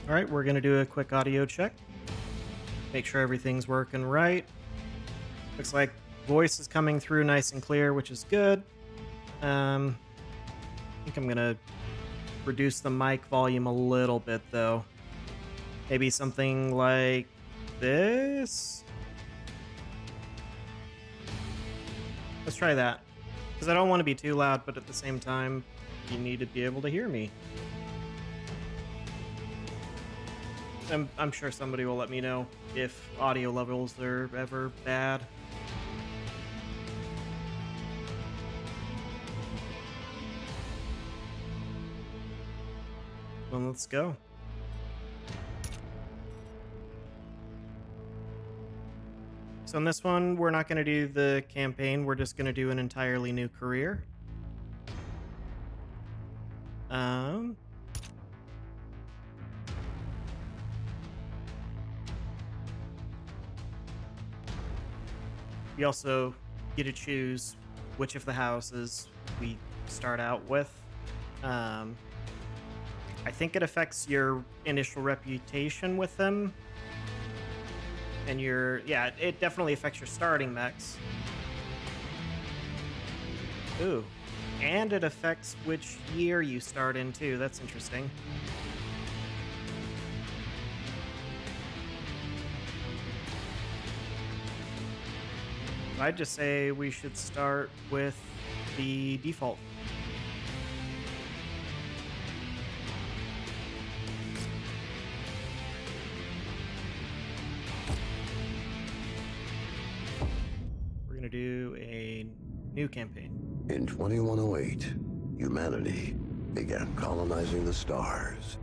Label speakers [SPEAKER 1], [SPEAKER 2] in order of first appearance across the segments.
[SPEAKER 1] All right, we're going to do a quick audio check. Make sure everything's working right. Looks like voice is coming through nice and clear, which is good. I think I'm going to reduce the mic volume a little bit, though. Maybe something like this. Let's try that. Because I don't want to be too loud, but at the same time, you need to be able to hear me. I'm sure somebody will let me know if audio levels are ever bad. Well, let's go. So in this one, we're not going to do the campaign. We're just going to do an entirely new career. We also get to choose which of the houses we start out with. I think it affects your initial reputation with them. And it definitely affects your starting mechs. Ooh. And it affects which year you start in, too. That's interesting. I'd just say we should start with the default. We're going to do a new campaign.
[SPEAKER 2] In 2108, humanity began colonizing the stars.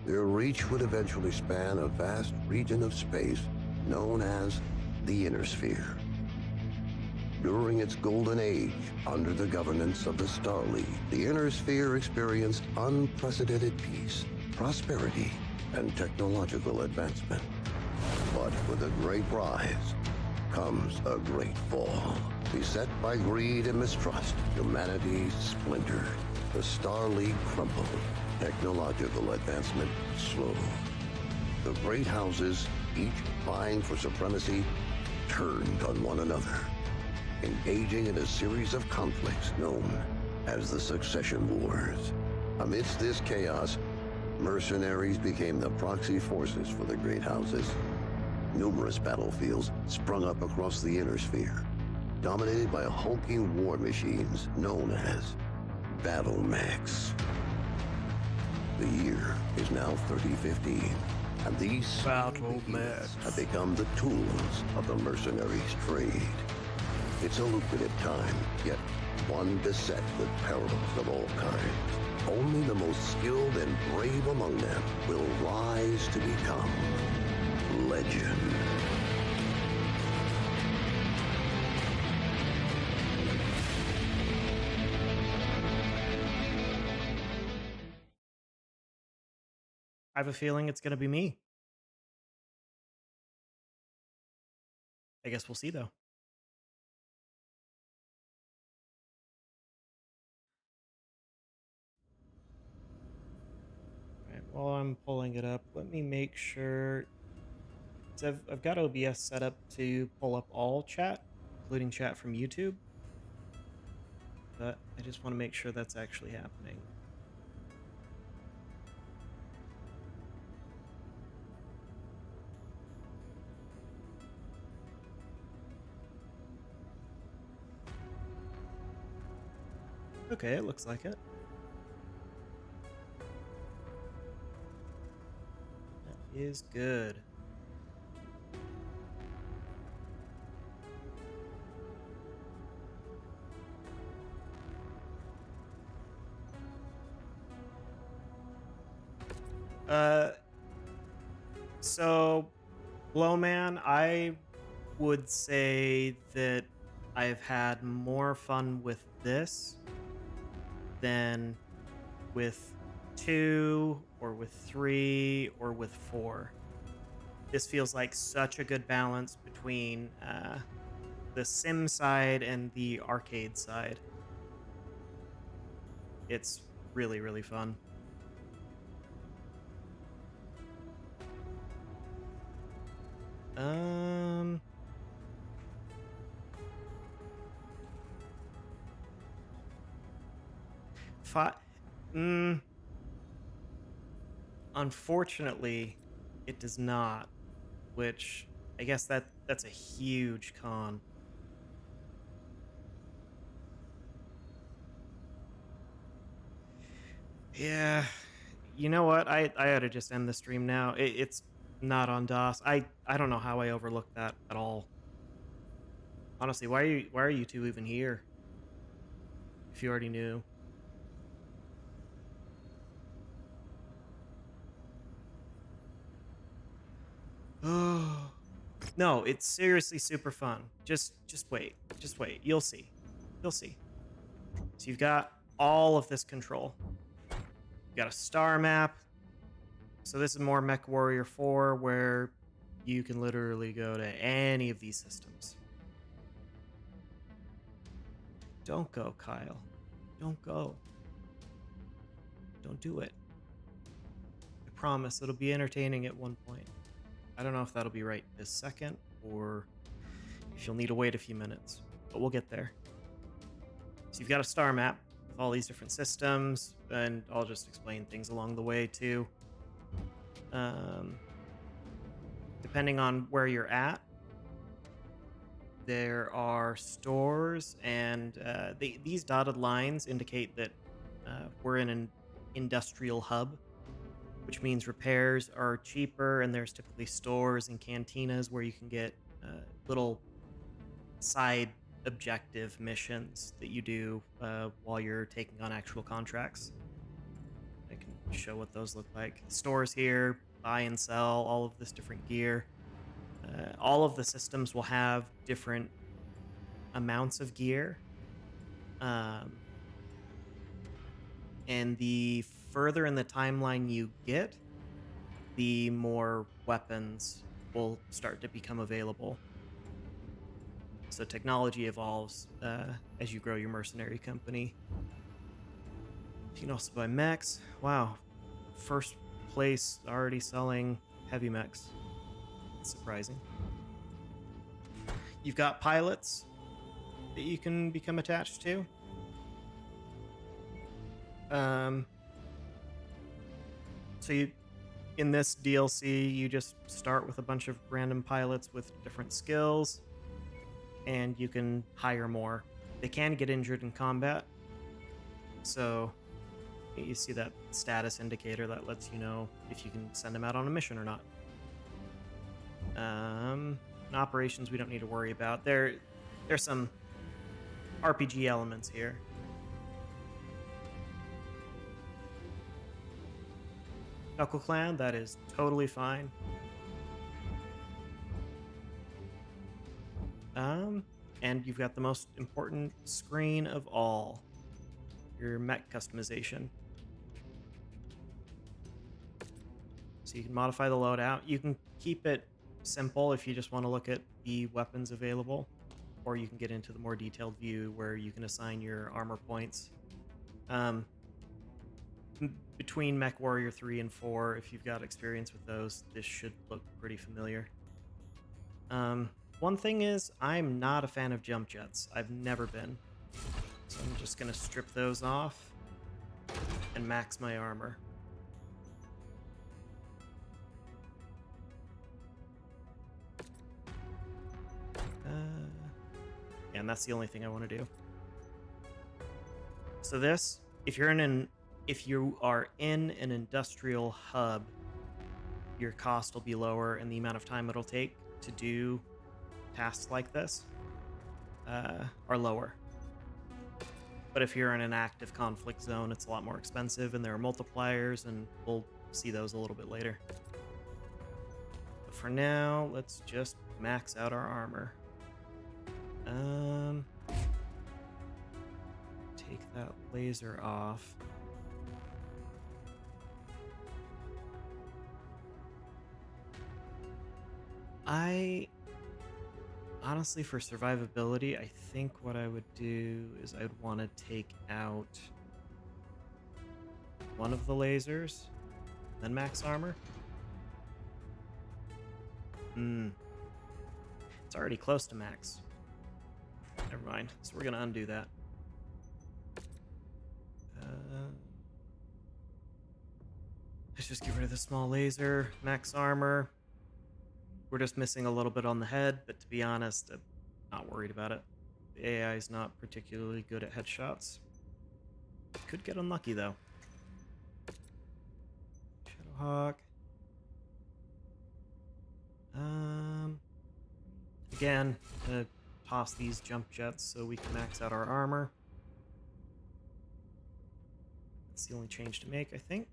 [SPEAKER 2] Their reach would eventually span a vast region of space known as the Inner Sphere. During its golden age, under the governance of the Star League, the Inner Sphere experienced unprecedented peace, prosperity, and technological advancement. But with a great rise comes a great fall. Beset by greed and mistrust, humanity splintered. The Star League crumbled. Technological advancement slowed. The great houses, each vying for supremacy, turned on one another, engaging in a series of conflicts known as the Succession Wars. Amidst this chaos, mercenaries became the proxy forces for the great houses. Numerous battlefields sprung up across the Inner Sphere, dominated by hulking war machines known as battle mechs. The year is now 3015, and these
[SPEAKER 1] Battle mechs
[SPEAKER 2] have become the tools of the mercenaries' trade. It's a lucrative time, yet one beset with perils of all kinds. Only the most skilled and brave among them will rise to become legend.
[SPEAKER 1] I have a feeling it's going to be me. I guess we'll see, though. All right, while I'm pulling it up, let me make sure. So I've got OBS set up to pull up all chat, including chat from YouTube. But I just want to make sure that's actually happening. Okay, it looks like it. That is good. So Blowman, I would say that I've had more fun with this than with 2 or with 3 or with 4. This feels like such a good balance between the sim side and the arcade side. It's really, really fun. Um, five. Mm, unfortunately, it does not. Which I guess that's a huge con. Yeah, you know what? I ought to just end the stream now. It's not on DOS. I don't know how I overlooked that at all. Honestly, why are you two even here if you already knew? Oh no, it's seriously super fun. Just wait, just wait. You'll see, you'll see. So you've got all of this control. You got a star map. So this is more Mechwarrior 4, where you can literally go to any of these systems. Don't go, Kyle. Don't go. Don't do it. I promise it'll be entertaining at one point. I don't know if that'll be right this second or if you'll need to wait a few minutes, but we'll get there. So you've got a star map with all these different systems, and I'll just explain things along the way too. Depending on where you're at, there are stores, and these dotted lines indicate that we're in an industrial hub, which means repairs are cheaper, and there's typically stores and cantinas where you can get little side objective missions that you do while you're taking on actual contracts. I can show what those look like. Stores here, buy and sell all of this different gear. All of the systems will have different amounts of gear. And the further in the timeline you get, the more weapons will start to become available. So technology evolves as you grow your mercenary company. You can also buy mechs. Wow. First place already selling heavy mechs. It's surprising. You've got pilots that you can become attached to. So in this DLC, you just start with a bunch of random pilots with different skills, and you can hire more. They can get injured in combat, so you see that status indicator that lets you know if you can send them out on a mission or not. In operations, we don't need to worry about. There's some RPG elements here. Knuckle Clan, that is totally fine. And you've got the most important screen of all, your mech customization. So you can modify the loadout. You can keep it simple if you just want to look at the weapons available, or you can get into the more detailed view where you can assign your armor points. Between Mechwarrior 3 and 4, if you've got experience with those, this should look pretty familiar. One thing is, I'm not a fan of jump jets. I've never been. So I'm just going to strip those off and max my armor. And that's the only thing I want to do. So this, if you are in an industrial hub, your cost will be lower, and the amount of time it'll take to do tasks like this are lower. But if you're in an active conflict zone, it's a lot more expensive, and there are multipliers, and we'll see those a little bit later. But for now, let's just max out our armor. Take that laser off. Honestly, for survivability, I think what I would do is I'd want to take out one of the lasers, then max armor. It's already close to max. Never mind. So we're going to undo that. Let's just get rid of the small laser. Max armor. We're just missing a little bit on the head, but to be honest, I'm not worried about it. The AI is not particularly good at headshots. Could get unlucky, though. Shadowhawk. Again, gonna toss these jump jets so we can max out our armor. That's the only change to make, I think.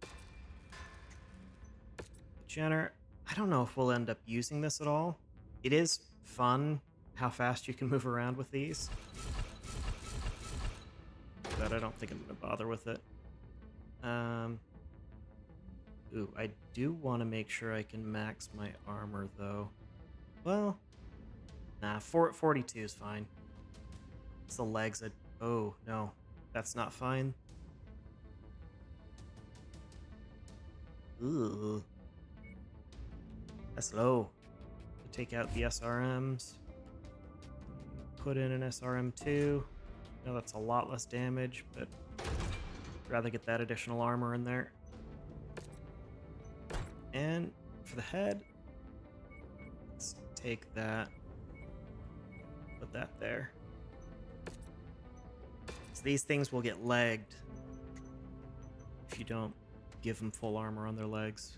[SPEAKER 1] Jenner, I don't know if we'll end up using this at all. It is fun how fast you can move around with these, but I don't think I'm going to bother with it. Ooh, I do want to make sure I can max my armor, though. Well, nah, 42 is fine. It's the legs. Oh, no, that's not fine. Ooh. That's low. Take out the SRMs. Put in an SRM2. No, that's a lot less damage, but I'd rather get that additional armor in there. And for the head, let's take that. Put that there. So these things will get legged if you don't give them full armor on their legs.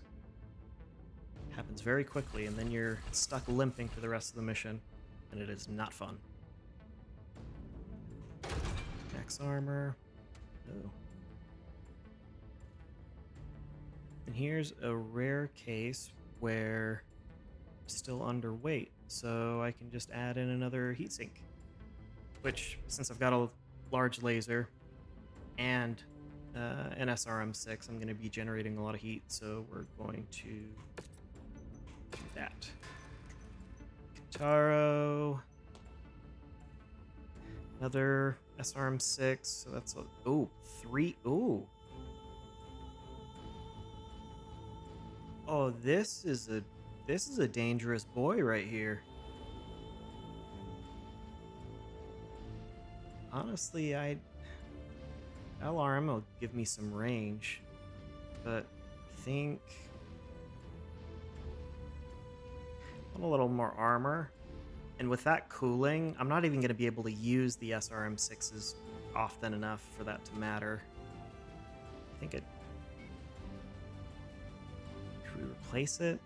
[SPEAKER 1] Happens very quickly, and then you're stuck limping for the rest of the mission, and it is not fun. Max armor. Oh. And here's a rare case where I'm still underweight, so I can just add in another heatsink. Which, since I've got a large laser and an SRM6, I'm going to be generating a lot of heat, so we're going to do that. Kitaro. Another SRM6, so that's a... Oh, 3... Ooh. Oh, this is a dangerous boy right here. Honestly, LRM will give me some range, but I think I want a little more armor. And with that cooling, I'm not even going to be able to use the SRM6s often enough for that to matter. I think it... Should we replace it?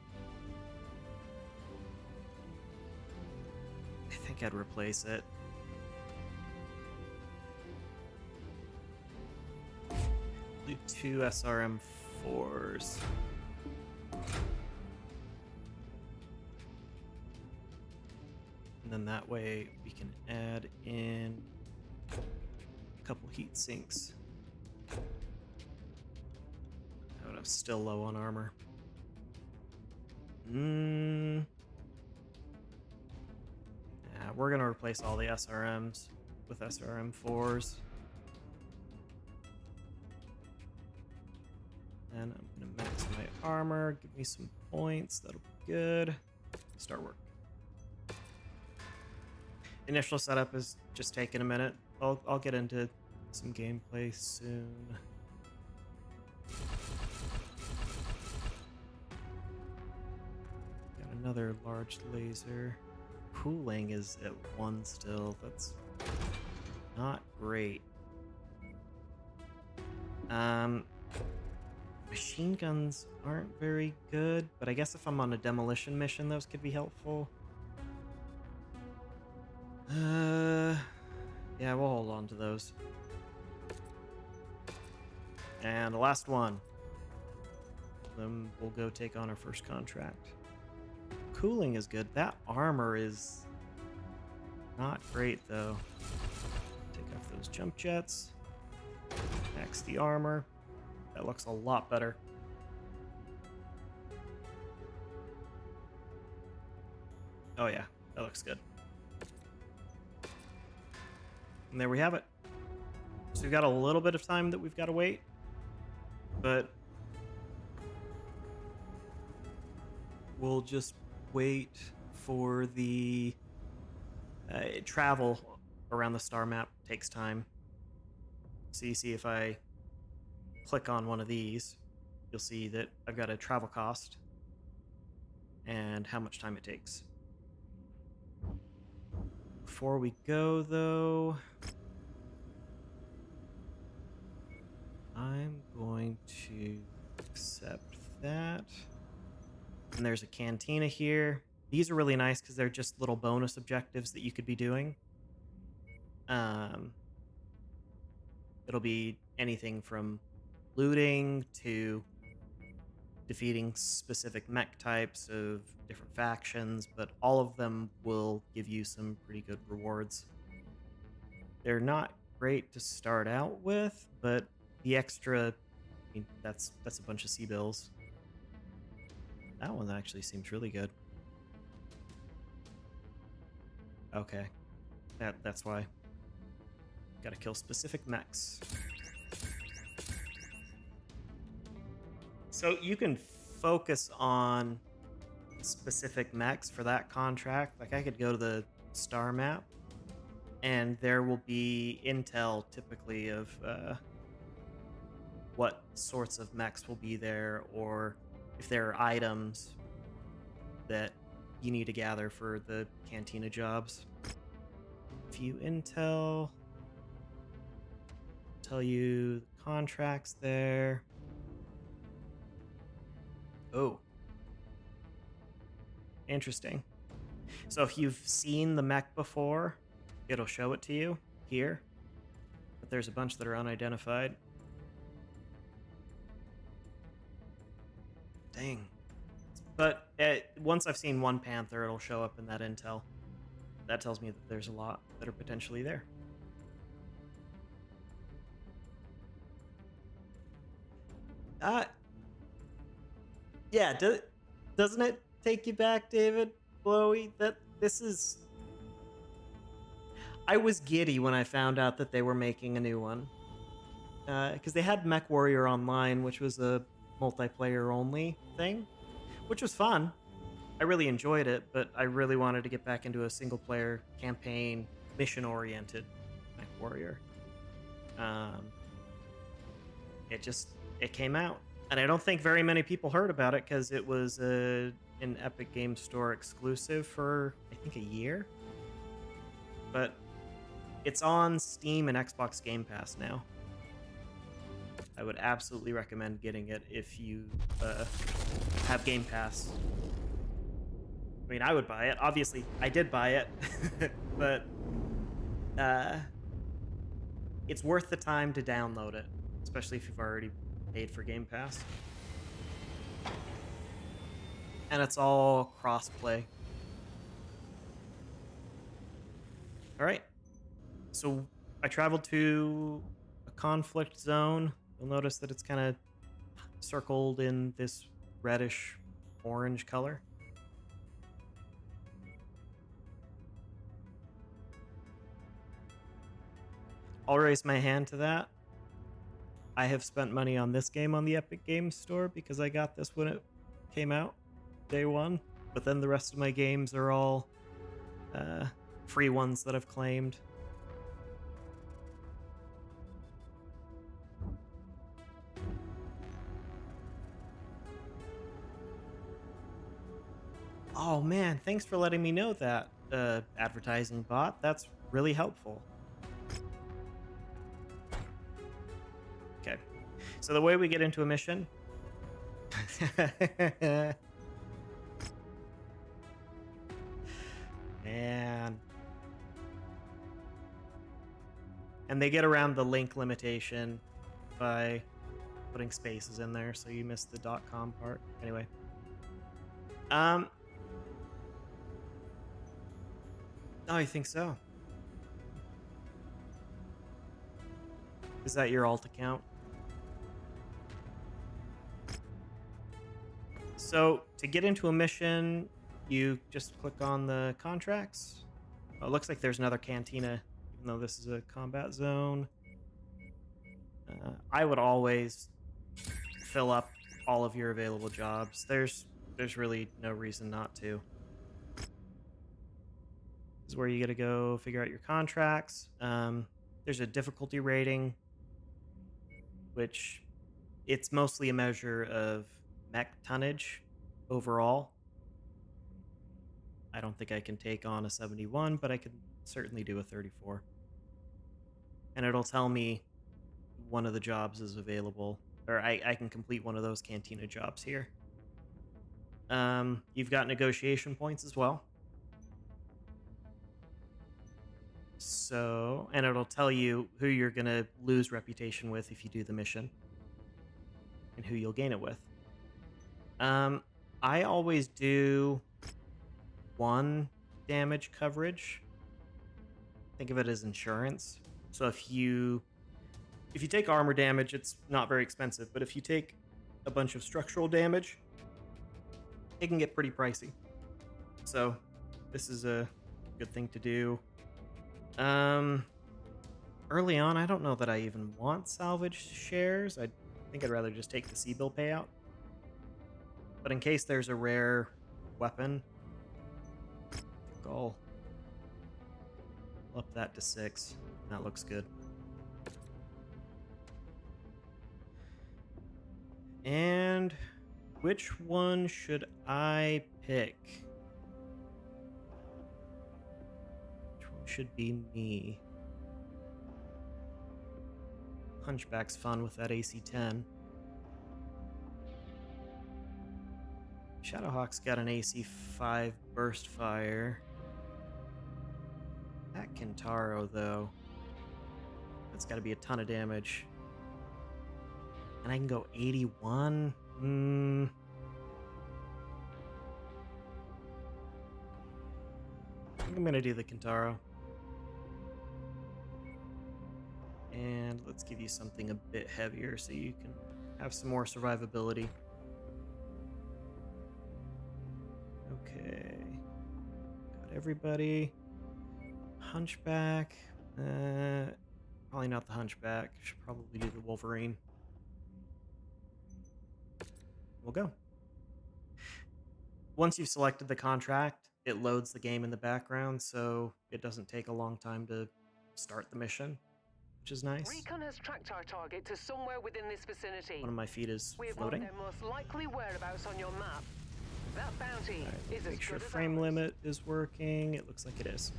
[SPEAKER 1] I think I'd replace it. Do 2 SRM4s. And then that way we can add in a couple heat sinks. Oh, I'm still low on armor. Yeah, we're gonna replace all the SRMs with SRM4s. And I'm gonna max my armor, give me some points, that'll be good. Start work. Initial setup is just taking a minute. I'll get into some gameplay soon. Got another large laser. Cooling is at 1 still. That's not great. Machine guns aren't very good, but I guess if I'm on a demolition mission, those could be helpful. Yeah, we'll hold on to those. And the last one. Then we'll go take on our first contract. Cooling is good. That armor is not great, though. Take off those jump jets. Max the armor. That looks a lot better. Oh yeah, that looks good. And there we have it. So we've got a little bit of time that we've got to wait, but we'll just wait for the Travel around the star map takes time. So you see if I click on one of these, you'll see that I've got a travel cost and how much time it takes. Before we go, though, I'm going to accept that. And there's a cantina here. These are really nice because they're just little bonus objectives that you could be doing. It'll be anything from looting to defeating specific mech types of different factions, but all of them will give you some pretty good rewards. They're not great to start out with, but the extra, I mean, that's a bunch of C-bills. That one actually seems really good. Okay, that's why. Gotta kill specific mechs. So you can focus on specific mechs for that contract. Like I could go to the star map and there will be intel typically of what sorts of mechs will be there, or if there are items that you need to gather for the cantina jobs. View intel. Tell you the contracts there. Oh. Interesting. So if you've seen the mech before, it'll show it to you here. But there's a bunch that are unidentified. Dang. But once I've seen one Panther, it'll show up in that intel. That tells me that there's a lot that are potentially there. Yeah, doesn't it take you back, David Blowy? This is... I was giddy when I found out that they were making a new one. Because they had Mechwarrior Online, which was a multiplayer-only thing, which was fun. I really enjoyed it, but I really wanted to get back into a single-player campaign, mission-oriented Mechwarrior. It came out. And I don't think very many people heard about it because it was an Epic Games Store exclusive for, I think, a year. But it's on Steam and Xbox Game Pass now. I would absolutely recommend getting it if you have Game Pass. I mean, I would buy it. Obviously, I did buy it. But it's worth the time to download it, especially if you've already paid for Game Pass. And it's all cross-play. Alright. So I traveled to a conflict zone. You'll notice that it's kind of circled in this reddish orange color. I'll raise my hand to that. I have spent money on this game on the Epic Games Store because I got this when it came out, day one. But then the rest of my games are all free ones that I've claimed. Oh man, thanks for letting me know that, advertising bot. That's really helpful. Okay, so the way we get into a mission... Man. And they get around the link limitation by putting spaces in there, so you missed the .com part. Anyway. Oh, you think so? Is that your alt account? So, to get into a mission, you just click on the contracts. Oh, it looks like there's another cantina, even though this is a combat zone. I would always fill up all of your available jobs. There's really no reason not to. is where you got to go figure out your contracts. There's a difficulty rating, which it's mostly a measure of mech tonnage overall. I don't think I can take on a 71, but I can certainly do a 34. And it'll tell me one of the jobs is available, or I can complete one of those cantina jobs here. You've got negotiation points as well. So, and it'll tell you who you're going to lose reputation with if you do the mission and who you'll gain it with. I always do 1 damage coverage. Think of it as insurance. So if you take armor damage, it's not very expensive, but if you take a bunch of structural damage, it can get pretty pricey. So this is a good thing to do. Early on, I don't know that I even want salvage shares. I think I'd rather just take the C-bill payout. But in case there's a rare weapon, I'll up that to 6. That looks good. And which one should I pick? Which one should be me? Hunchback's fun with that AC-10. Shadowhawk's got an AC-5 burst fire. That Kentaro, though, that's got to be a ton of damage. And I can go 81? I think I'm going to do the Kentaro. And let's give you something a bit heavier so you can have some more survivability. Okay. Got everybody. Hunchback. Probably not the Hunchback. Should probably do the Wolverine. We'll go. Once you've selected the contract, it loads the game in the background, so it doesn't take a long time to start the mission, which is nice.
[SPEAKER 3] Recon has tracked our target to somewhere within this vicinity.
[SPEAKER 1] One of my feet is
[SPEAKER 3] We've
[SPEAKER 1] floating.
[SPEAKER 3] marked their most likely whereabouts on your map. That bounty is as
[SPEAKER 1] Make sure
[SPEAKER 3] good as
[SPEAKER 1] frame
[SPEAKER 3] ours.
[SPEAKER 1] limit is working. It looks like it is.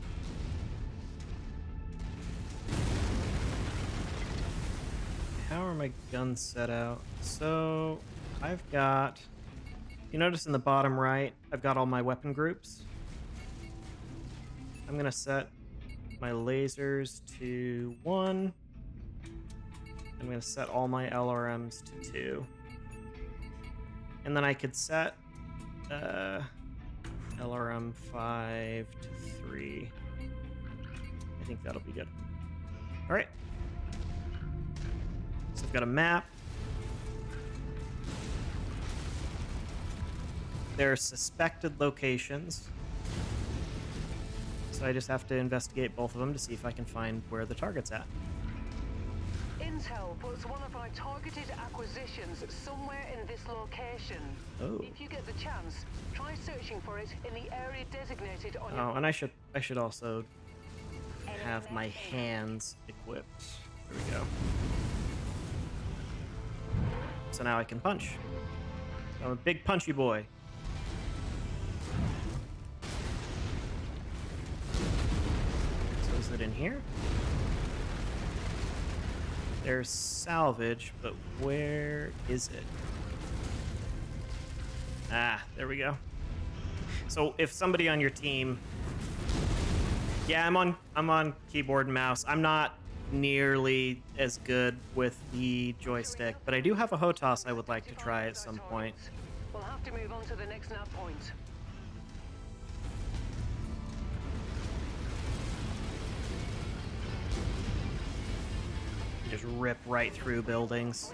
[SPEAKER 1] How are my guns set out? So I've got, you notice in the bottom right, I've got all my weapon groups. I'm gonna set my lasers to 1. I'm gonna set all my LRMs to 2. And then I could set LRM 5 to 3. I think that'll be good. All right. So I've got a map. There are suspected locations. So I just have to investigate both of them to see if I can find where the target's at.
[SPEAKER 3] Intel puts one of our targeted acquisitions somewhere in this location.
[SPEAKER 1] Oh.
[SPEAKER 3] If you get the chance, try searching for it in the area designated on your
[SPEAKER 1] Oh, and I should also have my hands equipped. There we go. So now I can punch. I'm a big punchy boy. So is it in here? There's salvage, but where is it? Ah, there we go. So if somebody on your team, yeah, I'm on keyboard and mouse. I'm not nearly as good with the joystick, but I do have a HOTAS I would like to try at some point.
[SPEAKER 3] We'll have to move on to the next nav point.
[SPEAKER 1] Just rip right through buildings.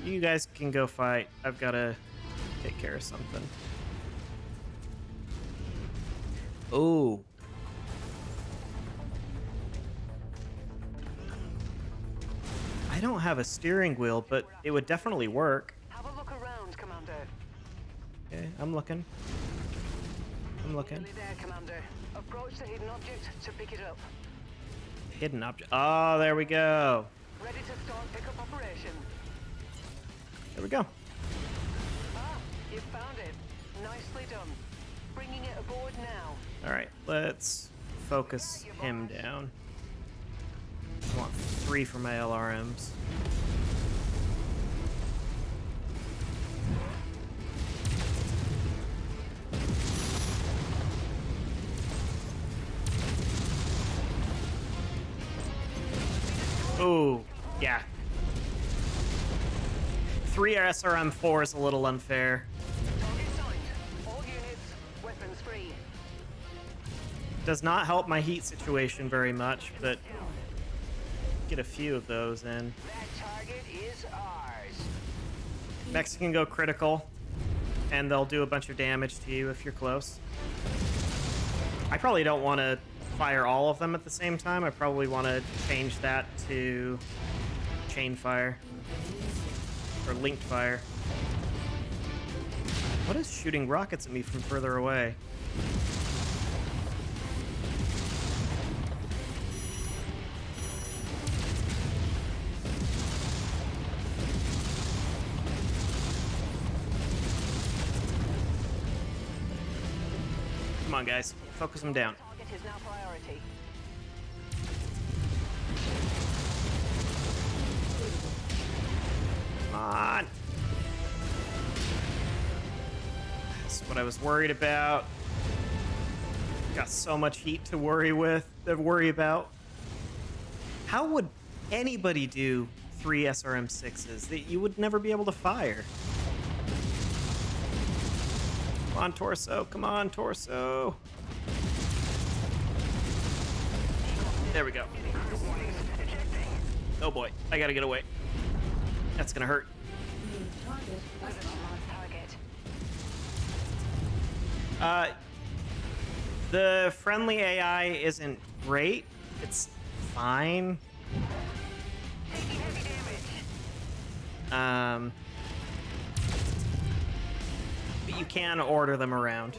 [SPEAKER 1] You guys can go fight. I've got to take care of something. Oh. I don't have a steering wheel, but it would definitely work.
[SPEAKER 3] Have a look around, Commander.
[SPEAKER 1] Okay, I'm looking. I'm looking.
[SPEAKER 3] Nearly there, Commander. Approach the hidden object to pick it up.
[SPEAKER 1] Hidden object. Oh, there we go.
[SPEAKER 3] Ready to start pickup operation.
[SPEAKER 1] There we go.
[SPEAKER 3] Ah, you found it. Nicely done. Bringing it aboard now.
[SPEAKER 1] All right, let's focus him down. I want 3 for my LRMs. Ooh, yeah. 3 SRM4 is a little unfair.
[SPEAKER 3] Target signed. All units, weapons free.
[SPEAKER 1] Does not help my heat situation very much, but get a few of those in.
[SPEAKER 3] That target is ours.
[SPEAKER 1] Mechs can go critical, and they'll do a bunch of damage to you if you're close. I probably don't want to fire all of them at the same time. I probably want to change that to chain fire or linked fire. What is shooting rockets at me from further away? Come on, guys. Focus them down.
[SPEAKER 3] Target is now priority.
[SPEAKER 1] Come on. That's what I was worried about. Got so much heat to worry about. How would anybody do 3 SRM6s that you would never be able to fire? Come on, Torso. Come on, Torso. There we go. Oh boy, I gotta get away. That's gonna hurt. The friendly AI isn't great. It's fine. But you can order them around.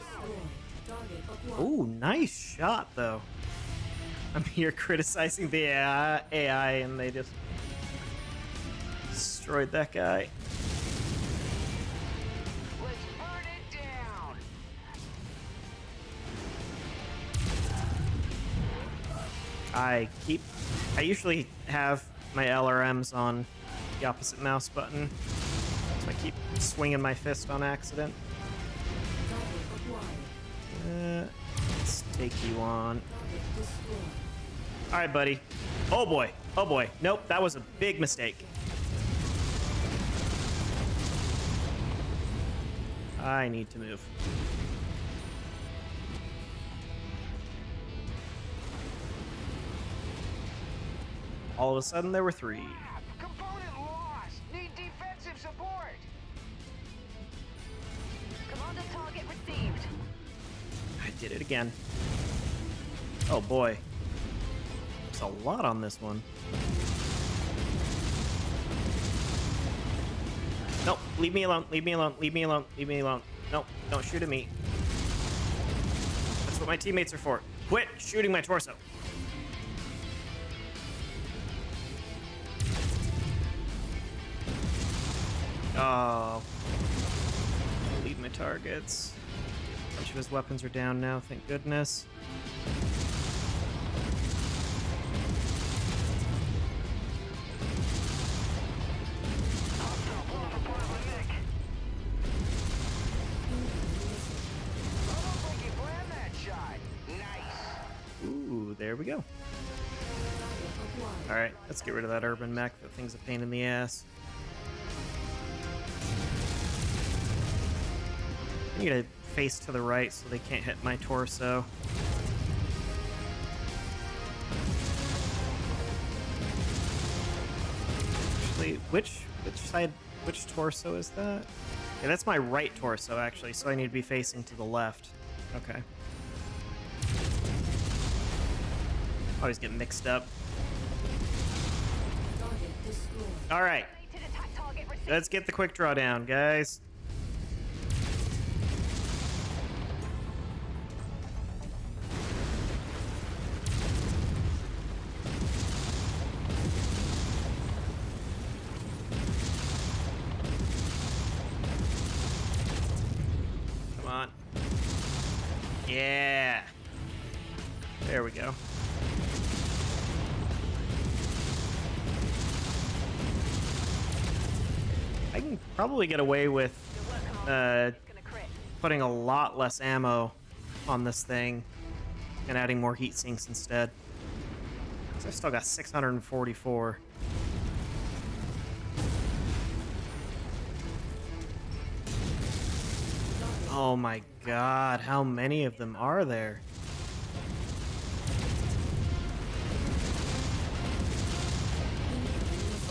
[SPEAKER 1] Ooh, nice shot though. I'm here criticizing the AI and they just destroyed that guy.
[SPEAKER 3] Let's burn it down.
[SPEAKER 1] I usually have my LRMs on the opposite mouse button, so I keep swinging my fist on accident. Let's take you on. All right, buddy. Oh boy. Oh boy. Nope, that was a big mistake. I need to move. All of a sudden, there were 3.
[SPEAKER 3] Component lost. Need defensive support. Commander target received.
[SPEAKER 1] I did it again. Oh boy. There's a lot on this one. Nope, leave me alone, leave me alone, leave me alone, leave me alone. Nope, don't shoot at me. That's what my teammates are for. Quit shooting my torso. Oh. Leave my targets. A bunch of his weapons are down now, thank goodness. Ooh, there we go. Alright, let's get rid of that urban mech. That thing's a pain in the ass. I need to face to the right so they can't hit my torso. Actually, which torso is that? Yeah, that's my right torso, actually, so I need to be facing to the left. Okay. Always get mixed up. All right. Let's get the quick draw down, guys. There we go. I can probably get away with putting a lot less ammo on this thing and adding more heat sinks instead. So I still got 644. Oh my god, how many of them are there?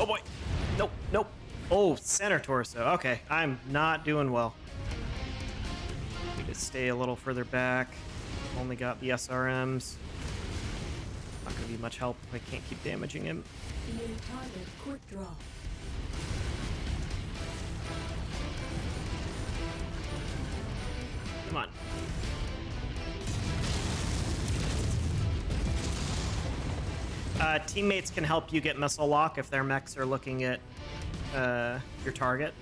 [SPEAKER 1] Oh boy. Nope, nope. Oh, center torso. Okay, I'm not doing well. Need to stay a little further back. Only got the SRMs. Not gonna be much help if I can't keep damaging him.
[SPEAKER 4] New target quick draw.
[SPEAKER 1] Come on. Teammates can help you get missile lock if their mechs are looking at your target.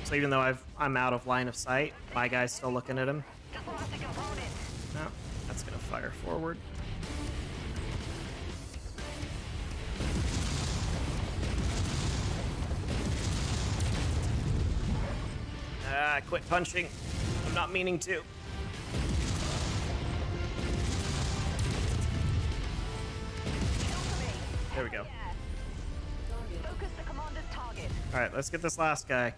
[SPEAKER 1] So even though I'm out of line of sight, my guy's still looking at him. No, that's gonna fire forward. Quit punching. I'm not meaning to. There we go.
[SPEAKER 3] Focus the commander's target.
[SPEAKER 1] All right, let's get this last guy.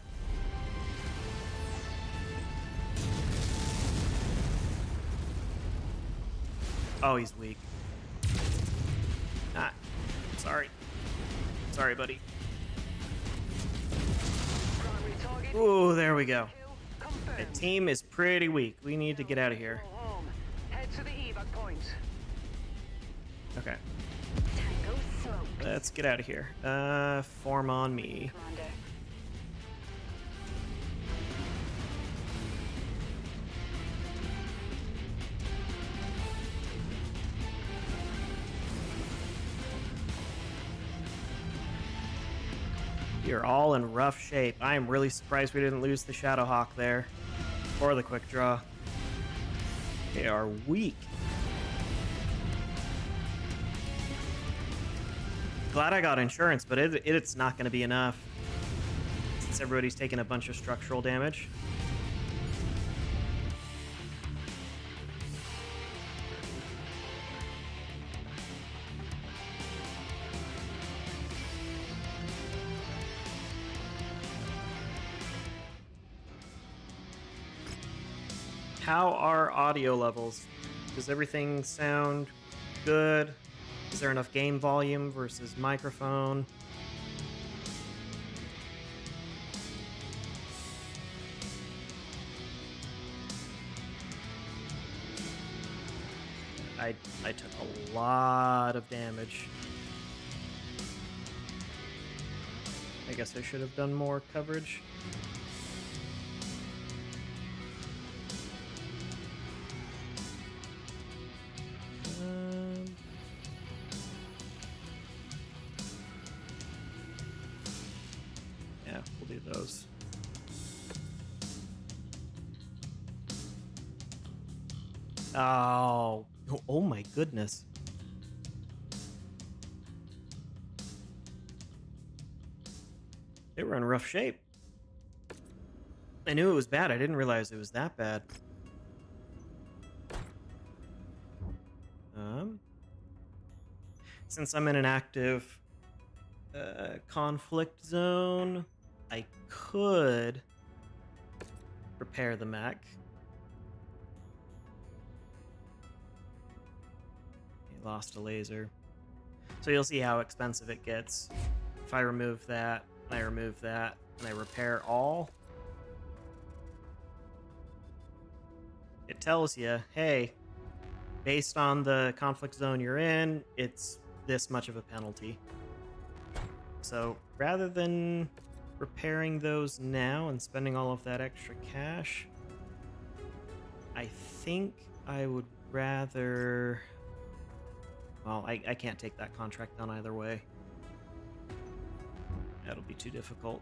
[SPEAKER 1] Oh, he's weak. Ah, sorry. Sorry, buddy.
[SPEAKER 3] Primary target.
[SPEAKER 1] Ooh, there we go.
[SPEAKER 3] Kill
[SPEAKER 1] The
[SPEAKER 3] confirmed.
[SPEAKER 1] team is pretty weak. We need to get out of here.
[SPEAKER 3] Go home. Head to the evac point.
[SPEAKER 1] Okay,
[SPEAKER 3] Tango smoke.
[SPEAKER 1] let's get out of here. Form on me.
[SPEAKER 3] Commander.
[SPEAKER 1] You're all in rough shape. I am really surprised we didn't lose the Shadowhawk there. Or the quick draw. They are weak. Glad I got insurance, but it's not going to be enough. Since everybody's taking a bunch of structural damage. How are audio levels? Does everything sound good? Is there enough game volume versus microphone? I took a lot of damage. I guess I should have done more coverage. Yeah, we'll do those. Oh my goodness. They were in rough shape. I knew it was bad. I didn't realize it was that bad. Since I'm in an active conflict zone, I could repair the mech. He lost a laser. So you'll see how expensive it gets. If I remove that, and I remove that, and I repair all, it tells you, hey, based on the conflict zone you're in, it's this much of a penalty. So rather than repairing those now and spending all of that extra cash, I think I would rather... Well, I can't take that contract on either way. That'll be too difficult.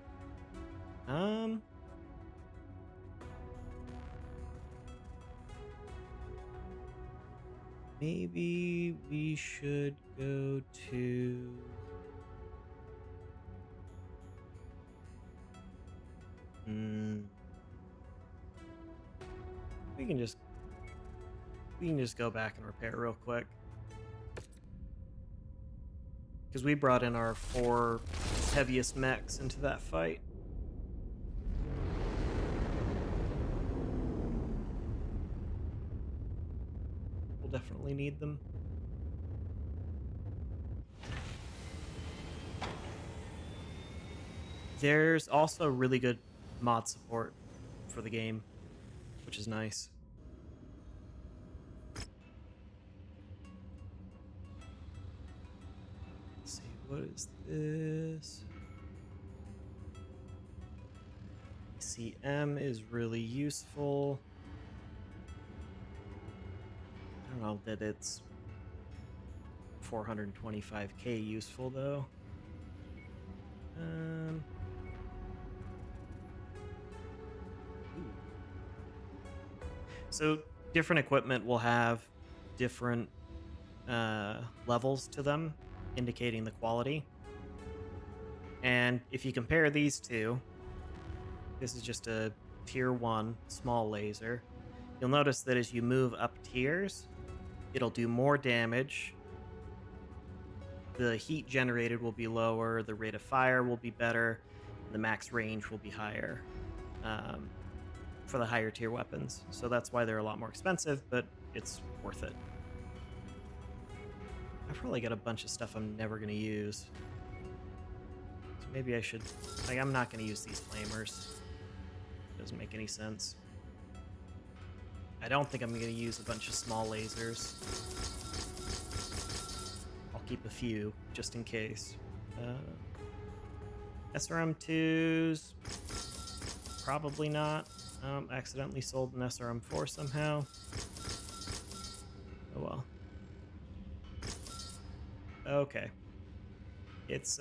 [SPEAKER 1] Maybe we should go to... We can just go back and repair real quick. Because we brought in our 4 heaviest mechs into that fight. We'll definitely need them. There's also really good mod support for the game, which is nice. Let's see, what is this? CM is really useful. I don't know that it's 425k useful though. Ooh. So different equipment will have different levels to them, indicating the quality. And if you compare these two, this is just a tier 1 small laser. You'll notice that as you move up tiers, it'll do more damage. The heat generated will be lower, the rate of fire will be better, the max range will be higher for the higher tier weapons. So that's why they're a lot more expensive, but it's worth it. I've probably got a bunch of stuff I'm never going to use. So maybe I should... Like, I'm not going to use these flamers. Doesn't make any sense. I don't think I'm going to use a bunch of small lasers. I'll keep a few, just in case. SRM2s... Probably not. Accidentally sold an SRM4 somehow. Oh well. Okay. It's,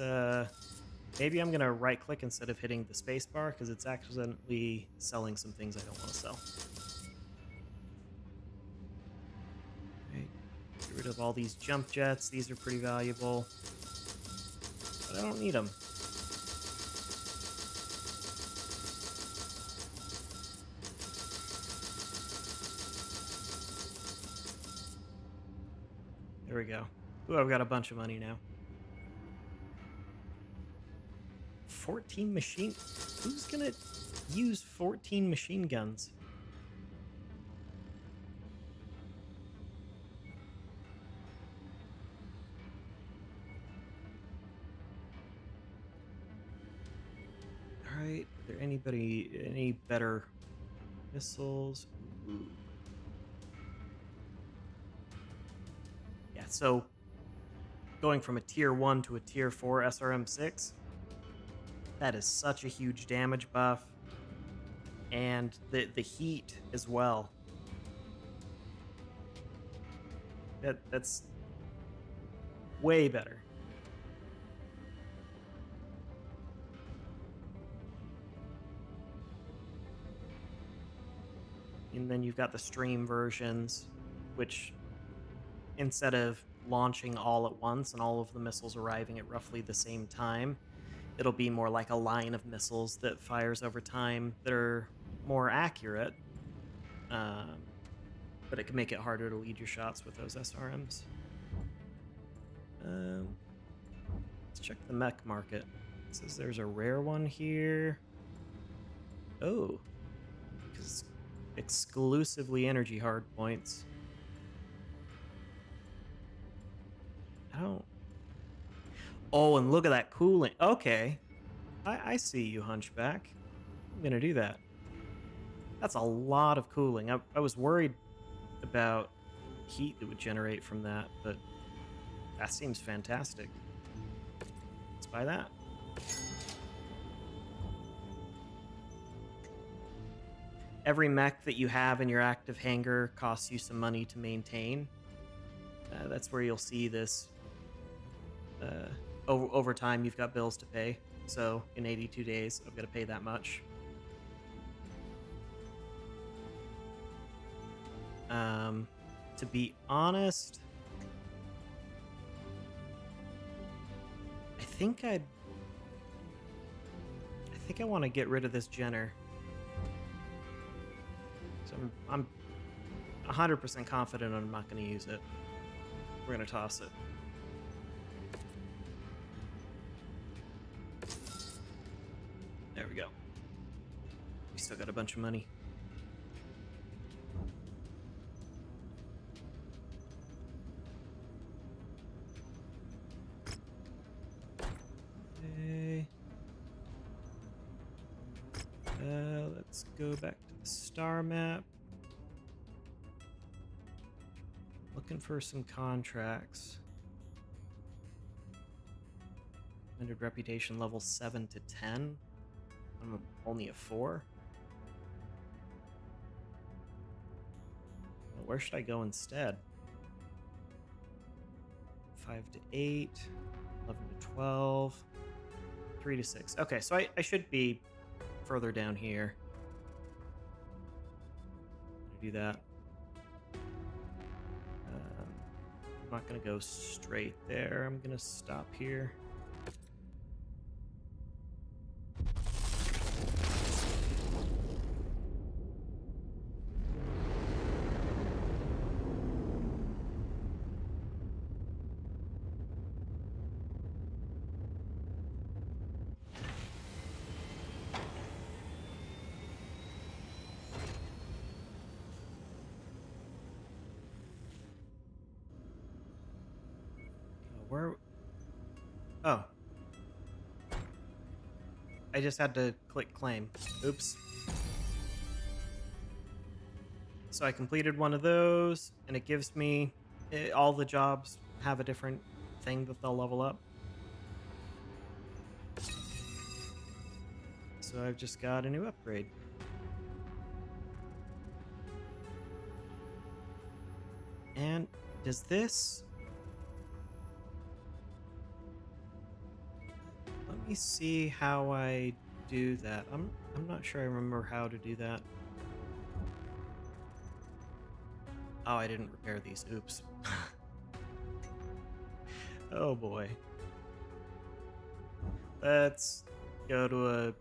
[SPEAKER 1] maybe I'm gonna right-click instead of hitting the spacebar, because it's accidentally selling some things I don't want to sell. Right. Get rid of all these jump jets. These are pretty valuable. But I don't need them. There we go. Ooh, I've got a bunch of money now. 14 machine... Who's gonna use 14 machine guns? Alright, is there any better missiles? Ooh. Yeah, so going from a tier 1 to a tier 4 SRM6, that is such a huge damage buff. And the heat as well. That's way better. And then you've got the stream versions, which instead of launching all at once and all of the missiles arriving at roughly the same time, it'll be more like a line of missiles that fires over time that are more accurate. But it can make it harder to lead your shots with those SRMs. Let's check the mech market. It says there's a rare one here. Oh, because exclusively energy hard points. I don't... Oh, and look at that cooling. Okay. I see you, Hunchback. I'm gonna do that. That's a lot of cooling. I was worried about heat that would generate from that, but that seems fantastic. Let's buy that. Every mech that you have in your active hangar costs you some money to maintain. That's where you'll see this. Over time, you've got bills to pay. So in 82 days, I've got to pay that much. to be honest, I think I want to get rid of this Jenner. So I'm 100% confident I'm not going to use it. We're going to toss it. There we go. We still got a bunch of money. Okay. Let's go back to the star map. Looking for some contracts. Recommended reputation level 7 to 10. I'm only a 4. Well, where should I go instead? 5 to 8, 11 to 12, 3 to 6. Okay, so I should be further down here. I'm gonna do that. I'm not gonna go straight there. I'm gonna stop here. Where? Oh. I just had to click claim. Oops. So I completed one of those, and it gives me... all the jobs have a different thing that they'll level up. So I've just got a new upgrade. And does this... Let me see how I do that. I'm not sure I remember how to do that. Oh, I didn't repair these. Oops. Oh boy. Let's go to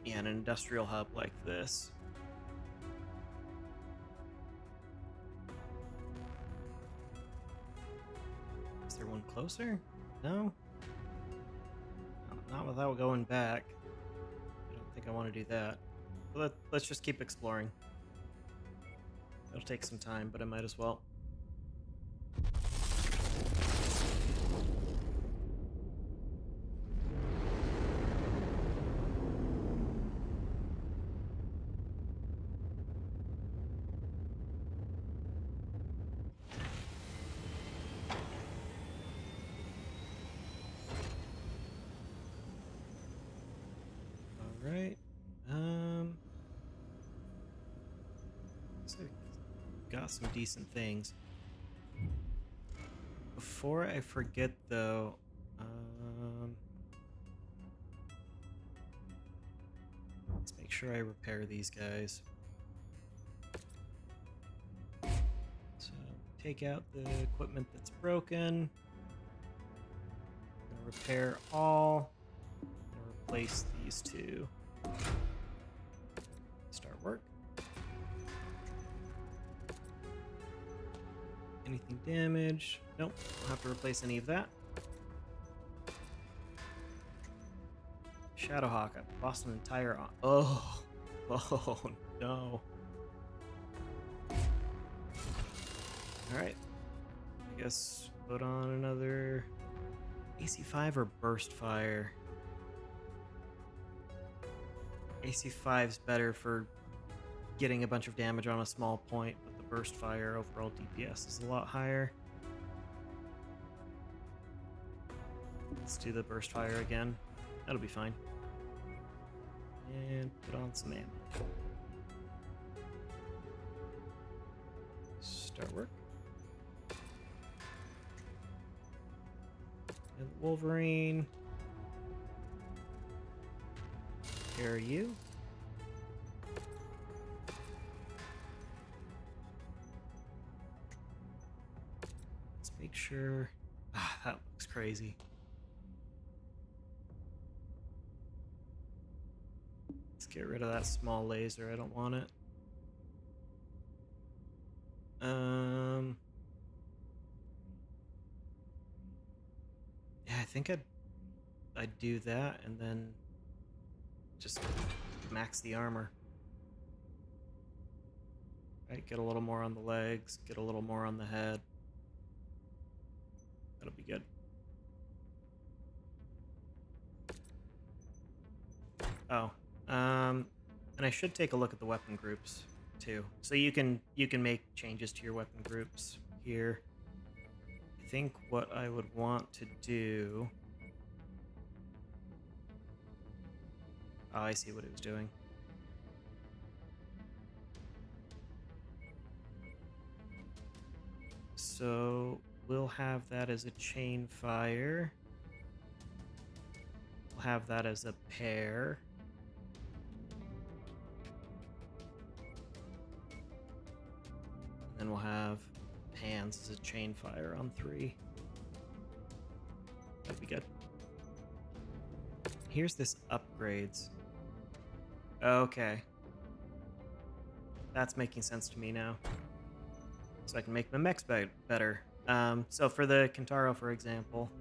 [SPEAKER 1] an industrial hub like this. Is there one closer? No? Not without going back. I don't think I want to do that. Let's just keep exploring. It'll take some time, but I might as well. All right. So got some decent things. Before I forget, though, let's make sure I repair these guys. So take out the equipment that's broken. Gonna repair all. Gonna replace these two. Start work. Anything damaged? Nope, don't have to replace any of that. Shadowhawk, I lost an entire... Oh, oh no. Alright. I guess put on another AC5 or Burst Fire. AC5's better for getting a bunch of damage on a small point, but the Burst Fire overall DPS is a lot higher. Let's do the Burst Fire again. That'll be fine. And put on some ammo. Start work. And Wolverine. Here are you. make sure. Ah, that looks crazy. Let's get rid of that small laser. I don't want it. Yeah, I think I'd do that and then just max the armor. Right, get a little more on the legs, get a little more on the head. That'll be good. Oh, and I should take a look at the weapon groups too. So you can make changes to your weapon groups here. I think what I would want to do. Oh, I see what it was doing. So we'll have that as a chain fire. We'll have that as a pair. And then we'll have hands as a chain fire on 3. That'd be good. Here's this upgrades. Okay. That's making sense to me now. So I can make my mechs better. So for the Kentaro, for example,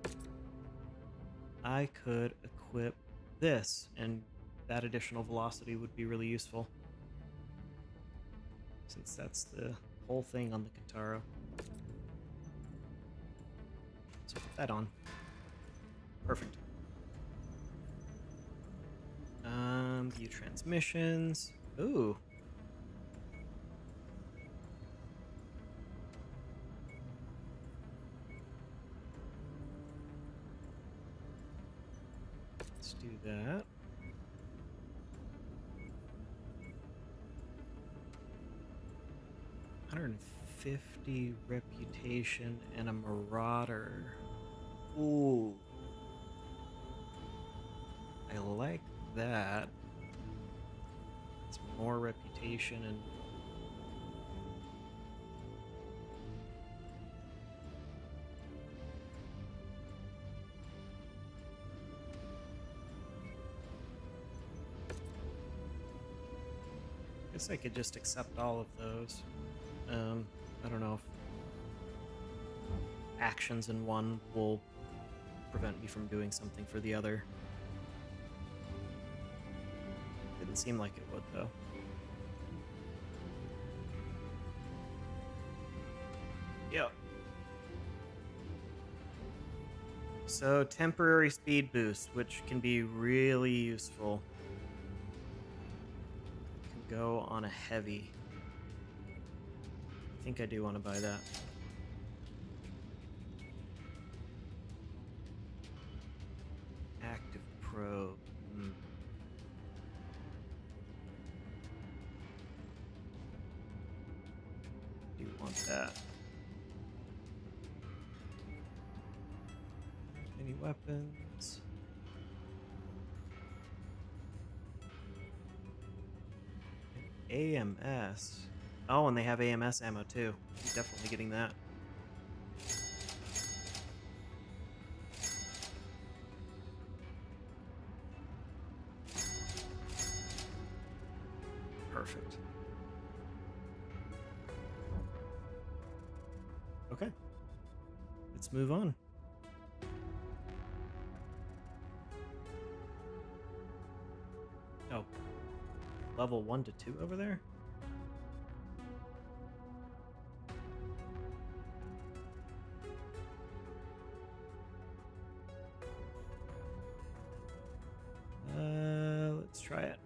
[SPEAKER 1] I could equip this, and that additional velocity would be really useful. Since that's the whole thing on the Kentaro. So put that on. Perfect. View transmissions. Ooh. Let's do that. $150 reputation and a marauder. Ooh. I like that. It's more reputation and I guess I could just accept all of those. I don't know if actions in one will prevent me from doing something for the other. Didn't seem like it would, though. Yep. So, temporary speed boost, which can be really useful. Can go on a heavy. I think I do want to buy that. Active probe. Do want that. Any weapons? AMS. Oh, and they have AMS ammo too. I'm definitely getting that. Perfect. Okay. Let's move on. Oh. Level 1 to 2 over there? Let's try it.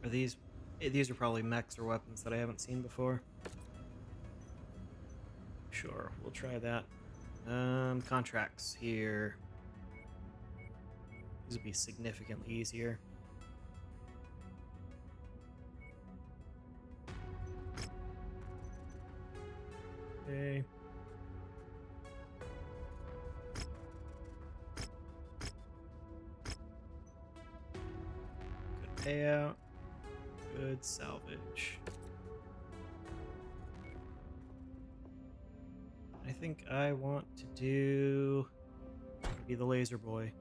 [SPEAKER 1] Are these... These are probably mechs or weapons that I haven't seen before. Sure, we'll try that. Contracts here. These will be significantly easier. Okay. Good payout. Good salvage. I think I want to do... be the laser boy.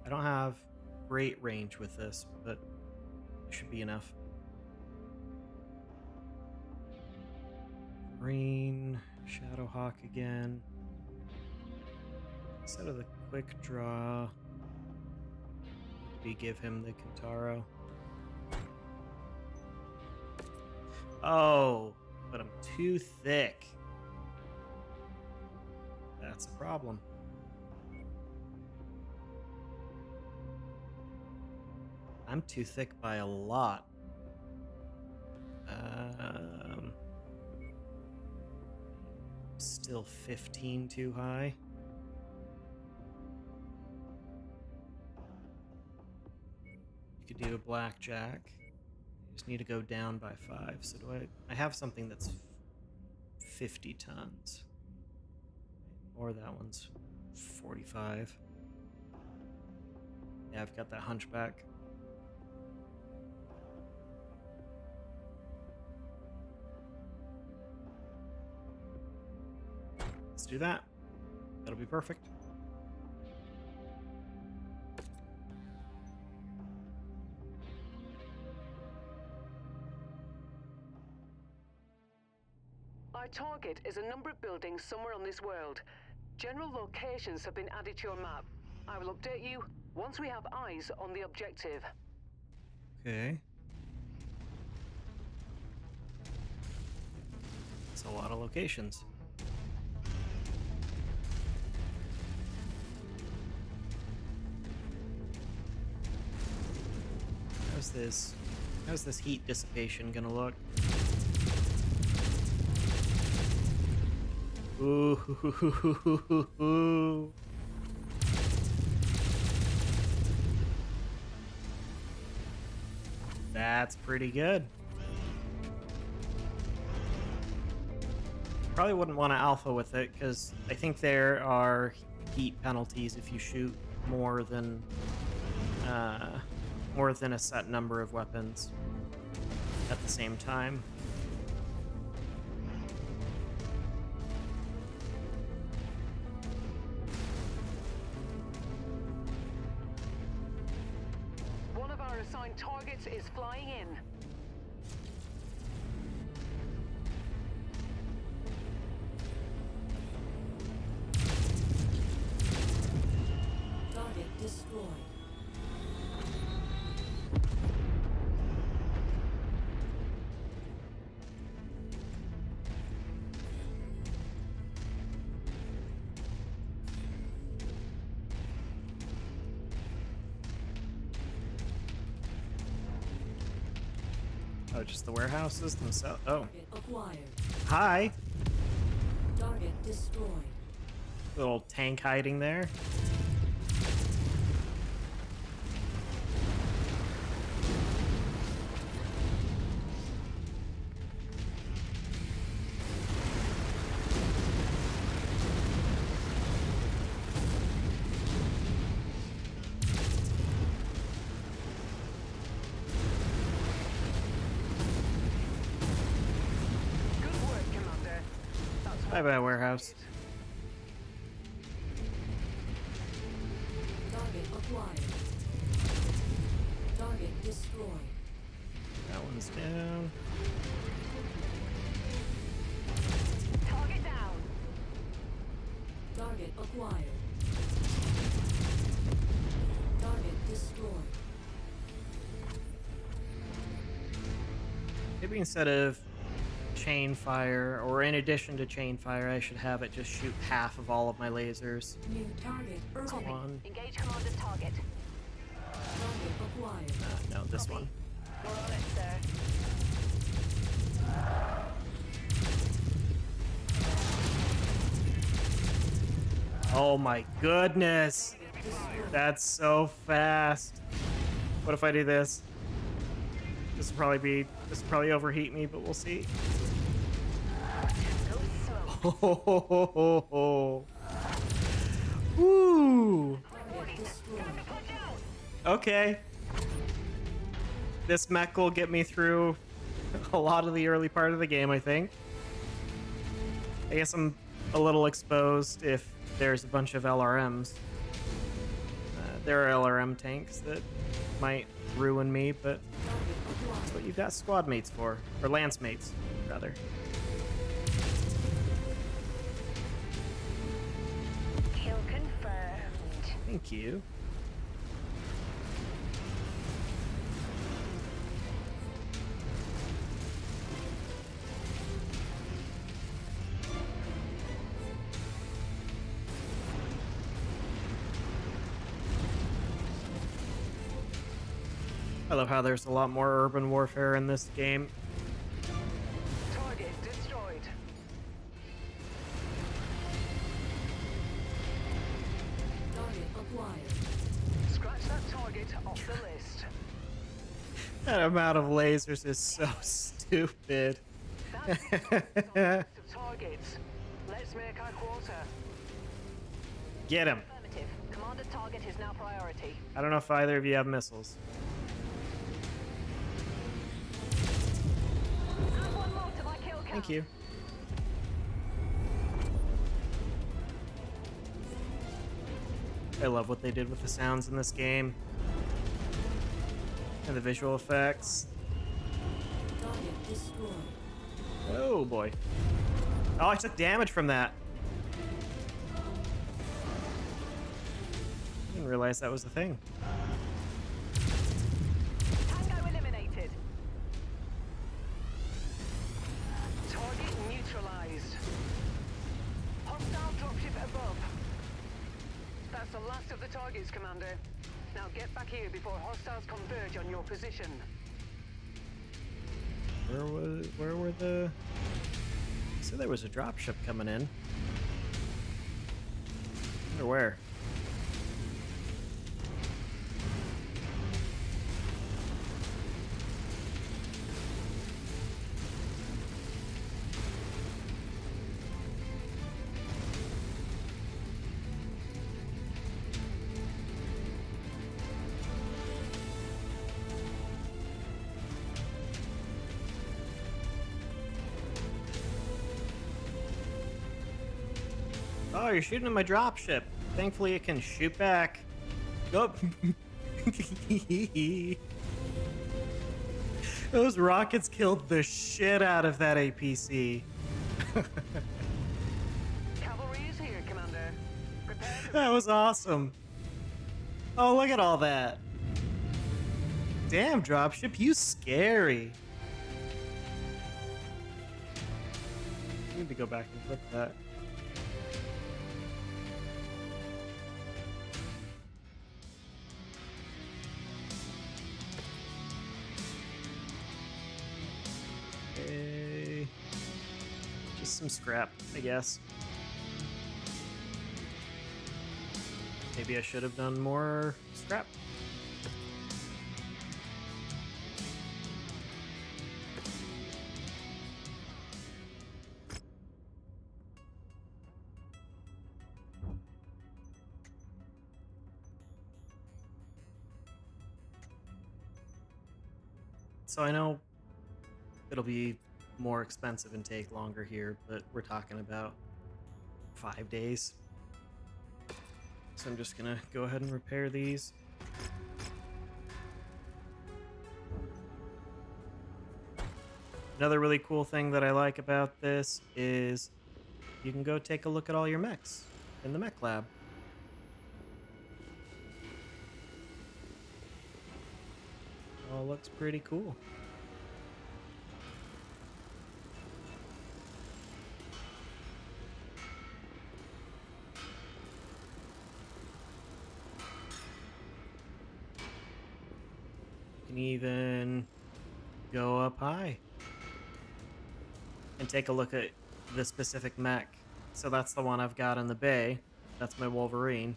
[SPEAKER 1] I don't have great range with this, but it should be enough. Green, Shadowhawk again. Instead of the quick draw, we give him the Kintaro. Oh, but I'm too thick. That's a problem. I'm too thick by a lot. Still 15 too high. You could do a blackjack. You just need to go down by 5. So do I have something that's 50 tons. Or that one's 45. Yeah, I've got that hunchback. Let's do that. That'll be perfect.
[SPEAKER 3] Our target is a number of buildings somewhere on this world. General locations have been added to your map. I will update you once we have eyes on the objective.
[SPEAKER 1] Okay. That's a lot of locations. How's this heat dissipation gonna look? Ooh. That's pretty good. Probably wouldn't want to alpha with it because I think there are heat penalties if you shoot more than a set number of weapons at the same time.
[SPEAKER 3] One of our assigned targets is flying in.
[SPEAKER 4] Target destroyed.
[SPEAKER 1] Oh, just the warehouses themselves. Oh,
[SPEAKER 4] Target acquired.
[SPEAKER 1] hi.
[SPEAKER 4] Target destroyed.
[SPEAKER 1] Little tank hiding there.
[SPEAKER 3] Good work, Commander. That's
[SPEAKER 1] Bye bye, warehouse.
[SPEAKER 4] Target acquired. Target destroyed.
[SPEAKER 1] That one's down.
[SPEAKER 3] target down.
[SPEAKER 4] Target acquired. Target destroyed.
[SPEAKER 1] Maybe instead of chain fire, or in addition to chain fire, I should have it just shoot half of all of my lasers.
[SPEAKER 4] New target early.
[SPEAKER 1] One.
[SPEAKER 3] Engage Commander's target.
[SPEAKER 4] Target acquired.
[SPEAKER 1] No, this one.
[SPEAKER 3] We're on it, sir.
[SPEAKER 1] Oh my goodness.
[SPEAKER 4] Destroyed.
[SPEAKER 1] That's so fast. What if I do this? This will probably overheat me, but we'll see.
[SPEAKER 3] Go slow.
[SPEAKER 1] Woo!
[SPEAKER 4] Target destroyed.
[SPEAKER 1] Okay. This mech will get me through a lot of the early part of the game, I think. I guess I'm a little exposed if there's a bunch of LRMs. There are LRM tanks that might ruin me, but
[SPEAKER 4] Target acquired.
[SPEAKER 1] that's what you've got squad mates for. Or lance mates, rather.
[SPEAKER 3] Kill confirmed.
[SPEAKER 1] Thank you. I love how there's a lot more urban warfare in this game.
[SPEAKER 3] Target destroyed.
[SPEAKER 4] Target acquired.
[SPEAKER 3] Scratch that target off the list.
[SPEAKER 1] That amount of lasers is so stupid.
[SPEAKER 3] That's the list of targets. Let's make our quarter.
[SPEAKER 1] Get him.
[SPEAKER 3] Affirmative. Commander's target is now priority.
[SPEAKER 1] I don't know if either of you have missiles.
[SPEAKER 3] Add one more to my kill count.
[SPEAKER 1] Thank you. I love what they did with the sounds in this game. And the visual effects.
[SPEAKER 4] Target destroyed.
[SPEAKER 1] Oh boy. Oh, I took damage from that. Didn't realize that was a thing.
[SPEAKER 3] Tango eliminated. Target neutralized. Hostile dropship above. That's the last of the targets, Commander. Now get back here before hostiles converge on your position.
[SPEAKER 1] Where were the... So there was a dropship coming in. Wonder where. Oh, you're shooting at my dropship. Thankfully, it can shoot back. Oh. Those rockets killed the shit out of that APC.
[SPEAKER 3] Cavalry is here, Commander. Prepare to...
[SPEAKER 1] That was awesome. Oh, look at all that. Damn, dropship, you scary. I need to go back and flip that. Okay. Just some scrap, I guess. Maybe I should have done more scrap. So I know it'll be more expensive and take longer here, but we're talking about 5 days. So I'm just gonna go ahead and repair these. Another really cool thing that I like about this is you can go take a look at all your mechs in the mech lab. All looks pretty cool. can even go up high and take a look at the specific mech. So that's the one I've got in the bay. That's my Wolverine,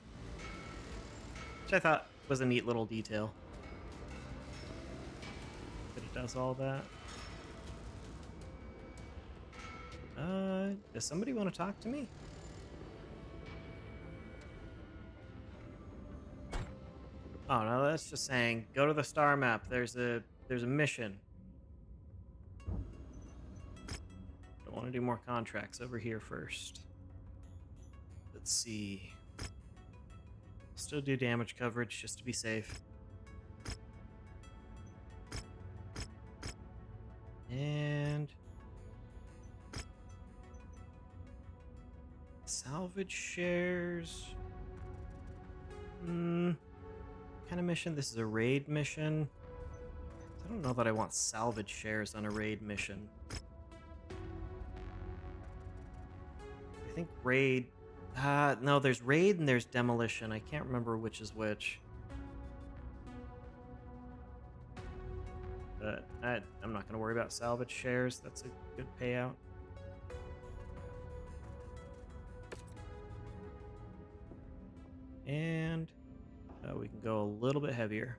[SPEAKER 1] which I thought was a neat little detail. But it does all that. Does somebody want to talk to me? Oh no, that's just saying go to the star map. There's a mission. I want to do more contracts over here first. Let's see. Still do damage coverage just to be safe. And salvage shares. Kind of mission. This is a raid mission. I don't know that I want salvage shares on a raid mission. I think raid. No, there's raid and there's demolition. I can't remember which is which. But I'm not going to worry about salvage shares. That's a good payout. And we can go a little bit heavier.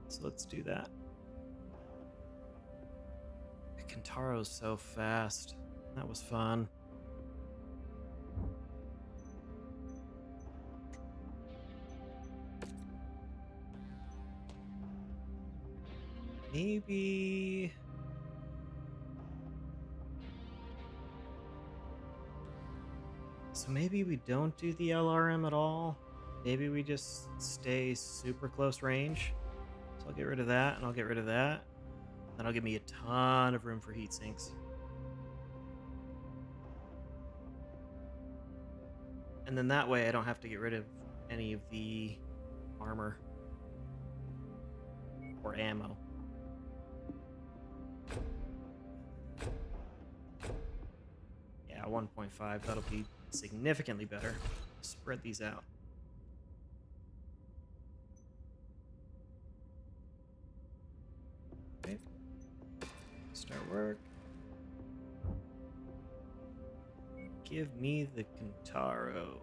[SPEAKER 1] So let's do that. Kintaro's so fast. That was fun. Maybe... So maybe we don't do the LRM at all. Maybe we just stay super close range. So I'll get rid of that, and I'll get rid of that. That'll give me a ton of room for heat sinks. And then that way I don't have to get rid of any of the armor or ammo. Yeah, 1.5, that'll be significantly better. Spread these out. Okay. Start work. Give me the Kintaro.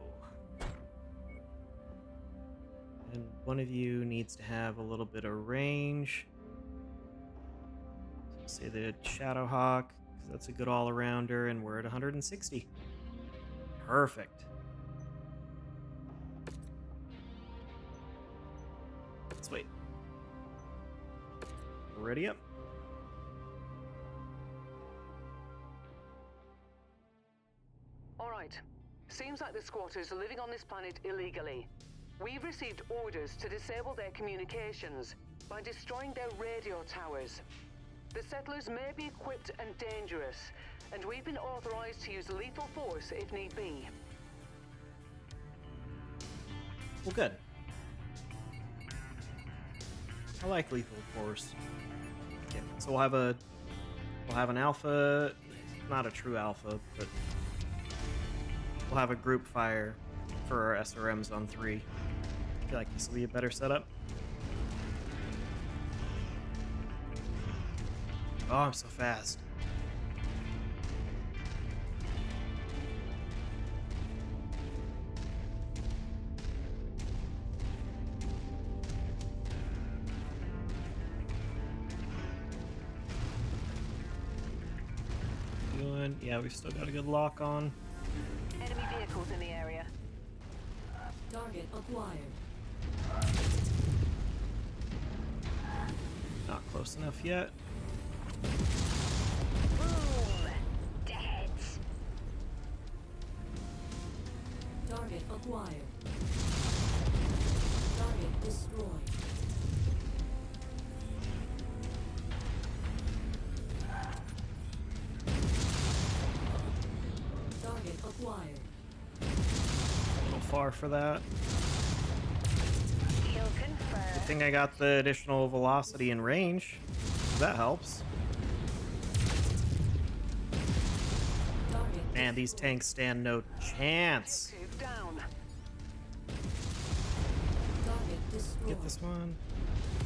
[SPEAKER 1] And one of you needs to have a little bit of range. So say the Shadowhawk, because that's a good all-arounder, and we're at 160. Perfect. Let's wait. Ready up.
[SPEAKER 3] All right. Seems like the squatters are living on this planet illegally. We've received orders to disable their communications by destroying their radio towers. The settlers may be equipped and dangerous, and we've been authorized to use lethal force if need be.
[SPEAKER 1] Well, good. I like lethal force. Okay, so we'll have an alpha, not a true alpha, but we'll have a group fire for our SRMs on 3. I feel like this will be a better setup. Oh, I'm so fast. Yeah, we've still got a good lock on.
[SPEAKER 3] Enemy vehicles in the area.
[SPEAKER 4] Target acquired.
[SPEAKER 1] Not close enough yet.
[SPEAKER 3] Boom! Dead.
[SPEAKER 4] Target acquired. Target destroyed. Target acquired.
[SPEAKER 1] A little far for that.
[SPEAKER 3] Kill confirmed.
[SPEAKER 1] I think I got the additional velocity and range. That helps.
[SPEAKER 4] Target
[SPEAKER 1] Man, these tanks stand no chance.
[SPEAKER 3] Tube down.
[SPEAKER 4] Target destroyed.
[SPEAKER 1] Get this one.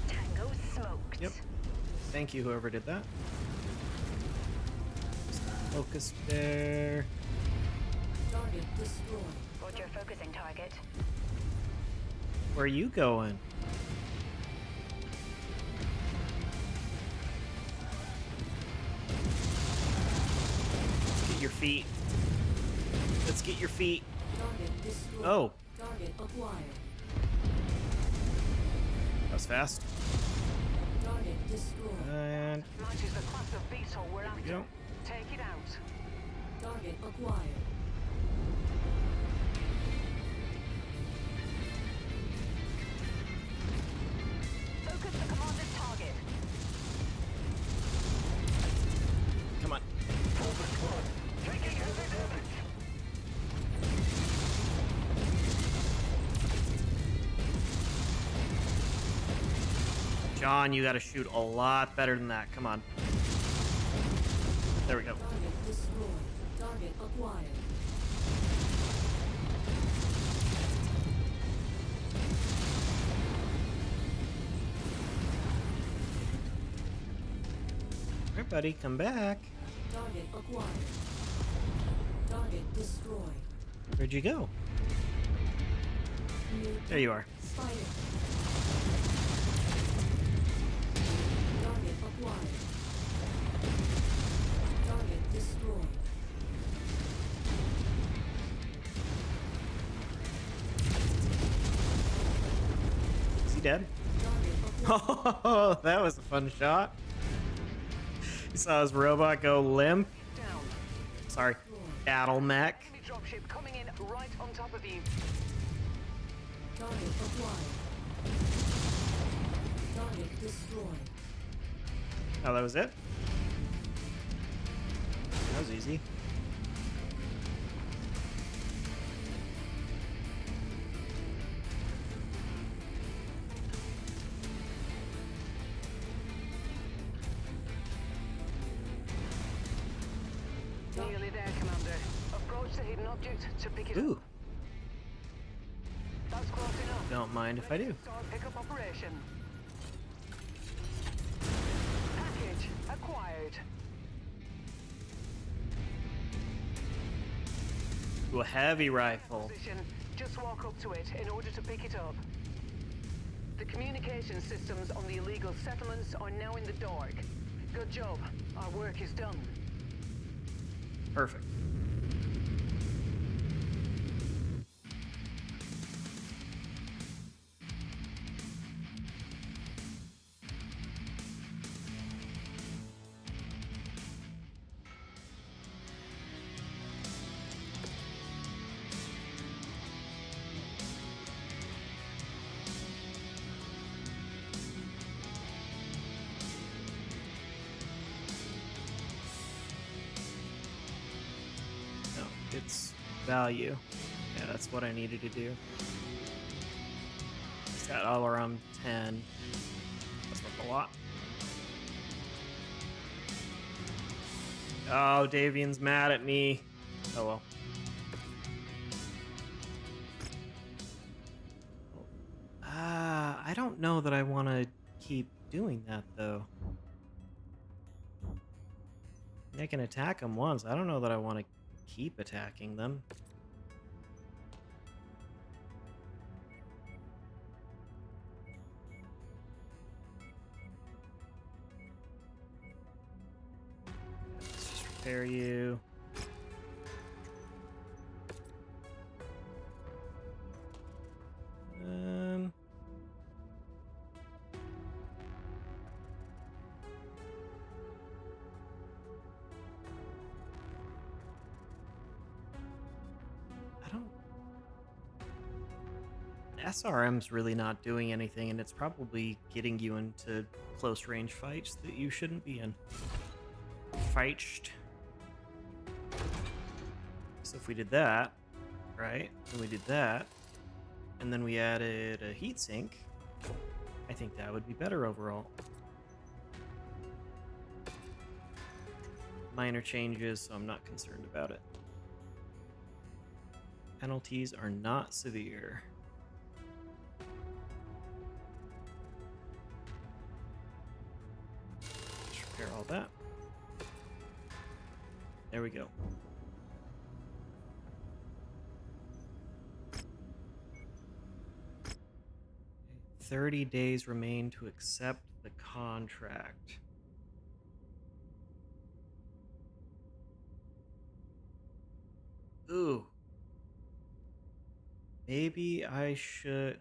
[SPEAKER 3] Tank Tango smoked.
[SPEAKER 1] Yep. Thank you, whoever did that. Focus there.
[SPEAKER 4] Target destroyed.
[SPEAKER 3] Roger, focusing target.
[SPEAKER 1] Where are you going? Let's get your feet. Let's get your feet.
[SPEAKER 4] Target destroyed.
[SPEAKER 1] Oh,
[SPEAKER 4] Target acquired.
[SPEAKER 1] that was fast.
[SPEAKER 4] Target destroyed.
[SPEAKER 1] And
[SPEAKER 3] Matches the class of beetle we're
[SPEAKER 1] there we
[SPEAKER 3] after.
[SPEAKER 1] go.
[SPEAKER 3] Take it out.
[SPEAKER 4] Target acquired.
[SPEAKER 3] Focus the commander's target.
[SPEAKER 1] Come on.
[SPEAKER 3] Taking heavy damage.
[SPEAKER 1] John, you gotta shoot a lot better than that. Come on. There we go.
[SPEAKER 4] Target destroyed. Target acquired.
[SPEAKER 1] All right, buddy, come back.
[SPEAKER 4] Target acquired. Target destroyed.
[SPEAKER 1] Where'd you go?
[SPEAKER 4] New
[SPEAKER 1] There you are.
[SPEAKER 4] spider. Target acquired. Target destroyed.
[SPEAKER 1] Is he dead?
[SPEAKER 4] Target acquired.
[SPEAKER 1] Oh, that was a fun shot. You saw his robot go limp.
[SPEAKER 3] Down.
[SPEAKER 1] Sorry, battle mech.
[SPEAKER 3] Enemy dropship coming in right on top of you.
[SPEAKER 4] Target acquired. Target destroyed.
[SPEAKER 1] Oh, that was it? That was easy.
[SPEAKER 3] Nearly there, Commander. Approach the hidden object to pick it
[SPEAKER 1] Ooh,
[SPEAKER 3] up. That's close enough.
[SPEAKER 1] don't mind if I do.
[SPEAKER 3] Start pickup operation. Package acquired.
[SPEAKER 1] Ooh, a heavy rifle.
[SPEAKER 3] Position. Just walk up to it in order to pick it up. The communication systems on the illegal settlements are now in the dark. Good job. Our work is done.
[SPEAKER 1] Perfect. No, it's value. Yeah, that's what I needed to do. It's got all around 10. That's worth a lot. Oh, Davian's mad at me. Oh well. I don't know that I want to keep doing that though. I can attack them once. I don't know that I want to keep attacking them. Let's just repair you. Um. I don't. SRM's really not doing anything, and it's probably getting you into close range fights that you shouldn't be in. Fight. So if we did that, right, and we did that, and then we added a heatsink, I think that would be better overall. Minor changes, so I'm not concerned about it. Penalties are not severe. all that. There we go. 30 days remain to accept the contract. Ooh. Maybe I should...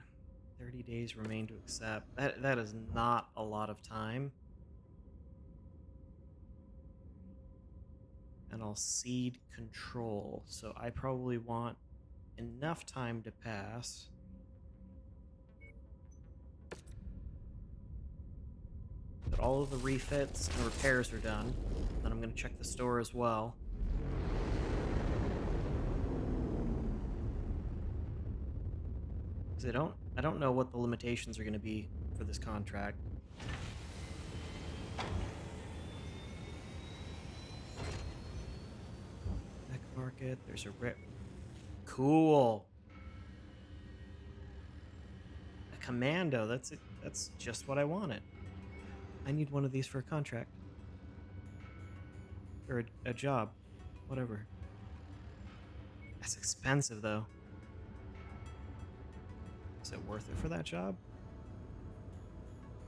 [SPEAKER 1] 30 days remain to accept. That is not a lot of time. And I'll cede control. So I probably want enough time to pass. That all of the refits and repairs are done. Then I'm going to check the store as well. Because I don't know what the limitations are going to be for this contract. Mech market. There's a rip. Cool. A commando. That's it. That's just what I wanted. I need one of these for a contract. Or a job. Whatever. That's expensive, though. Is it worth it for that job?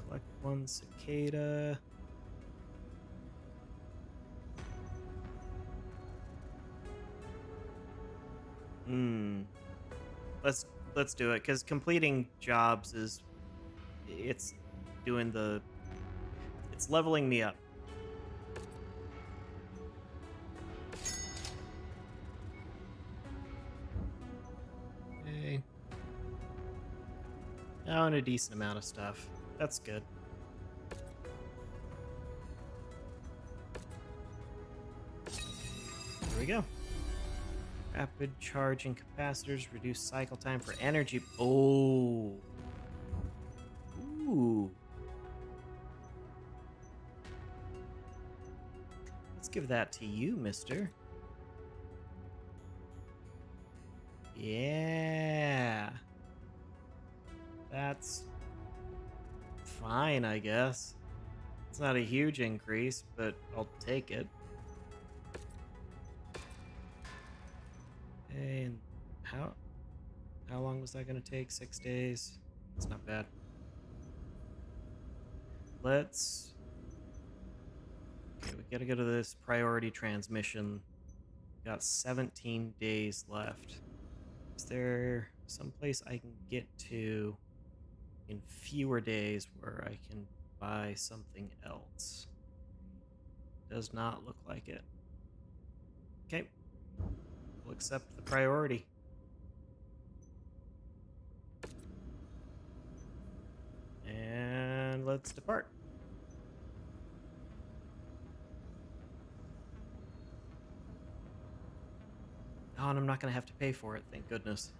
[SPEAKER 1] Collect one cicada. Let's do it, because completing jobs is... It's doing the... It's leveling me up. Okay. Oh, and a decent amount of stuff. That's good. Here we go. Rapid charging capacitors, reduce cycle time for energy. Oh. Ooh. Let's give that to you, mister. Yeah. That's fine, I guess. It's not a huge increase, but I'll take it. And how long was that going to take? 6 days? It's not bad. Let's... Okay, we gotta go to this priority transmission. Got 17 days left. Is there someplace I can get to in fewer days where I can buy something else? Does not look like it. Okay. We'll accept the priority. And let's depart. Oh, and I'm not going to have to pay for it, thank goodness.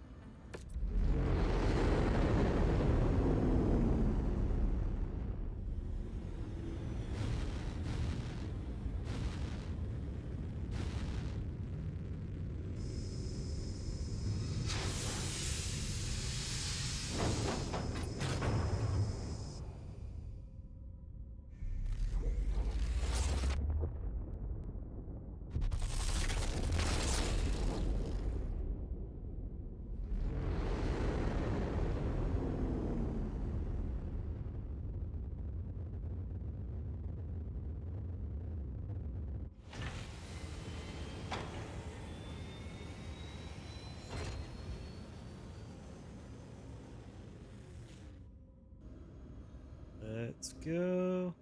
[SPEAKER 1] Let's go.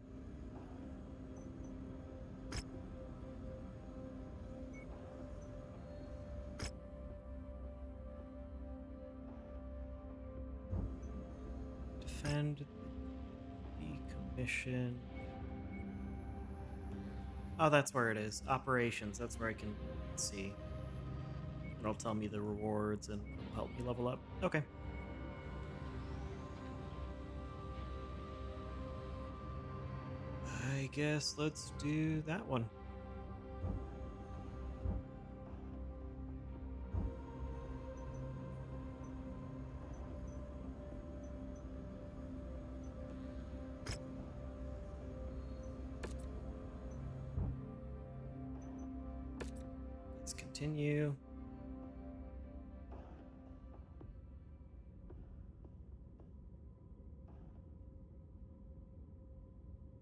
[SPEAKER 1] Defend, decommission. Oh, that's where it is. Operations, that's where I can see. It'll tell me the rewards and it'll help me level up. Okay. I guess let's do that one. Continue.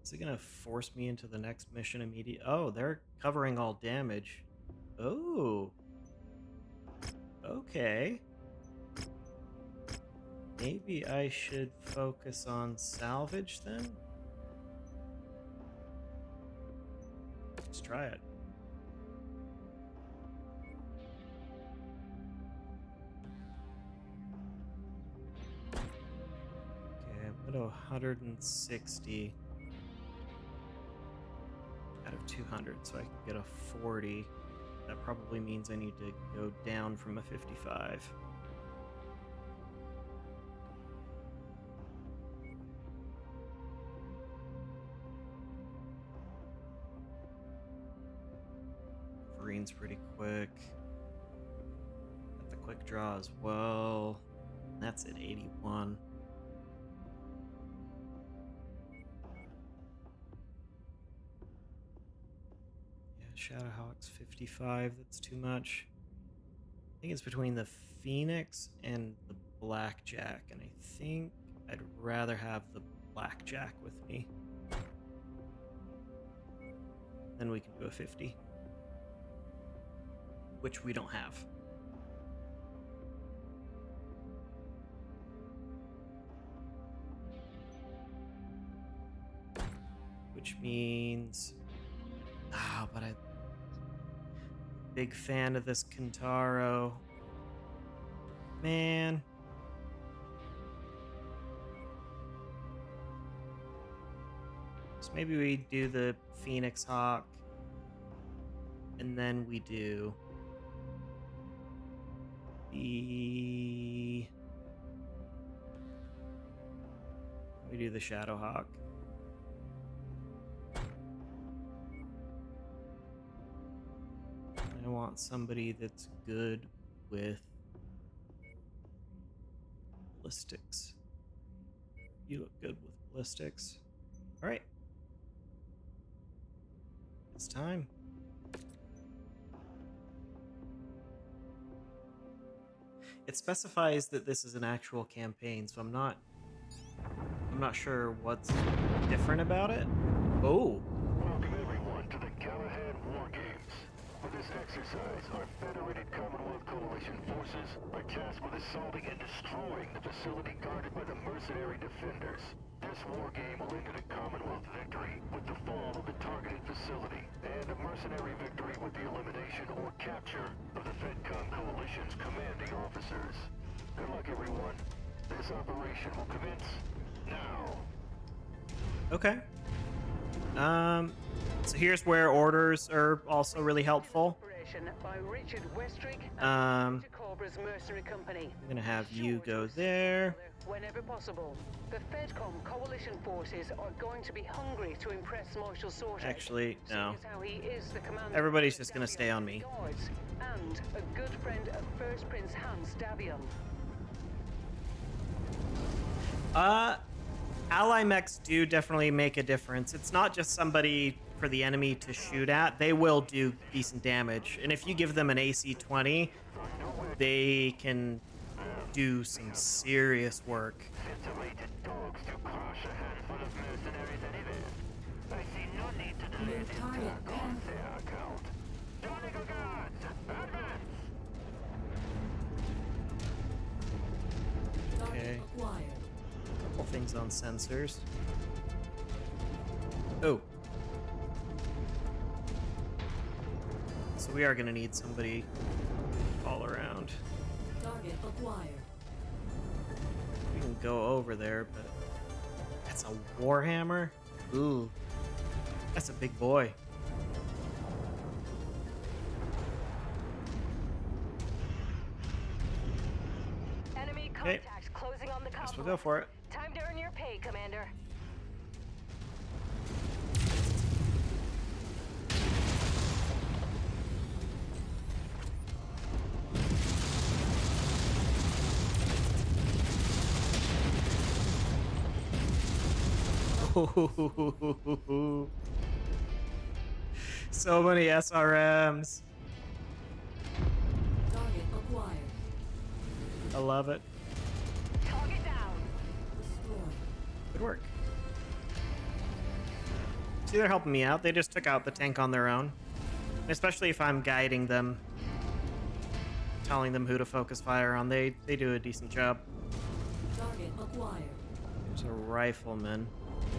[SPEAKER 1] Is it gonna force me into the next mission immediately? Oh, they're covering all damage. Oh. Okay. Maybe I should focus on salvage then? Let's try it. Okay, I'm at 160 out of 200, so I can get a 40. That probably means I need to go down from a 55. Marine's pretty quick. Got the quick draw as well. That's at 81. Yeah, Shadowhawk's 55. That's too much. I think it's between the Phoenix and the Blackjack, and I think I'd rather have the Blackjack with me. Then we can do a 50. Which we don't have. Which means... but I'm big fan of this Kintaro. Man. So maybe we do the Phoenix Hawk. And then we do... we do the Shadowhawk. I want somebody that's good with ballistics. You look good with ballistics. All right. It's time. It specifies that this is an actual campaign, so I'm not sure what's different about it. Oh.
[SPEAKER 5] Welcome everyone to the Galahad War Games. For this exercise, our Federated Commonwealth Coalition forces are tasked with assaulting and destroying the facility guarded by the mercenary defenders. This war game will end in a Commonwealth victory with the fall of the targeted facility, and a mercenary victory with the elimination or capture of the FedCom Coalition's commanding officers. Good luck, everyone. This operation will commence now.
[SPEAKER 1] Okay. So here's where orders are also really helpful.
[SPEAKER 3] By Richard Westrick
[SPEAKER 1] Um,
[SPEAKER 3] to Cobra's Mercenary Company.
[SPEAKER 1] I'm gonna have you go there.
[SPEAKER 3] Whenever possible. The FedCom coalition forces are going to be hungry to impress Marshal Sortek.
[SPEAKER 1] Actually, no.
[SPEAKER 3] Seeing as how he is the commander
[SPEAKER 1] Everybody's
[SPEAKER 3] of
[SPEAKER 1] just gonna stay on me.
[SPEAKER 3] Guards, and a good friend of First Prince Hans Davion.
[SPEAKER 1] Ally mechs do definitely make a difference. It's not just somebody for the enemy to shoot at. They will do decent damage. And if you give them an AC 20, they can do some serious work.
[SPEAKER 5] Scintillated dogs to crush a handful of mercenaries anywhere. I see no need to delay
[SPEAKER 4] New
[SPEAKER 5] this
[SPEAKER 4] target
[SPEAKER 5] attack on their account. Donegal Guards, advance!
[SPEAKER 4] Target
[SPEAKER 1] Okay.
[SPEAKER 4] acquired.
[SPEAKER 1] Couple things on sensors. Oh. So we are gonna need somebody all around.
[SPEAKER 4] Target acquired.
[SPEAKER 1] We can go over there, but that's a Warhammer? Ooh. That's a big boy.
[SPEAKER 3] Enemy
[SPEAKER 1] Okay.
[SPEAKER 3] contacts closing on the
[SPEAKER 1] Guess
[SPEAKER 3] complex.
[SPEAKER 1] we'll go for it.
[SPEAKER 3] Time to earn your pay, Commander.
[SPEAKER 1] So many SRMs. I love it.
[SPEAKER 3] Target down.
[SPEAKER 4] Destroyed.
[SPEAKER 1] Good work. See, they're helping me out. They just took out the tank on their own. Especially if I'm guiding them, telling them who to focus fire on. They do a decent job.
[SPEAKER 4] Target acquired.
[SPEAKER 1] There's a rifleman.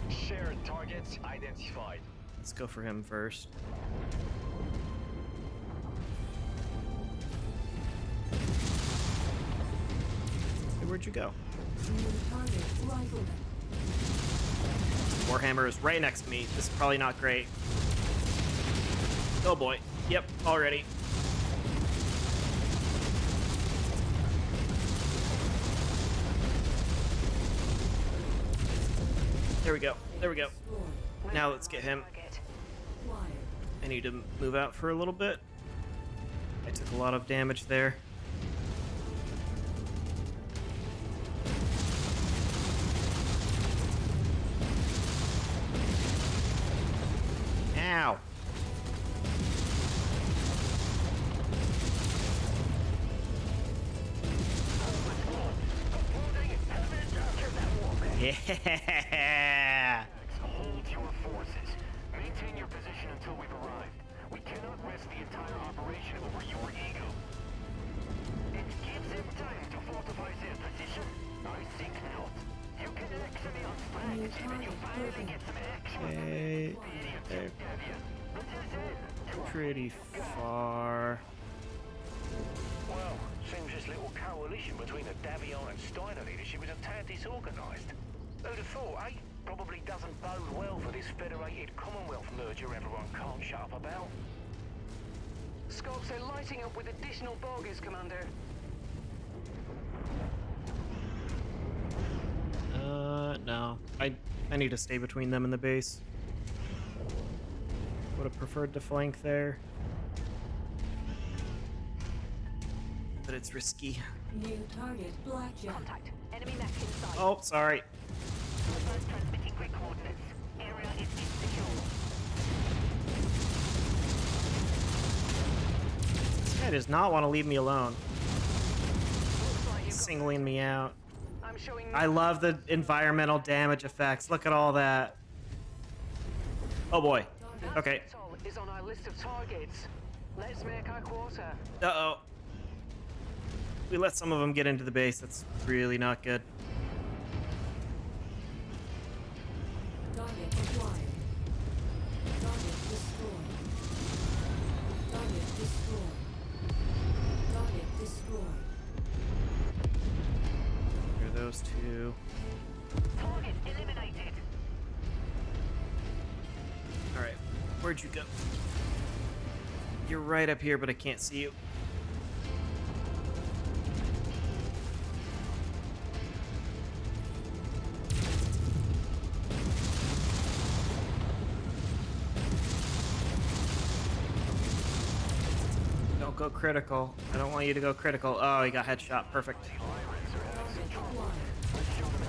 [SPEAKER 5] Shared targets identified.
[SPEAKER 1] Let's go for him first. Hey, where'd you go?
[SPEAKER 4] New target rifleman.
[SPEAKER 1] Warhammer is right next to me. This is probably not great. Oh boy. Yep, already. There we go. There we go.
[SPEAKER 4] Destroyed.
[SPEAKER 1] Now let's get him.
[SPEAKER 3] Target.
[SPEAKER 4] Acquired.
[SPEAKER 1] I need to move out for a little bit. I took a lot of damage there. Ow. Yeah.
[SPEAKER 5] Hold your forces. Maintain your position until we've arrived. We cannot rest the entire operation over your ego. It gives them time to fortify their position? I think not. You can lecture me on strategy when you finally get some action.
[SPEAKER 1] Okay. They're pretty far.
[SPEAKER 5] Well, seems this little coalition between the Davion and Steiner leadership is a tad disorganized. Who'd have thought, eh? Probably doesn't bode well for this federated Commonwealth merger everyone can't shut up about.
[SPEAKER 3] Scopes are lighting up with additional bogies, Commander.
[SPEAKER 1] No. I need to stay between them and the base. Would have preferred to flank there. But it's risky.
[SPEAKER 4] New target blackjack.
[SPEAKER 3] Contact. Enemy mech inside.
[SPEAKER 1] Oh, sorry.
[SPEAKER 3] Transmitting grid coordinates. Area is insecure.
[SPEAKER 1] This guy does not want to leave me alone.
[SPEAKER 3] Looks like you've got...
[SPEAKER 1] Singling me out.
[SPEAKER 3] I'm showing...
[SPEAKER 1] I love the environmental damage effects. Look at all that. Oh boy.
[SPEAKER 3] That
[SPEAKER 1] Okay.
[SPEAKER 3] atoll is on our list of targets. Let's make our quarter.
[SPEAKER 1] Uh-oh. We let some of them get into the base. That's really not good.
[SPEAKER 4] Target acquired. Target destroyed. Target destroyed. Target destroyed.
[SPEAKER 1] Here are those two.
[SPEAKER 3] Target eliminated.
[SPEAKER 1] All right. Where'd you go? You're right up here, but I can't see you. Don't go critical. I don't want you to go critical. Oh, he got headshot. Perfect.
[SPEAKER 4] Target acquired.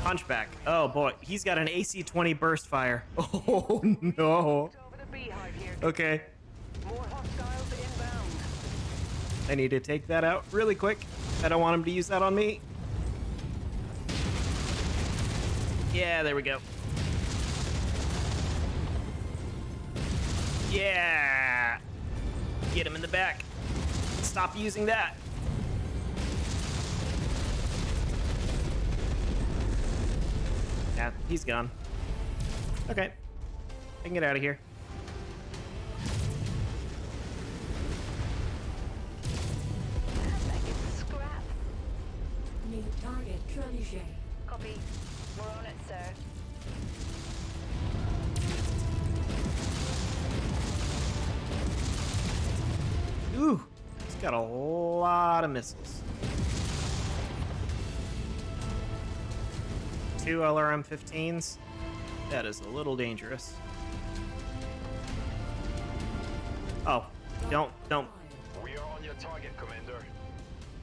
[SPEAKER 1] Punchback. Oh boy, he's got an AC-20 burst fire. Oh no.
[SPEAKER 3] Over the beehive here.
[SPEAKER 1] Okay,
[SPEAKER 3] More hostiles inbound.
[SPEAKER 1] I need to take that out really quick. I don't want him to use that on me. Yeah, there we go. Yeah. Get him in the back. Stop using that. Yeah, he's gone. Okay. I can get out of here.
[SPEAKER 3] Like it's scrap.
[SPEAKER 4] New target trebuchet.
[SPEAKER 3] Copy. We're on it, sir.
[SPEAKER 1] Ooh, he's got a lot of missiles. 2 LRM-15s. That is a little dangerous. Oh, don't.
[SPEAKER 5] We are on your target, Commander.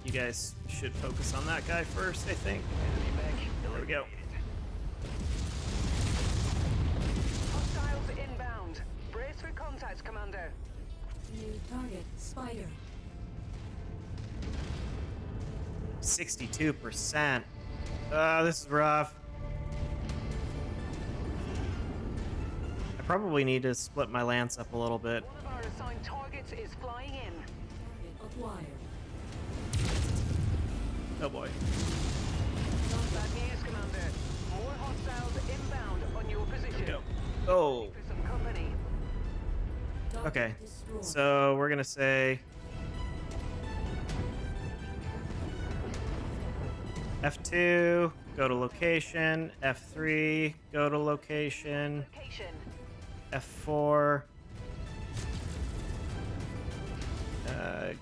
[SPEAKER 1] You guys should focus on that guy first, I think.
[SPEAKER 5] Enemy mech
[SPEAKER 1] There we go.
[SPEAKER 3] Hostiles inbound. Brace for contact, Commander.
[SPEAKER 4] New target spider.
[SPEAKER 1] 62%. This is rough. I probably need to split my lance up a little bit.
[SPEAKER 3] One of our assigned targets is flying in.
[SPEAKER 4] Target acquired.
[SPEAKER 1] Oh boy.
[SPEAKER 3] Bad news, Commander. More hostiles inbound on your position.
[SPEAKER 1] Go. Oh.
[SPEAKER 3] For some company.
[SPEAKER 4] Target
[SPEAKER 1] Okay.
[SPEAKER 4] destroyed.
[SPEAKER 1] So we're gonna say F2, go to location. F3, go to location.
[SPEAKER 3] Location.
[SPEAKER 1] F4,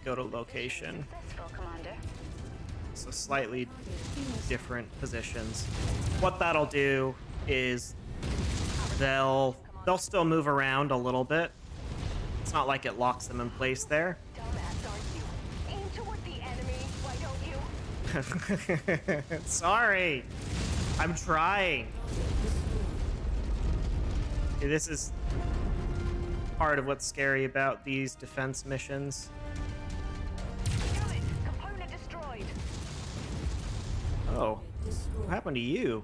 [SPEAKER 1] go to location.
[SPEAKER 3] Successful, Commander.
[SPEAKER 1] So slightly
[SPEAKER 4] Target finished.
[SPEAKER 1] different positions. What that'll do is they'll still move around a little bit. It's not like it locks them in place there.
[SPEAKER 3] Dumbass, aren't you? Aim toward the enemy, why don't you?
[SPEAKER 1] Sorry. I'm trying.
[SPEAKER 4] Target destroyed.
[SPEAKER 1] Okay, this is part of what's scary about these defense missions.
[SPEAKER 3] Damn it! Component destroyed.
[SPEAKER 1] Oh,
[SPEAKER 4] Target destroyed.
[SPEAKER 1] what happened to you?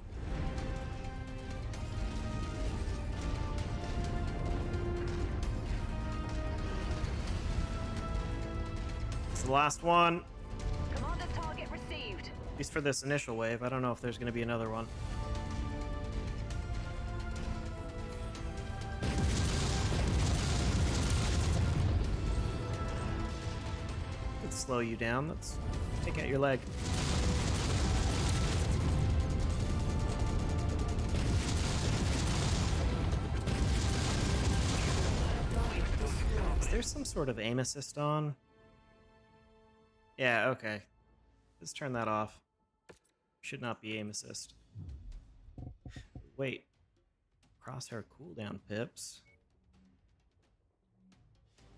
[SPEAKER 1] It's the last one,
[SPEAKER 3] Commander target received.
[SPEAKER 1] at least for this initial wave. I don't know if there's going to be another one. Let's slow you down. Let's take out your leg. Is there some sort of aim assist on? Yeah, okay. Let's turn that off. Should not be aim assist. Wait. Crosshair cooldown pips.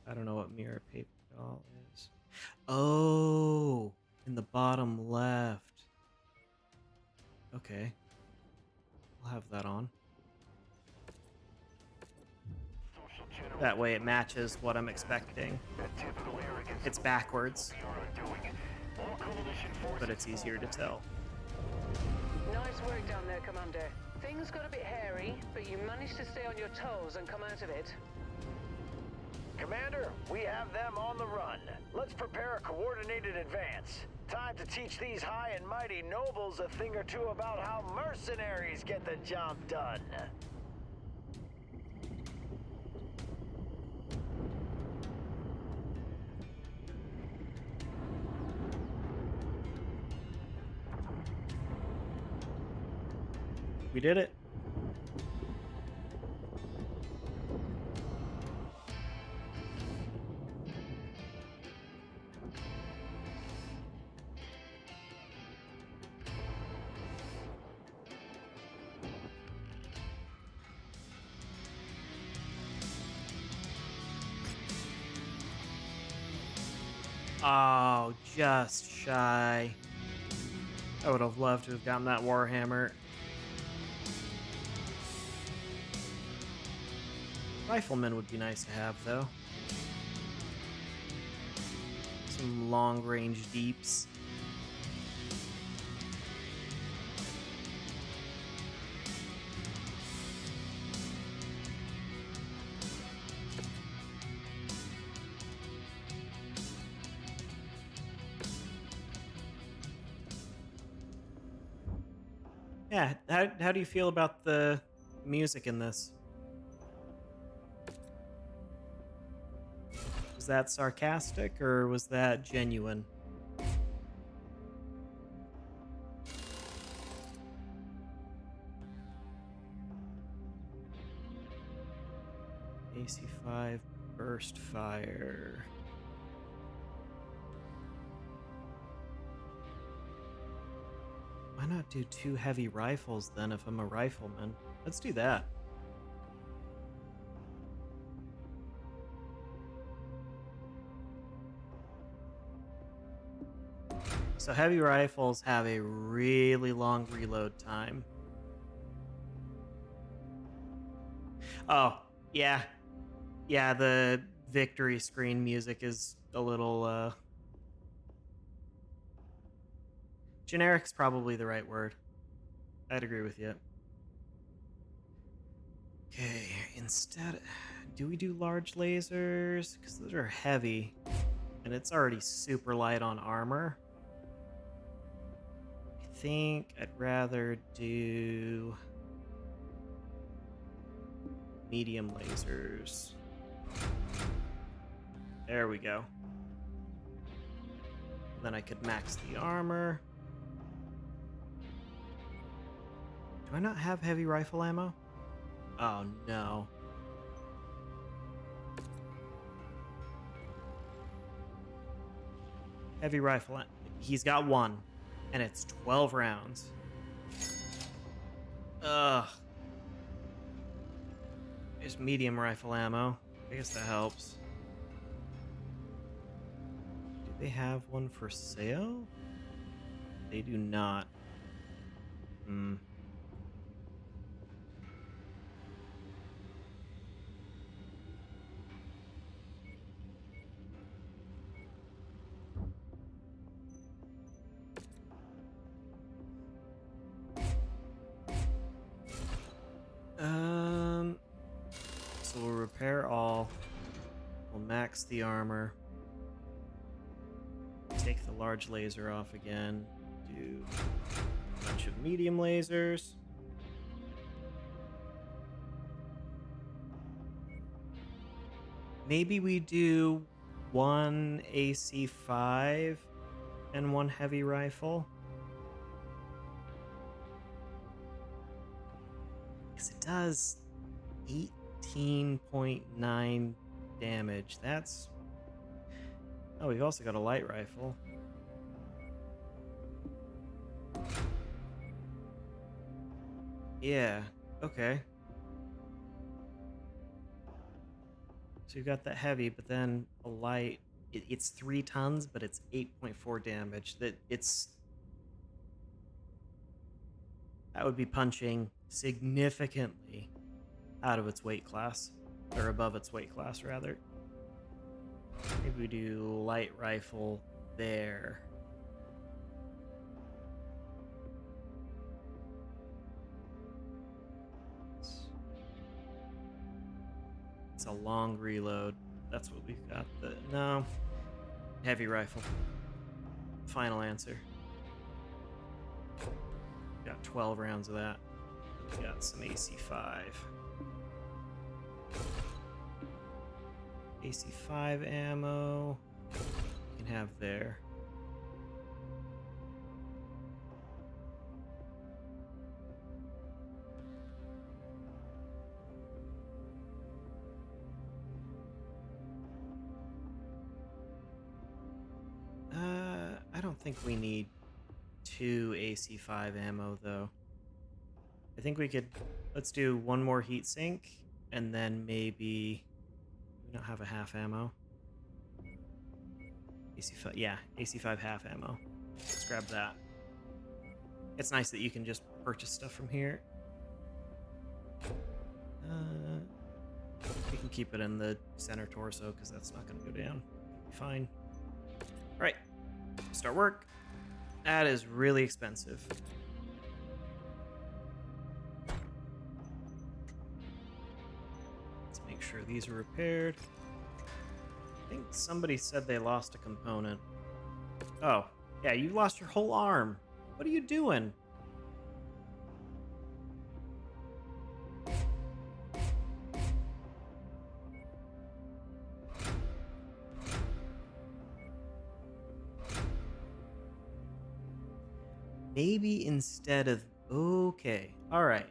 [SPEAKER 1] I don't know what mirror paper doll is. Oh, in the bottom left. Okay. I'll have that on.
[SPEAKER 5] Social general
[SPEAKER 1] That way it matches what I'm expecting.
[SPEAKER 5] that typical arrogance
[SPEAKER 1] It's backwards,
[SPEAKER 5] we are undoing. All coalition forces
[SPEAKER 1] but it's easier to tell.
[SPEAKER 3] Nice work down there, Commander. Things got a bit hairy, but you managed to stay on your toes and come out of it.
[SPEAKER 6] Commander, we have them on the run. Let's prepare a coordinated advance. Time to teach these high and mighty nobles a thing or two about how mercenaries get the job done.
[SPEAKER 1] We did it. Oh, just shy. I would have loved to have gotten that Warhammer. Rifleman would be nice to have, though. Some long-range deeps. Yeah, how do you feel about the music in this? Was that sarcastic or was that genuine? AC5 burst fire. Why not do 2 heavy rifles then if I'm a rifleman? Let's do that. So heavy rifles have a really long reload time. Oh, yeah. Yeah, the victory screen music is a little Generic's probably the right word. I'd agree with you. Okay, instead, do we do large lasers? Because those are heavy, and it's already super light on armor. I think I'd rather do medium lasers. There we go. Then I could max the armor. Do I not have heavy rifle ammo? Oh no. Heavy rifle. He's got one, and it's 12 rounds. Ugh. There's medium rifle ammo. I guess that helps. Do they have one for sale? They do not. Hmm. So we'll repair all. We'll max the armor. Take the large laser off again. Do a bunch of medium lasers. Maybe we do one AC5 and one heavy rifle. Because it does 18.9 damage. That's... Oh, we've also got a light rifle. Yeah, okay. So you've got that heavy, but then a light. It's 3 tons, but it's 8.4 damage. That would be punching significantly out of its weight class, or above its weight class, rather. Maybe we do light rifle there. It's a long reload. That's what we've got. No. Heavy rifle. Final answer. Got 12 rounds of that. We got some AC5. AC5 ammo. You can have there. I don't think we need 2 AC5 ammo though. I think we could, let's do one more heat sink and then maybe we don't have a half ammo. AC5, yeah, AC5 half ammo. Let's grab that. It's nice that you can just purchase stuff from here. We can keep it in the center torso because that's not going to go down. Be fine. All right, start work. That is really expensive. Let's make sure these are repaired. I think somebody said they lost a component. Oh, yeah, you lost your whole arm. What are you doing? Maybe instead of... Okay, alright.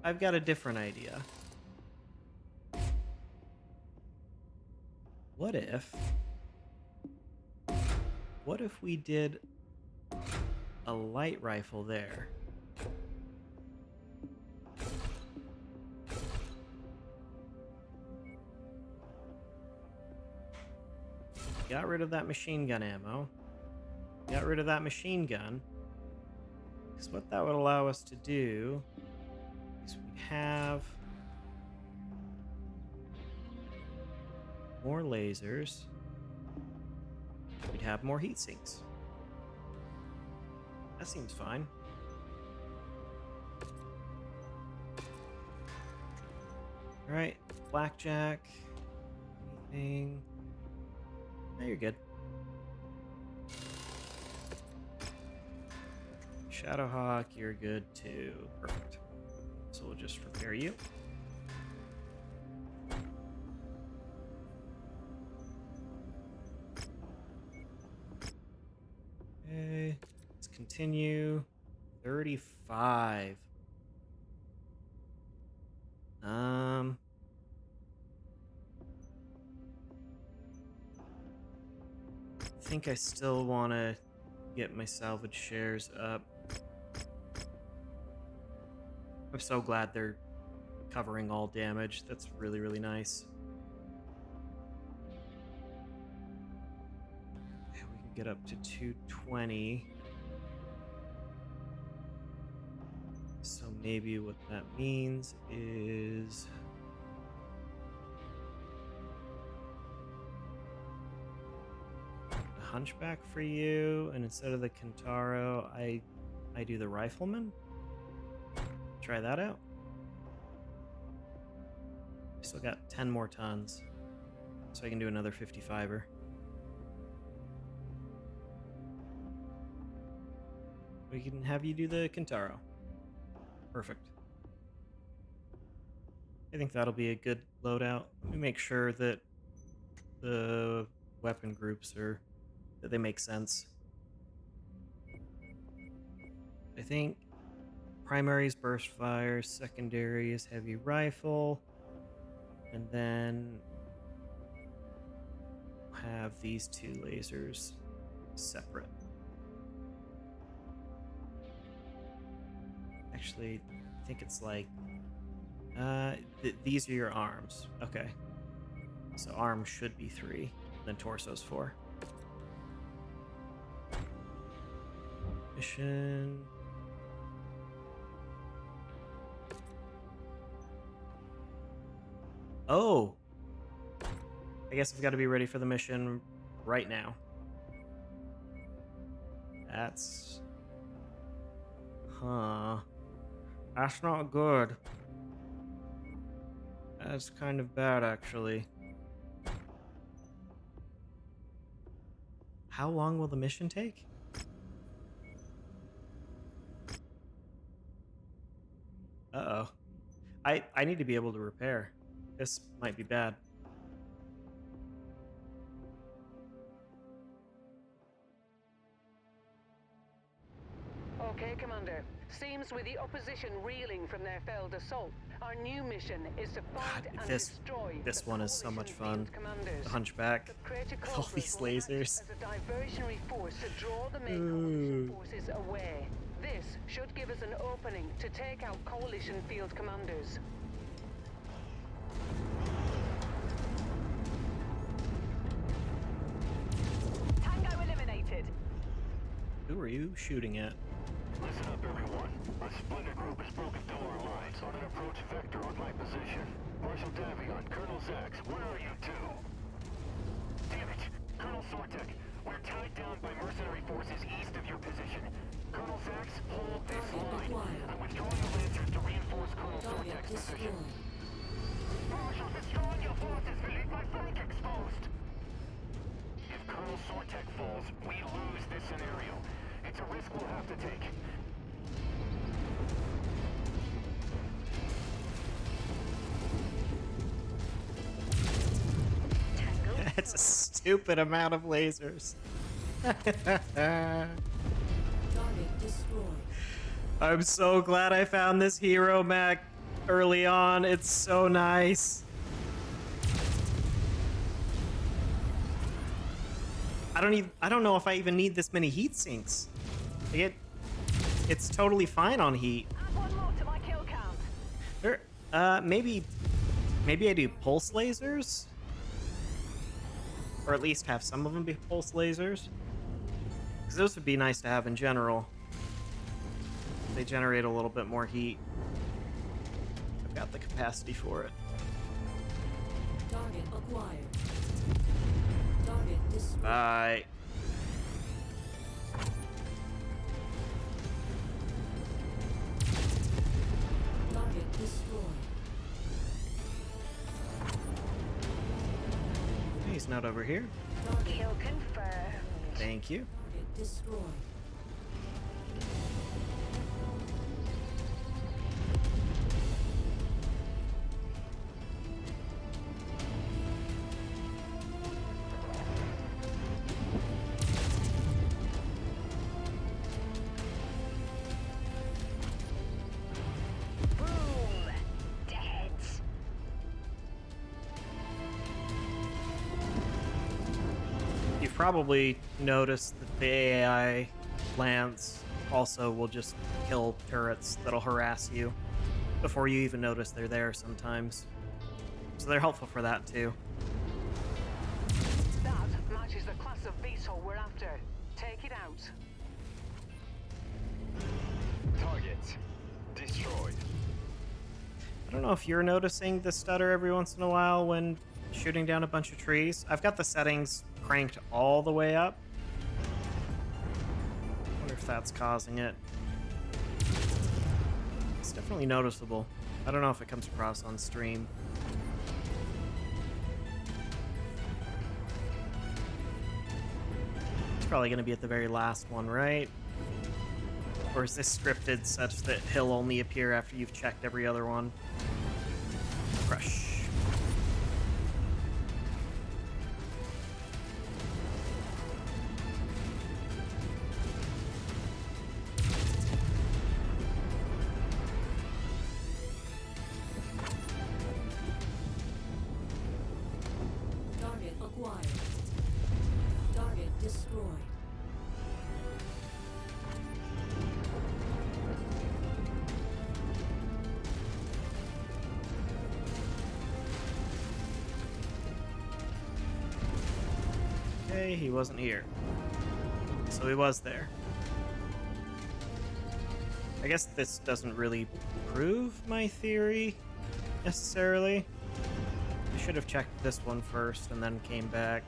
[SPEAKER 1] I've got a different idea. What if we did a light rifle there? Got rid of that machine gun ammo. Got rid of that machine gun. Because what that would allow us to do is we have more lasers. We'd have more heat sinks. That seems fine. All right, blackjack. Anything? No, you're good. Shadowhawk, you're good too. Perfect. So we'll just repair you. Okay, let's continue. 35. I think I still want to get my salvage shares up. I'm so glad they're covering all damage. That's really, really nice. We can get up to 220. So maybe what that means is... a hunchback for you, and instead of the Kentaro, I do the rifleman. Try that out. Still got 10 more tons, so I can do another 55er. We can have you do the Kentaro. Perfect. I think that'll be a good loadout. Let me make sure that the weapon groups that they make sense. I think primary is burst fire, secondary is heavy rifle, and then have these two lasers separate. Actually, I think it's like these are your arms. Okay, so arms should be 3, then torso's 4. Mission. Oh, I guess I've got to be ready for the mission right now. That's... Huh. That's not good. That's kind of bad, actually. How long will the mission take? Uh-oh. I need to be able to repair. This might be bad.
[SPEAKER 3] Okay, Commander. Seems with the opposition reeling from their failed assault, our new mission is to find and destroy
[SPEAKER 1] this
[SPEAKER 3] the
[SPEAKER 1] one is so much fun.
[SPEAKER 3] coalition-themed commanders.
[SPEAKER 1] The hunchback.
[SPEAKER 3] The Crater
[SPEAKER 1] With all
[SPEAKER 3] Cobras
[SPEAKER 1] these
[SPEAKER 3] will act
[SPEAKER 1] lasers.
[SPEAKER 3] as a diversionary force to draw the main coalition forces away. This should give us an opening to take out coalition field commanders. Tango eliminated.
[SPEAKER 1] Who are you shooting at?
[SPEAKER 5] Listen up, everyone. A splinter group has broken through our lines on an approach vector on my position. Marshal Davion, Colonel Zax, where are you two? Damn it! Colonel Sortek, we're tied down by mercenary forces east of your position. Colonel Zax, hold this line. I'm withdrawing the Lancers to reinforce Colonel
[SPEAKER 4] Target
[SPEAKER 5] Sortek's position.
[SPEAKER 4] destroyed.
[SPEAKER 5] Marshal, destroying your forces will leave my flank exposed. If Colonel Sortek falls, we lose this scenario. It's a risk we'll have to take.
[SPEAKER 1] That's a stupid amount of lasers.
[SPEAKER 4] Target destroyed.
[SPEAKER 1] I'm so glad I found this hero mech early on. It's so nice. I don't know if I even need this many heat sinks. It's totally fine on heat.
[SPEAKER 3] Add one more to my kill count.
[SPEAKER 1] There, maybe I do pulse lasers, or at least have some of them be pulse lasers, because those would be nice to have in general. They generate a little bit more heat. I've got the capacity for it.
[SPEAKER 4] Target acquired. Target destroyed.
[SPEAKER 1] Bye. note over here.
[SPEAKER 3] Kill confirmed.
[SPEAKER 1] Thank you.
[SPEAKER 4] Target destroyed.
[SPEAKER 3] Boom! Dead.
[SPEAKER 1] You've probably noticed that the AI lance also will just kill turrets that'll harass you before you even notice they're there sometimes. So they're helpful for that too.
[SPEAKER 3] That matches the class of VTOL we're after. Take it out.
[SPEAKER 6] Targets destroyed.
[SPEAKER 1] I don't know if you're noticing the stutter every once in a while when shooting down a bunch of trees. I've got the settings cranked all the way up. Wonder if that's causing it. It's definitely noticeable. I don't know if it comes across on stream. It's probably going to be at the very last one, right? Or is this scripted such that he'll only appear after you've checked every other one? Crush.
[SPEAKER 4] Target acquired. Target destroyed.
[SPEAKER 1] Okay, he wasn't here. So he was there. I guess this doesn't really prove my theory, necessarily. I should have checked this one first and then came back.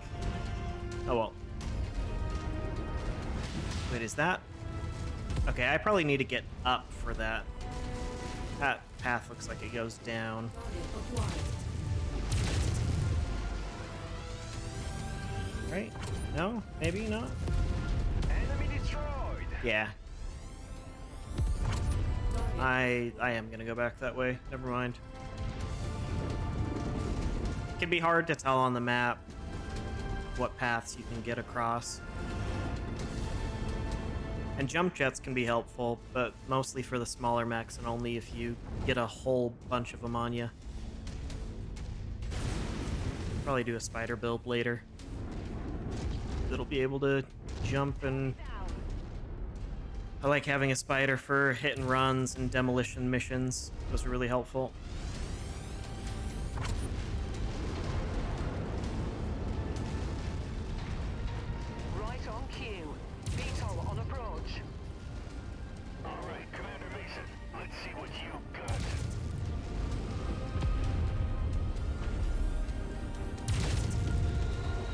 [SPEAKER 1] Oh well. Wait, is that? Okay, I probably need to get up for that. That path looks like it goes down.
[SPEAKER 4] Target acquired.
[SPEAKER 1] Right? No? Maybe not?
[SPEAKER 6] Enemy destroyed.
[SPEAKER 1] Yeah.
[SPEAKER 4] Target
[SPEAKER 1] I am gonna go back that way. Never mind. It can be hard to tell on the map what paths you can get across. And jump jets can be helpful, but mostly for the smaller mechs and only if you get a whole bunch of them on you. Probably do a spider build later. It'll be able to jump, and I like having a spider for hit and runs and demolition missions. Those are really helpful.
[SPEAKER 3] Right on cue. VTOL on approach.
[SPEAKER 5] All right, Commander Mason, let's see what you got.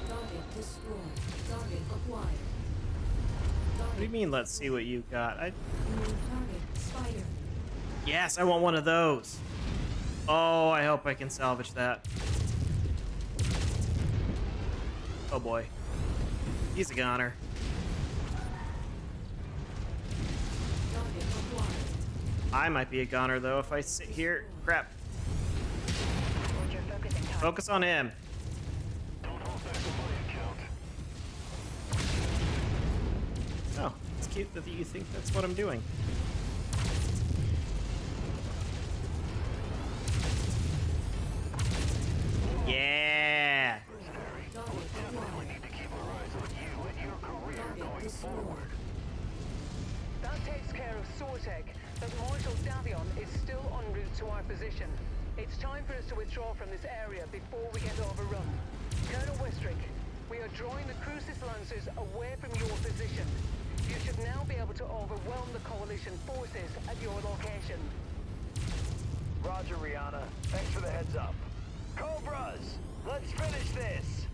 [SPEAKER 4] Target destroyed. Target acquired.
[SPEAKER 1] What do you mean, let's see what you got?
[SPEAKER 4] New target spider.
[SPEAKER 1] Yes, I want one of those. Oh, I hope I can salvage that. Oh boy. He's a goner.
[SPEAKER 4] Target acquired.
[SPEAKER 1] I might be a goner though if I sit here. Crap.
[SPEAKER 3] Roger, focusing time.
[SPEAKER 1] Focus on him.
[SPEAKER 5] Don't hold back on my account.
[SPEAKER 1] Oh, it's cute that you think that's what I'm doing. Yeah.
[SPEAKER 4] Target acquired.
[SPEAKER 5] Need to keep our eyes on you and your career
[SPEAKER 4] Target
[SPEAKER 5] going
[SPEAKER 4] destroyed.
[SPEAKER 5] forward.
[SPEAKER 3] That takes care of Sortek, but Marshal Davion is still en route to our position. It's time for us to withdraw from this area before we get overrun. Colonel Westrick, we are drawing the Crucis Lancers away from your position. You should now be able to overwhelm the Coalition forces at your location.
[SPEAKER 6] Roger, Rihanna. Thanks for the heads up. Cobras, let's finish this.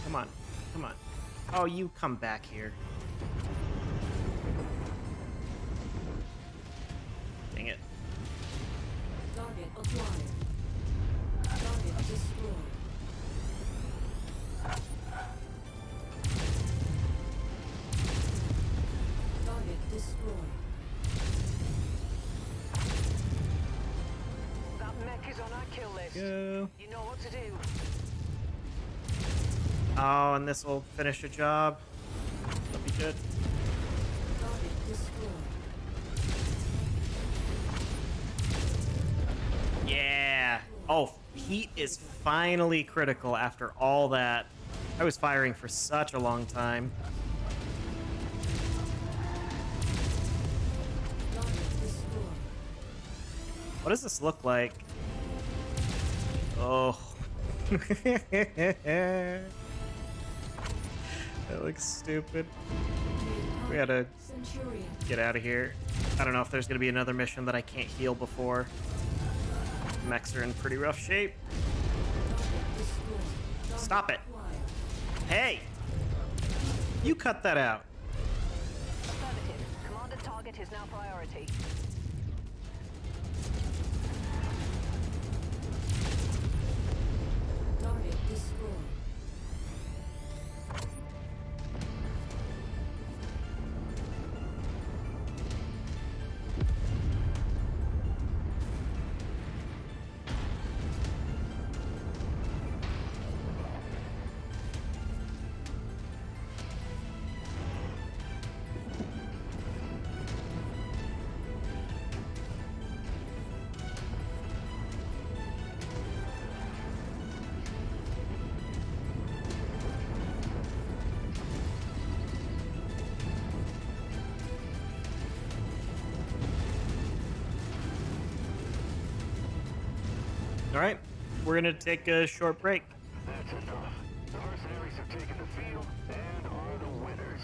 [SPEAKER 1] Come on. Come on. Oh, you come back here. Dang it.
[SPEAKER 4] Target acquired. Target destroyed.
[SPEAKER 3] kill list.
[SPEAKER 1] Go.
[SPEAKER 3] You know what to do.
[SPEAKER 1] Oh, and this will finish a job. That'll be good.
[SPEAKER 4] Target destroyed.
[SPEAKER 1] Yeah. Oh, heat is finally critical after all that. I was firing for such a long time.
[SPEAKER 4] Target destroyed.
[SPEAKER 1] What does this look like? Oh. That looks stupid. We gotta
[SPEAKER 4] Centurion.
[SPEAKER 1] get out of here. I don't know if there's gonna be another mission that I can't heal before. Mechs are in pretty rough shape.
[SPEAKER 4] Target destroyed.
[SPEAKER 1] Stop it.
[SPEAKER 4] Acquired.
[SPEAKER 1] Hey! You cut that out.
[SPEAKER 3] Affirmative. Commander target is now priority.
[SPEAKER 4] Target destroyed.
[SPEAKER 1] All right, we're gonna take a short break.
[SPEAKER 5] That's enough. The mercenaries have taken the field and are the winners.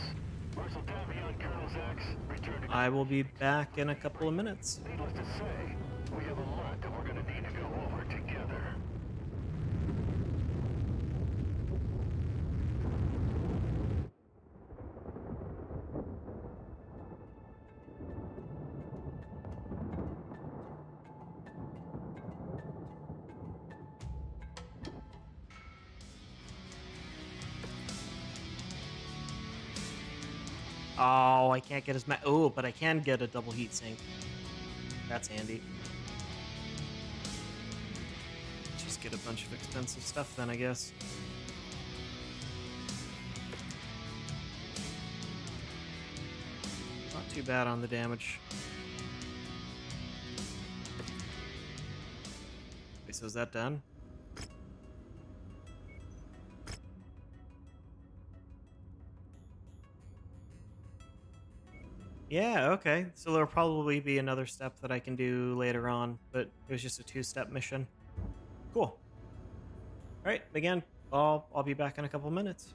[SPEAKER 5] Marshal Davion, Colonel Zax, return to...
[SPEAKER 1] I will be back in a couple of minutes.
[SPEAKER 5] Needless to say, we have a lot that we're gonna need to go over together.
[SPEAKER 1] Oh, I can't get his oh, but I can get a double heat sink. That's handy. Just get a bunch of expensive stuff then, I guess. Not too bad on the damage. Wait, so is that done? Yeah, okay. So there'll probably be another step that I can do later on, but it was just a two-step mission. Cool. All right, again, I'll be back in a couple minutes.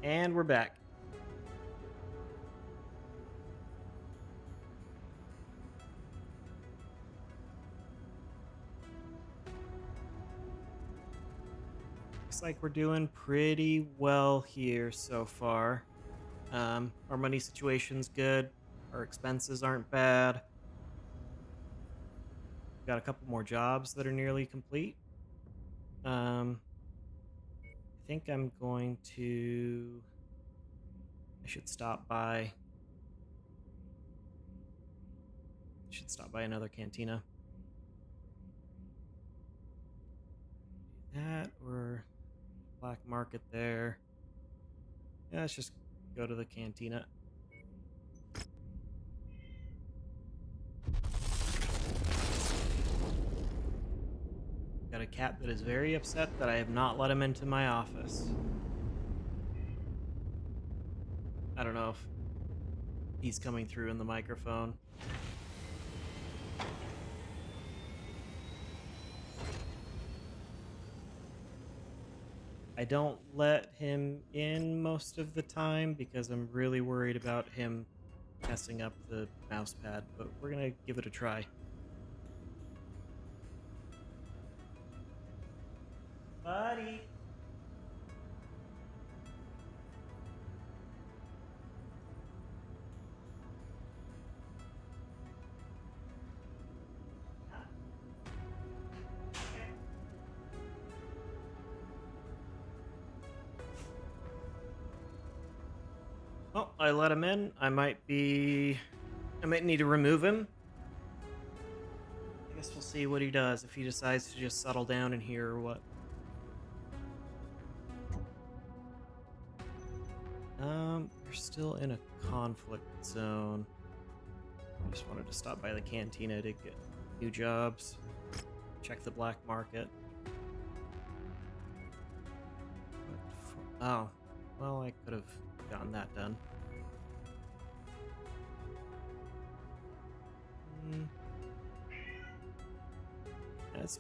[SPEAKER 1] And we're back. Looks like we're doing pretty well here so far. Our money situation's good. Our expenses aren't bad. Got a couple more jobs that are nearly complete. I think I'm going to... I should stop by another cantina. Do that or black market there. Yeah, let's just go to the cantina. Got a cat that is very upset that I have not let him into my office. I don't know if he's coming through in the microphone. I don't let him in most of the time because I'm really worried about him messing up the mouse pad, but we're gonna give it a try. Buddy! Oh, I let him in. I might need to remove him. I guess we'll see what he does, if he decides to just settle down in here or what. We're still in a conflict zone. I just wanted to stop by the cantina to get new jobs. Check the black market. Oh, well, I could have gotten that done. That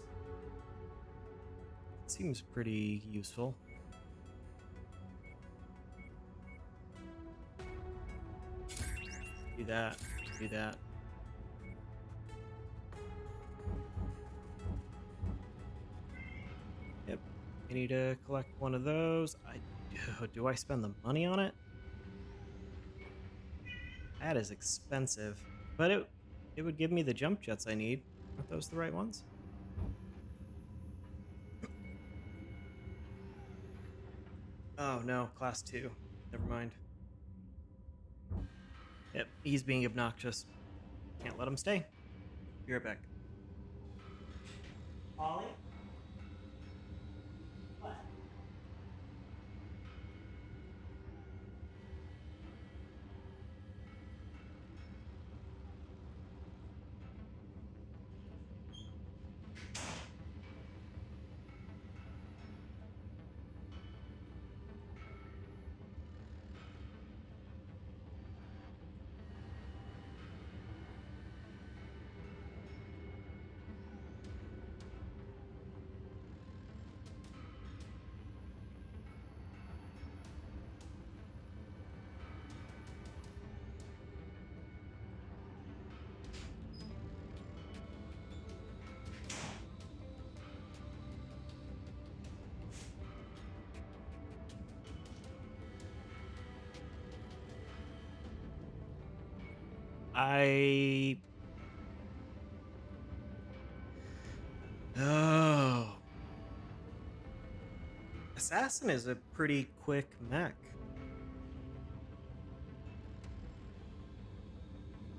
[SPEAKER 1] seems pretty useful. Do that. Do that. Yep. I need to collect one of those. Do I spend the money on it? That is expensive. But it would give me the jump jets I need. Aren't those the right ones? Oh no, class 2. Never mind. Yep, he's being obnoxious. Can't let him stay. Be right back. Ollie? What? Oh. Assassin is a pretty quick mech.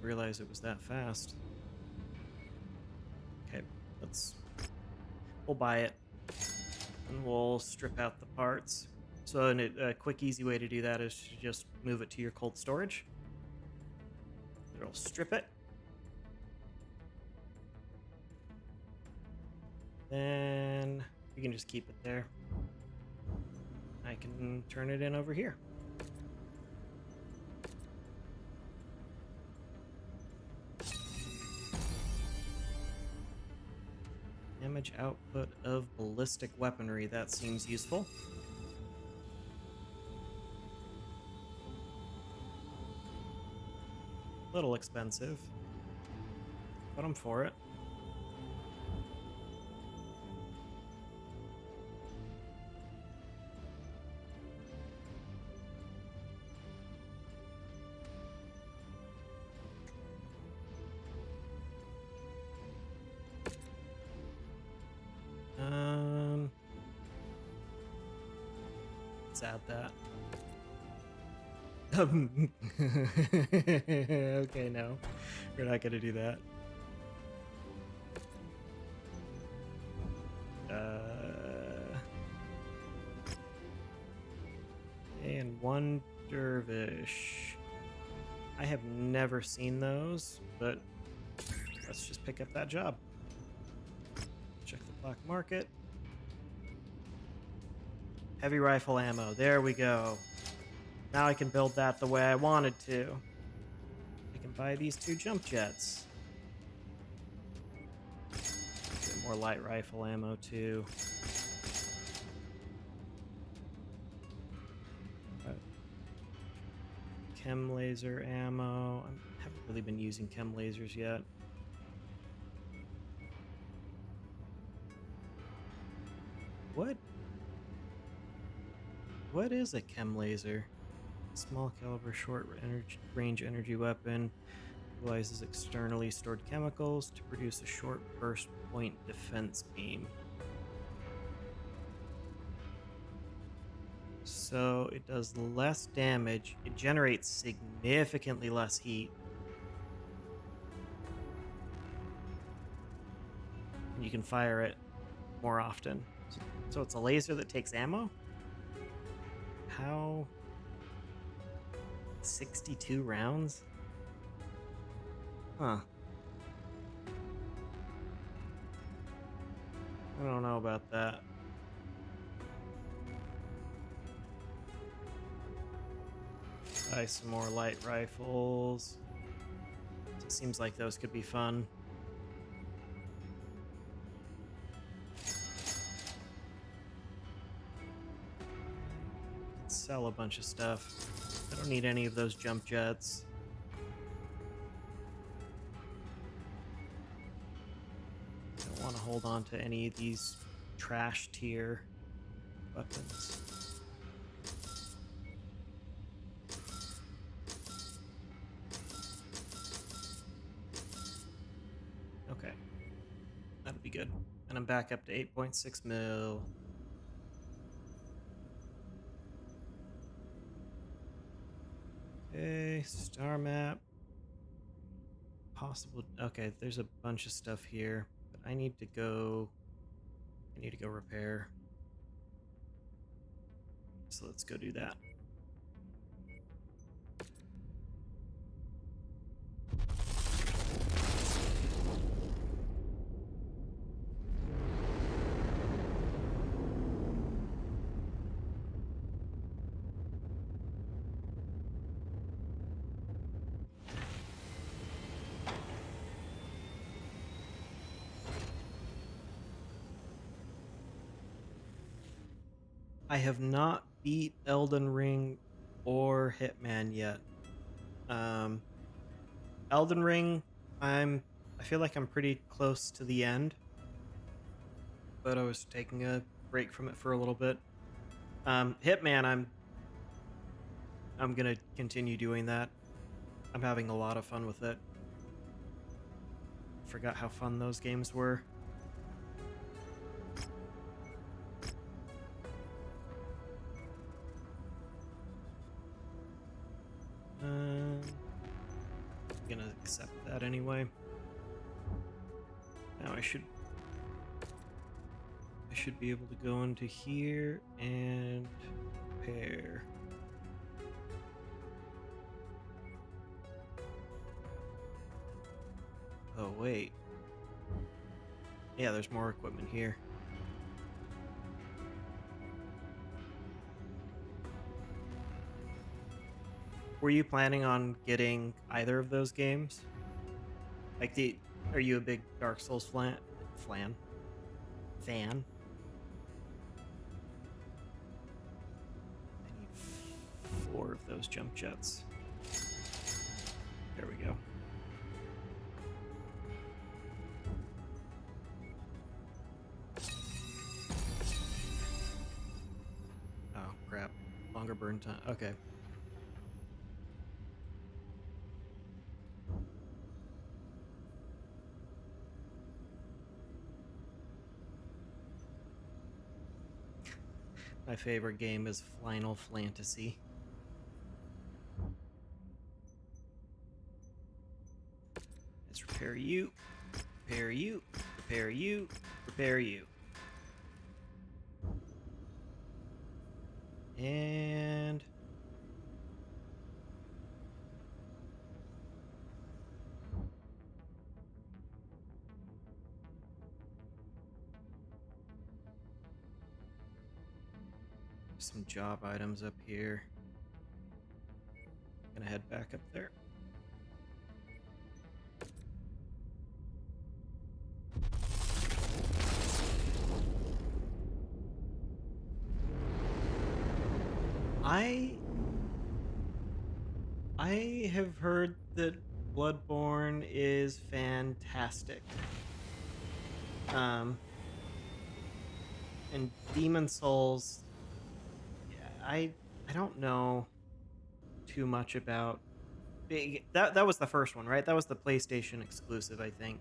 [SPEAKER 1] Realize it was that fast. Okay, we'll buy it. And we'll strip out the parts. So a quick, easy way to do that is to just move it to your cold storage. It'll strip it. Then you can just keep it there. I can turn it in over here. Damage output of ballistic weaponry. That seems useful. A little expensive, but I'm for it. Let's add that. Okay, no. We're not gonna do that. And one dervish. I have never seen those, but let's just pick up that job. Check the black market. Heavy rifle ammo. There we go. Now I can build that the way I wanted to. I can buy these 2 jump jets. Get more light rifle ammo too. Chem laser ammo. I haven't really been using chem lasers yet. What is a chem laser? Small caliber, short range energy weapon. Utilizes externally stored chemicals to produce a short burst point defense beam. So it does less damage. It generates significantly less heat. And you can fire it more often. So it's a laser that takes ammo? How? 62 rounds? Huh. I don't know about that. Buy some more light rifles. It seems like those could be fun. Sell a bunch of stuff. I don't need any of those jump jets. Don't want to hold on to any of these trash tier weapons. Okay. That'll be good. And I'm back up to 8.6 mil. Okay, star map. Possible. Okay, there's a bunch of stuff here, but I need to go repair. So let's go do that. I have not beat Elden Ring or Hitman yet. Elden Ring, I feel like I'm pretty close to the end, but I was taking a break from it for a little bit. Hitman, I'm gonna continue doing that. I'm having a lot of fun with it. Forgot how fun those games were. I'm gonna accept that anyway. Now I should be able to go into here and repair. Oh wait. Yeah, there's more equipment here. Were you planning on getting either of those games? Like are you a big Dark Souls fan? I need 4 of those jump jets. There we go. Oh, crap. Longer burn time. Okay. My favorite game is Final Fantasy. Let's repair you, repair you, repair you, repair you. And some job items up here. Gonna head back up there. I have heard that Bloodborne is fantastic. And Demon Souls, yeah, I don't know too much about. That was the first one, right? That was the PlayStation exclusive, I think.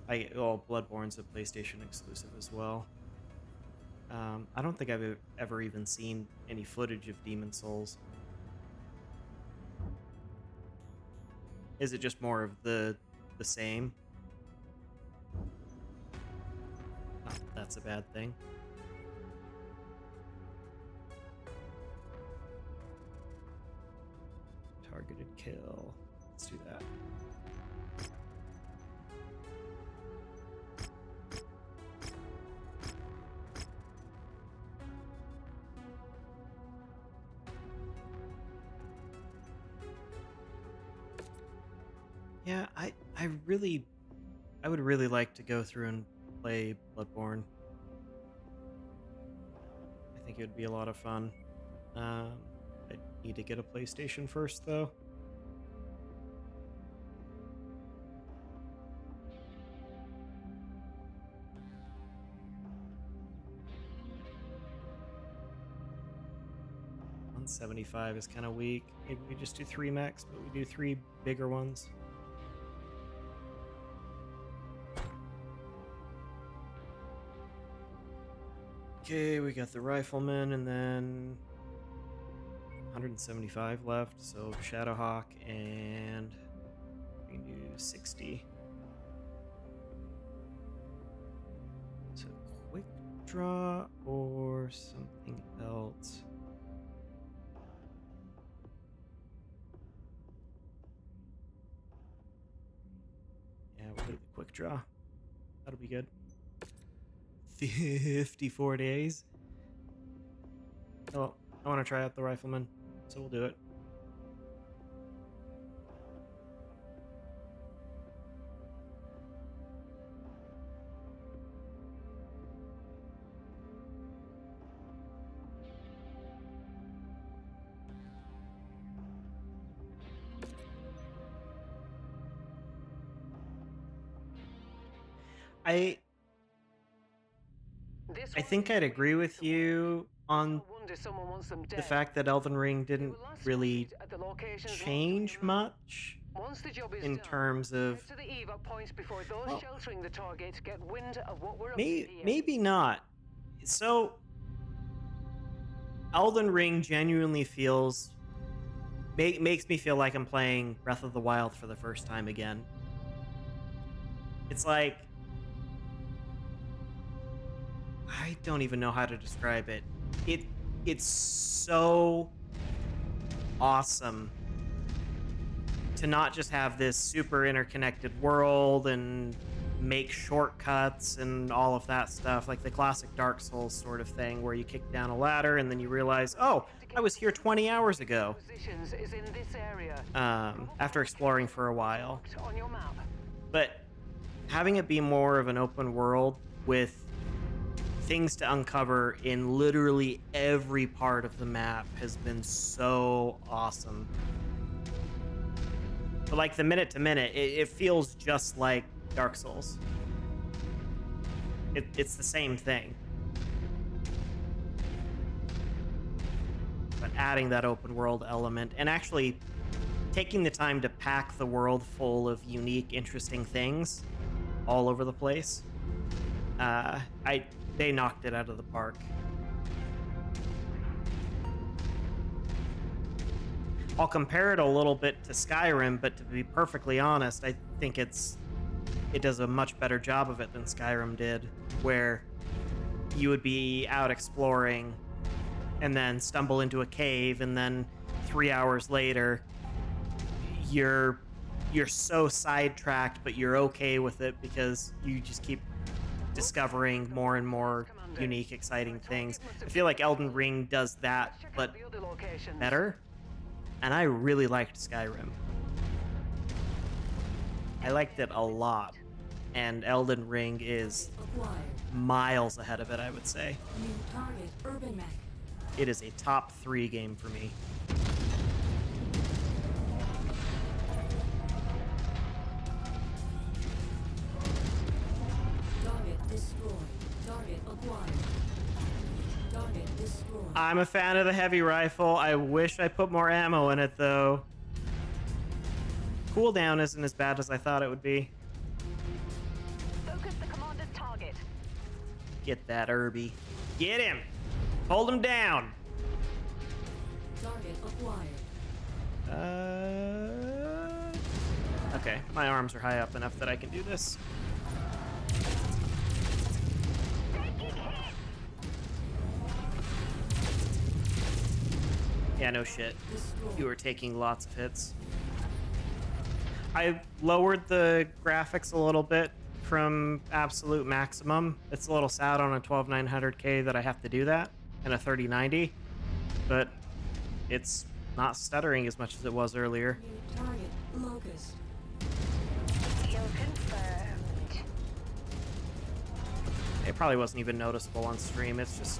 [SPEAKER 1] Bloodborne's a PlayStation exclusive as well. I don't think I've ever even seen any footage of Demon Souls. Is it just more of the same? Not that that's a bad thing. Targeted kill. Let's do that. Yeah, I would really like to go through and play Bloodborne. I think it would be a lot of fun. I need to get a PlayStation first, though. $175 is kind of weak. Maybe we just do 3 mechs, but we do 3 bigger ones. Okay, we got the rifleman, and then 175 left, so Shadowhawk, and we can do 60. So quick draw or something else. Yeah, we'll do the quick draw. That'll be good. 54 days. Oh, I want to try out the rifleman, so we'll do it. I think I'd agree with you on the fact that Elden Ring didn't really change much in terms of. Well, maybe not. So, Elden Ring genuinely makes me feel like I'm playing Breath of the Wild for the first time again. It's like, I don't even know how to describe it. It's so awesome to not just have this super interconnected world and make shortcuts and all of that stuff, like the classic Dark Souls sort of thing, where you kick down a ladder and then you realize, oh, I was here 20 hours ago. After exploring for a while. But having it be more of an open world with things to uncover in literally every part of the map has been so awesome. But like the minute to minute, it feels just like Dark Souls. It's the same thing. But adding that open world element and actually taking the time to pack the world full of unique, interesting things all over the place, they knocked it out of the park. I'll compare it a little bit to Skyrim, but to be perfectly honest, I think it does a much better job of it than Skyrim did, where you would be out exploring and then stumble into a cave, and then 3 hours later you're so sidetracked, but you're okay with it because you just keep discovering more and more unique, exciting things. I feel like Elden Ring does that, but better. And I really liked Skyrim. I liked it a lot. And Elden Ring is miles ahead of it, I would say.
[SPEAKER 4] New target, urban mech.
[SPEAKER 1] It is a top 3 game for me.
[SPEAKER 4] Target destroyed. Target acquired. Target destroyed.
[SPEAKER 1] I'm a fan of the heavy rifle. I wish I put more ammo in it, though. Cooldown isn't as bad as I thought it would be.
[SPEAKER 3] Focus the commander's target.
[SPEAKER 1] Get that Irby. Get him! Hold him down!
[SPEAKER 4] Target acquired.
[SPEAKER 1] Okay, my arms are high up enough that I can do this. Yeah, no shit. You were taking lots of hits. I lowered the graphics a little bit from absolute maximum. It's a little sad on a 12900K that I have to do that, and a 3090, but it's not stuttering as much as it was earlier.
[SPEAKER 4] New target, locust.
[SPEAKER 3] Kill confirmed.
[SPEAKER 1] It probably wasn't even noticeable on stream. It's just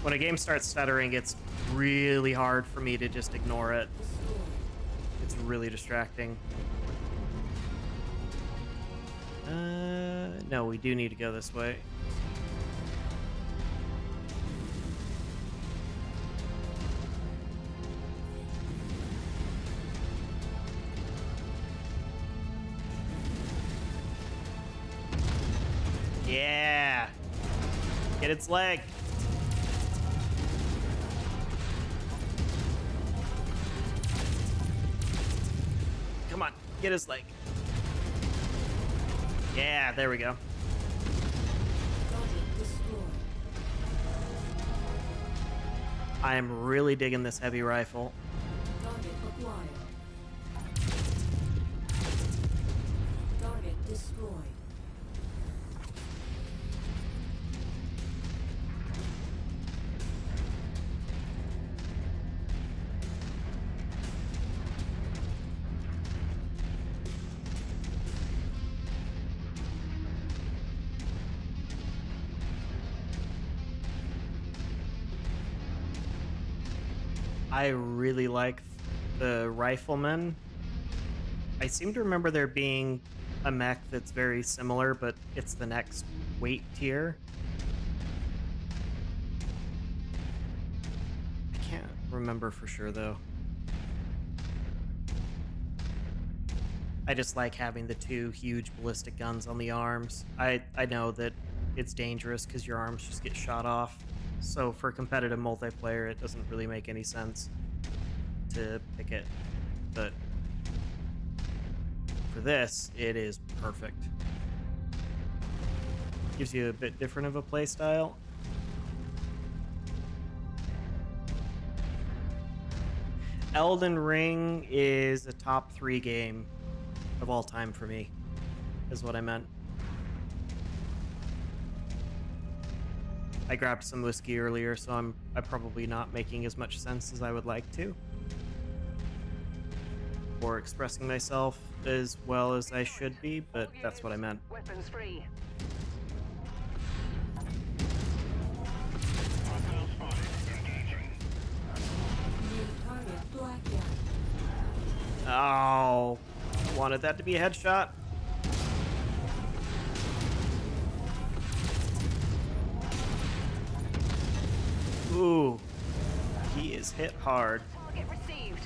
[SPEAKER 1] when a game starts stuttering, it's really hard for me to just ignore it.
[SPEAKER 4] Destroyed.
[SPEAKER 1] It's really distracting. No, we do need to go this way. Yeah! Get its leg! Come on, get his leg. Yeah, there we go.
[SPEAKER 4] Target destroyed.
[SPEAKER 1] I am really digging this heavy rifle.
[SPEAKER 4] Target acquired. Target destroyed.
[SPEAKER 1] I really like the rifleman. I seem to remember there being a mech that's very similar, but it's the next weight tier. I can't remember for sure, though. I just like having the 2 huge ballistic guns on the arms. I know that it's dangerous because your arms just get shot off. So for competitive multiplayer, it doesn't really make any sense to pick it. But for this, it is perfect. Gives you a bit different of a play style. Elden Ring is a top 3 game of all time for me, is what I meant. I grabbed some whiskey earlier, so I'm probably not making as much sense as I would like to, or expressing myself as well as I should be, but that's what I meant.
[SPEAKER 3] Weapons free.
[SPEAKER 4] New target, black yak.
[SPEAKER 1] Oh, wanted that to be a headshot. Ooh, he is hit hard.
[SPEAKER 3] Target received.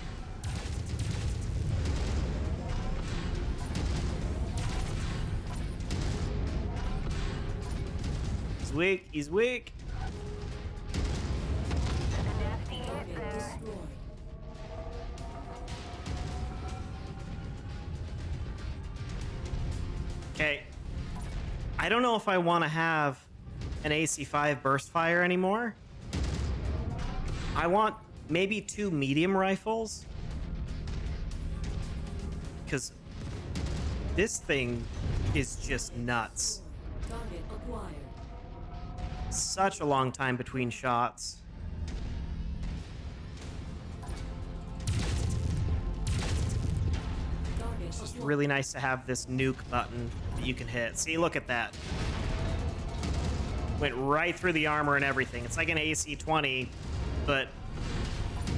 [SPEAKER 1] He's weak. He's weak.
[SPEAKER 4] Target destroyed.
[SPEAKER 1] Okay. I don't know if I want to have an AC-5 burst fire anymore. I want maybe 2 medium rifles. Because this thing is just nuts.
[SPEAKER 4] Target acquired.
[SPEAKER 1] Such a long time between shots.
[SPEAKER 4] Target
[SPEAKER 1] It's
[SPEAKER 4] acquired.
[SPEAKER 1] really nice to have this nuke button that you can hit. See, look at that. Went right through the armor and everything. It's like an AC-20, but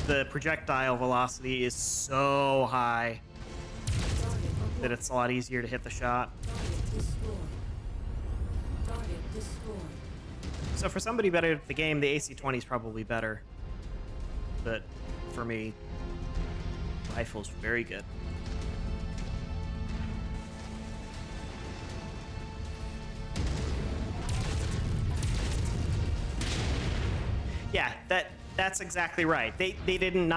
[SPEAKER 1] the projectile velocity is so high
[SPEAKER 4] Target
[SPEAKER 1] that
[SPEAKER 4] acquired.
[SPEAKER 1] it's a lot easier to hit the shot.
[SPEAKER 4] Target destroyed. Target destroyed.
[SPEAKER 1] So for somebody better at the game, the AC-20 is probably better. But for me, rifle's very good. Yeah, that's exactly right. They didn't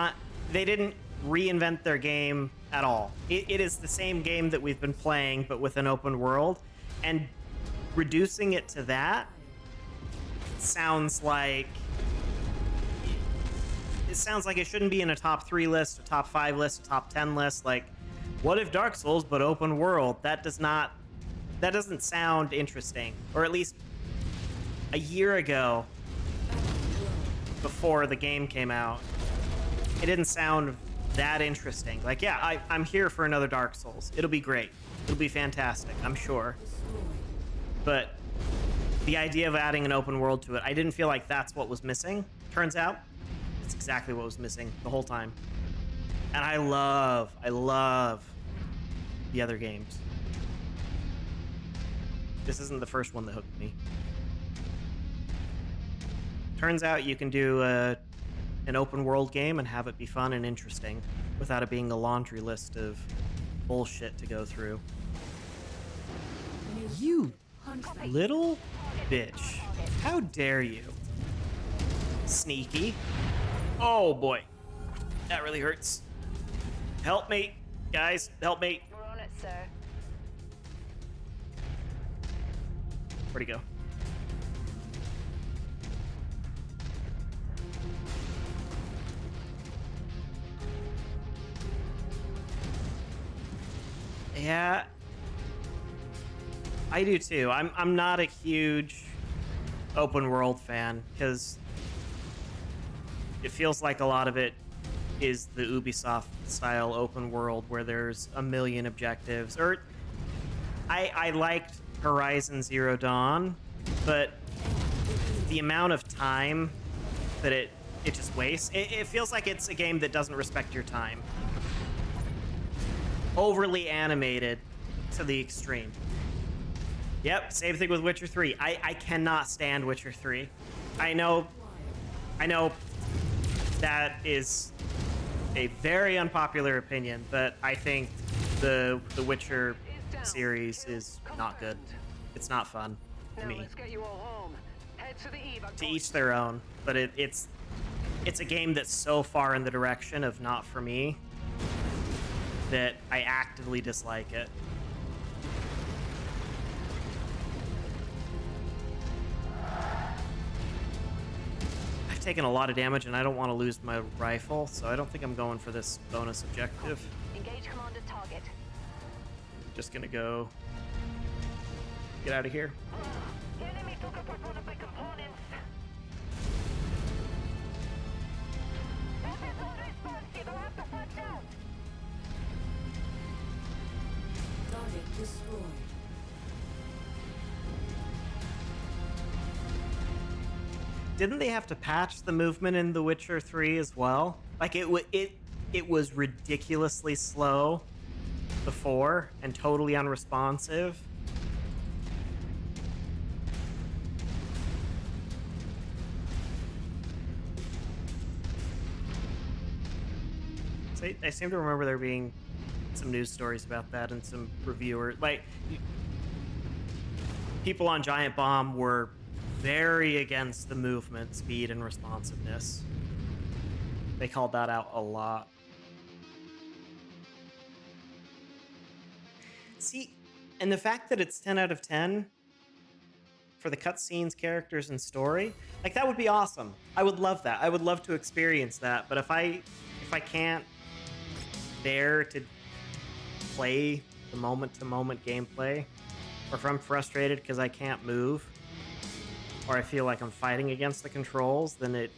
[SPEAKER 1] reinvent their game at all. It is the same game that we've been playing, but with an open world, and reducing it to that sounds like it shouldn't be in a top 3 list, a top 5 list, a top 10 list. Like, what if Dark Souls but open world? That doesn't sound interesting. Or at least a year ago, before the game came out, it didn't sound that interesting. Like, yeah, I'm here for another Dark Souls. It'll be great. It'll be fantastic, I'm sure. But the idea of adding an open world to it, I didn't feel like that's what was missing. Turns out, it's exactly what was missing the whole time. And I love the other games. This isn't the first one that hooked me. Turns out you can do an open world game and have it be fun and interesting without it being a laundry list of bullshit to go through. You little bitch. How dare you? Sneaky. Oh boy. That really hurts. Help me. Guys, help me.
[SPEAKER 3] We're on it, sir.
[SPEAKER 1] Where'd he go? Yeah, I do too. I'm not a huge open world fan because it feels like a lot of it is the Ubisoft style open world where there's a million objectives. Or I liked Horizon Zero Dawn, but the amount of time that it just wastes, it feels like it's a game that doesn't respect your time. Overly animated to the extreme. Yep, same thing with Witcher 3. I cannot stand Witcher 3. I know that is a very unpopular opinion, but I think the Witcher series is not good. It's not fun to
[SPEAKER 3] Now
[SPEAKER 1] me.
[SPEAKER 3] let's get you all home. Head to the evac
[SPEAKER 1] To
[SPEAKER 3] point.
[SPEAKER 1] each their own, but it's a game that's so far in the direction of not for me that I actively dislike it. I've taken a lot of damage and I don't want to lose my rifle, so I don't think I'm going for this bonus objective.
[SPEAKER 3] Engage commander's target.
[SPEAKER 1] Just gonna go get out of here.
[SPEAKER 3] The enemy took apart one of my components. Weapons unresponsive. I'll have to watch out.
[SPEAKER 4] Target destroyed.
[SPEAKER 1] Didn't they have to patch the movement in The Witcher 3 as well? Like it it was ridiculously slow before and totally unresponsive. So I seem to remember there being some news stories about that and some reviewers, like people on Giant Bomb were very against the movement speed and responsiveness. They called that out a lot. See, and the fact that it's 10 out of 10 for the cutscenes, characters, and story, like that would be awesome. I would love that. I would love to experience that. But if I can't bear to play the moment-to-moment gameplay, or if I'm frustrated because I can't move, or I feel like I'm fighting against the controls, then it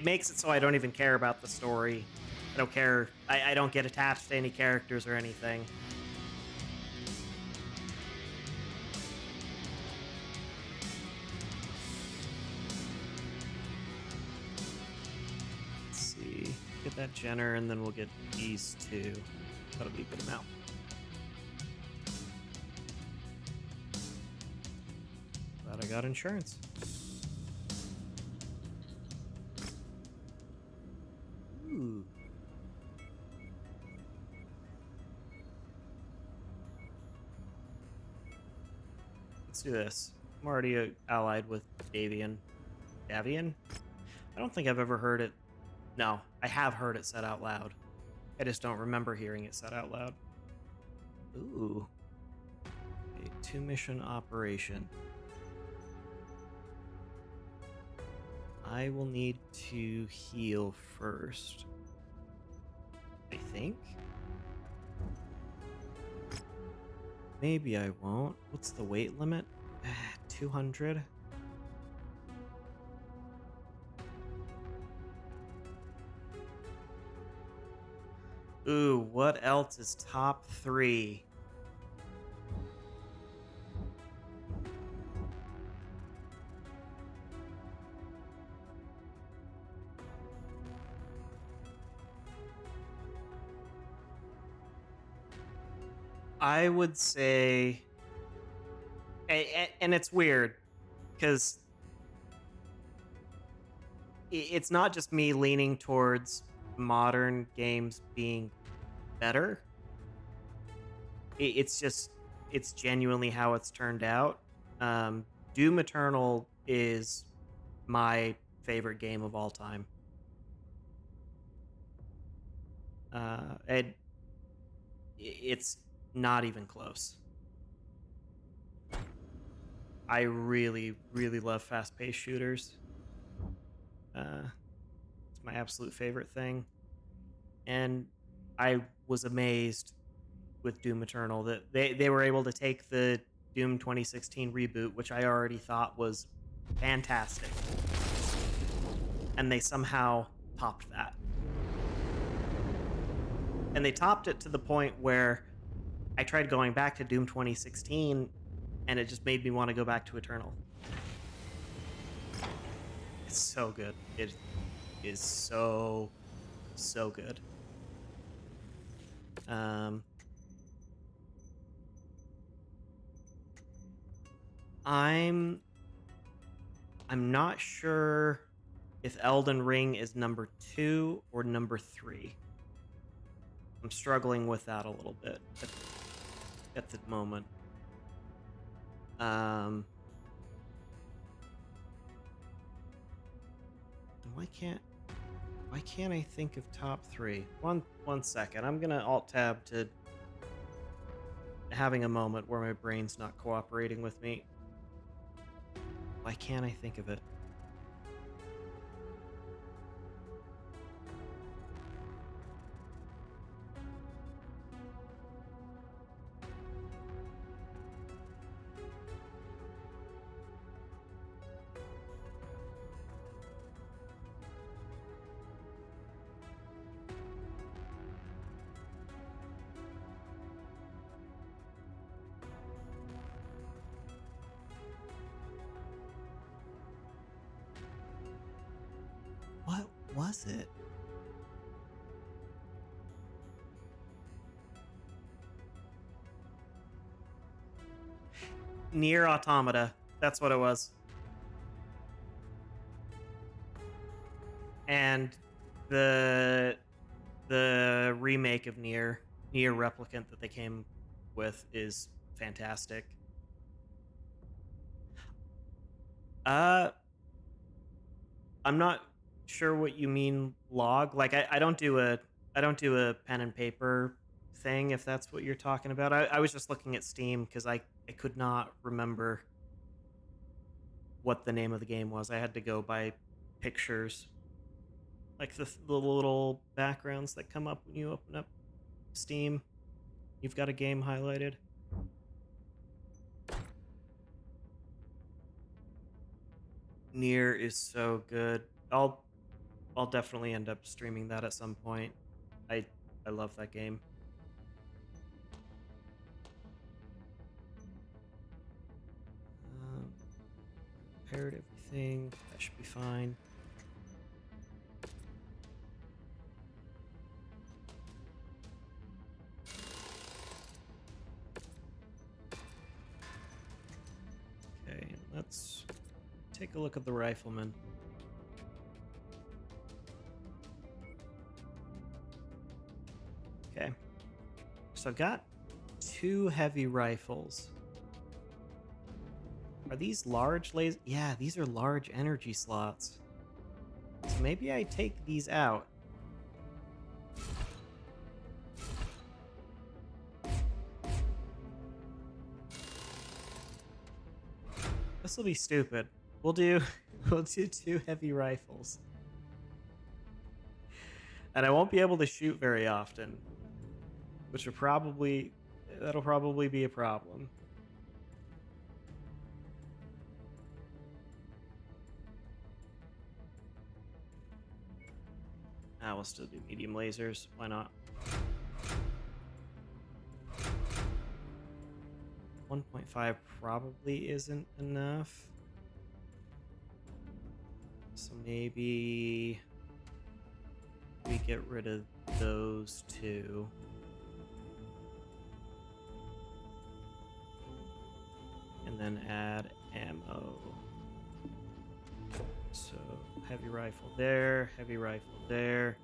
[SPEAKER 1] makes it so I don't even care about the story. I don't care. I don't get attached to any characters or anything. Let's see. Get that Jenner, and then we'll get these two. That'll be a good amount. Glad I got insurance. Ooh. Let's do this. I'm already allied with Davian. Davian? I don't think I've ever heard it. No, I have heard it said out loud. I just don't remember hearing it said out loud. Ooh. A 2-mission operation. I will need to heal first. I think? Maybe I won't. What's the weight limit? 200? Ooh, what else is top 3? I would say, and it's weird because it's not just me leaning towards modern games being better. It's genuinely how it's turned out. Doom Eternal is my favorite game of all time. And it's not even close. I really, really love fast-paced shooters. It's my absolute favorite thing. And I was amazed with Doom Eternal that they were able to take the Doom 2016 reboot, which I already thought was fantastic, and they somehow topped that. And they topped it to the point where I tried going back to Doom 2016, and it just made me want to go back to Eternal. It's so good. It is so good. I'm not sure if Elden Ring is number 2 or number 3. I'm struggling with that a little bit at the moment. Why can't I think of top 3? One second. I'm gonna alt tab to having a moment where my brain's not cooperating with me. Why can't I think of it? What was it? Nier Automata. That's what it was. And the remake of Nier Replicant that they came with is fantastic. I'm not sure what you mean log. Like I don't do a pen and paper thing if that's what you're talking about. I was just looking at Steam because I could not remember what the name of the game was. I had to go by pictures. Like the little backgrounds that come up when you open up Steam. You've got a game highlighted. Nier is so good. I'll definitely end up streaming that at some point. I love that game. Repaired everything. That should be fine. Okay, let's take a look at the rifleman. Okay, so I've got 2 heavy rifles. Are these large lasers? Yeah, these are large energy slots. So maybe I take these out. This will be stupid. We'll do 2 heavy rifles. And I won't be able to shoot very often, which will that'll probably be a problem. We'll still do medium lasers. Why not? 1.5 probably isn't enough. So maybe we get rid of those 2. And then add ammo. So heavy rifle there, heavy rifle there.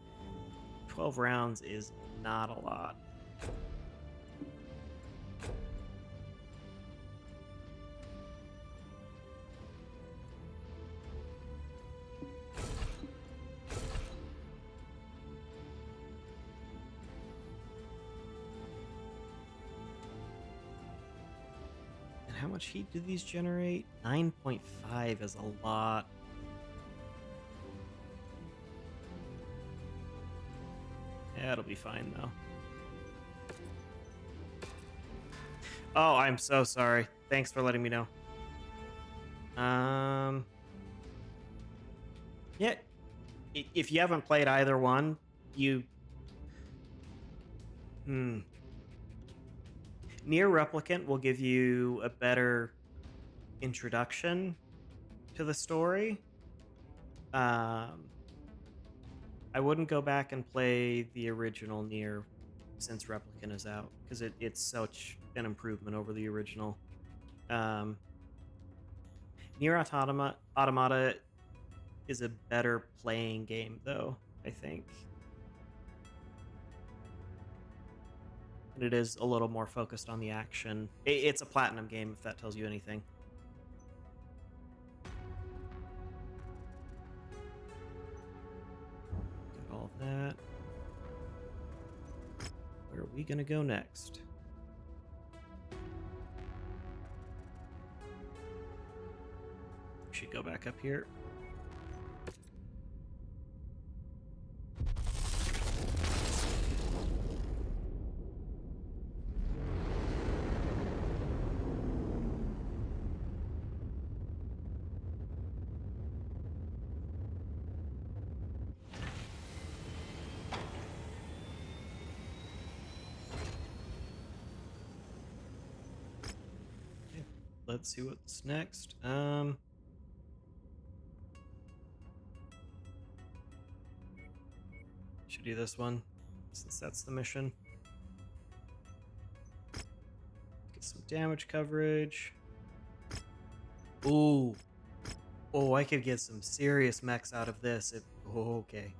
[SPEAKER 1] 12 rounds is not a lot. And how much heat do these generate? 9.5 is a lot. Yeah, it'll be fine, though. Oh, I'm so sorry. Thanks for letting me know. Yeah, if you haven't played either one, Nier Replicant will give you a better introduction to the story. I wouldn't go back and play the original Nier since Replicant is out, because it's such an improvement over the original. Nier Automata is a better playing game, though, I think. And it is a little more focused on the action. It's a platinum game, if that tells you anything. Got all of that. Where are we gonna go next? We should go back up here. Let's see what's next. Should do this one, since that's the mission. Get some damage coverage. Ooh. Oh, I could get some serious mechs out of this if... Oh, okay.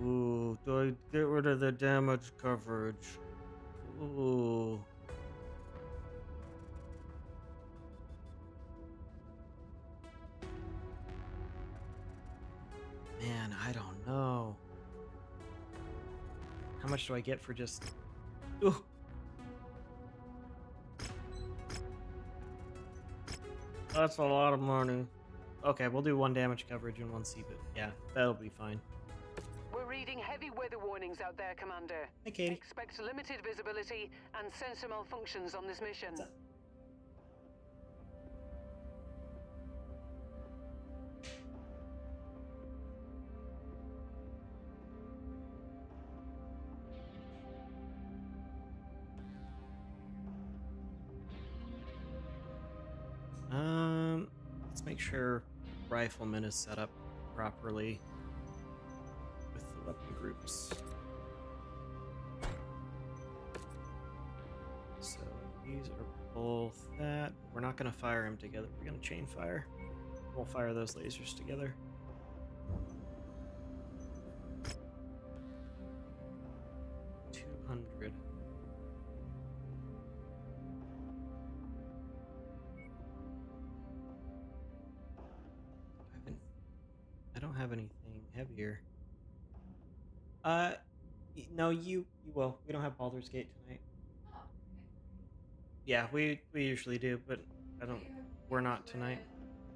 [SPEAKER 1] Ooh, do I get rid of the damage coverage? Ooh. Man, I don't know. How much do I get for just... Ooh. That's a lot of money. Okay, we'll do 1 damage coverage and 1 C, but yeah, that'll be fine.
[SPEAKER 3] We're reading heavy weather warnings out there, Commander.
[SPEAKER 1] Hey, Katie.
[SPEAKER 3] Expect limited visibility and sensor malfunctions on this mission.
[SPEAKER 1] What's up? Let's make sure rifleman is set up properly with the weapon groups. So these are both that. We're not going to fire them together. We're going to chain fire. We'll fire those lasers together. $200. I don't have anything heavier. No, you will. We don't have Baldur's Gate tonight. Yeah, we usually do, but I don't. We're not tonight.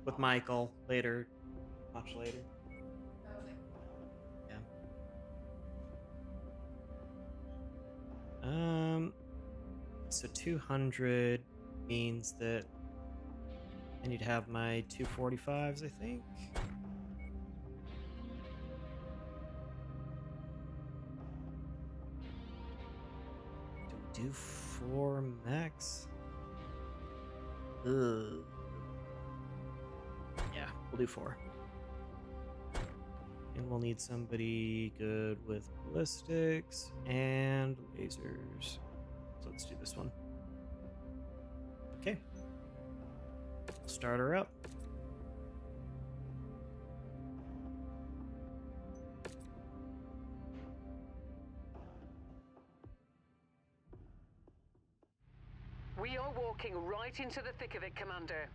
[SPEAKER 1] With Michael later, much later. Yeah. So 200 means that I need to have my 245s, I think. Do 4 mechs? Ugh. Yeah, we'll do 4. And we'll need somebody good with ballistics and lasers. So let's do this one. Okay. We'll start her up.
[SPEAKER 3] We are walking right into the thick of it, Commander.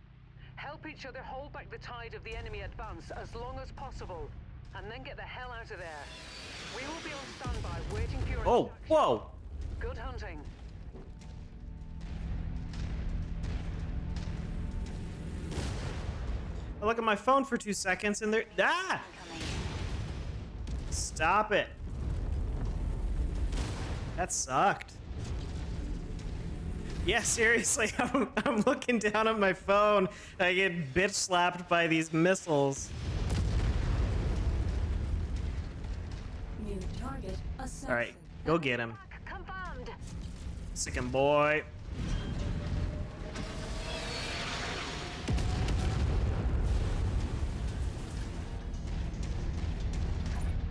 [SPEAKER 3] Help each other hold back the tide of the enemy advance as long as possible, and then get the hell out of there. We will be on standby, waiting for your
[SPEAKER 1] Oh,
[SPEAKER 3] instructions.
[SPEAKER 1] whoa!
[SPEAKER 3] Good hunting.
[SPEAKER 1] I look at my phone for 2 seconds and there... Ah! Stop it. That sucked. Yeah, seriously, I'm looking down at my phone. I get bitch slapped by these missiles.
[SPEAKER 4] New target assassin.
[SPEAKER 1] All right, go get him.
[SPEAKER 3] Confirmed.
[SPEAKER 1] Sickin' boy.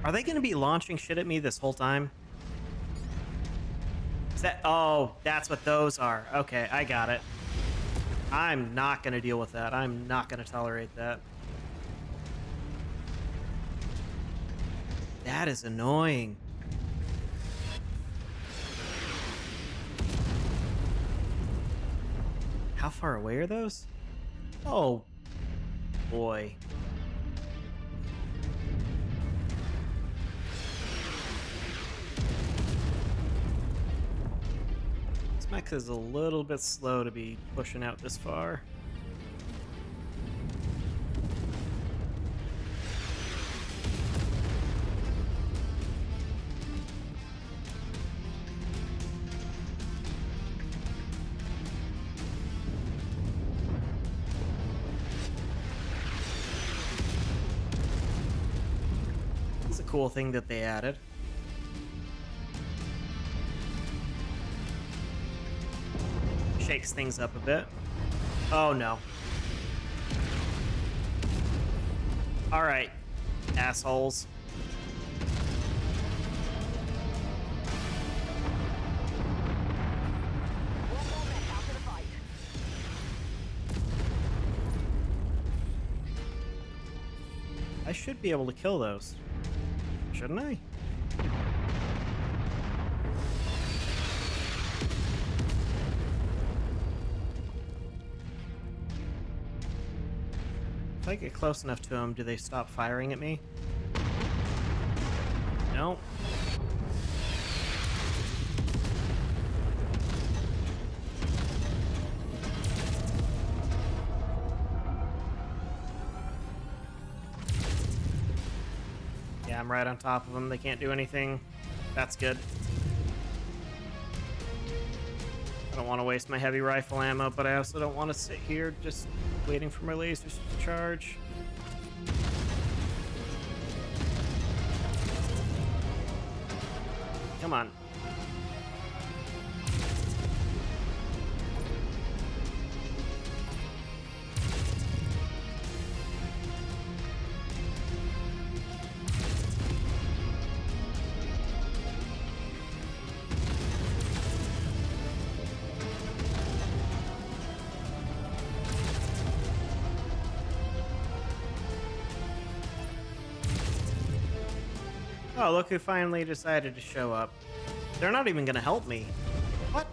[SPEAKER 1] Are they gonna be launching shit at me this whole time? Is that, oh, that's what those are. Okay, I got it. I'm not gonna deal with that. I'm not gonna tolerate that. That is annoying. How far away are those? Oh, boy. This mech is a little bit slow to be pushing out this far. It's a cool thing that they added. Shakes things up a bit. Oh no. Alright, assholes.
[SPEAKER 3] One more mech out of the fight.
[SPEAKER 1] should be able to kill those. Shouldn't I? If I get close enough to them, do they stop firing at me? Nope. Yeah, I'm right on top of them. They can't do anything. That's good. I don't want to waste my heavy rifle ammo, but I also don't want to sit here just waiting for my lasers to charge. Come on. Oh, look who finally decided to show up. They're not even gonna help me. What?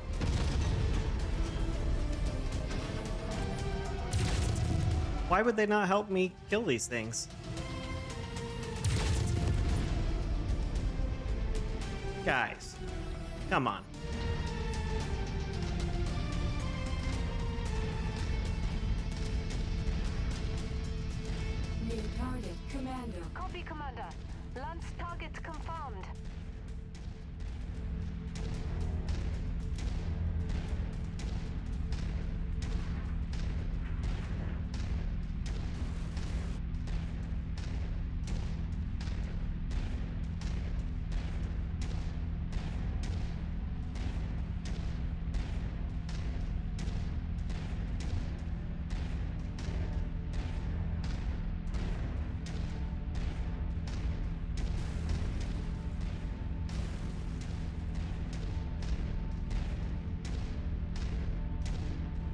[SPEAKER 1] Why would they not help me kill these things? Guys, come on.
[SPEAKER 4] New target, Commander.
[SPEAKER 3] Copy, Commander. Lance target confirmed.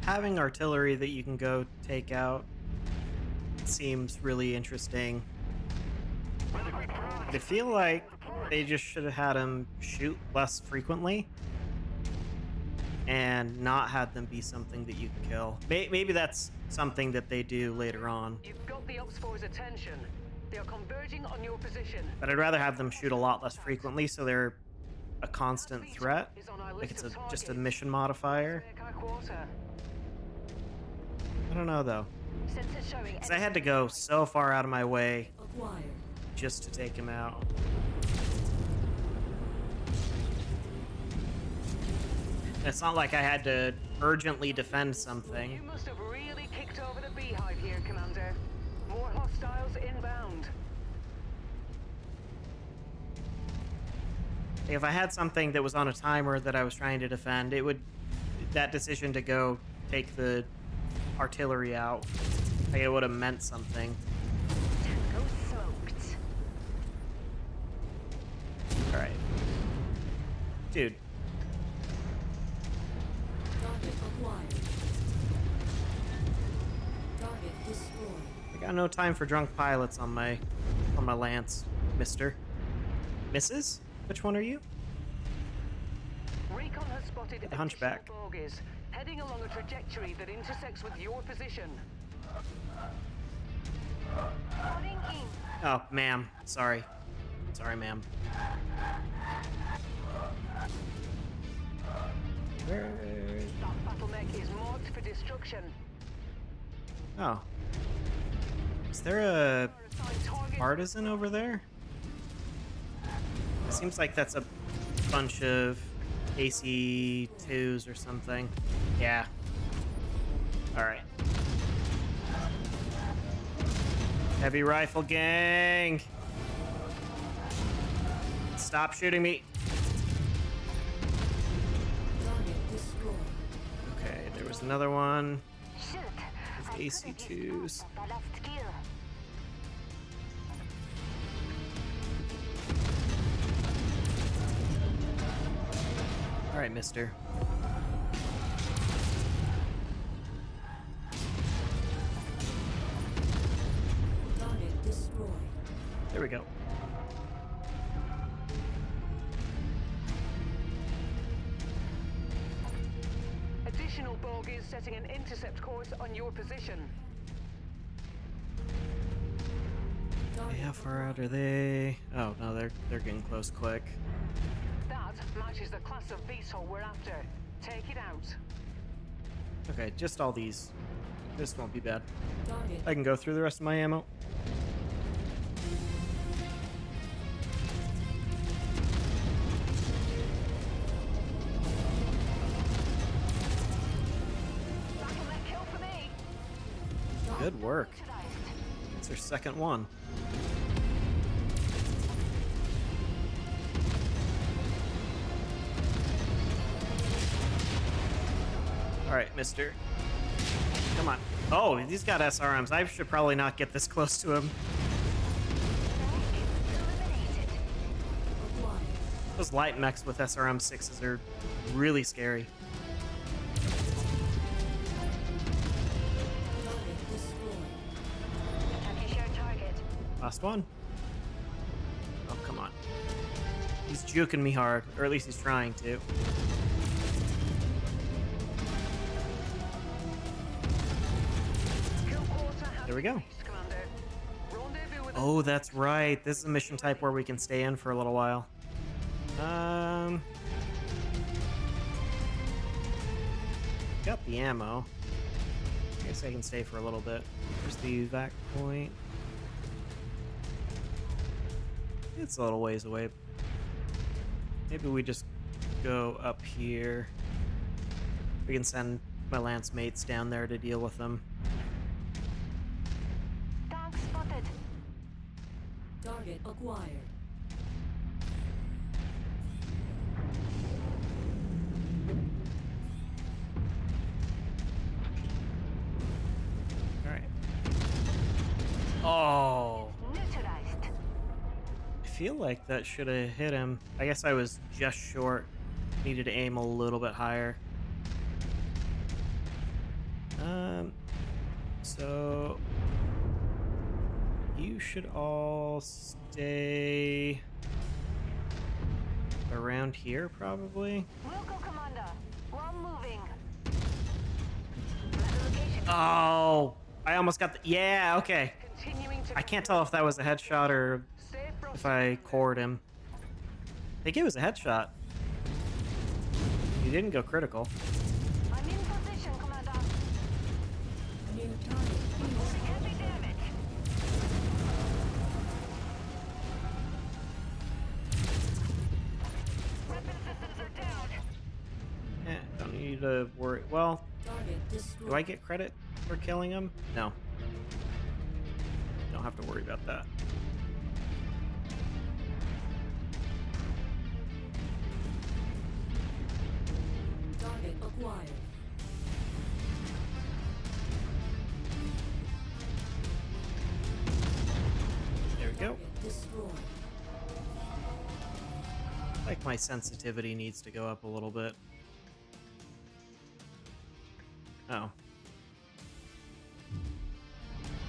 [SPEAKER 1] Having artillery that you can go take out seems really interesting. I feel like they just should have had him shoot less frequently and not had them be something that you can kill. Maybe that's something that they do later on.
[SPEAKER 3] You've got the Ops-4's attention. They are converging on your position.
[SPEAKER 1] But I'd rather have them shoot a lot less frequently so they're a constant threat. Like it's just a mission modifier. I don't know though. Because I had to go so far out of my way
[SPEAKER 4] Acquired.
[SPEAKER 1] just to take him out. It's not like I had to urgently defend something.
[SPEAKER 3] You must have really kicked over the beehive here, Commander. More hostiles inbound.
[SPEAKER 1] If I had something that was on a timer that I was trying to defend, it would... That decision to go take the artillery out, like it would have meant something.
[SPEAKER 3] Go smoked.
[SPEAKER 1] Alright. Dude.
[SPEAKER 4] Target acquired. Target destroyed.
[SPEAKER 1] I got no time for drunk pilots on my Lance, mister. Mrs.? Which one are you?
[SPEAKER 3] Recon has spotted
[SPEAKER 1] The hunchback.
[SPEAKER 3] additional bogies, heading along a trajectory that intersects with your position. Loading in.
[SPEAKER 1] Oh, ma'am. Sorry. Sorry, ma'am. Where...
[SPEAKER 3] That battle mech is marked for destruction.
[SPEAKER 1] Oh. Is there a
[SPEAKER 3] Assigned target.
[SPEAKER 1] partisan over there? It seems like that's a bunch of AC-2s or something. Yeah. Alright. Heavy rifle gang! Stop shooting me!
[SPEAKER 4] Target destroyed.
[SPEAKER 1] Okay, there was another one.
[SPEAKER 3] Shoot.
[SPEAKER 1] With AC-2s.
[SPEAKER 3] The last kill.
[SPEAKER 1] Alright, mister.
[SPEAKER 4] Target destroyed.
[SPEAKER 3] additional bogies setting an intercept course on your position.
[SPEAKER 1] Hey, how far out are they? Oh no, they're getting close quick.
[SPEAKER 3] That matches the class of beetle we're after. Take it out.
[SPEAKER 1] Okay, just all these. This won't be bad.
[SPEAKER 4] Target.
[SPEAKER 1] I can go through the rest of my ammo.
[SPEAKER 3] Back on that kill for me.
[SPEAKER 1] Good work. That's their second one. Alright, mister. Come on. Oh, he's got SRMs. I should probably not get this close to him.
[SPEAKER 4] Acquired.
[SPEAKER 1] Those light mechs with SRM 6s are really scary.
[SPEAKER 4] Target destroyed.
[SPEAKER 3] Have you shared target?
[SPEAKER 1] Last one. Oh, come on. He's juking me hard, or at least he's trying to.
[SPEAKER 3] Kill quarter has
[SPEAKER 1] There we
[SPEAKER 3] been
[SPEAKER 1] go.
[SPEAKER 3] reached, Commander. Rendezvous with
[SPEAKER 1] Oh, that's right. This is a mission type where we can stay in for a little while. Got the ammo. I guess I can stay for a little bit. Where's the evac point? It's a little ways away. Maybe we just go up here. We can send my lance mates down there to deal with them.
[SPEAKER 3] Tank spotted.
[SPEAKER 4] Target acquired.
[SPEAKER 1] Alright. Oh.
[SPEAKER 3] Neutralized.
[SPEAKER 1] I feel like that should have hit him. I guess I was just short. Needed to aim a little bit higher. So you should all stay around here, probably.
[SPEAKER 3] We'll go, Commander. We're moving. Location.
[SPEAKER 1] Oh, I almost got the. Yeah, okay.
[SPEAKER 3] Continuing to
[SPEAKER 1] I can't tell if that was a headshot or
[SPEAKER 3] safe
[SPEAKER 1] if I cored him. I think it was a headshot. He didn't go critical.
[SPEAKER 3] I'm in position, Commander.
[SPEAKER 4] New target.
[SPEAKER 3] Reporting heavy damage. Weapon systems are down.
[SPEAKER 1] Don't need to worry. Well,
[SPEAKER 4] Target destroyed.
[SPEAKER 1] do I get credit for killing him? No. Don't have to worry about that.
[SPEAKER 4] Target acquired.
[SPEAKER 1] There we go.
[SPEAKER 4] Target destroyed.
[SPEAKER 1] Like my sensitivity needs to go up a little bit. Oh.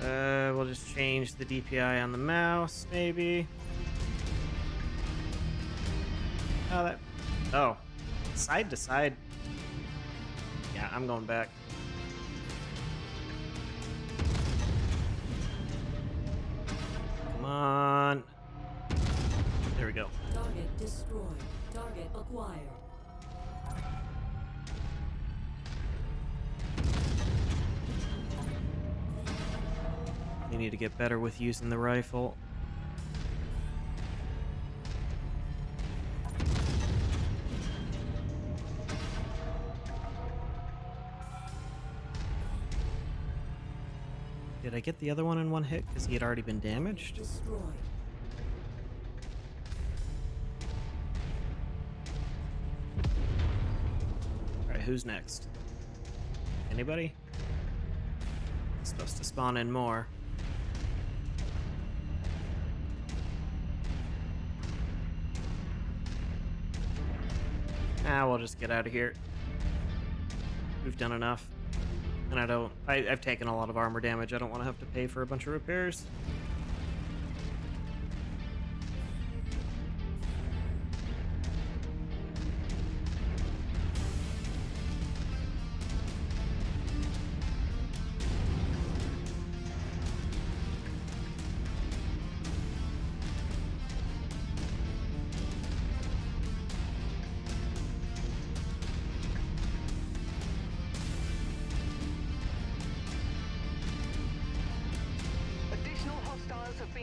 [SPEAKER 1] We'll just change the DPI on the mouse, maybe. Oh, that. Oh. Side to side. Yeah, I'm going back. Come on. There we go.
[SPEAKER 4] Target destroyed. Target acquired.
[SPEAKER 1] We need to get better with using the rifle. Did I get the other one in one hit because he had already been damaged?
[SPEAKER 4] Destroyed.
[SPEAKER 1] Alright, who's next? Anybody? It's supposed to spawn in more. Ah, we'll just get out of here. We've done enough. And I've taken a lot of armor damage. I don't want to have to pay for a bunch of repairs.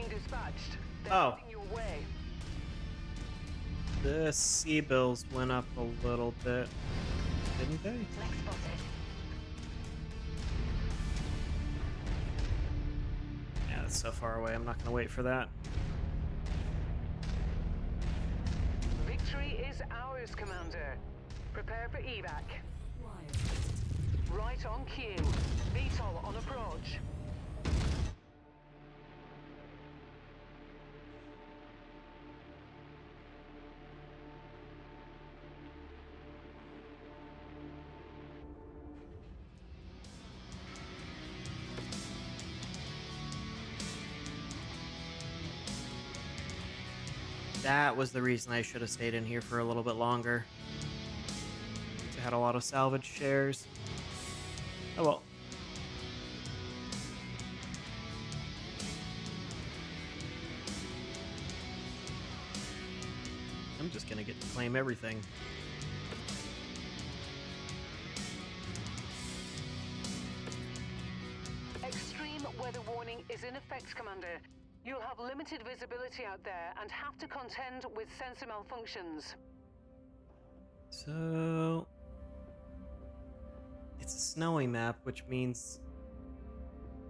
[SPEAKER 3] being dispatched. They're
[SPEAKER 1] Oh.
[SPEAKER 3] heading your way.
[SPEAKER 1] The sea bills went up a little bit, didn't they?
[SPEAKER 7] Mech spotted.
[SPEAKER 1] Yeah, that's so far away. I'm not going to wait for that.
[SPEAKER 3] Victory is ours, Commander. Prepare for evac.
[SPEAKER 4] Acquired.
[SPEAKER 3] Right on cue. VTOL on approach.
[SPEAKER 1] That was the reason I should have stayed in here for a little bit longer. I had a lot of salvage shares. Oh well. I'm just gonna get to claim everything.
[SPEAKER 3] Extreme weather warning is in effect, Commander. You'll have limited visibility out there and have to contend with sensor malfunctions.
[SPEAKER 1] So it's a snowy map, which means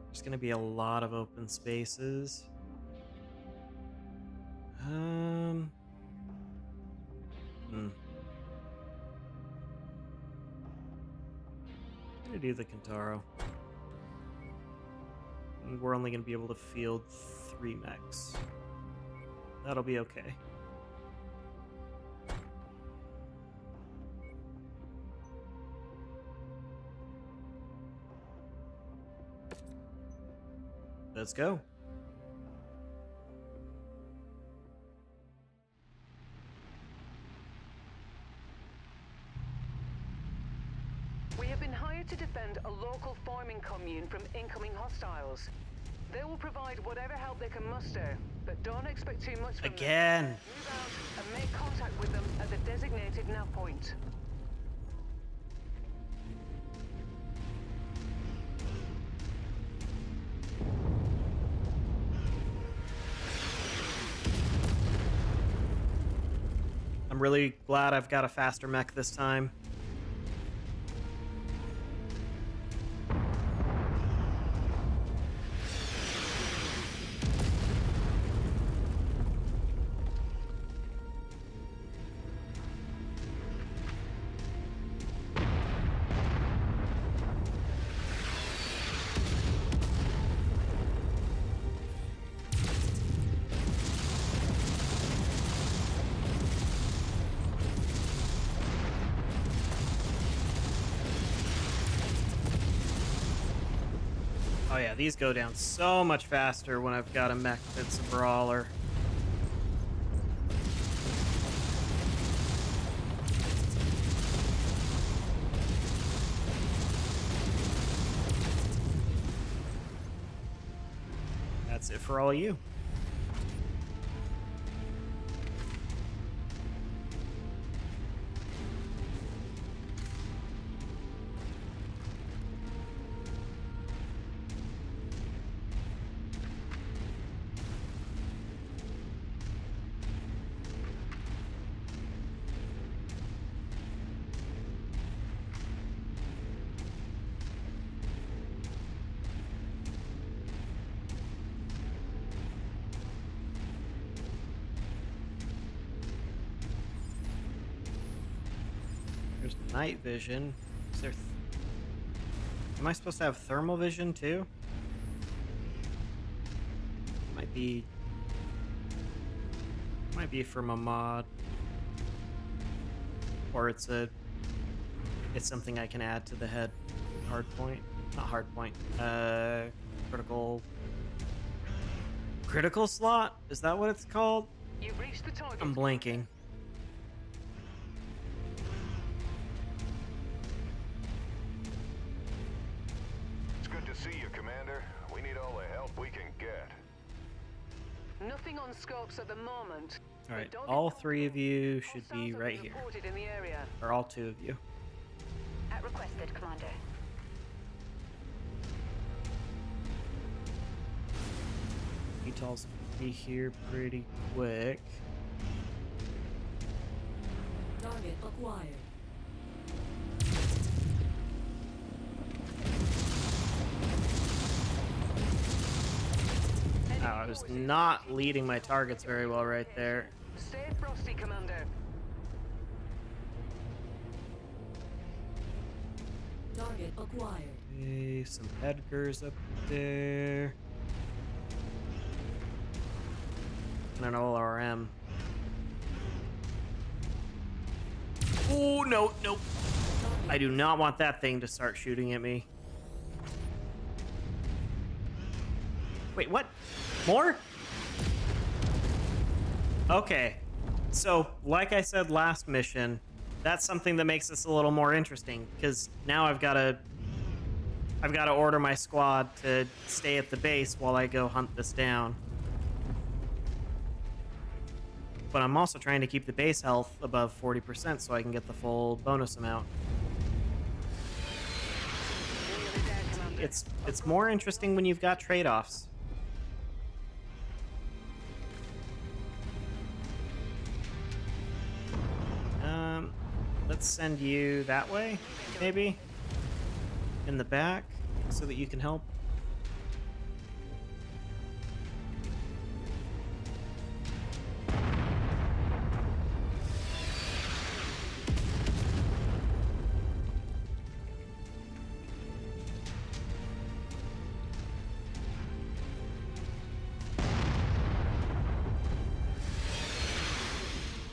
[SPEAKER 1] there's gonna be a lot of open spaces. I'm gonna do the Kentaro. And we're only gonna be able to field 3 mechs. That'll be okay. Let's go.
[SPEAKER 3] We have been hired to defend a local farming commune from incoming hostiles. They will provide whatever help they can muster, but don't expect too much from them.
[SPEAKER 1] Again.
[SPEAKER 3] Move out and make contact with them at the designated nav point.
[SPEAKER 1] I'm really glad I've got a faster mech this time. Oh yeah, these go down so much faster when I've got a mech that's a brawler. That's it for all you. There's night vision. Is there? Am I supposed to have thermal vision too? Might be from a mod, or it's something I can add to the head hard point. Not hard point. Critical slot. Is that what it's called?
[SPEAKER 3] You've reached the target.
[SPEAKER 1] I'm blanking.
[SPEAKER 5] It's good to see you, Commander. We need all the help we can get.
[SPEAKER 3] Nothing on scopes at the moment.
[SPEAKER 1] All right,
[SPEAKER 3] But don't
[SPEAKER 1] all
[SPEAKER 3] be
[SPEAKER 1] 3 of you should
[SPEAKER 3] hostiles
[SPEAKER 1] be
[SPEAKER 3] have
[SPEAKER 1] right
[SPEAKER 3] been
[SPEAKER 1] here,
[SPEAKER 3] reported in the area.
[SPEAKER 1] or all 2 of you.
[SPEAKER 7] At requested, Commander.
[SPEAKER 1] VTOL's be here pretty quick.
[SPEAKER 4] Target acquired.
[SPEAKER 1] Oh, I was not leading my targets very well right there.
[SPEAKER 3] Stay frosty, Commander.
[SPEAKER 4] Target acquired.
[SPEAKER 1] Okay, some Edgars up there. And an ORM. Oh, no, no. I do not want that thing to start shooting at me. Wait, what? More? Okay. So, like I said last mission, that's something that makes this a little more interesting, because now I've got to order my squad to stay at the base while I go hunt this down. But I'm also trying to keep the base health above 40% so I can get the full bonus amount.
[SPEAKER 3] Nearly there, Commander.
[SPEAKER 1] It's more interesting when you've got trade-offs. Let's send you that way, maybe? In the back, so that you can help.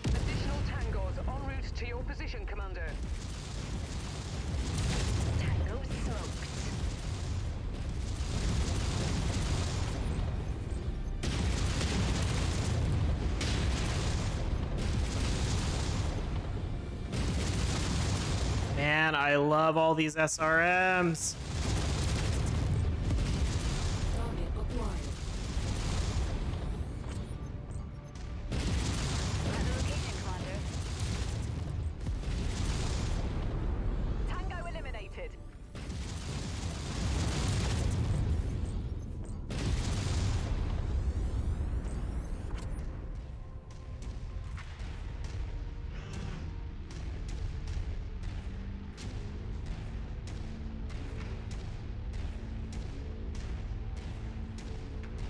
[SPEAKER 3] Additional tangos en route to your position, Commander.
[SPEAKER 7] Tango smoked.
[SPEAKER 1] Man, I love all these SRMs.
[SPEAKER 4] Target acquired.
[SPEAKER 7] At the location, Commander.
[SPEAKER 3] Tango eliminated.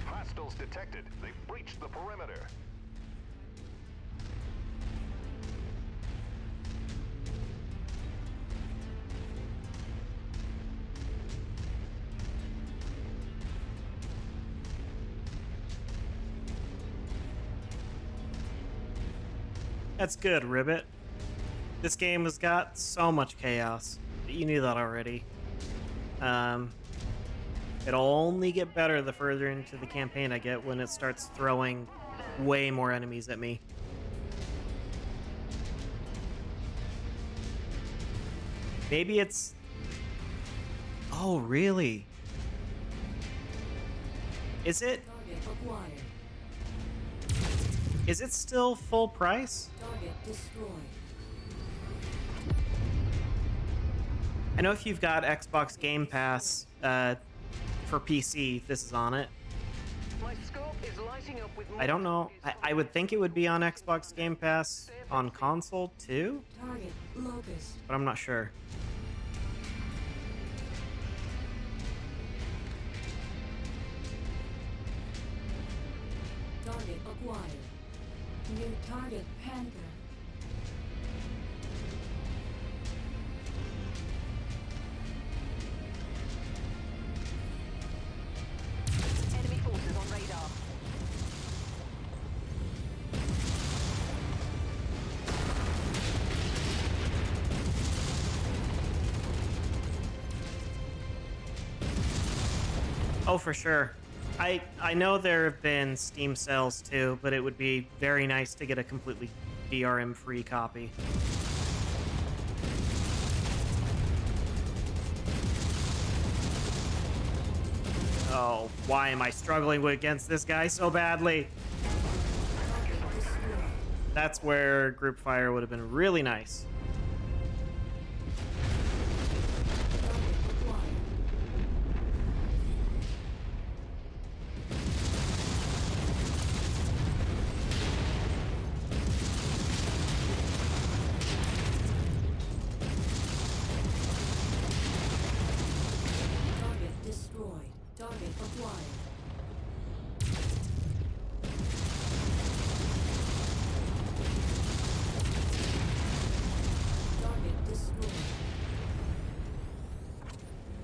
[SPEAKER 5] Hostiles detected. They've breached the perimeter.
[SPEAKER 1] That's good, Ribbit. This game has got so much chaos. You knew that already. It'll only get better the further into the campaign I get when it starts throwing way more enemies at me. Maybe it's... Oh, really? Is it...
[SPEAKER 4] Target acquired.
[SPEAKER 1] Is it still full price?
[SPEAKER 4] Target destroyed.
[SPEAKER 1] I know if you've got Xbox Game Pass for PC, this is on it.
[SPEAKER 3] My scope is lighting up with
[SPEAKER 1] I don't know. I would think it would be on Xbox Game Pass on console too,
[SPEAKER 4] Target locust.
[SPEAKER 1] but I'm not sure.
[SPEAKER 4] Target acquired. New target Panther.
[SPEAKER 3] enemy forces on radar.
[SPEAKER 1] Oh, for sure. I know there have been Steam sales too, but it would be very nice to get a completely DRM-free copy. Oh, why am I struggling against this guy so badly?
[SPEAKER 4] Target destroyed.
[SPEAKER 1] That's where group fire would have been really nice.
[SPEAKER 4] Target acquired.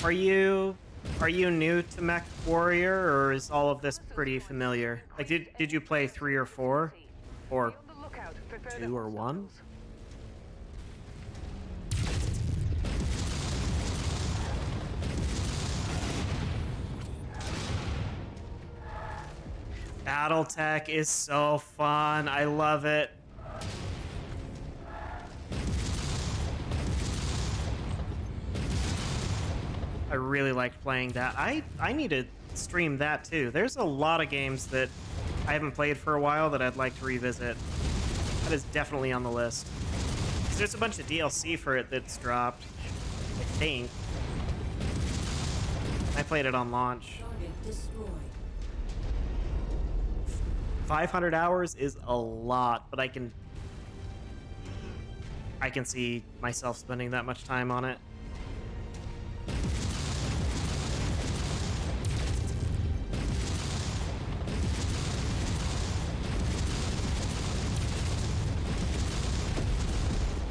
[SPEAKER 1] Are you new to Mechwarrior, or is all of this pretty familiar? Like, did you play 3 or 4, or
[SPEAKER 3] Be on the lookout for further
[SPEAKER 1] 2 or 1?
[SPEAKER 3] hostiles.
[SPEAKER 1] BattleTech is so fun. I love it. I really liked playing that. I need to stream that too. There's a lot of games that I haven't played for a while that I'd like to revisit. That is definitely on the list. 'Cause there's a bunch of DLC for it that's dropped, I think. I played it on launch.
[SPEAKER 4] Target destroyed.
[SPEAKER 1] 500 hours is a lot, but I can see myself spending that much time on it.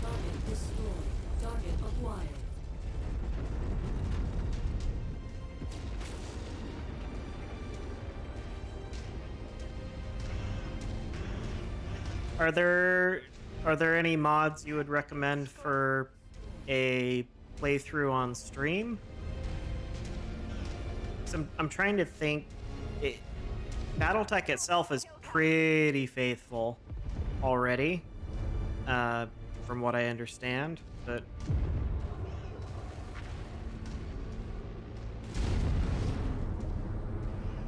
[SPEAKER 4] Target destroyed. Target acquired.
[SPEAKER 1] Are there any mods you would recommend for a playthrough on stream? 'Cause I'm trying to think. BattleTech itself is pretty faithful already, from what I understand, but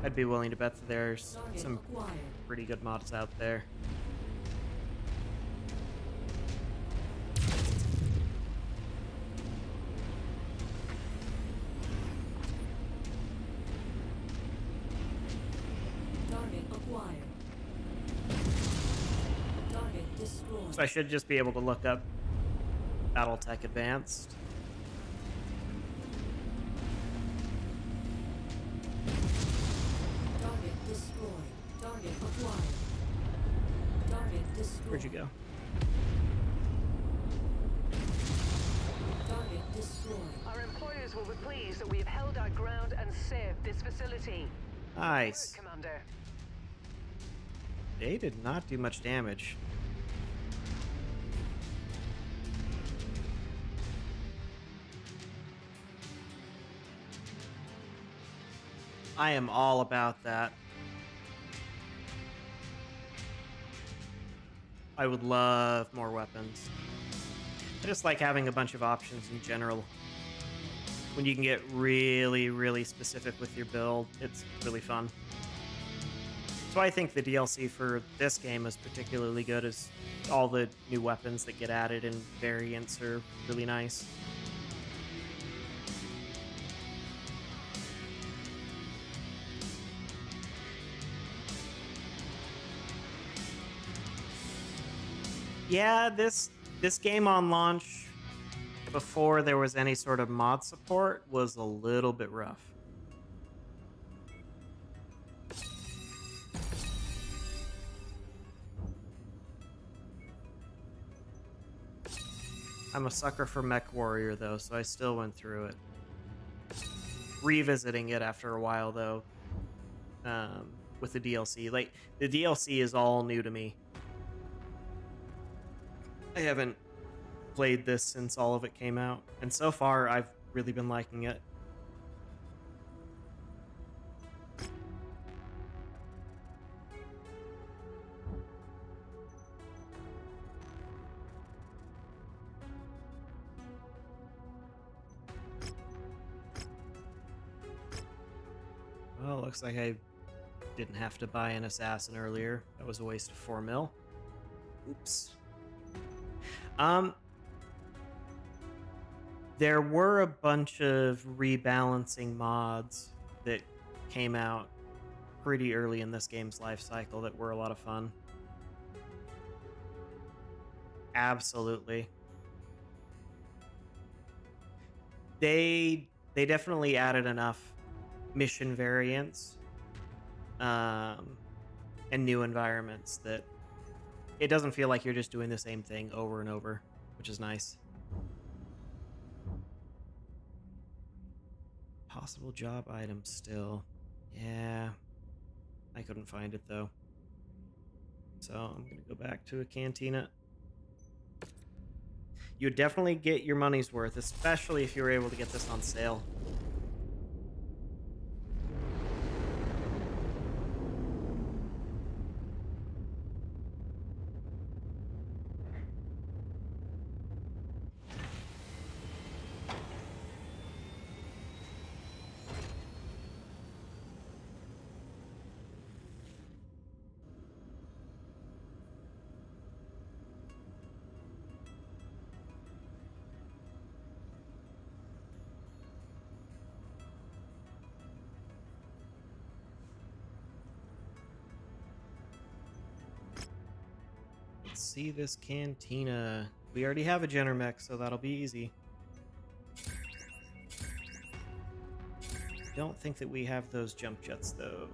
[SPEAKER 1] I'd be willing to bet that there's
[SPEAKER 4] Target
[SPEAKER 1] some
[SPEAKER 4] acquired.
[SPEAKER 1] pretty good mods out there.
[SPEAKER 4] Target acquired. Target destroyed.
[SPEAKER 1] So I should just be able to look up BattleTech Advanced.
[SPEAKER 4] Target destroyed. Target acquired. Target destroyed.
[SPEAKER 1] Where'd you go?
[SPEAKER 4] Target destroyed.
[SPEAKER 3] Our employers will be pleased that we have held our ground and saved this facility.
[SPEAKER 1] Nice.
[SPEAKER 3] Work, Commander.
[SPEAKER 1] They did not do much damage. I am all about that. I would love more weapons. I just like having a bunch of options in general. When you can get really, really specific with your build, it's really fun. So I think the DLC for this game is particularly good, as all the new weapons that get added and variants are really nice. Yeah, this game on launch, before there was any sort of mod support, was a little bit rough. I'm a sucker for Mechwarrior though, so I still went through it. Revisiting it after a while though, with the DLC. Like, the DLC is all new to me. I haven't played this since all of it came out, and so far I've really been liking it. Well, looks like I didn't have to buy an assassin earlier. That was a waste of 4 mil. Oops. There were a bunch of rebalancing mods that came out pretty early in this game's life cycle that were a lot of fun. Absolutely. They definitely added enough mission variants and new environments that it doesn't feel like you're just doing the same thing over and over, which is nice. Possible job item still. Yeah. I couldn't find it though. So I'm gonna go back to a cantina. You definitely get your money's worth, especially if you were able to get this on sale. Let's see this cantina. We already have a Genermech, so that'll be easy. Don't think that we have those jump jets though.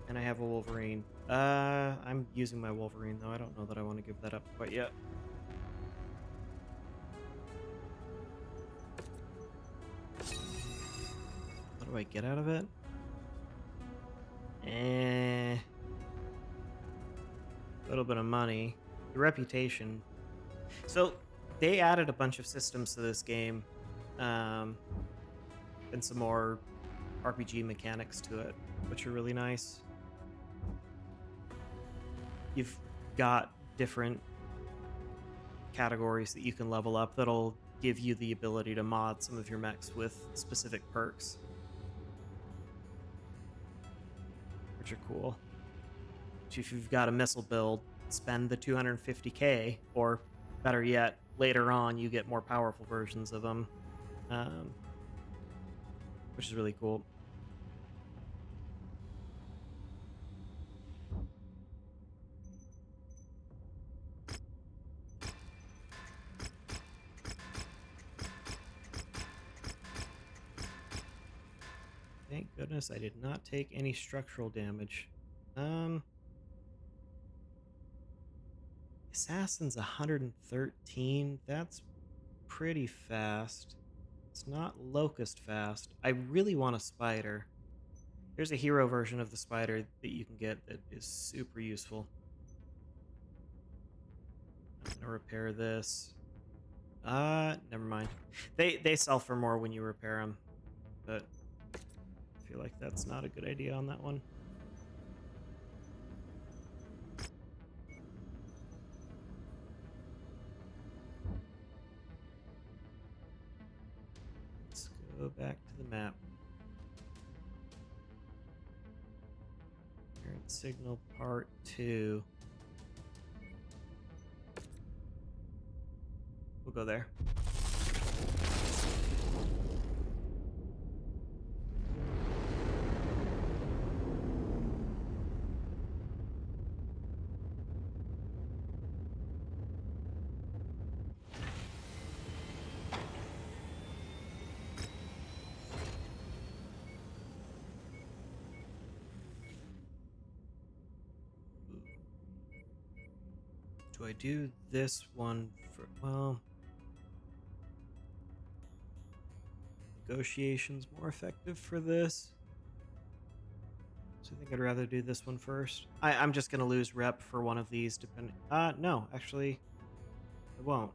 [SPEAKER 1] And I have a Wolverine. I'm using my Wolverine though. I don't know that I want to give that up quite yet. What do I get out of it? A little bit of money. The reputation. So they added a bunch of systems to this game. And some more RPG mechanics to it, which are really nice. You've got different categories that you can level up that'll give you the ability to mod some of your mechs with specific perks, which are cool. So if you've got a missile build, spend the 250k, or better yet, later on you get more powerful versions of them, which is really cool. Thank goodness I did not take any structural damage. Assassin's 113. That's pretty fast. It's not Locust fast. I really want a spider. There's a hero version of the spider that you can get that is super useful. I'm gonna repair this. Never mind. They sell for more when you repair them, but I feel like that's not a good idea on that one. Let's go back to the map. Parent signal part 2. We'll go there. Do I do this one for, well, negotiation's more effective for this. So I think I'd rather do this one first. I'm just gonna lose rep for one of these depending. No, actually, I won't.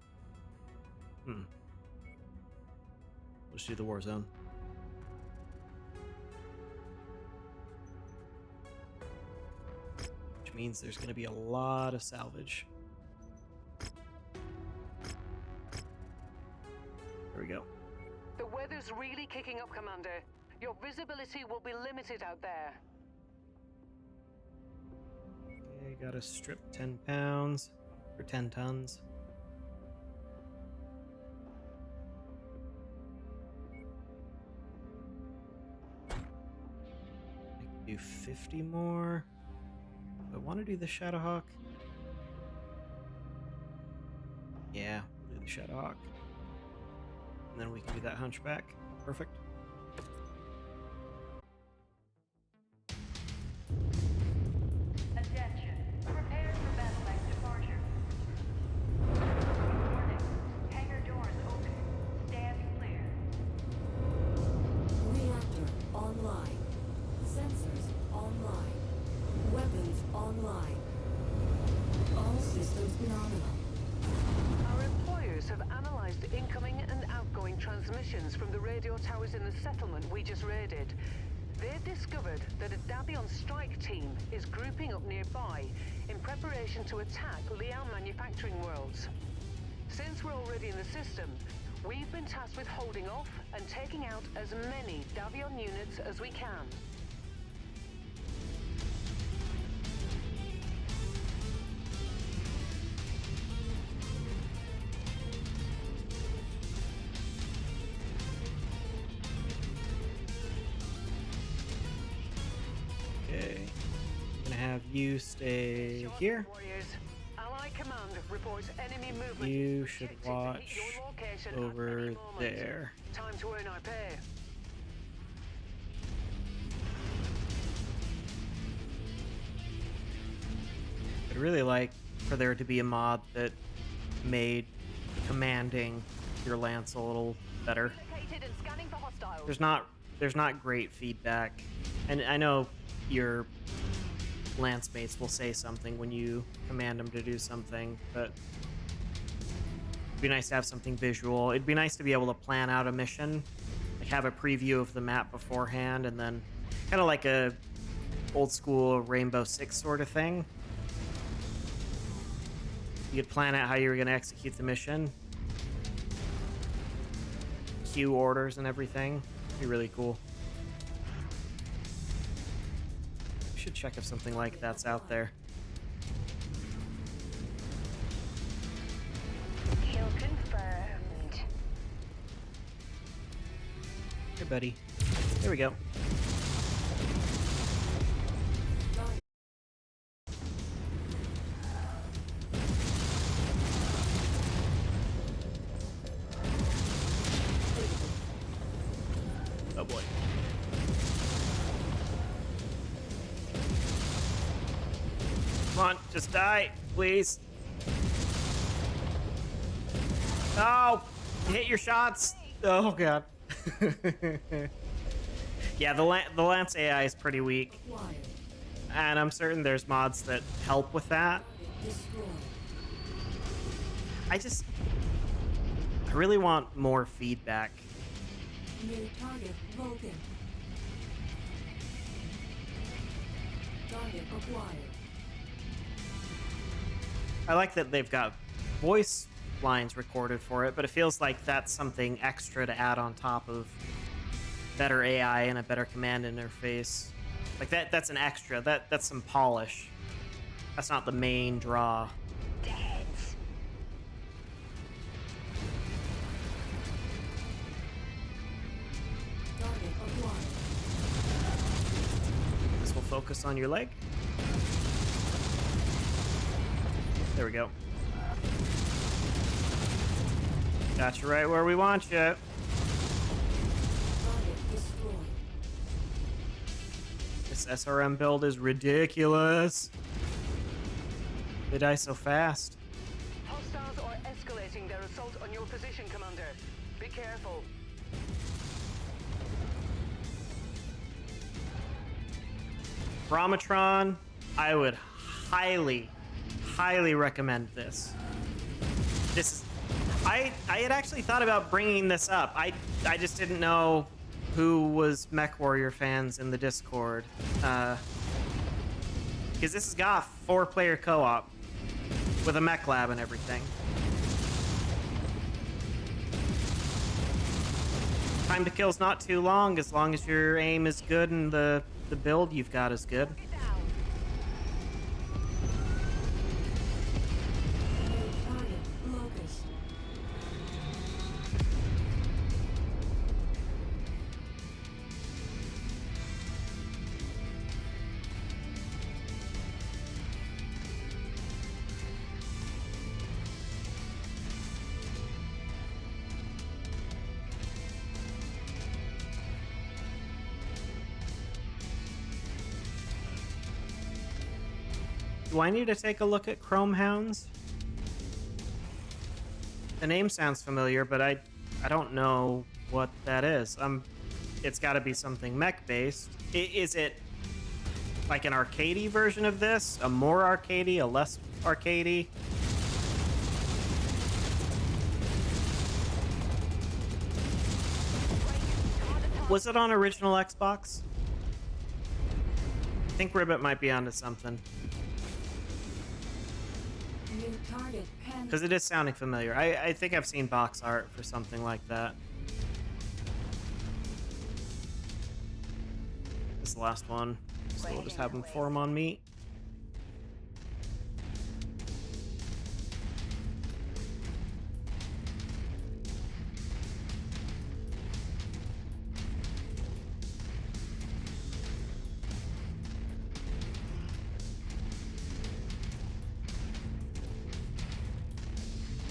[SPEAKER 1] Let's do the war zone. Which means there's gonna be a lot of salvage. There we go.
[SPEAKER 3] The weather's really kicking up, Commander. Your visibility will be limited out there.
[SPEAKER 1] Okay, gotta strip 10 pounds, or 10 tons. I can do 50 more. Do I want to do the Shadowhawk? Yeah, we'll do the Shadowhawk. And then we can do that Hunchback. Perfect.
[SPEAKER 7] Attention. Prepare for battle-like departure. Warning. Hangar doors open. Stand clear.
[SPEAKER 3] transmissions from the radio towers in the settlement we just raided. They've discovered that a Davion strike team is grouping up nearby in preparation to attack Liao Manufacturing Worlds. Since we're already in the system, we've been tasked with holding off and taking out as many Davion units as we can.
[SPEAKER 1] Okay. I'm gonna have you stay here.
[SPEAKER 3] Warriors, Allied Command reports enemy movement.
[SPEAKER 1] You should
[SPEAKER 3] Objective to hit
[SPEAKER 1] watch
[SPEAKER 3] your location at
[SPEAKER 1] over
[SPEAKER 3] any moment.
[SPEAKER 1] there.
[SPEAKER 3] Time to earn our pay.
[SPEAKER 1] I'd really like for there to be a mod that made commanding your lance a little better.
[SPEAKER 7] Located and scanning for hostiles.
[SPEAKER 1] There's not great feedback, and I know your lance mates will say something when you command them to do something, but it'd be nice to have something visual. It'd be nice to be able to plan out a mission, like have a preview of the map beforehand, and then kind of like a old school Rainbow Six sort of thing. You could plan out how you were going to execute the mission, queue orders and everything. It'd be really cool. We should check if something like that's out there.
[SPEAKER 7] Kill confirmed.
[SPEAKER 1] Hey, buddy. There we go. Oh boy. Come on, just die, please. Oh, hit your shots. Oh god. Yeah, the Lance AI is pretty weak, and I'm certain there's mods that help with that. I really want more feedback.
[SPEAKER 4] New target broken. Target acquired.
[SPEAKER 1] I like that they've got voice lines recorded for it, but it feels like that's something extra to add on top of better AI and a better command interface. Like that's an extra. That's some polish. That's not the main draw.
[SPEAKER 7] Deads.
[SPEAKER 4] Target acquired.
[SPEAKER 1] This will focus on your leg. There we go. Got you right where we want you.
[SPEAKER 4] Target destroyed.
[SPEAKER 1] This SRM build is ridiculous. They die so fast.
[SPEAKER 3] Hostiles are escalating their assault on your position, Commander. Be careful.
[SPEAKER 1] Brahmatron, I would highly recommend this. This is, I had actually thought about bringing this up. I just didn't know who was Mechwarrior fans in the Discord. Because this has got 4-player co-op with a mech lab and everything. Time to kill's not too long as your aim is good and the build you've got is good.
[SPEAKER 7] Get down.
[SPEAKER 4] New target locust.
[SPEAKER 1] Do I need to take a look at Chrome Hounds? The name sounds familiar, but I don't know what that is. It's got to be something mech-based. Is it like an arcadey version of this? A more arcadey? A less arcadey? Was it on original Xbox? I think Ribbit might be onto something.
[SPEAKER 4] New target pen.
[SPEAKER 1] Because it is sounding familiar. I think I've seen box art for something like that. This is the last one. So we'll just have them form on me.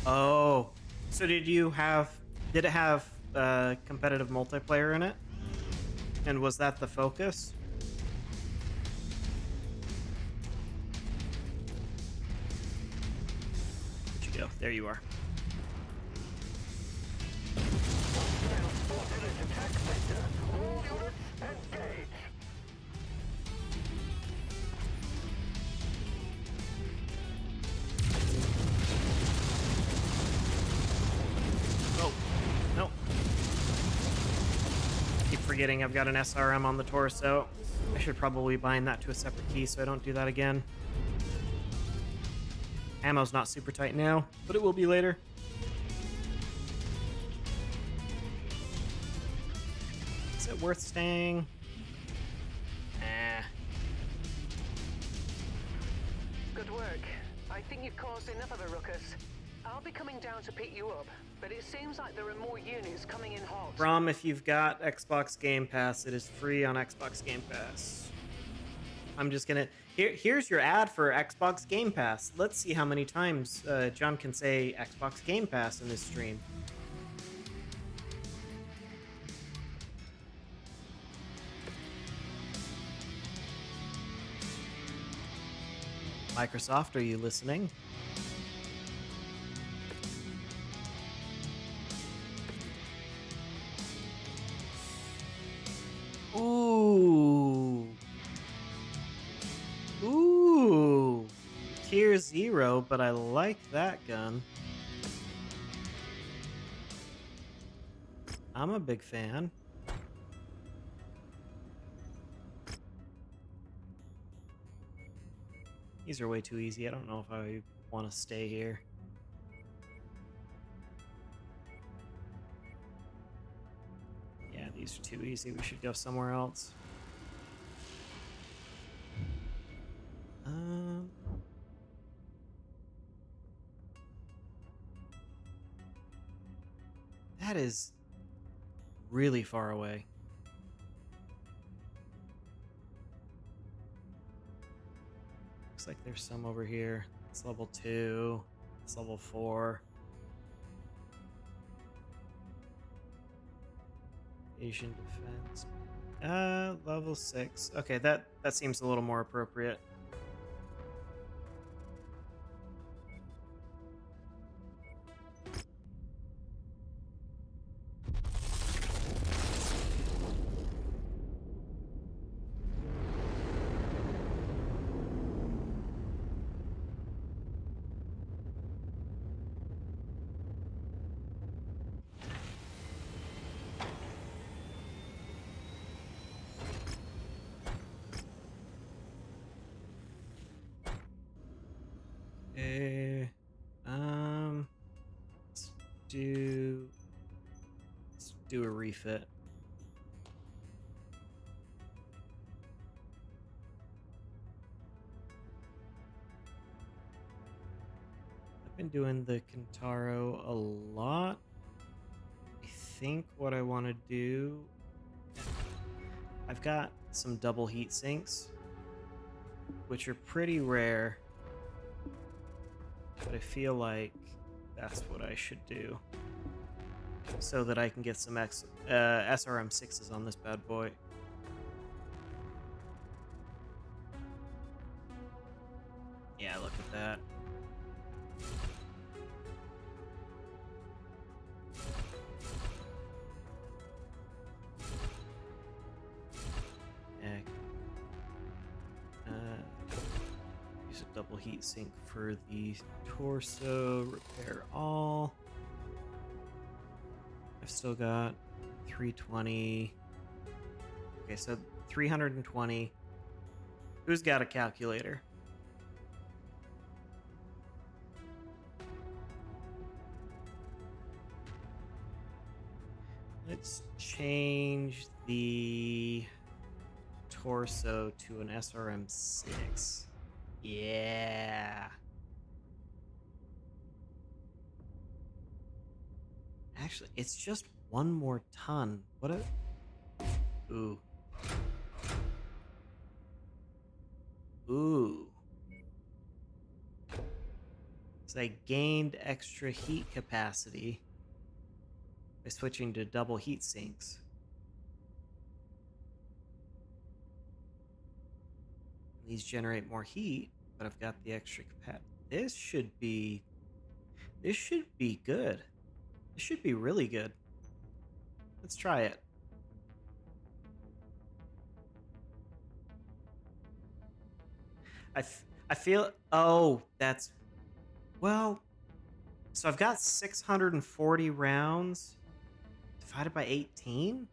[SPEAKER 1] Oh, so did it have competitive multiplayer in it? And was that the focus? Where'd you go? There you are. Oh, no. Keep forgetting I've got an SRM on the torso. I should probably bind that to a separate key so I don't do that again. Ammo's not super tight now, but it will be later. Is it worth staying?
[SPEAKER 3] Good work. I think you've caused enough of a ruckus. I'll be coming down to pick you up, but it seems like there are more units coming in hot.
[SPEAKER 1] Brom, if you've got Xbox Game Pass, it is free on Xbox Game Pass. I'm just gonna... Here's your ad for Xbox Game Pass. Let's see how many times John can say Xbox Game Pass in this stream. Microsoft, are you listening? Ooh. Ooh. Tier 0, but I like that gun. I'm a big fan. These are way too easy. I don't know if I want to stay here. Yeah, these are too easy. We should go somewhere else. That is really far away. Looks like there's some over here. It's level 2. It's level 4. Asian defense. Level 6. Okay, that seems a little more appropriate. Let's do a refit. I've been doing the Kintaro a lot. I think what I want to do... I've got some double heat sinks, which are pretty rare, but I feel like that's what I should do so that I can get some SRM6s on this bad boy. Yeah, look at that. Use a double heat sink for the torso. Repair all. I've still got 320. Okay, so 320. Who's got a calculator? Let's change the torso to an SRM-6. Yeah. Actually, it's just one more ton. What a... Ooh. Ooh. So I gained extra heat capacity by switching to double heat sinks. These generate more heat, but I've got the extra capacity. This should be good. This should be really good. Let's try it. I feel, oh, that's, well, so I've got 640 rounds divided by 18?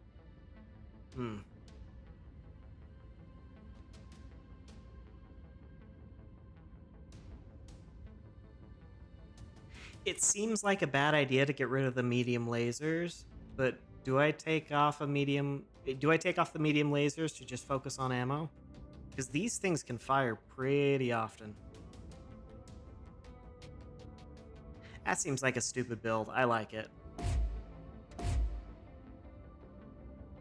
[SPEAKER 1] It seems like a bad idea to get rid of the medium lasers, but do I take off the medium lasers to just focus on ammo? Because these things can fire pretty often. That seems like a stupid build. I like it.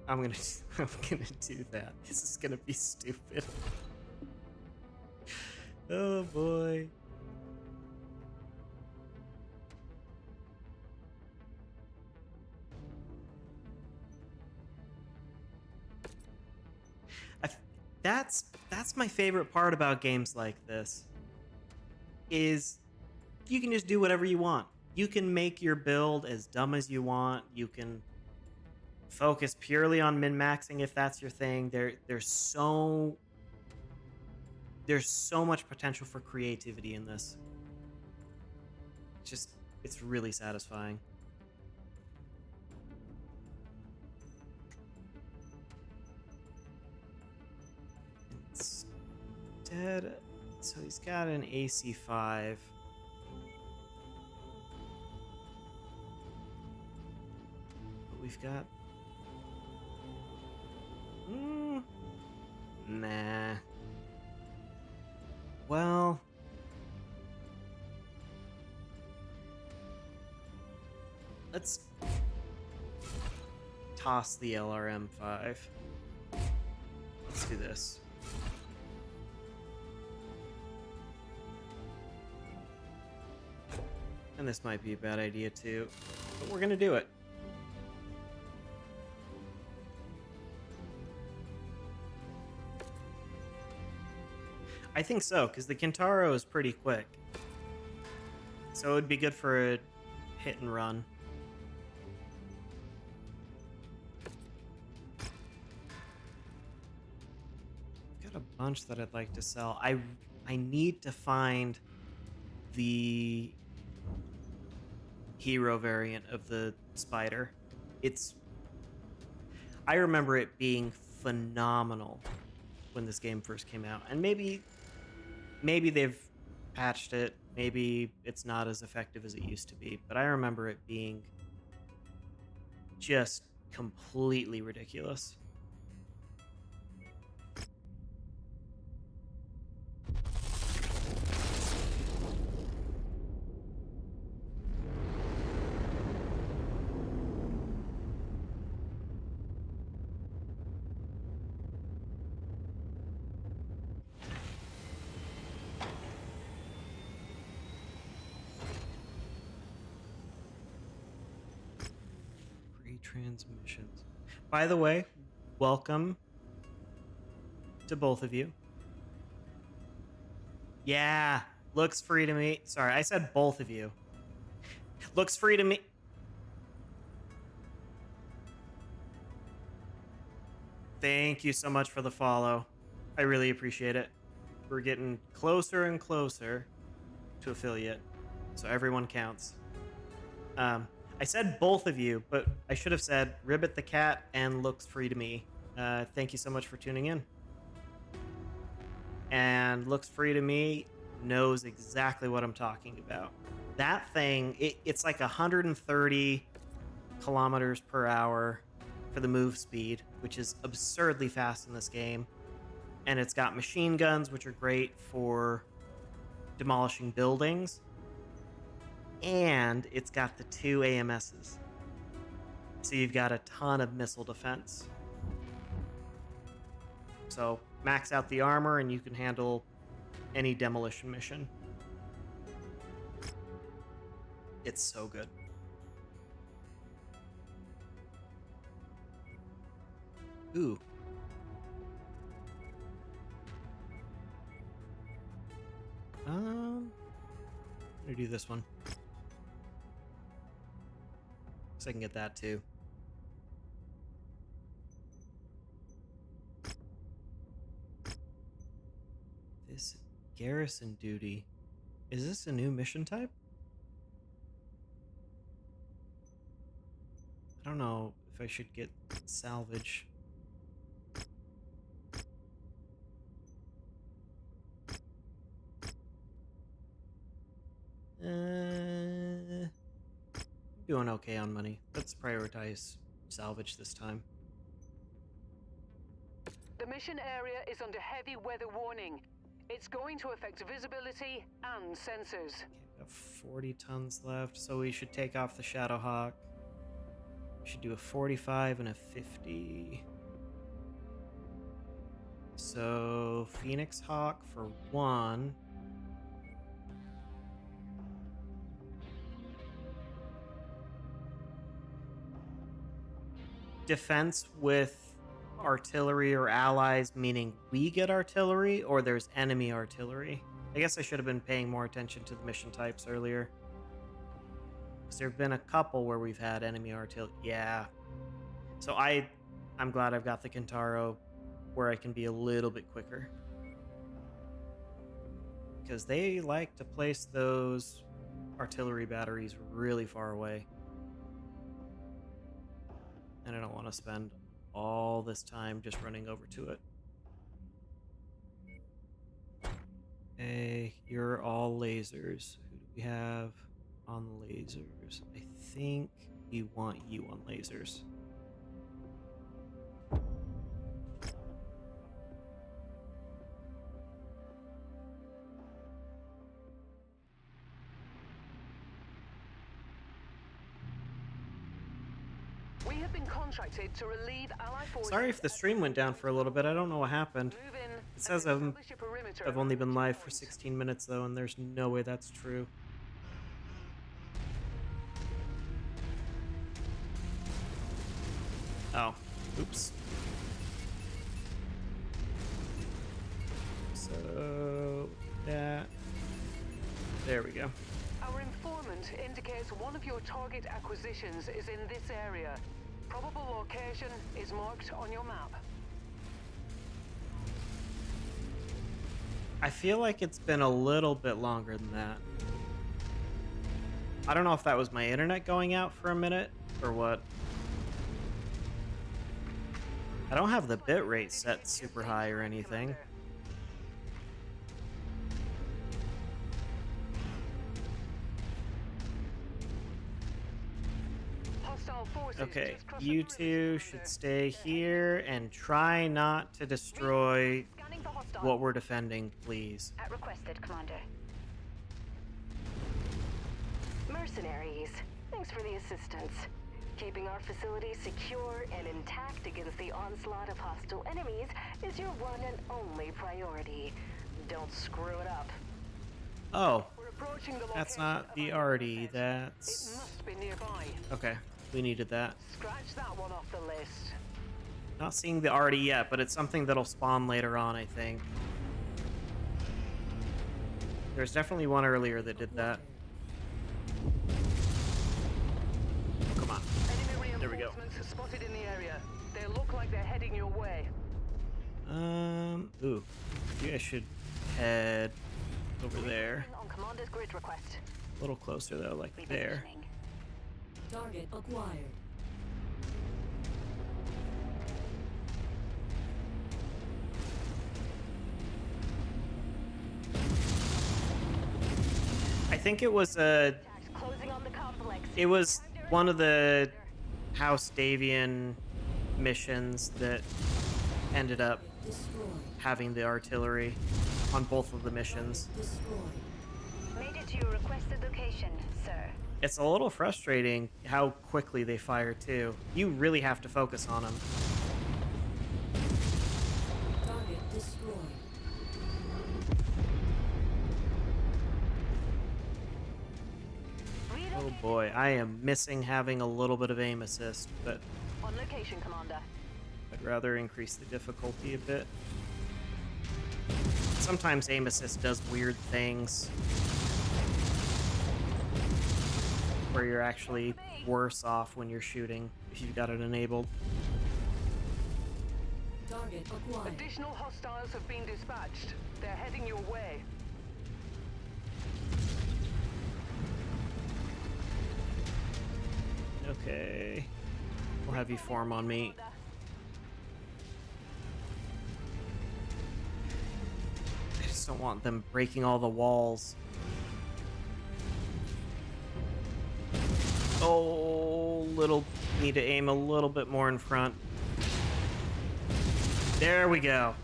[SPEAKER 1] I'm gonna do that. This is gonna be stupid. Oh boy. That's my favorite part about games like this. Is you can just do whatever you want. You can make your build as dumb as you want. You can focus purely on min-maxing if that's your thing. There's so much potential for creativity in this. It's really satisfying. Instead, so he's got an AC5. But we've got... nah. Well... let's toss the LRM-5. Let's do this. And this might be a bad idea too, but we're gonna do it. I think so, because the Kintaro is pretty quick. So it would be good for a hit and run. I've got a bunch that I'd like to sell. I need to find the hero variant of the spider. I remember it being phenomenal when this game first came out, and maybe they've patched it, maybe it's not as effective as it used to be, but I remember it being just completely ridiculous. Transmissions. By the way, welcome to both of you. Yeah, looks free to me. Sorry, I said both of you. Looks free to me. Thank you so much for the follow. I really appreciate it. We're getting closer and closer to affiliate, so everyone counts. I said both of you, but I should have said Ribbit the cat and looks free to me. Thank you so much for tuning in. And looks free to me, knows exactly what I'm talking about. That thing, it's like 130 kilometers per hour for the move speed, which is absurdly fast in this game. And it's got machine guns, which are great for demolishing buildings. And it's got the 2 AMSs. So you've got a ton of missile defense. So max out the armor and you can handle any demolition mission. It's so good. Ooh. I'm gonna do this one. So I can get that too. This garrison duty. Is this a new mission type? I don't know if I should get salvage. Doing okay on money. Let's prioritize salvage this time.
[SPEAKER 3] The mission area is under heavy weather warning. It's going to affect visibility and sensors.
[SPEAKER 1] Okay, we have 40 tons left, so we should take off the Shadowhawk. We should do a 45 and a 50. So Phoenix Hawk for 1. Defense with artillery or allies, meaning we get artillery or there's enemy artillery. I guess I should have been paying more attention to the mission types earlier. Because there have been a couple where we've had enemy artillery. Yeah. So I'm glad I've got the Kintaro where I can be a little bit quicker. Because they like to place those artillery batteries really far away. And I don't want to spend all this time just running over to it. Okay, you're all lasers. Who do we have on lasers? I think we want you on lasers.
[SPEAKER 3] We have been contracted to relieve Allied forces.
[SPEAKER 1] Sorry if the stream went down for a little bit. I don't know what happened.
[SPEAKER 3] Move in
[SPEAKER 1] It says
[SPEAKER 3] and establish a perimeter
[SPEAKER 1] I've only been
[SPEAKER 3] around
[SPEAKER 1] live
[SPEAKER 3] the
[SPEAKER 1] for
[SPEAKER 3] point.
[SPEAKER 1] 16 minutes though, and there's no way that's true. Oh, oops. So that, there we go.
[SPEAKER 3] Our informant indicates one of your target acquisitions is in this area. Probable location is marked on your map.
[SPEAKER 1] I feel like it's been a little bit longer than that. I don't know if that was my internet going out for a minute or what. I don't have the bitrate set super high or anything.
[SPEAKER 3] Hostile forces
[SPEAKER 1] Okay,
[SPEAKER 3] just crossed
[SPEAKER 1] you
[SPEAKER 3] the bridge.
[SPEAKER 1] two should stay here and try not to destroy
[SPEAKER 7] Scanning for hostile.
[SPEAKER 1] what we're defending, please.
[SPEAKER 7] At requested, Commander. Mercenaries, thanks for the assistance. Keeping our facilities secure and intact against the onslaught of hostile enemies is your one and only priority. Don't screw it up.
[SPEAKER 1] Oh,
[SPEAKER 3] We're approaching the
[SPEAKER 1] that's
[SPEAKER 3] location
[SPEAKER 1] not
[SPEAKER 3] of
[SPEAKER 1] the
[SPEAKER 3] our
[SPEAKER 1] arty,
[SPEAKER 3] defense. It
[SPEAKER 1] that's...
[SPEAKER 3] must be nearby.
[SPEAKER 1] Okay, we needed that.
[SPEAKER 3] Scratch that one off the list.
[SPEAKER 1] Not seeing the arty yet, but it's something that'll spawn later on, I think. There's definitely one earlier that did that. Come on.
[SPEAKER 3] Enemy
[SPEAKER 1] There we go.
[SPEAKER 3] reinforcements are spotted in the area. They look like they're heading your way.
[SPEAKER 1] Ooh. You guys should head over there.
[SPEAKER 7] On Commander's grid request.
[SPEAKER 1] A little closer though, like there.
[SPEAKER 4] Target acquired.
[SPEAKER 1] think it was a.
[SPEAKER 7] Closing on the complex.
[SPEAKER 1] It was one of the House Davian missions that ended up having the artillery on both of the missions.
[SPEAKER 7] Made it to your requested location, sir.
[SPEAKER 1] It's a little frustrating how quickly they fire too. You really have to focus on them.
[SPEAKER 4] Target destroyed.
[SPEAKER 1] Oh boy, I am missing having a little bit of aim assist, but
[SPEAKER 7] On location, Commander.
[SPEAKER 1] I'd rather increase the difficulty a bit. Sometimes aim assist does weird things where you're actually worse off when you're shooting if you've got it enabled.
[SPEAKER 4] Target acquired.
[SPEAKER 3] Additional hostiles have been dispatched. They're heading your way.
[SPEAKER 1] Okay. We'll have you form on me. I just don't want them breaking all the walls. Oh, need to aim a little bit more in front. There we go.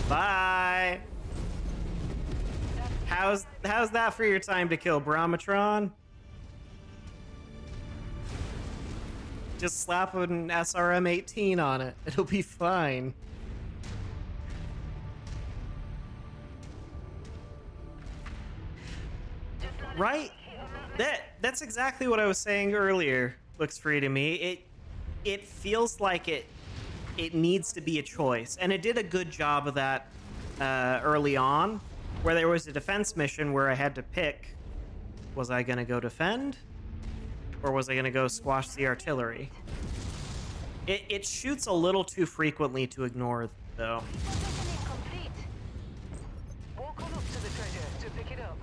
[SPEAKER 1] Bye. How's that for your time to kill, Brahmatron? Just slap an SRM-18 on it. It'll be fine. Right? That's exactly what I was saying earlier. Looks free to me. It feels like it needs to be a choice, and it did a good job of that early on, where there was a defense mission where I had to pick: was I gonna go defend, or was I gonna go squash the artillery? It shoots a little too frequently to ignore, though.
[SPEAKER 7] Repositioning complete.
[SPEAKER 3] Walk on up to the treasure to pick it up.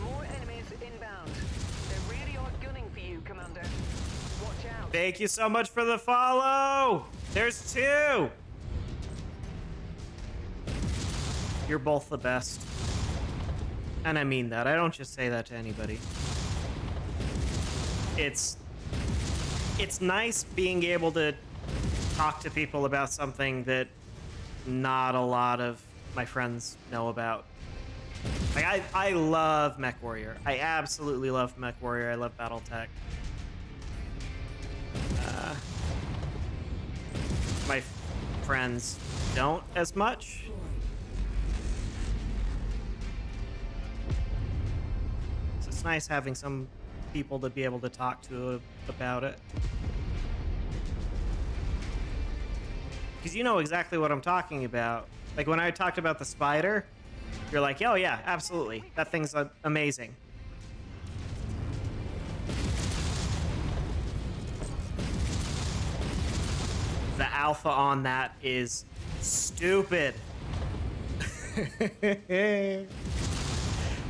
[SPEAKER 3] More enemies inbound. They really are gunning for you, Commander. Watch out.
[SPEAKER 1] Thank you so much for the follow! There's two! You're both the best. And I mean that. I don't just say that to anybody. It's nice being able to talk to people about something that not a lot of my friends know about. Like, I love Mechwarrior. I absolutely love Mechwarrior. I love Battletech. My friends don't as much. So it's nice having some people to be able to talk to about it. Because you know exactly what I'm talking about. Like when I talked about the spider, you're like, oh yeah, absolutely. That thing's amazing. The alpha on that is stupid.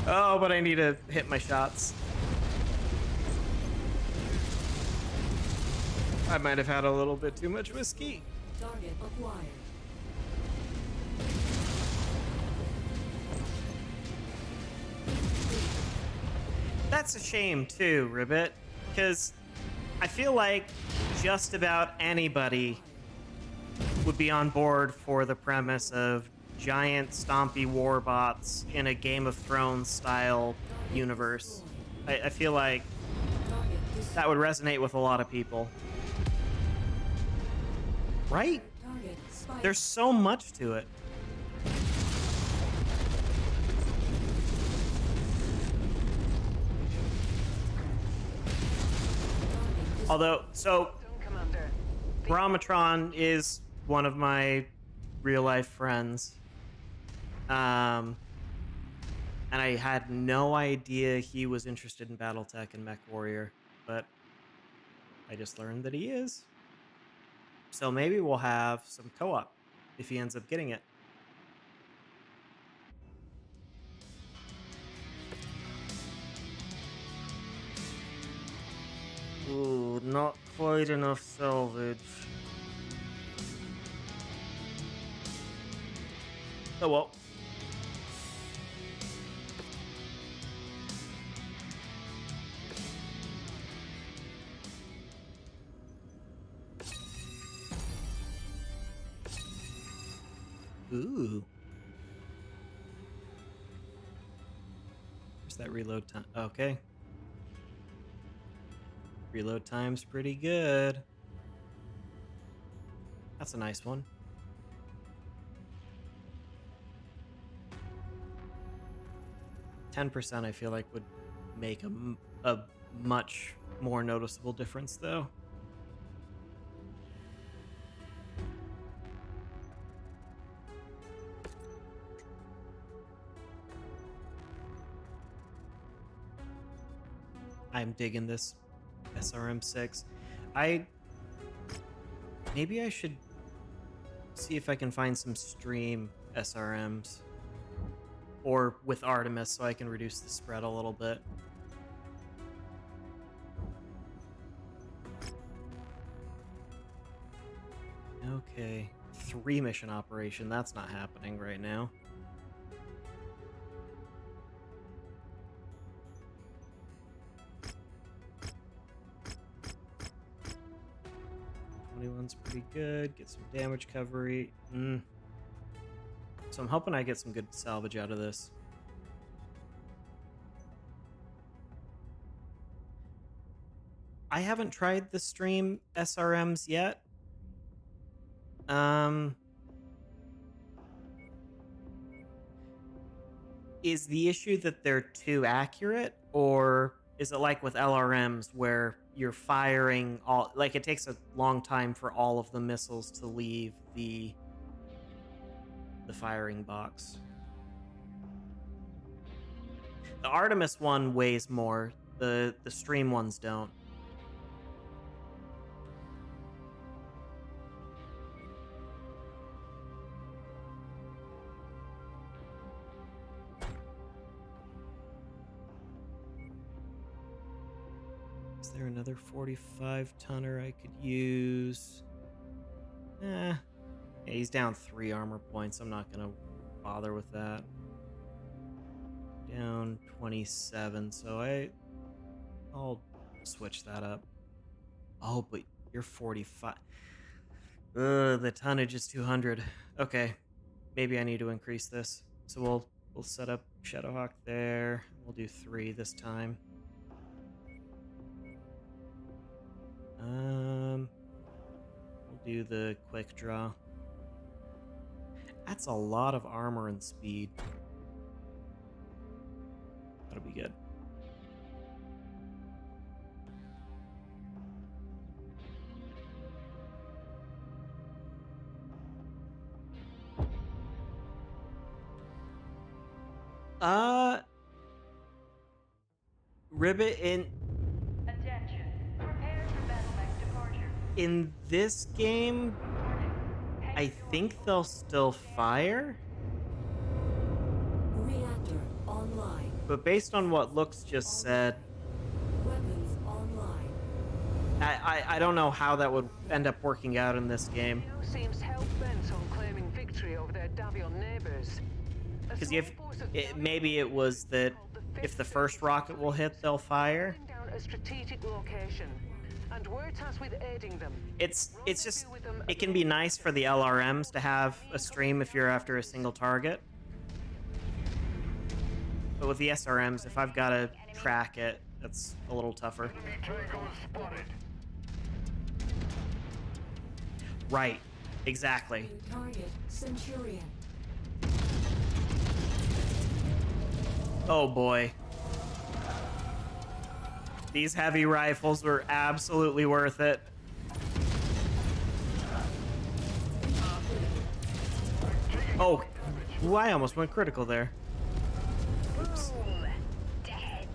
[SPEAKER 1] Oh, but I need to hit my shots. I might have had a little bit too much whiskey.
[SPEAKER 4] Target acquired.
[SPEAKER 1] That's a shame too, Ribbit, because I feel like just about anybody would be on board for the premise of giant stompy warbots in a Game of Thrones style universe. I feel like that would resonate with a lot of people. Right?
[SPEAKER 4] Target spike.
[SPEAKER 1] There's so much to it. Although, so
[SPEAKER 3] Commander.
[SPEAKER 1] Brahmatron is one of my real life friends. And I had no idea he was interested in Battletech and Mechwarrior, but I just learned that he is. So maybe we'll have some co-op if he ends up getting it. Ooh, not quite enough salvage. Oh well. Ooh. Where's that reload time? Okay. Reload time's pretty good. That's a nice one. %, I feel like, would make a much more noticeable difference, though. I'm digging this SRM6. Maybe I should see if I can find some stream SRMs. Or with Artemis, so I can reduce the spread a little bit. Okay. 3-mission operation. That's not happening right now. One's pretty good. Get some damage recovery. So I'm hoping I get some good salvage out of this. I haven't tried the stream SRMs yet. Is the issue that they're too accurate, or is it like with LRMs where you're firing all, like it takes a long time for all of the missiles to leave the firing box? The Artemis one weighs more. The stream ones don't. Is there another 45-tonner I could use? Yeah, he's down 3 armor points. I'm not gonna bother with that. Down 27, so I'll switch that up. Oh, but you're 45. The tonnage is 200. Okay, maybe I need to increase this. So we'll set up Shadowhawk there. We'll do 3 this time. We'll do the quick draw. That's a lot of armor and speed. That'll be good. Ribbit
[SPEAKER 7] Attention. Prepare for battle mech departure.
[SPEAKER 1] in this game, I think they'll still fire.
[SPEAKER 4] Reactor online.
[SPEAKER 1] But based on what Looks just said,
[SPEAKER 4] Weapons online.
[SPEAKER 1] I don't know how that would end up working out in this game.
[SPEAKER 3] Now seems hell-bent on claiming victory over their Davion neighbors.
[SPEAKER 1] Because maybe it was that if the first rocket will hit, they'll fire.
[SPEAKER 3] Down a strategic location, and we're tasked with aiding them.
[SPEAKER 1] It's just, it can be nice for the LRMs to have a stream if you're after a single target. But with the SRMs, if I've got to track it, that's a little tougher.
[SPEAKER 5] Enemy Tango spotted.
[SPEAKER 1] Right, exactly.
[SPEAKER 4] New target Centurion.
[SPEAKER 1] Oh boy. These heavy rifles were absolutely worth it. Oh, ooh, I almost went critical there. Oops.
[SPEAKER 7] Dead.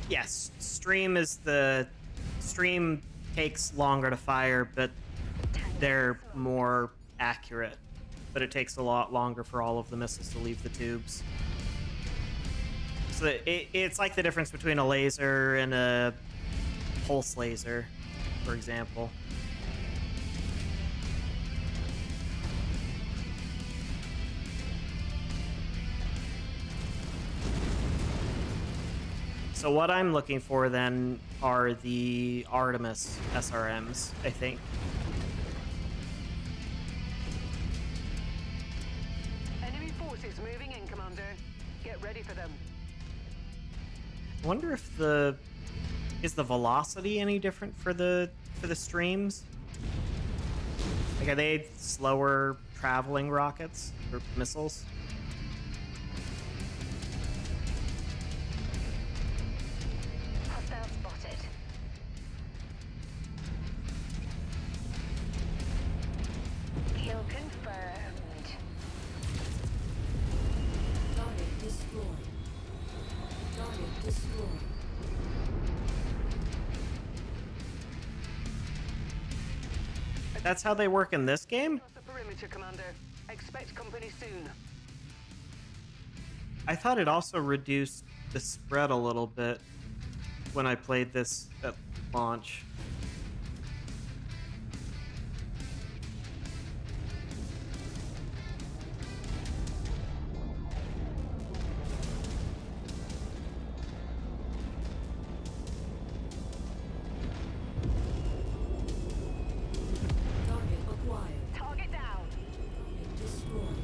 [SPEAKER 1] Yes, stream takes longer to fire, but they're more accurate. but it takes a lot longer for all of the missiles to leave the tubes. So it's like the difference between a laser and a pulse laser, for example. So what I'm looking for then are the Artemis SRMs, I think.
[SPEAKER 3] Enemy forces moving in, Commander. Get ready for them.
[SPEAKER 1] I wonder if is the velocity any different for the streams? Like, are they slower traveling rockets or missiles?
[SPEAKER 7] Hostile spotted. Kill confirmed.
[SPEAKER 4] Target destroyed. Target destroyed.
[SPEAKER 1] That's how they work in this game?
[SPEAKER 3] Across the perimeter, Commander. Expect company soon.
[SPEAKER 1] I thought it also reduced the spread a little bit when I played this at launch.
[SPEAKER 4] Target acquired.
[SPEAKER 3] Target down.
[SPEAKER 4] Target destroyed.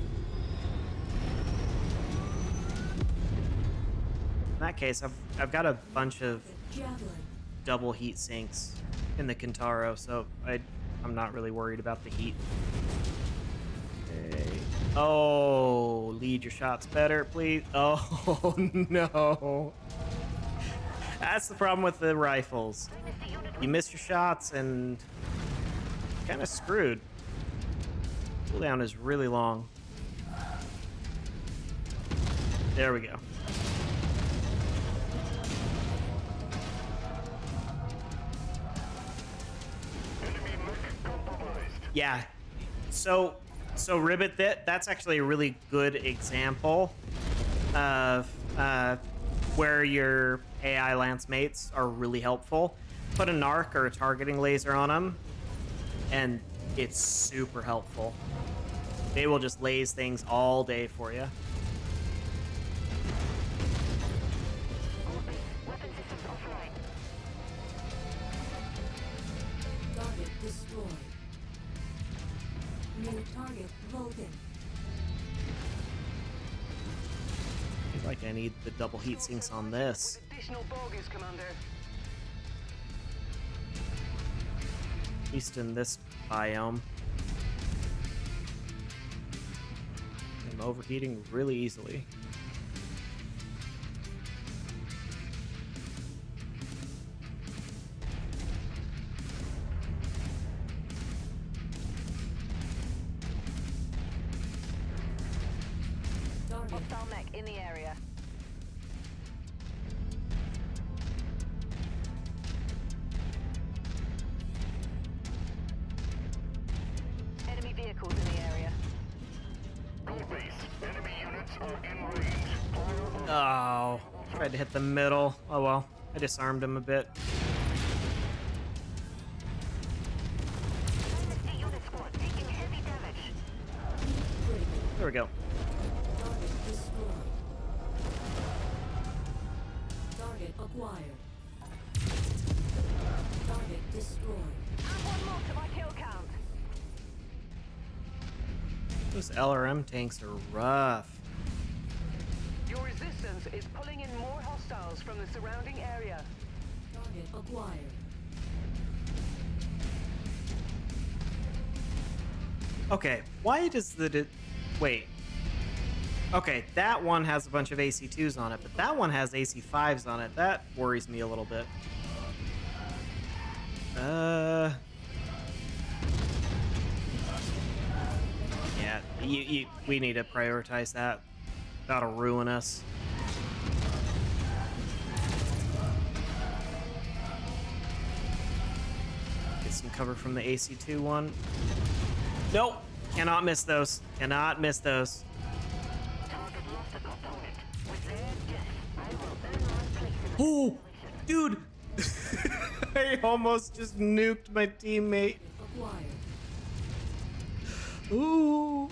[SPEAKER 1] In that case, I've got a bunch of
[SPEAKER 4] Javelin.
[SPEAKER 1] double heat sinks in the Kintaro, so I'm not really worried about the heat. Okay. Oh, lead your shots better, please. Oh, no. That's the problem with the rifles. You miss your shots and kind of screwed. Cooldown is really long. There we go. Yeah. So Ribbit, that's actually a really good example of where your AI lance mates are really helpful. Put a narc or a targeting laser on them, and it's super helpful. They will just laze things all day for you.
[SPEAKER 7] Weapon systems offline.
[SPEAKER 4] Target destroyed. New target loaded.
[SPEAKER 1] I feel like I need the double heat sinks on this.
[SPEAKER 3] With additional bogies, Commander.
[SPEAKER 1] At least in this biome. I'm overheating really easily.
[SPEAKER 4] Target
[SPEAKER 3] Hostile mech in the area. Enemy vehicles in the area.
[SPEAKER 5] Gold base. Enemy units are in range. Fire on.
[SPEAKER 1] Oh, tried to hit the middle. Oh well, I disarmed him a bit.
[SPEAKER 7] Dynasty unit squad taking heavy damage.
[SPEAKER 1] There we go.
[SPEAKER 4] target destroyed. Target acquired. Target destroyed.
[SPEAKER 3] Add one more to my kill count.
[SPEAKER 1] Those LRM tanks are rough.
[SPEAKER 3] Your resistance is pulling in more hostiles from the surrounding area.
[SPEAKER 4] Target acquired.
[SPEAKER 1] Okay, why does wait. Okay, that one has a bunch of AC2s on it, but that one has AC5s on it. That worries me a little bit. Yeah, we need to prioritize that. That'll ruin us. Get some cover from the AC2 one. Nope. Cannot miss those. Cannot miss those. Oh, dude. I almost just nuked my teammate.
[SPEAKER 4] Acquired.
[SPEAKER 1] Ooh.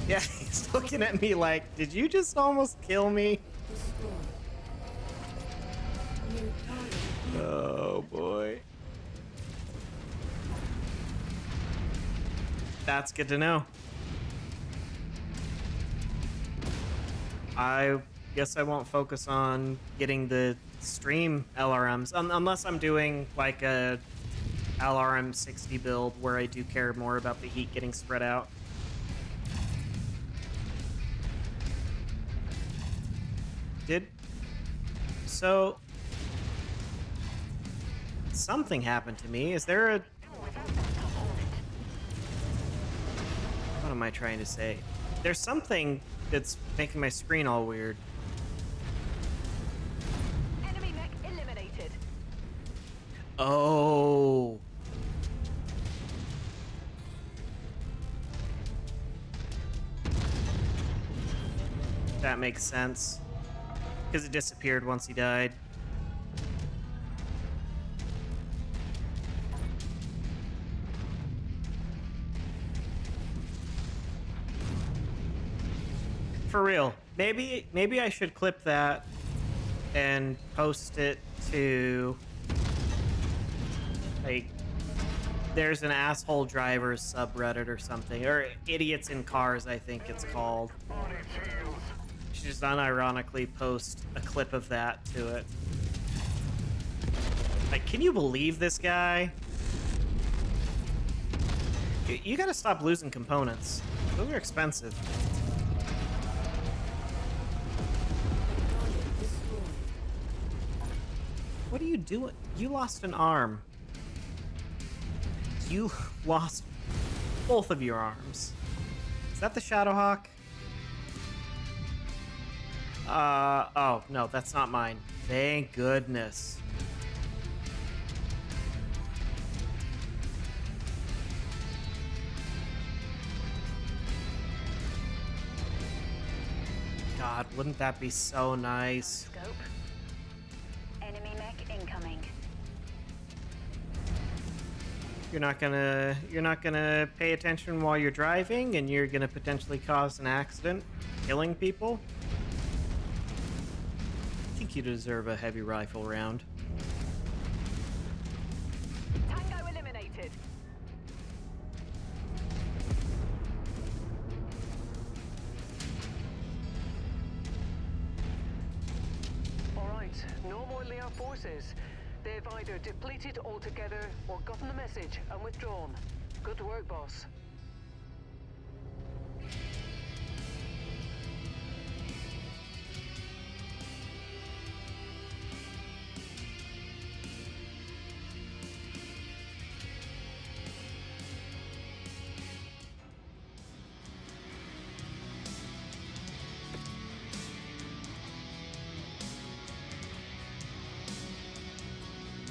[SPEAKER 1] Yeah, he's looking at me like, did you just almost kill me?
[SPEAKER 4] Destroyed. New target.
[SPEAKER 1] Oh boy. That's good to know. I guess I won't focus on getting the stream LRMs unless I'm doing like a LRM 60 build where I do care more about the heat getting spread out. So something happened to me. Is there a... What am I trying to say? There's something that's making my screen all weird.
[SPEAKER 7] Enemy mech eliminated.
[SPEAKER 1] Oh. That makes sense. Because it disappeared once he died. For real. Maybe I should clip that and post it to, like, there's an asshole drivers subreddit or something, or idiots in cars, I think it's called. Should just unironically post a clip of that to it. Like, can you believe this guy? You gotta stop losing components. Those are expensive.
[SPEAKER 4] Target destroyed.
[SPEAKER 1] What are you doing? You lost an arm. You lost both of your arms. Is that the Shadowhawk? Oh, no, that's not mine. Thank goodness. God, wouldn't that be so nice?
[SPEAKER 7] Scope. Enemy mech incoming.
[SPEAKER 1] You're not gonna pay attention while you're driving, and you're gonna potentially cause an accident, killing people? I think you deserve a heavy rifle round.
[SPEAKER 7] Tango eliminated.
[SPEAKER 3] All right, no more Lear forces. They've either depleted altogether or gotten the message and withdrawn. Good work, boss.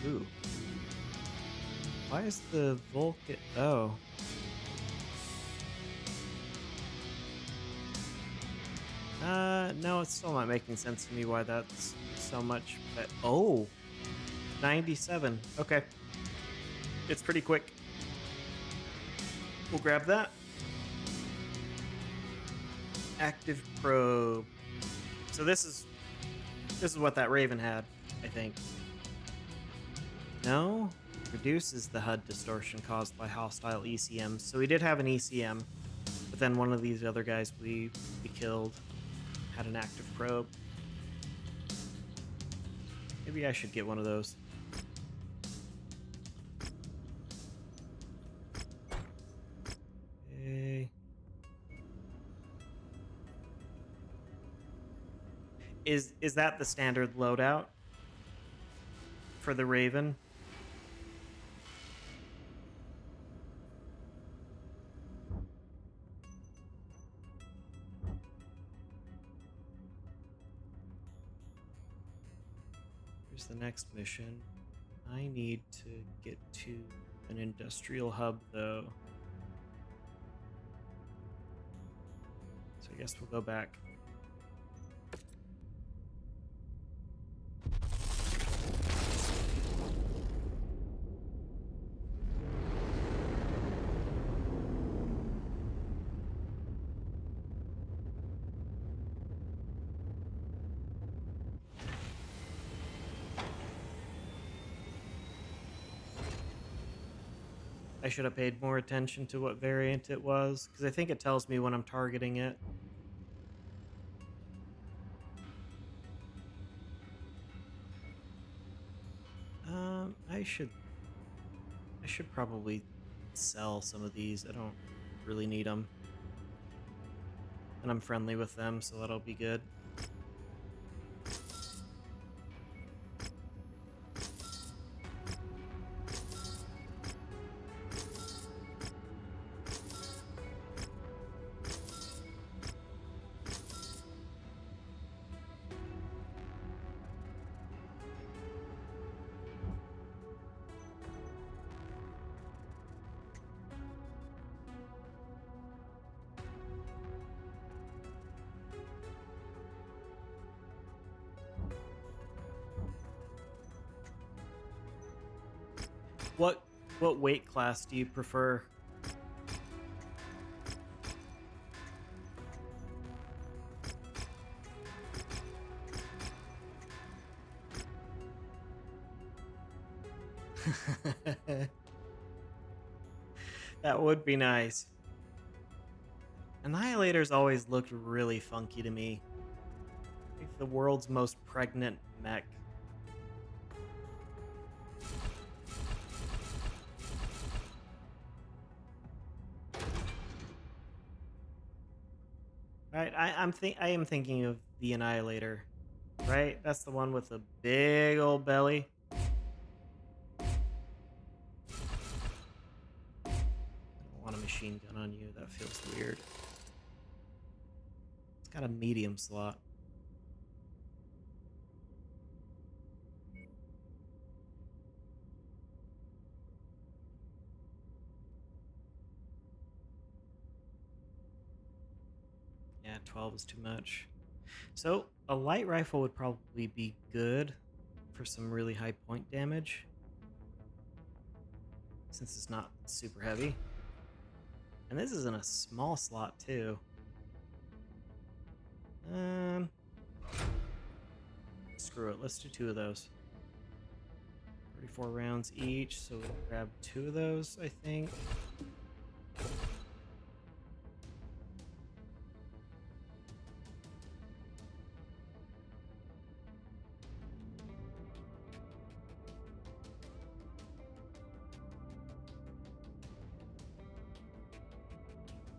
[SPEAKER 1] Ooh. Why is the Vulcan... Oh. No, it's still not making sense to me why that's so much, but... Oh! 97. Okay. It's pretty quick. We'll grab that. Active probe. So this is what that Raven had, I think. No? Reduces the HUD distortion caused by hostile ECMs. So we did have an ECM, but then one of these other guys we killed had an active probe. Maybe I should get one of those. Okay. Is that the standard loadout for the Raven? Here's the next mission. I need to get to an industrial hub, though. guess we'll go back. I should have paid more attention to what variant it was, because I think it tells me when I'm targeting it. I should probably sell some of these. I don't really need them. And I'm friendly with them, so that'll be good. What weight class do you prefer? That would be nice. Annihilators always looked really funky to me. Like the world's most pregnant mech. Right, I am thinking of the Annihilator, right? That's the one with the big old belly. I don't want a machine gun on you. That feels weird. It's got a medium slot. Yeah, 12 is too much. So a light rifle would probably be good for some really high point damage, since it's not super heavy. And this is in a small slot too. Screw it, let's do 2 of those. 34 rounds each, so we'll grab 2 of those, I think.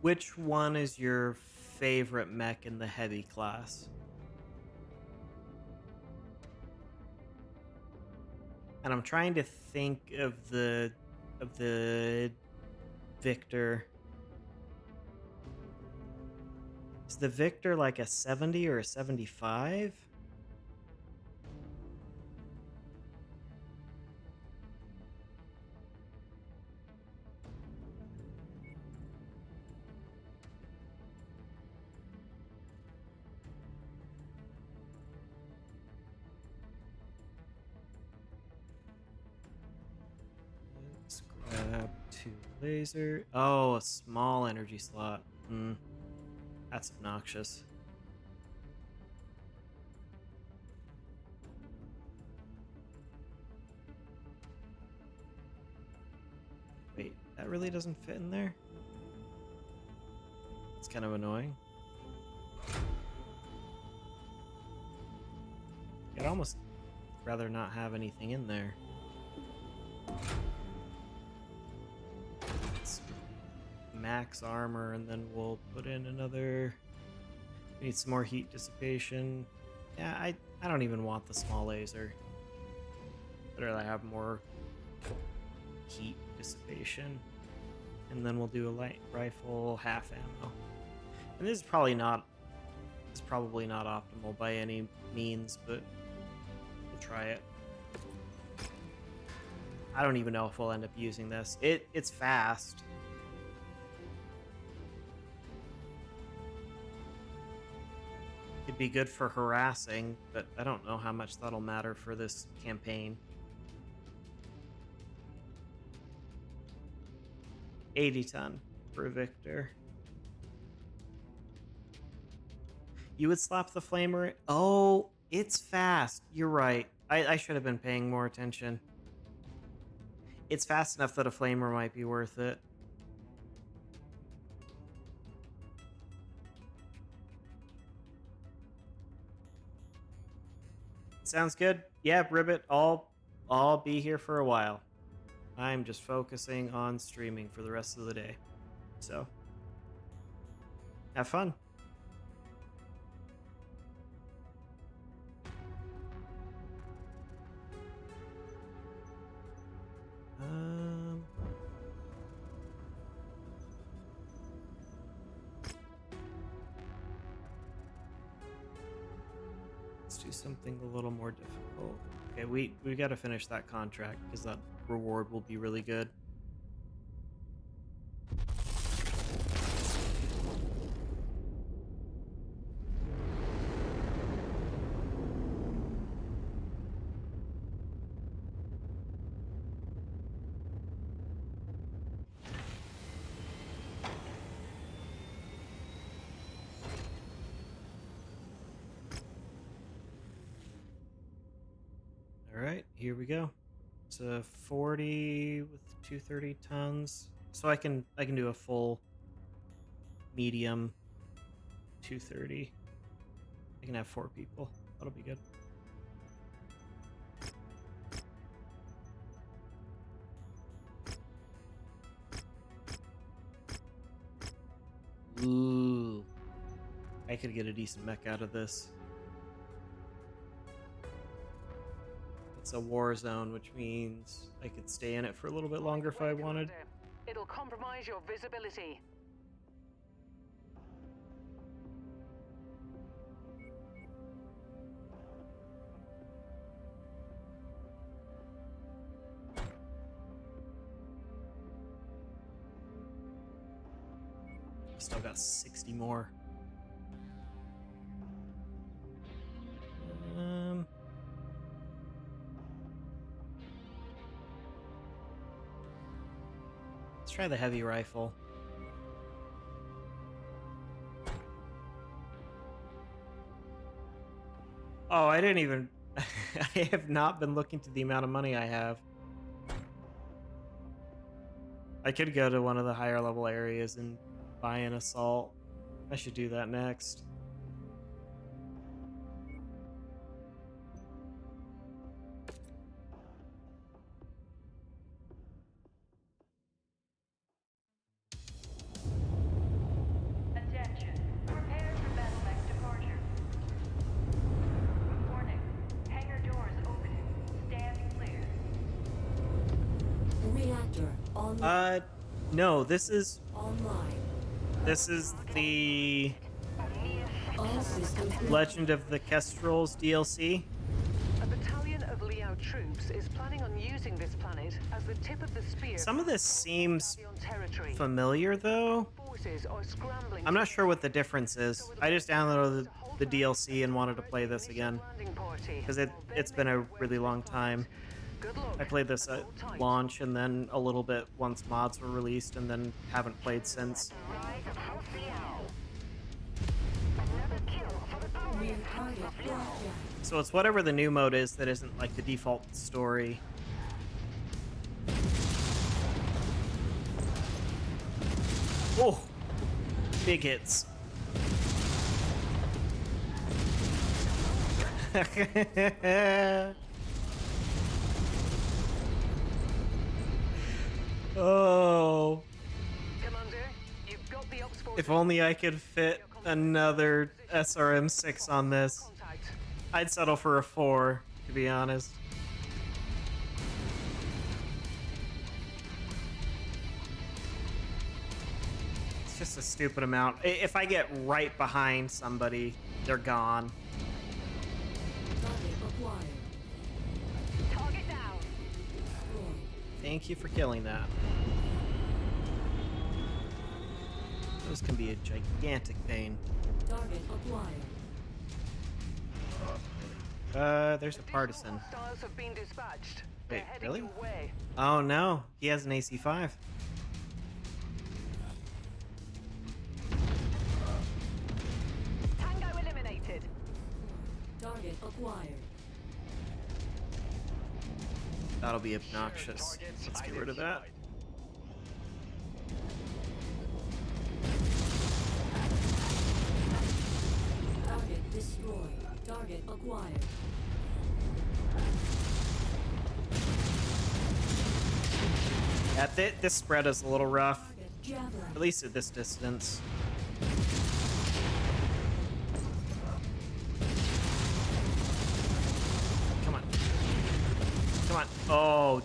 [SPEAKER 1] Which one is your favorite mech in the heavy class? And I'm trying to think of the Victor. Is the Victor like a 70 or a 75? Let's grab 2 laser. Oh, a small energy slot. That's obnoxious. Wait, that really doesn't fit in there? It's kind of annoying. I'd almost rather not have anything in there. Let's max armor, and then we'll put in another. We need some more heat dissipation. Yeah, I don't even want the small laser. I'd rather have more heat dissipation. And then we'll do a light rifle, half ammo. And this is probably not optimal by any means, but we'll try it. I don't even know if we'll end up using this. It's fast. It'd be good for harassing, but I don't know how much that'll matter for this campaign. 80 ton for Victor. You would slap the flamer? Oh, it's fast. You're right. I should have been paying more attention. It's fast enough that a flamer might be worth it. Sounds good. Yeah, Ribbit, I'll be here for a while. I'm just focusing on streaming for the rest of the day. So, have fun. Let's do something a little more difficult. Okay, we got to finish that contract because that reward will be really good. Alright, here we go. It's a 40 with 230 tons. So I can do a full medium 230. I can have 4 people. That'll be good. Ooh. I could get a decent mech out of this. It's a war zone, which means I could stay in it for a little bit longer if I wanted.
[SPEAKER 3] It'll compromise your visibility.
[SPEAKER 1] Still got 60 more. Let's try the heavy rifle. Oh, I didn't even... I have not been looking to the amount of money I have. I could go to one of the higher level areas and buy an assault. I should do that next.
[SPEAKER 8] Attention. Prepare for battle mech departure. Warning. Hangar doors opening. Stand clear.
[SPEAKER 4] Reactor online.
[SPEAKER 1] No, this is
[SPEAKER 4] Online.
[SPEAKER 1] the
[SPEAKER 4] All systems
[SPEAKER 1] Legend of the Kestrel's DLC.
[SPEAKER 3] A battalion of Liao troops is planning on using this planet as the tip of the spear.
[SPEAKER 1] Some of this seems
[SPEAKER 3] on territory.
[SPEAKER 1] familiar, though.
[SPEAKER 3] Forces are scrambling.
[SPEAKER 1] I'm not sure what the difference is. I just downloaded the DLC and wanted to play this again because it's been a really long time.
[SPEAKER 3] Good luck.
[SPEAKER 1] I played this at launch and then a little bit once mods were released and then haven't played since.
[SPEAKER 4] new target lockdown.
[SPEAKER 1] So it's whatever the new mode is that isn't like the default story. Oh! Big hits. Oh.
[SPEAKER 3] Commander, you've got the ops force.
[SPEAKER 1] If only I could fit another SRM-6 on this.
[SPEAKER 3] Contact.
[SPEAKER 1] I'd settle for a 4, to be honest. It's just a stupid amount. If I get right behind somebody, they're gone.
[SPEAKER 4] Target acquired.
[SPEAKER 3] Target down.
[SPEAKER 4] Destroyed.
[SPEAKER 1] Thank you for killing that. Those can be a gigantic pain.
[SPEAKER 4] Target acquired.
[SPEAKER 1] There's a partisan.
[SPEAKER 3] Hostiles have been dispatched. They're
[SPEAKER 1] Wait,
[SPEAKER 3] heading
[SPEAKER 1] really?
[SPEAKER 3] your way.
[SPEAKER 1] Oh no, he has an AC-5.
[SPEAKER 3] Tango eliminated.
[SPEAKER 4] Target acquired.
[SPEAKER 1] That'll be obnoxious. Let's get rid of that.
[SPEAKER 4] Target destroyed. Target acquired.
[SPEAKER 1] Yeah, this spread is a little rough,
[SPEAKER 4] Target javelin.
[SPEAKER 1] at least at this distance. Come on. Come on. Oh,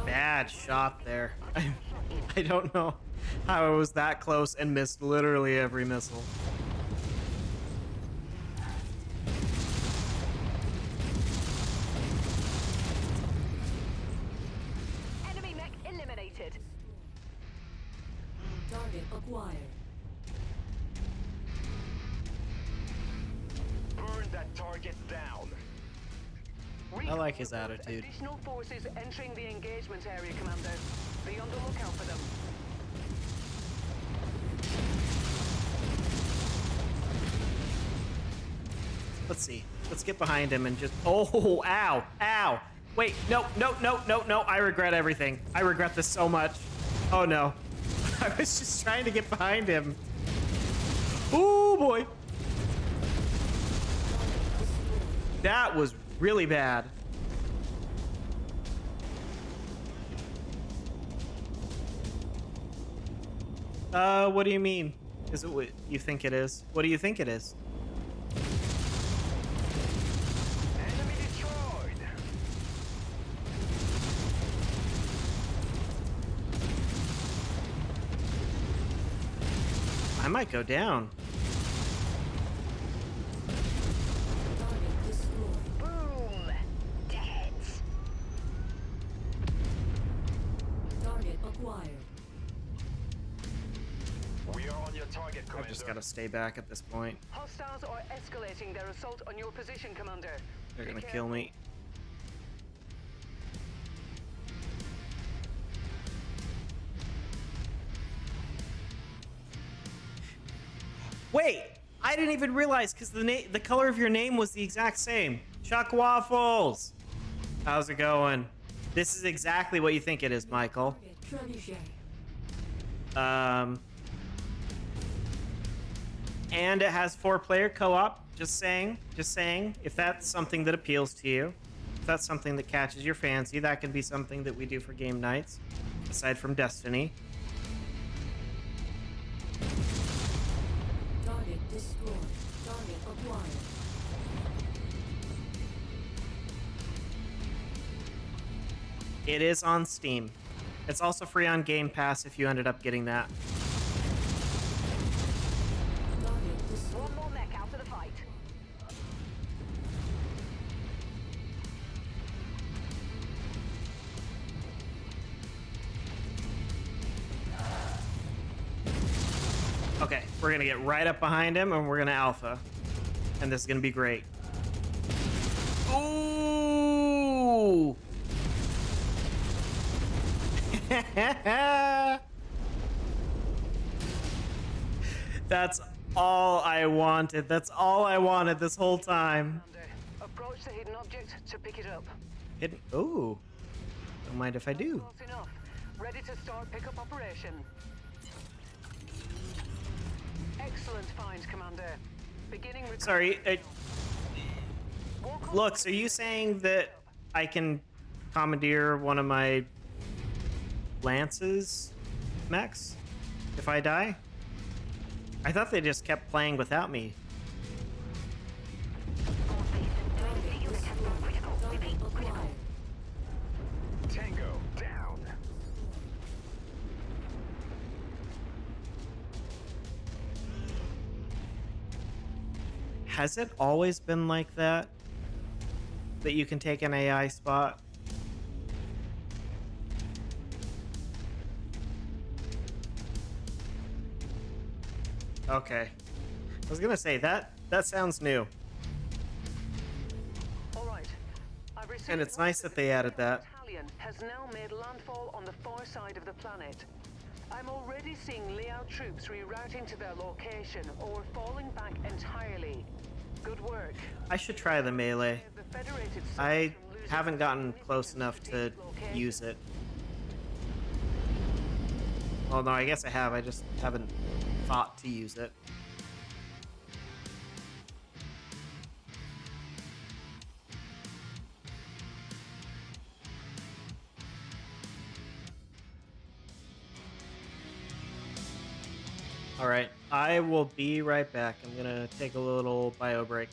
[SPEAKER 1] bad shot there. I don't know how I was that close and missed literally every missile.
[SPEAKER 3] Enemy mech eliminated.
[SPEAKER 4] Target acquired.
[SPEAKER 6] Burn that target down.
[SPEAKER 1] I like his
[SPEAKER 3] Recon reports
[SPEAKER 1] attitude.
[SPEAKER 3] Additional forces entering the engagement area, Commander. Be on the lookout for them.
[SPEAKER 1] Let's see. Let's get behind him and just... Oh, ow, ow. Wait, no, no, no, no, no. I regret everything. I regret this so much. Oh, no. I was just trying to get behind him. Oh, boy. That was really bad. What do you mean? Is it what you think it is? What do you think it is?
[SPEAKER 6] Enemy destroyed.
[SPEAKER 1] I might go down.
[SPEAKER 4] Target destroyed.
[SPEAKER 7] Boom! Dead.
[SPEAKER 4] Target acquired.
[SPEAKER 6] We are on your target,
[SPEAKER 1] I've
[SPEAKER 6] Commander.
[SPEAKER 1] just got to stay back at this point.
[SPEAKER 3] Hostiles are escalating their assault on your position, Commander.
[SPEAKER 1] They're
[SPEAKER 3] Be
[SPEAKER 1] gonna kill
[SPEAKER 3] careful.
[SPEAKER 1] me. Wait, I didn't even realize because the color of your name was the exact same. Chuck Waffles. How's it going? This is exactly what you think it is, Michael.
[SPEAKER 4] Target trebuchet.
[SPEAKER 1] And it has 4-player co-op. Just saying. Just saying. If that's something that appeals to you, if that's something that catches your fancy, that can be something that we do for game nights, aside from Destiny.
[SPEAKER 4] Target destroyed. Target acquired.
[SPEAKER 1] It is on Steam. It's also free on Game Pass if you ended up getting that.
[SPEAKER 4] Target destroyed.
[SPEAKER 3] One more mech out of the fight.
[SPEAKER 1] Okay, we're gonna get right up behind him and we're gonna alpha. And this is gonna be great. Ooh! That's all I wanted. That's all I wanted this whole time.
[SPEAKER 3] Commander, approach the hidden object to pick it up.
[SPEAKER 1] Hidden. Ooh. Don't mind if I do.
[SPEAKER 3] Close enough. Ready to start pickup operation. Excellent find, Commander. Beginning with...
[SPEAKER 1] Sorry. Look, so you saying that I can commandeer one of my Lance's mechs if I die? I thought they just kept playing without me.
[SPEAKER 4] Target acquired.
[SPEAKER 6] Tango down.
[SPEAKER 1] Has it always been like that? That you can take an AI spot? Okay. I was gonna say that sounds new. And it's nice that they added that.
[SPEAKER 3] Battalion has now made landfall on the far side of the planet. I'm already seeing layout troops rerouting to their location or falling back entirely. Good work.
[SPEAKER 1] I should try the melee.
[SPEAKER 3] The Federated
[SPEAKER 1] I
[SPEAKER 3] from losing
[SPEAKER 1] haven't gotten
[SPEAKER 3] significant
[SPEAKER 1] close enough to
[SPEAKER 3] strategic location.
[SPEAKER 1] use it. Well, no, I guess I have. I just haven't thought to use it. All right, I will be right back. I'm gonna take a little bio break.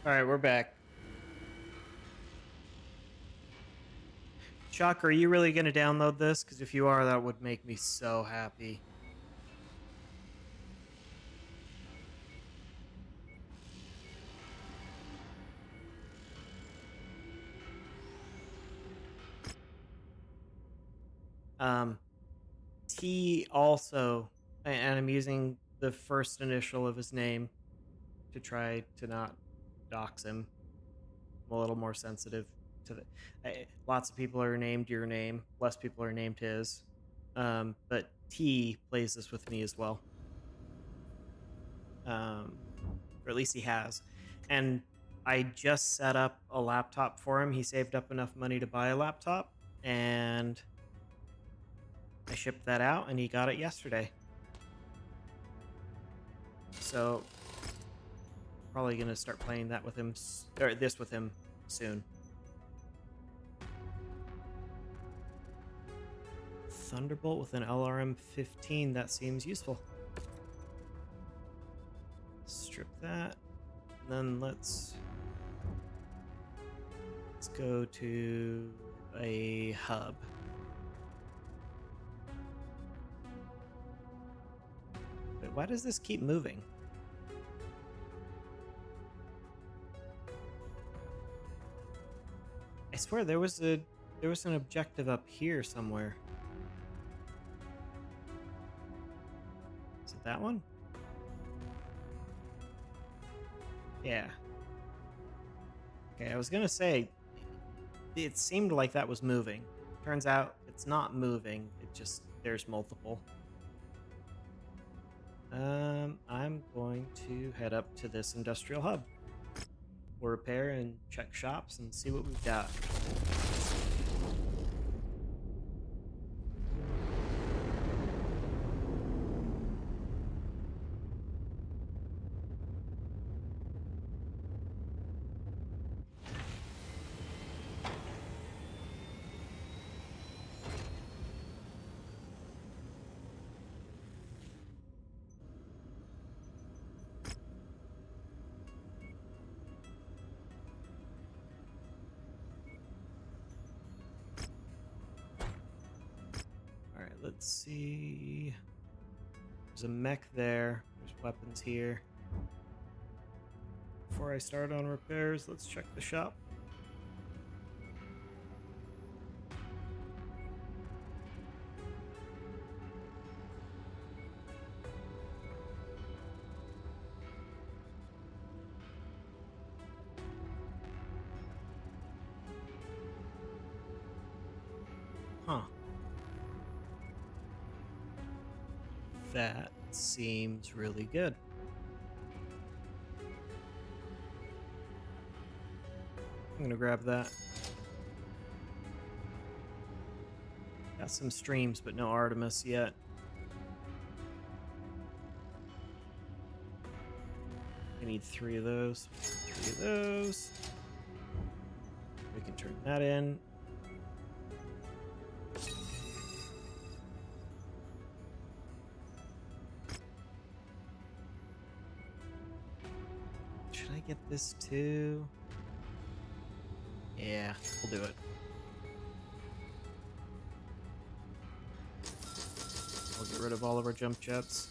[SPEAKER 1] All right, we're back. Chuck, are you really going to download this? Because if you are, that would make me so happy. T also, and I'm using the first initial of his name to try to not dox him. I'm a little more sensitive to the. Lots of people are named your name. Less people are named his. But T plays this with me as well. Or at least he has. And I just set up a laptop for him. He saved up enough money to buy a laptop, and I shipped that out, and he got it yesterday. So probably gonna start playing that with him, or this with him soon. Thunderbolt with an LRM-15. That seems useful. Strip that. And then let's go to a hub. Wait, why does this keep moving? I swear there was an objective up here somewhere. Is it that one? Yeah. Okay, I was gonna say it seemed like that was moving. Turns out it's not moving. It just there's multiple. I'm going to head up to this industrial hub. We'll repair and check shops and see what we've got. Let's see. There's a mech there. There's weapons here. Before I start on repairs, let's check the shop. Huh. That seems really good. I'm gonna grab that. Got some streams, but no Artemis yet. I need 3 of those. 3 of those. We can turn that in. Should I get this too? Yeah, we'll do it. We'll get rid of all of our jump jets.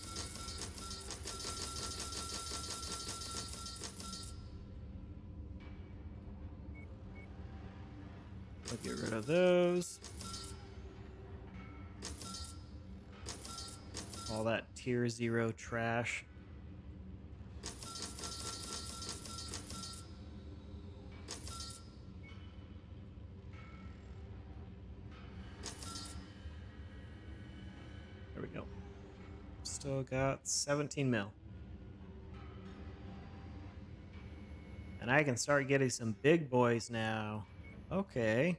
[SPEAKER 1] We'll get rid of those. All that tier 0 trash. There we go. Still got 17 mil. And I can start getting some big boys now. Okay.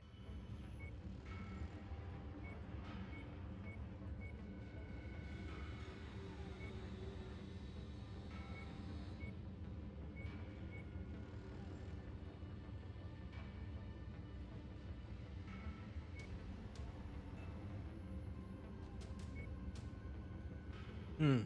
[SPEAKER 1] Hmm.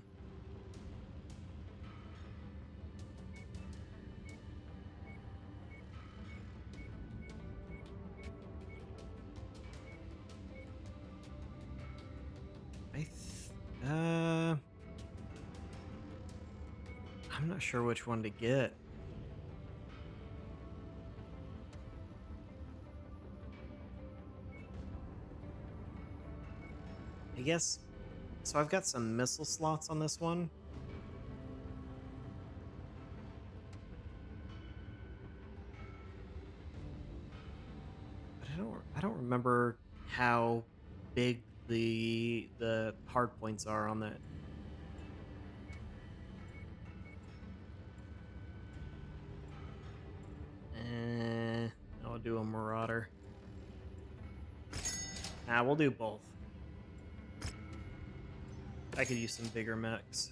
[SPEAKER 1] I'm not sure which one to get. I guess, so I've got some missile slots on this one. But I don't remember how big the hard points are on that. I'll do a Marauder. Nah, we'll do both. I could use some bigger mechs.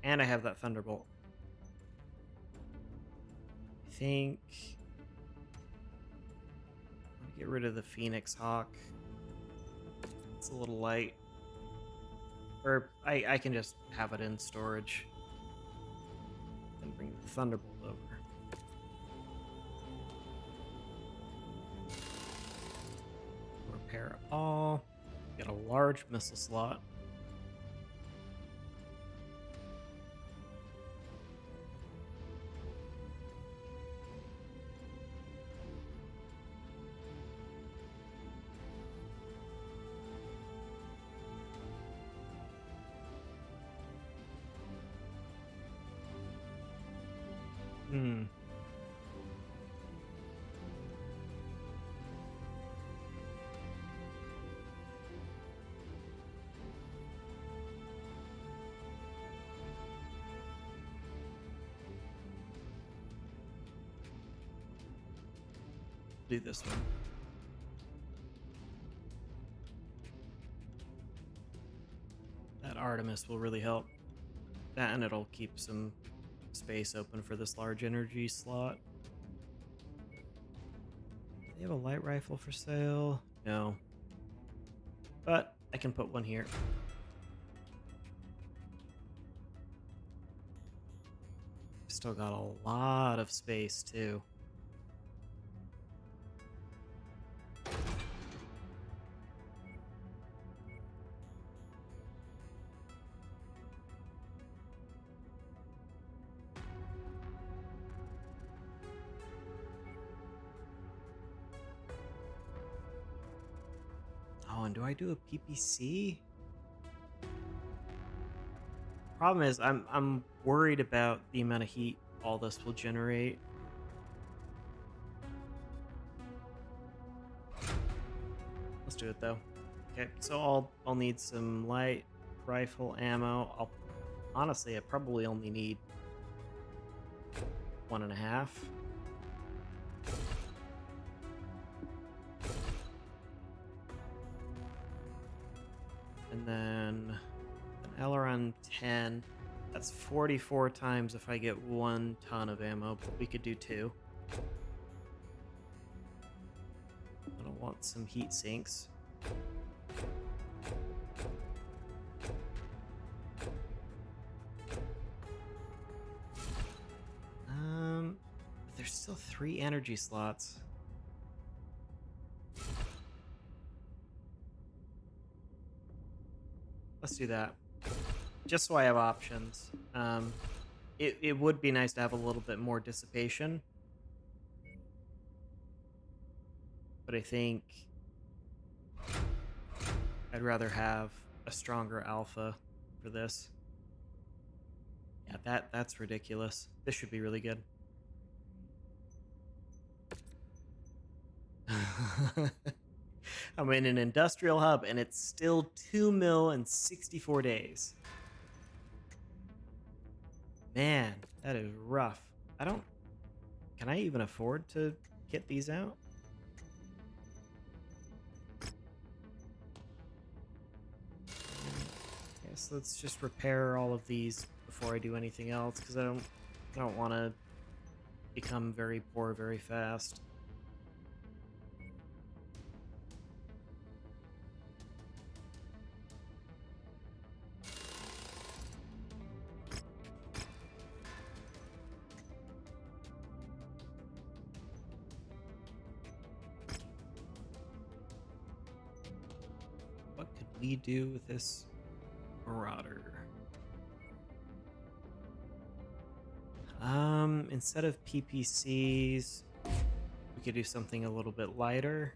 [SPEAKER 1] And I have that Thunderbolt. I think I'll get rid of the Phoenix Hawk. It's a little light. Or I can just have it in storage. And bring the Thunderbolt over. Repair all. Get a large missile slot. Hmm. Do this one. That Artemis will really help. That, and it'll keep some space open for this large energy slot. Do they have a light rifle for sale? No. But I can put one here. Still got a lot of space too. Oh, and do I do a PPC? Problem is, I'm worried about the amount of heat all this will generate. Let's do it though. Okay, so I'll need some light rifle ammo. Honestly, I probably only need 1.5. And then an Aileron 10. That's 44 times if I get 1 ton of ammo, but we could do 2. I don't want some heat sinks. But there's still 3 energy slots. Let's do that. Just so I have options. It would be nice to have a little bit more dissipation. But I think I'd rather have a stronger alpha for this. Yeah, that's ridiculous. This should be really good. I'm in an industrial hub and it's still 2 mil in 64 days. Man, that is rough. Can I even afford to get these out? Guess let's just repair all of these before I do anything else, because I don't want to become very poor very fast. What could we do with this Marauder? Instead of PPCs, we could do something a little bit lighter.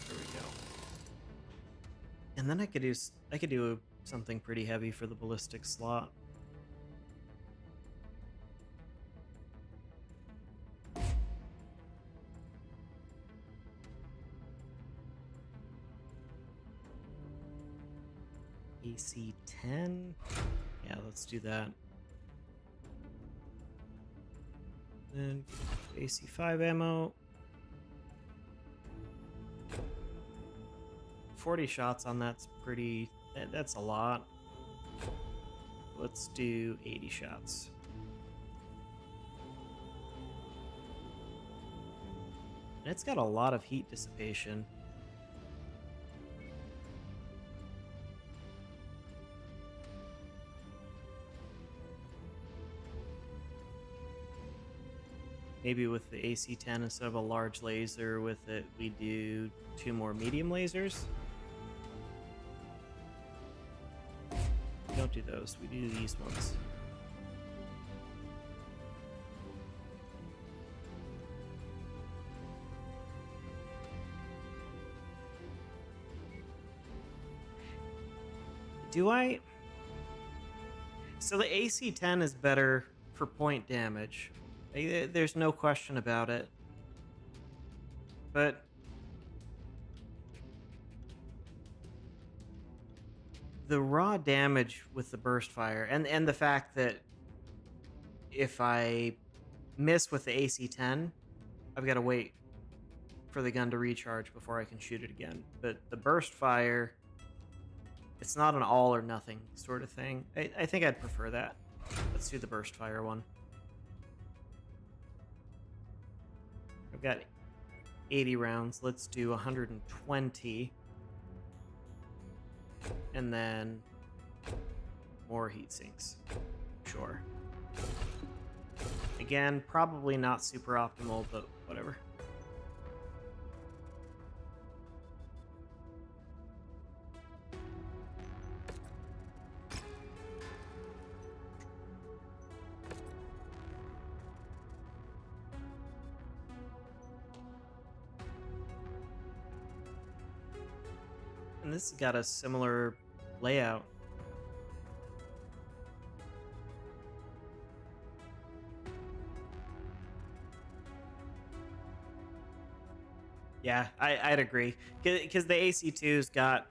[SPEAKER 1] There we go. And then I could do something pretty heavy for the ballistic slot. AC-10? Yeah, let's do that. Then AC-5 ammo. 40 shots on that's that's a lot. Let's do 80 shots. And it's got a lot of heat dissipation. Maybe with the AC-10, instead of a large laser with it, we do 2 more medium lasers. We don't do those, we do these ones. Do I? So the AC-10 is better for point damage. There's no question about it. But the raw damage with the burst fire and the fact that if I miss with the AC-10, I've got to wait for the gun to recharge before I can shoot it again. But the burst fire, it's not an all or nothing sort of thing. I think I'd prefer that. Let's do the burst fire one. I've got 80 rounds. Let's do 120. And then more heat sinks. Sure. Again, probably not super optimal, but whatever. this has got a similar layout. Yeah, I'd agree. Because the AC2's got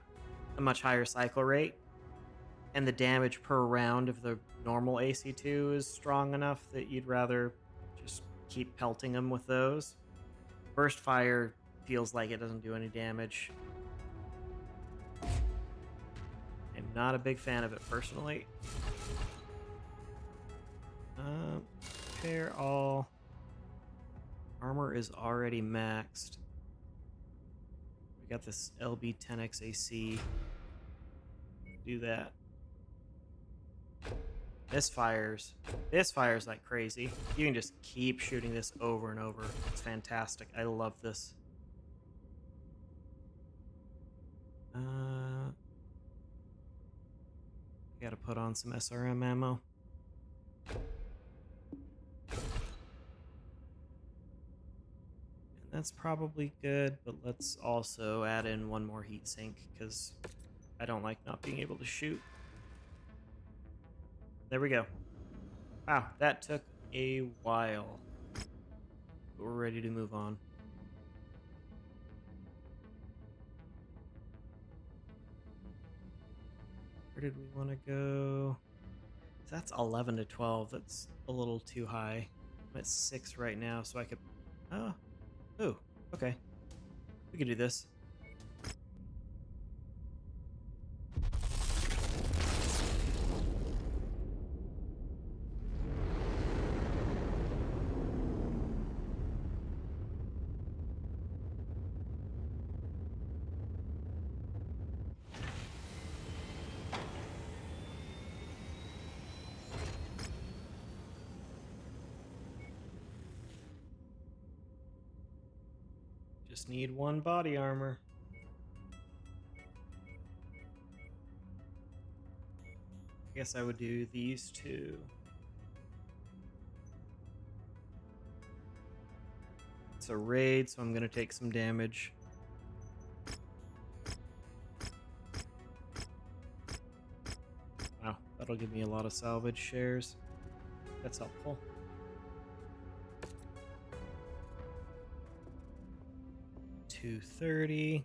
[SPEAKER 1] a much higher cycle rate, and the damage per round of the normal AC2 is strong enough that you'd rather just keep pelting them with those. Burst fire feels like it doesn't do any damage. I'm not a big fan of it personally. Repair all. Armor is already maxed. We got this LB10X AC. Do that. This fires like crazy. You can just keep shooting this over and over. It's fantastic. I love this. Gotta put on some SRM ammo. That's probably good, but let's also add in one more heatsink because I don't like not being able to shoot. There we go. Wow, that took a while. But we're ready to move on. Where did we want to go? That's 11 to 12. That's a little too high. I'm at 6 right now, so I could... Oh, okay. We can do this. Just need one body armor. I guess I would do these two. It's a raid, so I'm going to take some damage. Wow, that'll give me a lot of salvage shares. That's helpful. $230.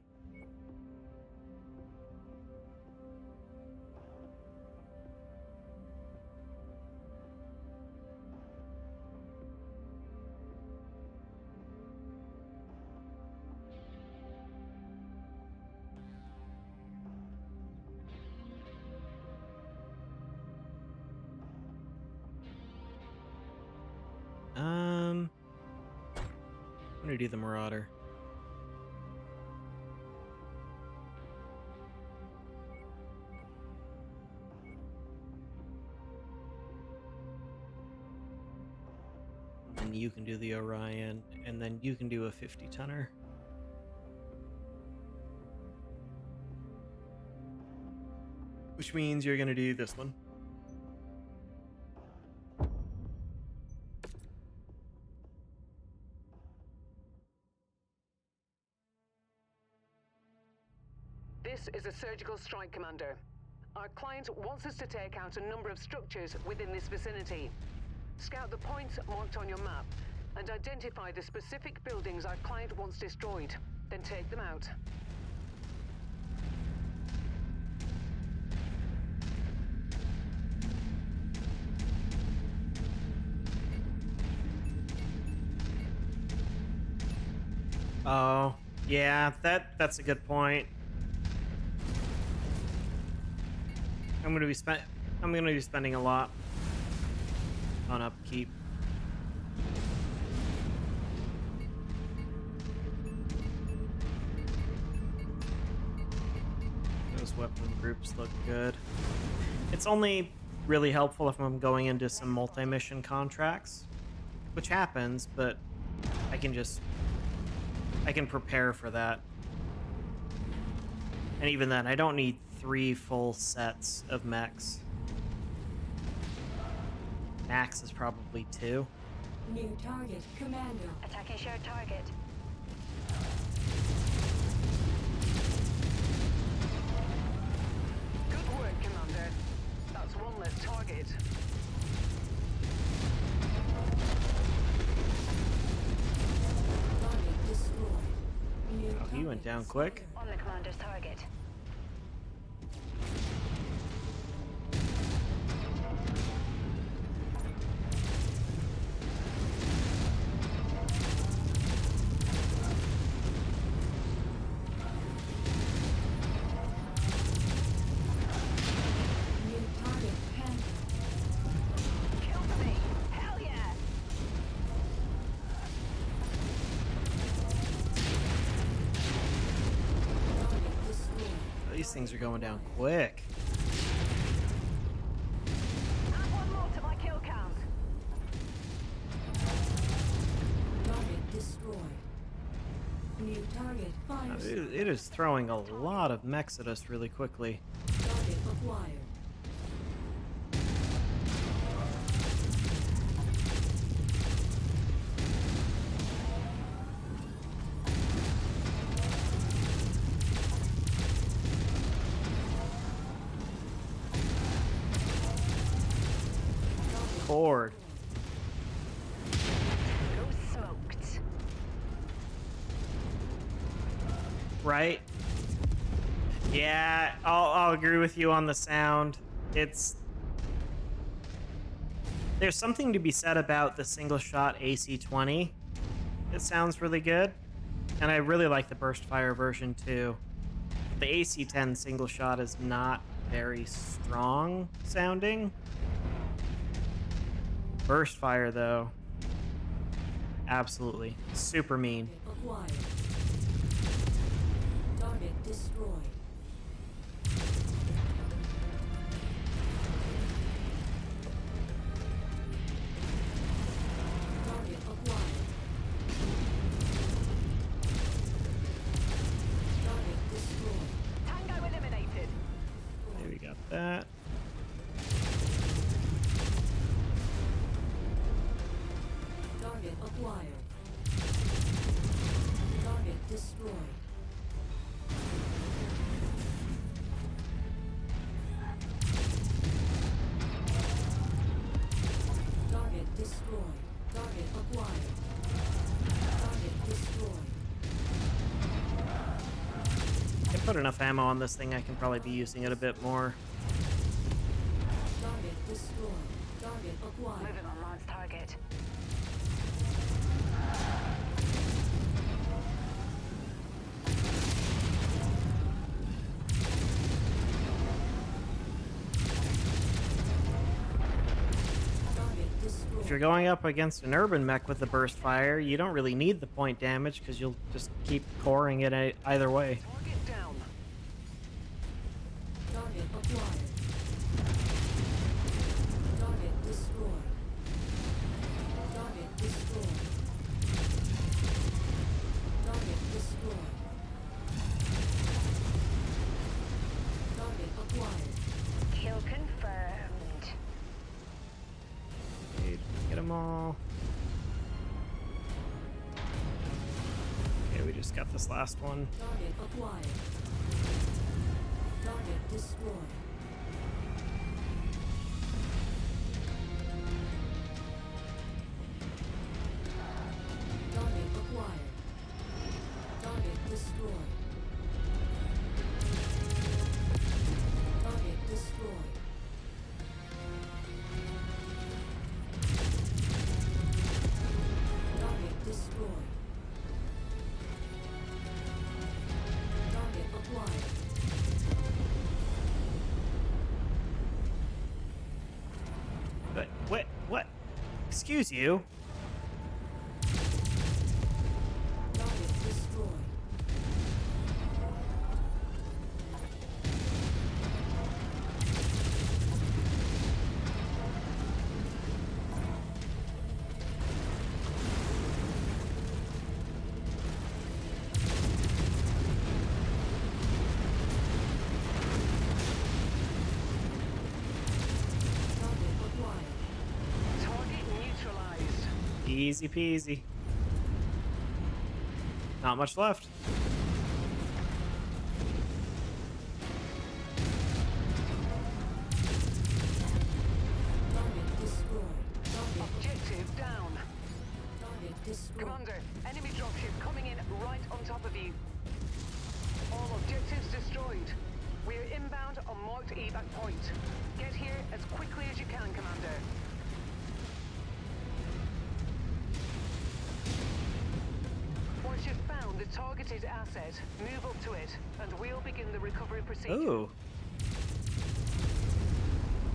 [SPEAKER 1] I'm gonna do the Marauder. And you can do the Orion, and then you can do a 50-tonner. Which means you're gonna do this one.
[SPEAKER 3] This is a surgical strike, Commander. Our client wants us to take out a number of structures within this vicinity. Scout the points marked on your map and identify the specific buildings our client wants destroyed. Then take them out.
[SPEAKER 1] Oh, yeah, that's a good point. I'm gonna be spending a lot on upkeep. Those weapon groups look good. It's only really helpful if I'm going into some multi-mission contracts, which happens, but I can prepare for that. And even then, I don't need 3 full sets of mechs. Max is probably 2.
[SPEAKER 4] New target, Commando.
[SPEAKER 7] Attacking shared target.
[SPEAKER 3] target.
[SPEAKER 4] Target destroyed. New
[SPEAKER 1] Oh, he went
[SPEAKER 4] target
[SPEAKER 1] down quick.
[SPEAKER 4] spotted.
[SPEAKER 7] On the commander's target.
[SPEAKER 4] New target Panther.
[SPEAKER 7] Kill for me. Hell yeah!
[SPEAKER 4] Target destroyed.
[SPEAKER 1] These things are going down quick.
[SPEAKER 7] Add one more to my kill count.
[SPEAKER 4] Target destroyed. New target fire.
[SPEAKER 1] It is throwing a lot of mechs at us really quickly.
[SPEAKER 4] Target acquired.
[SPEAKER 1] Cord.
[SPEAKER 7] Go smoked.
[SPEAKER 1] Right? Yeah, I'll agree with you on the sound. There's something to be said about the single shot AC-20. It sounds really good. And I really like the burst fire version too. The AC-10 single shot is not very strong sounding. Burst fire though, absolutely super mean.
[SPEAKER 4] Acquired. Target destroyed. Target acquired. Target destroyed.
[SPEAKER 7] Tango eliminated.
[SPEAKER 1] Okay, we got that.
[SPEAKER 4] Target acquired. Target destroyed. Target destroyed. Target acquired. Target destroyed.
[SPEAKER 1] I put enough ammo on this thing, I can probably be using it a bit more.
[SPEAKER 4] Target destroyed. Target acquired.
[SPEAKER 7] Moving on Lance target.
[SPEAKER 4] Target destroyed.
[SPEAKER 1] If you're going up against an urban mech with the burst fire, you don't really need the point damage because you'll just keep coring it either way.
[SPEAKER 3] Target down.
[SPEAKER 4] Target acquired. Target destroyed. Target destroyed. Target destroyed. Target acquired.
[SPEAKER 7] Kill confirmed.
[SPEAKER 1] Okay, get them all. Okay, we just got this last one.
[SPEAKER 4] Target acquired. Target destroyed. Target acquired. Target destroyed. Target destroyed. Target destroyed. Target acquired.
[SPEAKER 1] But what? Excuse you?
[SPEAKER 4] Target destroyed. Target acquired.
[SPEAKER 3] Target neutralized.
[SPEAKER 1] Easy peasy. Not much left.
[SPEAKER 3] point. Get here as quickly as you can, Commander. Once you've found the targeted asset, move up to it, and we'll begin the recovery procedure.
[SPEAKER 1] Ooh.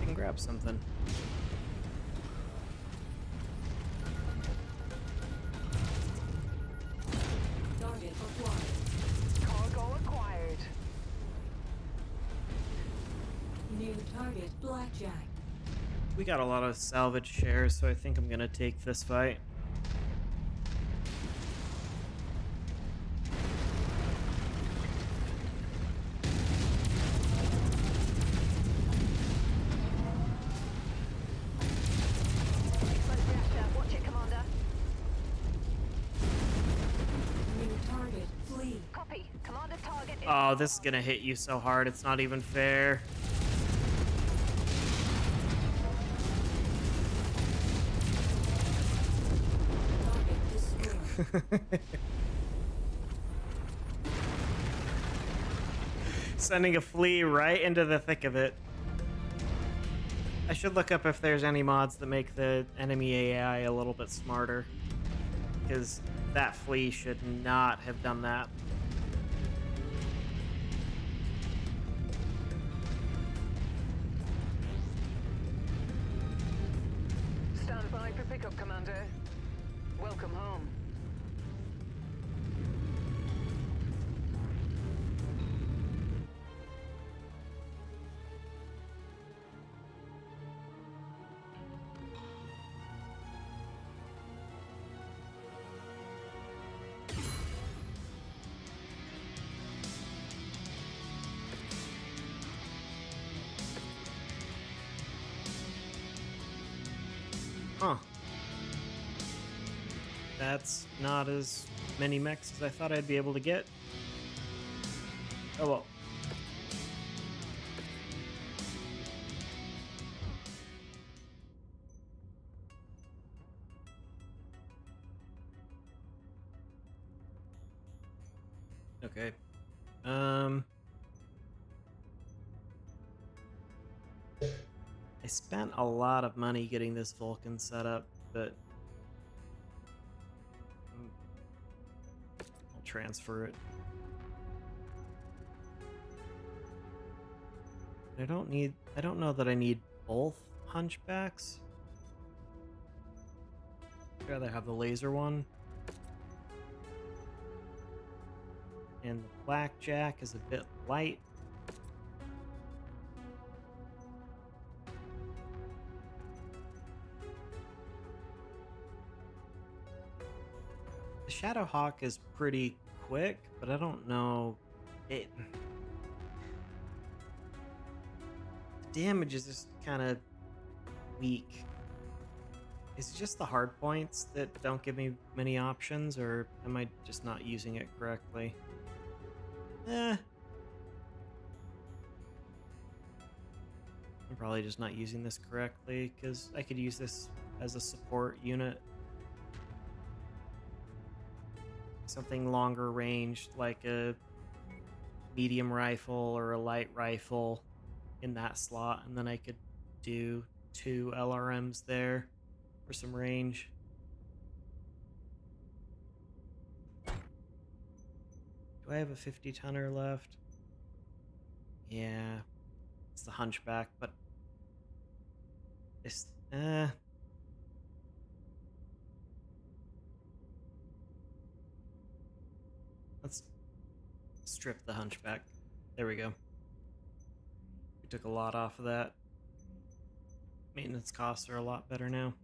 [SPEAKER 1] I can grab something.
[SPEAKER 4] Target acquired.
[SPEAKER 3] Cargo acquired.
[SPEAKER 4] New target Blackjack.
[SPEAKER 1] We got a lot of salvage shares, so I think I'm gonna take this fight.
[SPEAKER 7] Watch it, Commander.
[SPEAKER 4] New target Flea.
[SPEAKER 7] Copy. Commander target is...
[SPEAKER 1] Oh, this is gonna hit you so hard, it's not even fair.
[SPEAKER 4] Target destroyed.
[SPEAKER 1] Sending a flea right into the thick of it. I should look up if there's any mods that make the enemy AI a little bit smarter, because that flea should not have done that.
[SPEAKER 3] Stand by for pickup, Commander. Welcome home.
[SPEAKER 1] Huh. That's not as many mechs as I thought I'd be able to get. Oh well. Okay. I spent a lot of money getting this Vulcan set up, but I'll transfer it. I don't know that I need both hunchbacks. I'd rather have the laser one. And the blackjack is a bit light. The Shadowhawk is pretty quick, but I don't know it. The damage is just kind of weak. Is it just the hard points that don't give me many options, or am I just not using it correctly? I'm probably just not using this correctly, because I could use this as a support unit. Something longer range, like a medium rifle or a light rifle in that slot, and then I could do 2 LRMs there for some range. Do I have a 50-tonner left? Yeah, it's the hunchback, but it's let's strip the hunchback. There we go. We took a lot off of that. Maintenance costs are a lot better now.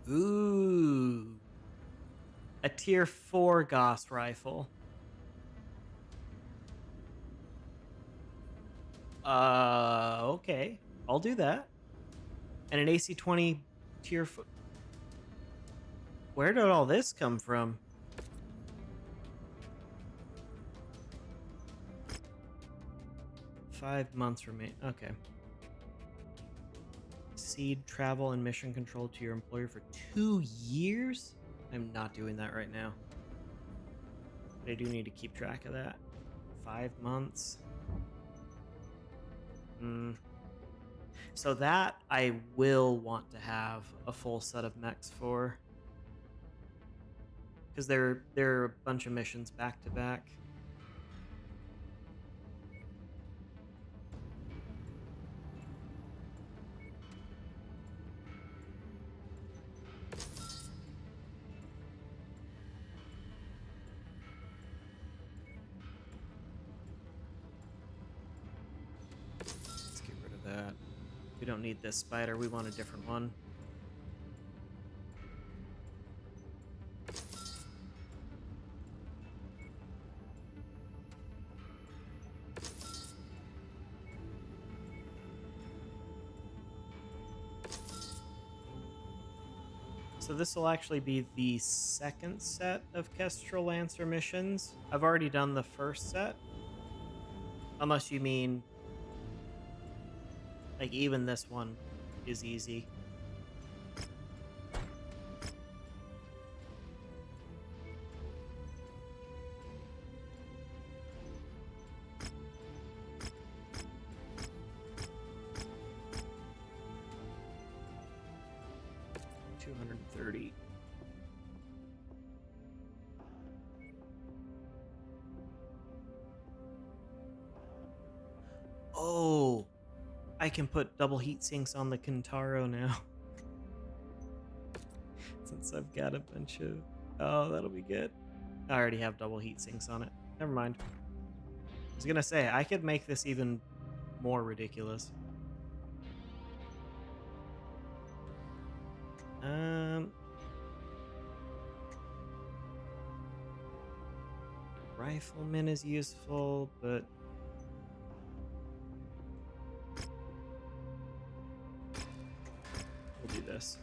[SPEAKER 1] Ooh. A tier 4 Gauss rifle. Okay. I'll do that. And an AC-20 tier 4. Where did all this come from? $5 months remain. Okay. Cede travel and mission control to your employer for 2 years? I'm not doing that right now. But I do need to keep track of that. 5 months. So that I will want to have a full set of mechs for. Because there are a bunch of missions back to back. Let's get rid of that. We don't need this spider, we want a different one. So this will actually be the second set of Kestrel Lancer missions. I've already done the first set. Unless you mean, like, even this one is easy. $230. Oh, I can put double heat sinks on the Kintaro now. Since I've got a bunch of... Oh, that'll be good. I already have double heat sinks on it. Never mind. I was gonna say, I could make this even more ridiculous. Rifleman is useful, but... We'll do this.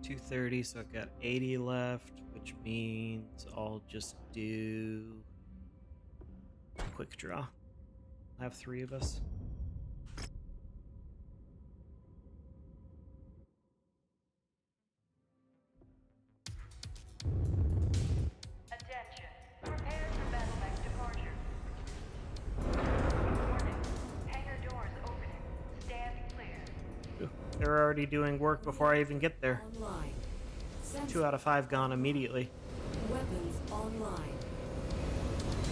[SPEAKER 1] $230, so I've got 80 left, which means I'll just do quick draw. I have 3 of us.
[SPEAKER 8] Attention. Prepare for battle mech departure. Warning. Hangar doors opening. Stand clear.
[SPEAKER 1] They're already doing work before I even get there.
[SPEAKER 4] Online.
[SPEAKER 1] 2 out of 5 gone immediately.
[SPEAKER 4] Weapons online.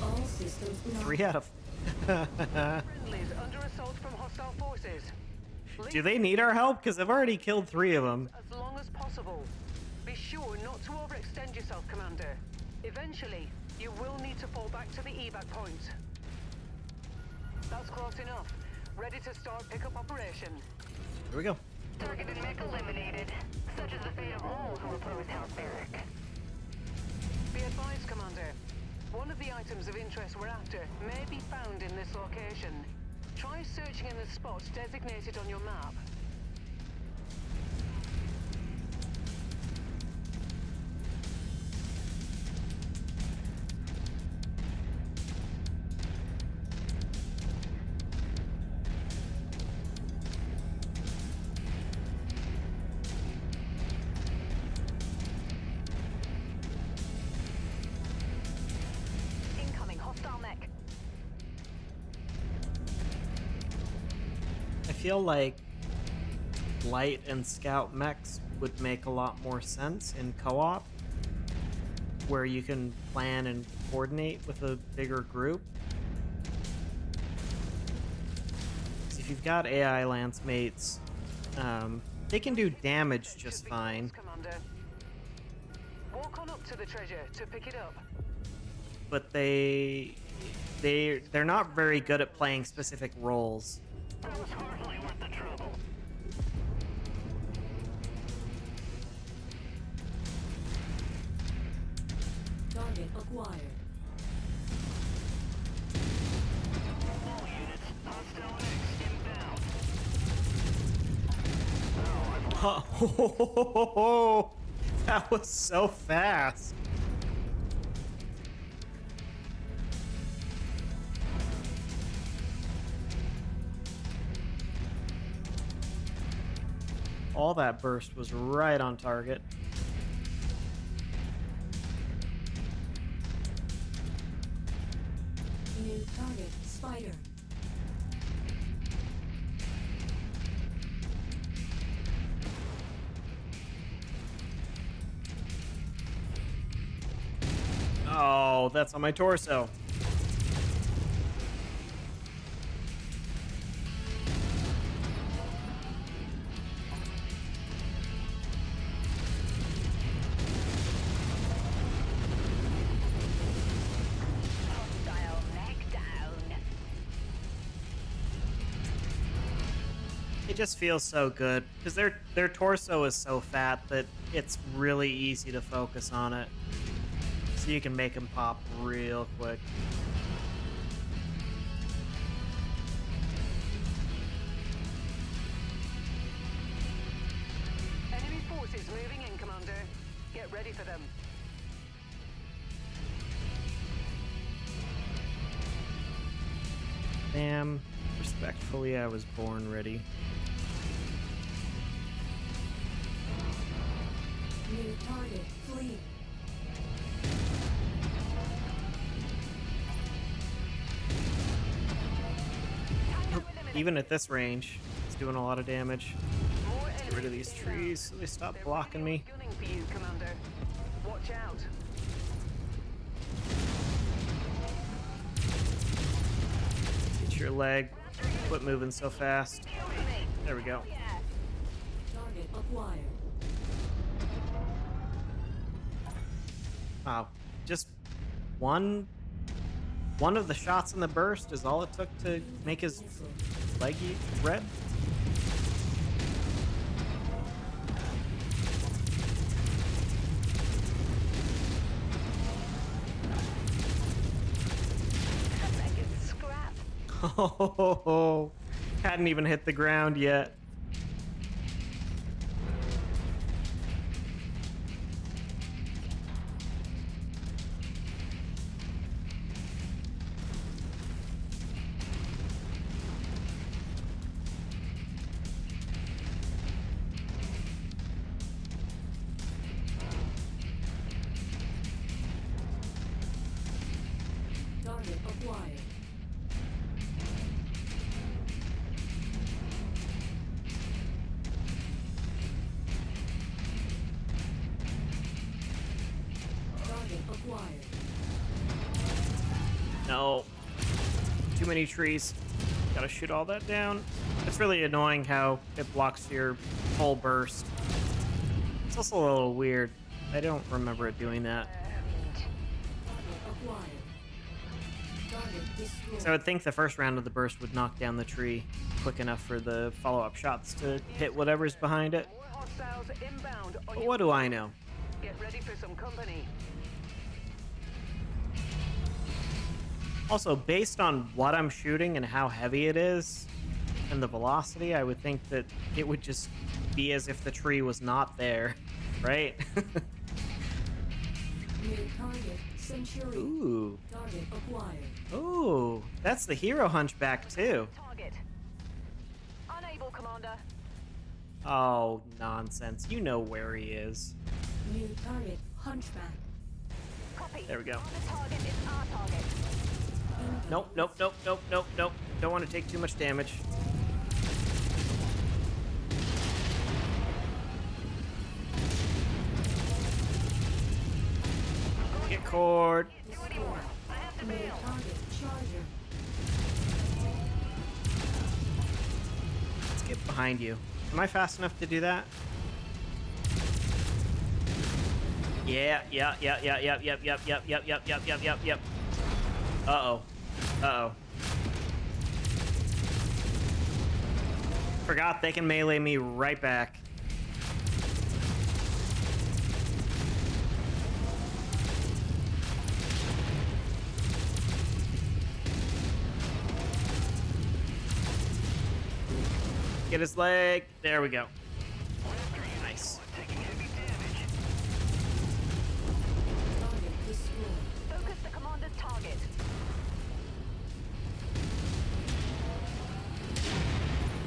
[SPEAKER 4] All systems
[SPEAKER 1] 3 out of...
[SPEAKER 3] Friendlies under assault from hostile forces.
[SPEAKER 1] Do they need our help? Because I've already killed 3 of them.
[SPEAKER 3] As long as possible. Be sure not to overextend yourself, Commander. Eventually, you will need to fall back to the evac point. That's close enough. Ready to start pickup operation.
[SPEAKER 1] Here we go.
[SPEAKER 7] Targeted mech eliminated. Such is the fate of all who oppose House Barrack.
[SPEAKER 3] Be advised, Commander. One of the items of interest we're after may be found in this location. Try searching in the spots designated on your map.
[SPEAKER 7] Incoming hostile mech.
[SPEAKER 1] I feel like light and scout mechs would make a lot more sense in co-op, where you can plan and coordinate with a bigger group. 'Cause if you've got AI lance mates, they can do damage just
[SPEAKER 3] Should be
[SPEAKER 1] fine,
[SPEAKER 3] close, Commander. Walk on up to the treasure to pick it up.
[SPEAKER 1] but they're not very good at playing specific roles.
[SPEAKER 5] That was hardly worth the trouble.
[SPEAKER 4] target acquired.
[SPEAKER 5] All units, hostile mechs inbound.
[SPEAKER 1] That was so fast. all that burst was right on target.
[SPEAKER 4] New target, spider.
[SPEAKER 1] Oh, that's on my torso.
[SPEAKER 7] Hostile mech down.
[SPEAKER 1] It just feels so good because their torso is so fat that it's really easy to focus on it. So you can make them pop real quick.
[SPEAKER 3] Enemy forces moving in, Commander. Get ready for them.
[SPEAKER 1] Damn, respectfully, I was born ready.
[SPEAKER 4] New target, flee.
[SPEAKER 1] Even at this range, it's doing a lot of damage.
[SPEAKER 3] More
[SPEAKER 1] Get rid of
[SPEAKER 3] enemies
[SPEAKER 1] these
[SPEAKER 3] inbound.
[SPEAKER 1] trees so they stop
[SPEAKER 3] They're
[SPEAKER 1] blocking
[SPEAKER 3] really
[SPEAKER 1] me.
[SPEAKER 3] gunning for you, Commander. Watch out.
[SPEAKER 1] Get your leg. Quit moving so fast. There we go.
[SPEAKER 4] Target acquired.
[SPEAKER 1] Wow. Just one of the shots in the burst is all it took to make his leg red.
[SPEAKER 7] Like it's scrap.
[SPEAKER 1] Oh, hadn't even hit the ground yet.
[SPEAKER 4] Target acquired. Target acquired.
[SPEAKER 1] No. Too many trees. Gotta shoot all that down. It's really annoying how it blocks your full burst. It's also a little weird. I don't remember it doing that.
[SPEAKER 4] Target acquired. Target destroyed.
[SPEAKER 1] So I would think the first round of the burst would knock down the tree quick enough for the follow-up shots to hit whatever's behind it.
[SPEAKER 3] More hostiles inbound on
[SPEAKER 1] But
[SPEAKER 3] your
[SPEAKER 1] what do I know?
[SPEAKER 3] Get ready for some company.
[SPEAKER 1] Also, based on what I'm shooting and how heavy it is, and the velocity, I would think that it would just be as if the tree was not there, right?
[SPEAKER 4] New target, Centurion.
[SPEAKER 1] Ooh.
[SPEAKER 4] Target acquired.
[SPEAKER 1] Ooh, that's the hero hunchback too.
[SPEAKER 3] Target. Unable, Commander.
[SPEAKER 1] Oh, nonsense. You know where he is.
[SPEAKER 4] New target, Hunchback.
[SPEAKER 3] Copy.
[SPEAKER 1] There we go.
[SPEAKER 3] On the target is our target.
[SPEAKER 1] Nope, nope, nope, nope, nope, nope. Don't want to take too much damage. Get cord.
[SPEAKER 4] New target, Charger.
[SPEAKER 1] Let's get behind you. Am I fast enough to do that? Yeah. Uh-oh. Uh-oh. Forgot they can melee me right back. Get his leg. There we go. Nice.
[SPEAKER 4] Target destroyed.
[SPEAKER 3] Focus the commander's target.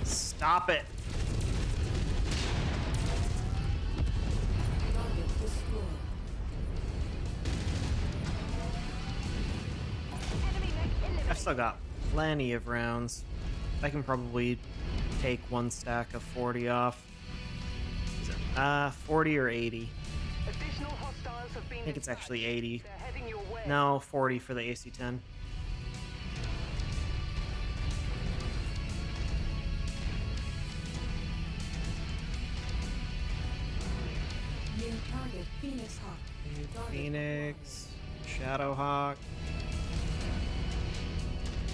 [SPEAKER 1] Stop it. I've still got plenty of rounds. I can probably take one stack of 40 off. Is it, 40 or 80?
[SPEAKER 3] Additional hostiles have been
[SPEAKER 1] I think it's
[SPEAKER 3] dispatched.
[SPEAKER 1] actually 80.
[SPEAKER 3] They're heading your way.
[SPEAKER 1] No, 40 for the AC-10.
[SPEAKER 4] New target Phoenix Hawk. Target
[SPEAKER 1] Phoenix, Shadowhawk.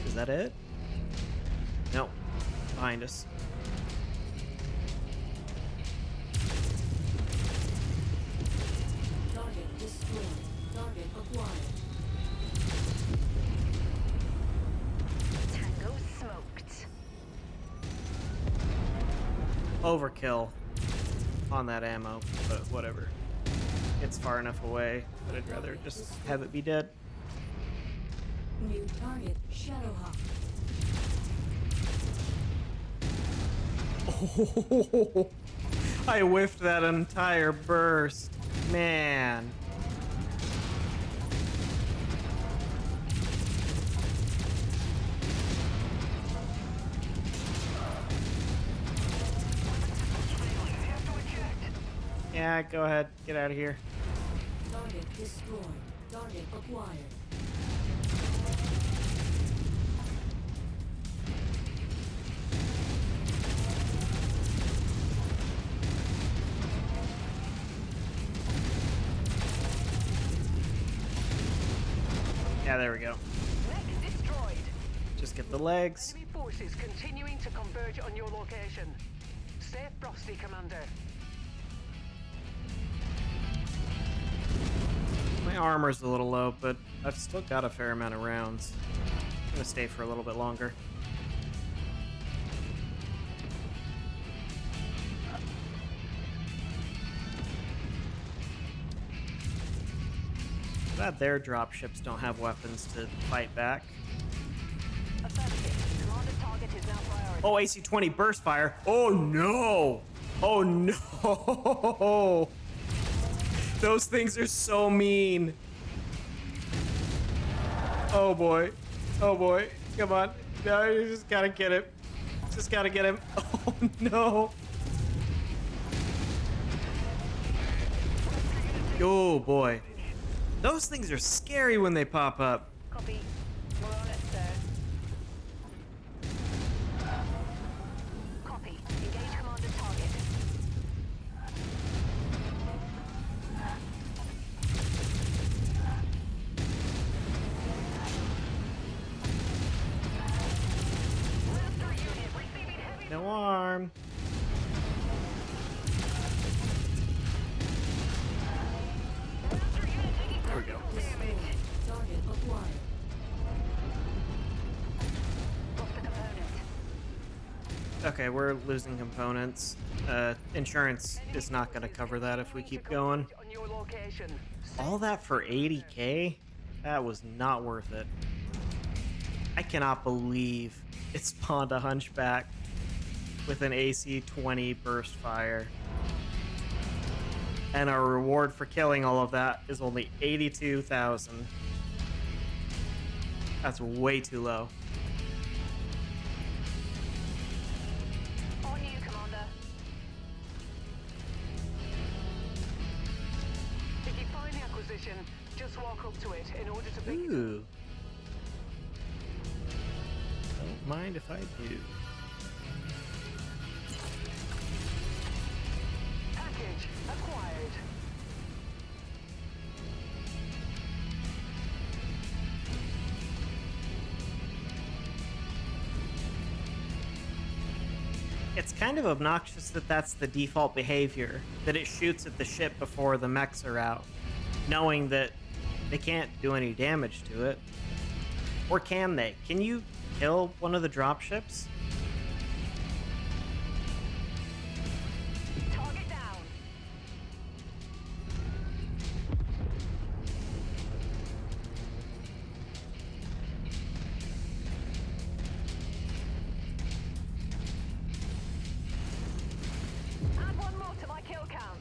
[SPEAKER 1] Is that it? No, behind us.
[SPEAKER 4] acquired. Target destroyed. Target acquired.
[SPEAKER 7] Tango smoked.
[SPEAKER 1] Overkill on that ammo, but whatever. It's far enough away that I'd rather just have it be dead.
[SPEAKER 4] New target Shadowhawk.
[SPEAKER 1] Oh, I whiffed that entire burst. Man. Yeah, go ahead. Get out of here.
[SPEAKER 4] Target destroyed. Target acquired.
[SPEAKER 1] Yeah, there we go.
[SPEAKER 3] Mech destroyed.
[SPEAKER 1] Just get the legs.
[SPEAKER 3] Enemy forces continuing to converge on your location. Stay frosty, Commander.
[SPEAKER 1] My armor's a little low, but I've still got a fair amount of rounds. I'm gonna stay for a little bit longer. Glad their dropships don't have weapons to fight back.
[SPEAKER 7] Affirmative. Commander target is now priority.
[SPEAKER 1] Oh, AC-20 burst fire. Oh no! Oh no! Those things are so mean. Oh boy. Oh boy. Come on. No, you just gotta get him. Just gotta get him. Oh no. Oh boy. Those things are scary when they pop up.
[SPEAKER 7] Copy. We're on it, sir. Copy. Engage commander target.
[SPEAKER 1] No arm. There we go.
[SPEAKER 4] Target acquired.
[SPEAKER 7] Lost the component.
[SPEAKER 1] Okay, we're losing components. Insurance is not gonna cover that if we keep going.
[SPEAKER 3] On your location.
[SPEAKER 1] All that for 80k? That was not worth it. I cannot believe it spawned a hunchback with an AC-20 burst fire. And our reward for killing all of that is only 82,000. That's way too low.
[SPEAKER 7] On you, commander.
[SPEAKER 3] If you find the acquisition, just walk up to it in order to pick it up.
[SPEAKER 1] Ooh. Don't mind if I do.
[SPEAKER 3] Package acquired.
[SPEAKER 1] It's kind of obnoxious that that's the default behavior, that it shoots at the ship before the mechs are out, knowing that they can't do any damage to it. Or can they? Can you kill one of the dropships?
[SPEAKER 7] Target down. Add one more to my kill count.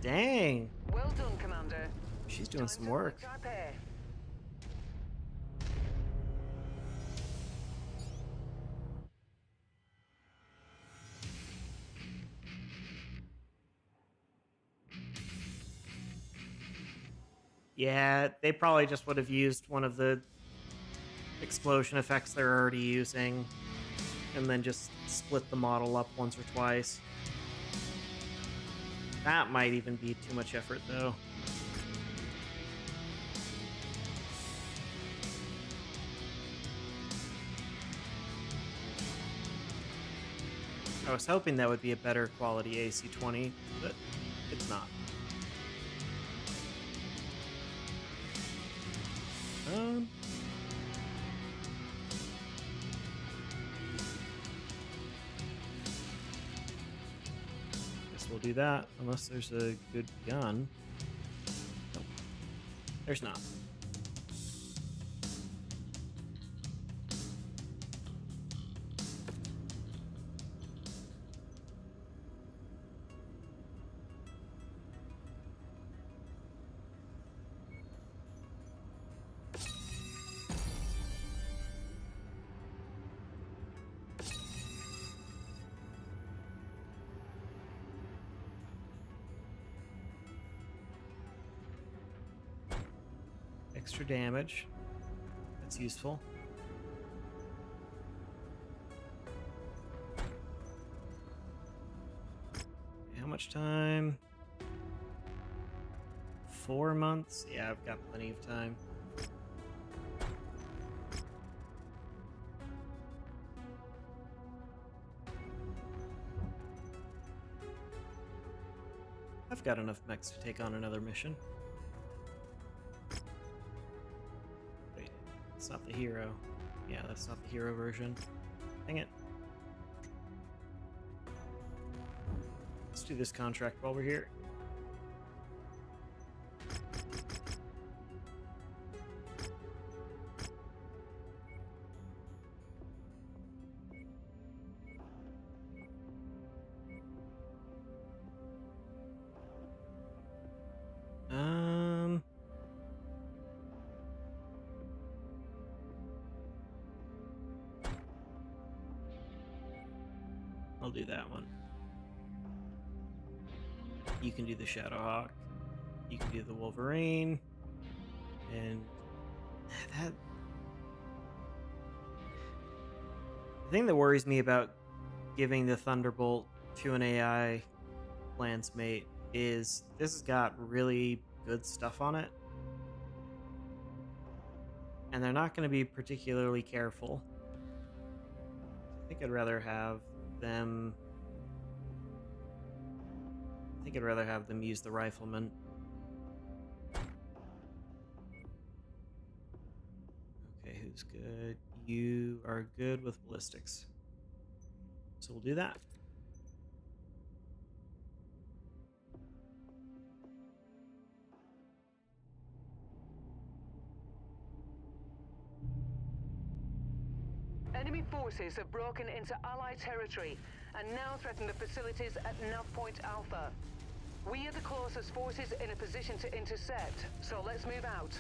[SPEAKER 1] Dang,
[SPEAKER 3] Well done, Commander.
[SPEAKER 1] she's doing
[SPEAKER 3] Time
[SPEAKER 1] some
[SPEAKER 3] to
[SPEAKER 1] work.
[SPEAKER 3] collect our pay.
[SPEAKER 1] Yeah, they probably just would have used one of the explosion effects they're already using, and then just split the model up once or twice. That might even be too much effort, though. I was hoping that would be a better quality AC-20, but it's not. Guess we'll do that, unless there's a good gun. Nope. There's not. Extra damage. That's useful. How much time? 4 months? Yeah, I've got plenty of time. I've got enough mechs to take on another mission. Wait, it's not the hero. Yeah, that's not the hero version. Dang it. Let's do this contract while we're here. I'll do that one. You can do the Shadowhawk. You can do the Wolverine. And that... The thing that worries me about giving the Thunderbolt to an AI Lancemate is this has got really good stuff on it. And they're not going to be particularly careful. I think I'd rather have them... I think I'd rather have them use the Rifleman. Okay, who's good? You are good with ballistics. So we'll do that.
[SPEAKER 3] Enemy forces have broken into Allied territory and now threaten the facilities at Nav Point Alpha. We are the closest forces in a position to intercept, so let's move out.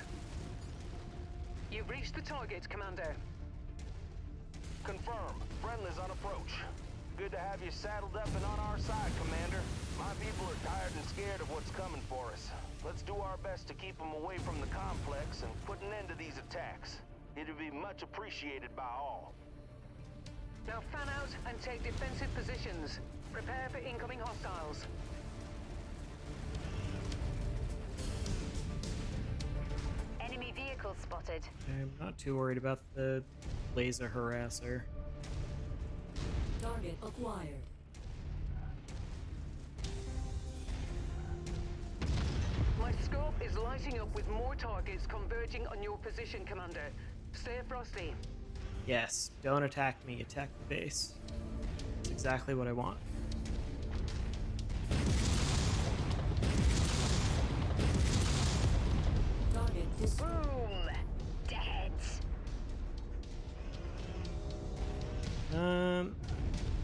[SPEAKER 3] You've reached the target, Commander.
[SPEAKER 6] Confirm. Friendly's on approach. Good to have you saddled up and on our side, Commander. My people are tired and scared of what's coming for us. Let's do our best to keep them away from the complex and put an end to these attacks. It'll be much appreciated by all.
[SPEAKER 3] Now fan out and take defensive positions. Prepare for incoming hostiles.
[SPEAKER 7] Enemy vehicle spotted.
[SPEAKER 1] I'm not too worried about the laser harasser.
[SPEAKER 4] Target acquired.
[SPEAKER 3] My scope is lighting up with more targets converging on your position, Commander. Stay frosty.
[SPEAKER 1] Yes, don't attack me, attack the base. That's exactly what I want.
[SPEAKER 4] Target destroyed.
[SPEAKER 7] Boom! Dead.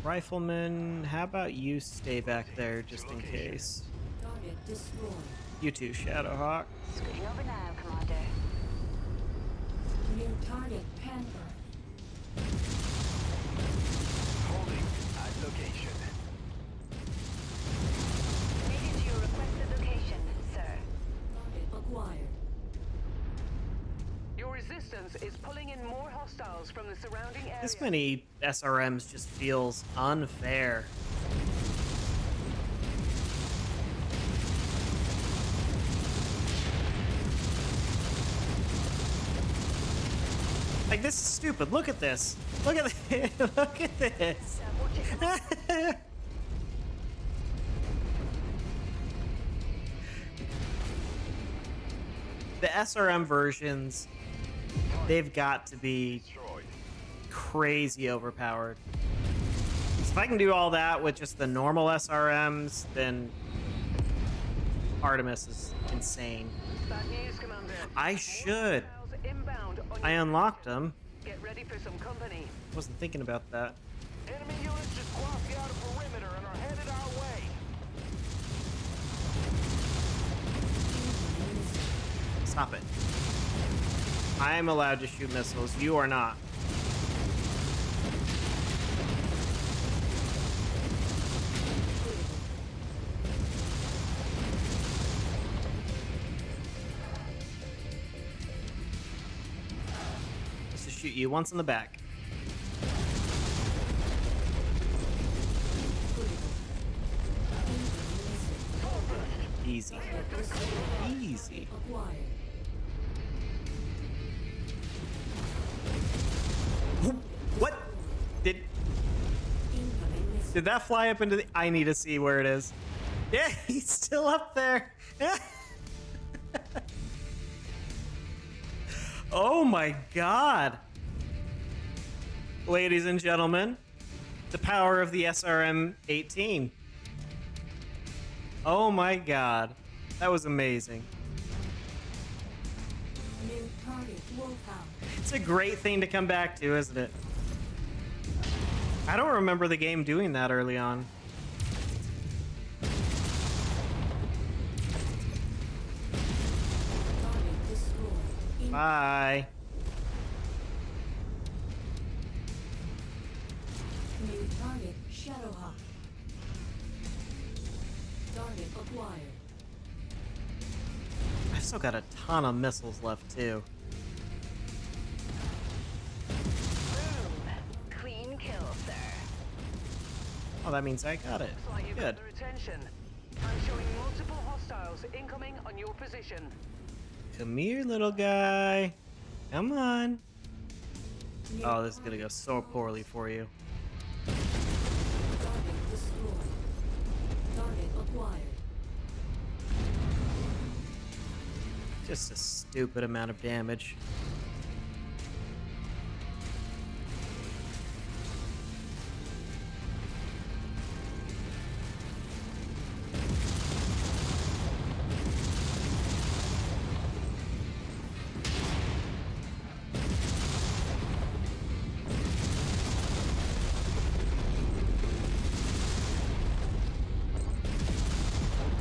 [SPEAKER 1] Rifleman, how about you stay back there just in case?
[SPEAKER 4] Target destroyed.
[SPEAKER 1] You too, Shadowhawk.
[SPEAKER 7] Scooting over now, Commander.
[SPEAKER 4] New target Panther.
[SPEAKER 6] Holding at location.
[SPEAKER 7] Made it to your requested location, sir.
[SPEAKER 4] Target acquired.
[SPEAKER 3] force is pulling in more hostiles from the surrounding area.
[SPEAKER 1] This many SRMs just feels unfair. Like, this is stupid. Look at this. Look at this. Look at this. The SRM versions, they've got to be crazy overpowered. So if I can do all that with just the normal SRMs, then Artemis is insane.
[SPEAKER 3] Bad news, Commander.
[SPEAKER 1] I should.
[SPEAKER 3] Hostiles inbound on
[SPEAKER 1] I
[SPEAKER 3] your
[SPEAKER 1] unlocked
[SPEAKER 3] position.
[SPEAKER 1] them.
[SPEAKER 3] Get ready for some company.
[SPEAKER 1] Wasn't thinking about that.
[SPEAKER 6] Enemy units just crossed the outer perimeter and are headed our way.
[SPEAKER 1] Stop it. I am allowed to shoot missiles. You are not. Let's just shoot you once in the back. Easy. Easy. What? Did that fly up into the... I need to see where it is. Yeah, he's still up there. Oh my god. Ladies and gentlemen, the power of the SRM-18. Oh my god. That was amazing.
[SPEAKER 4] New target Wolfhound.
[SPEAKER 1] It's a great thing to come back to, isn't it? I don't remember the game doing that early on.
[SPEAKER 4] Target destroyed.
[SPEAKER 1] Bye.
[SPEAKER 4] New target Shadowhawk. Target acquired.
[SPEAKER 1] I've still got a ton of missiles left, too.
[SPEAKER 7] Clean kill, sir.
[SPEAKER 1] Oh, that means I got it.
[SPEAKER 3] Looks like you've
[SPEAKER 1] Good.
[SPEAKER 3] got their attention. I'm showing multiple hostiles incoming on your position.
[SPEAKER 1] Come here, little guy. Come on.
[SPEAKER 4] New
[SPEAKER 1] Oh, this is gonna go so poorly for you.
[SPEAKER 4] target destroyed. Target acquired.
[SPEAKER 1] Just a stupid amount of damage.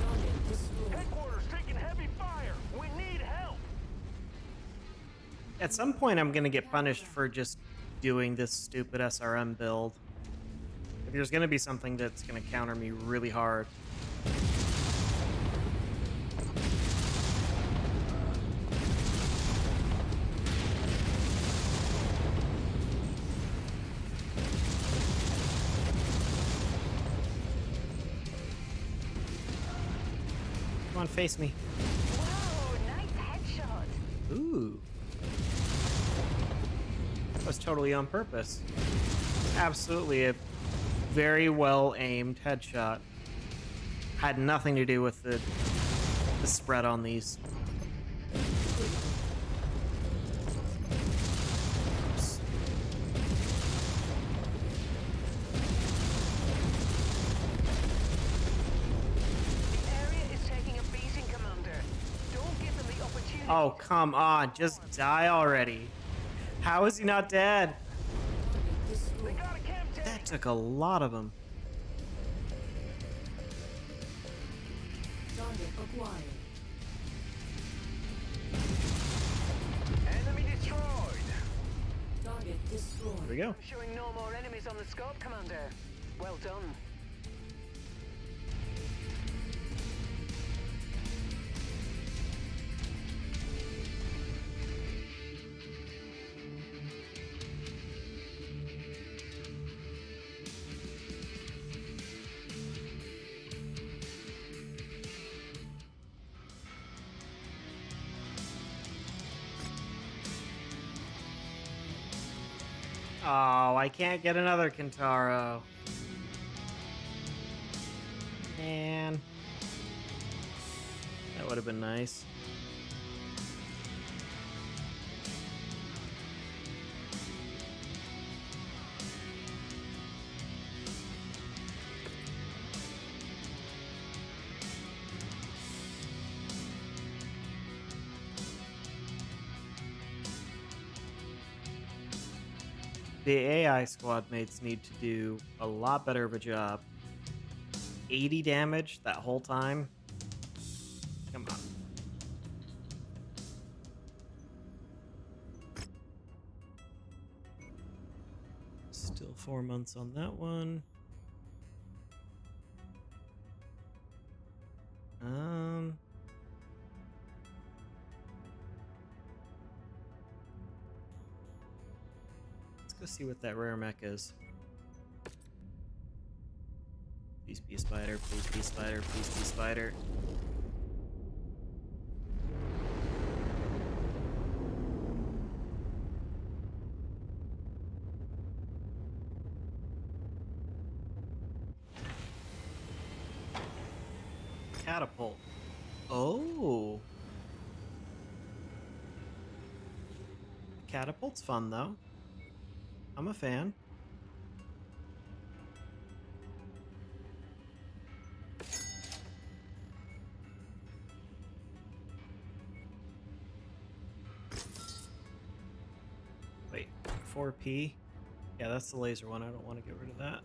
[SPEAKER 4] Target destroyed.
[SPEAKER 6] Headquarters taking heavy fire. We need help.
[SPEAKER 1] At some point, I'm gonna get punished for just doing this stupid SRM build. If there's gonna be something that's gonna counter me really hard. Come on, face me.
[SPEAKER 7] Whoa, nice headshot.
[SPEAKER 1] Ooh. That was totally on purpose. Absolutely a very well aimed headshot. Had nothing to do with the spread on these. Oops.
[SPEAKER 3] The area is taking a beating, Commander. Don't give them the opportunity.
[SPEAKER 1] Oh, come on. Just die already. How is he not dead?
[SPEAKER 4] Target destroyed.
[SPEAKER 6] Got a chem tank.
[SPEAKER 1] That took a lot of them.
[SPEAKER 4] Target acquired.
[SPEAKER 6] Enemy destroyed.
[SPEAKER 4] Target destroyed.
[SPEAKER 1] Here we go.
[SPEAKER 3] Showing no more enemies on the scope, Commander. Well done.
[SPEAKER 1] Oh, I can't get another Kintaro. Man. That would have been nice. The AI squad mates need to do a lot better of a job. 80 damage that whole time? Come on. Still 4 months on that one. Let's go see what that rare mech is. Please be a spider, please be a spider, please be a spider. Catapult. Oh. Catapult's fun though. I'm a fan. Wait, 4P? Yeah, that's the laser one. I don't want to get rid of that.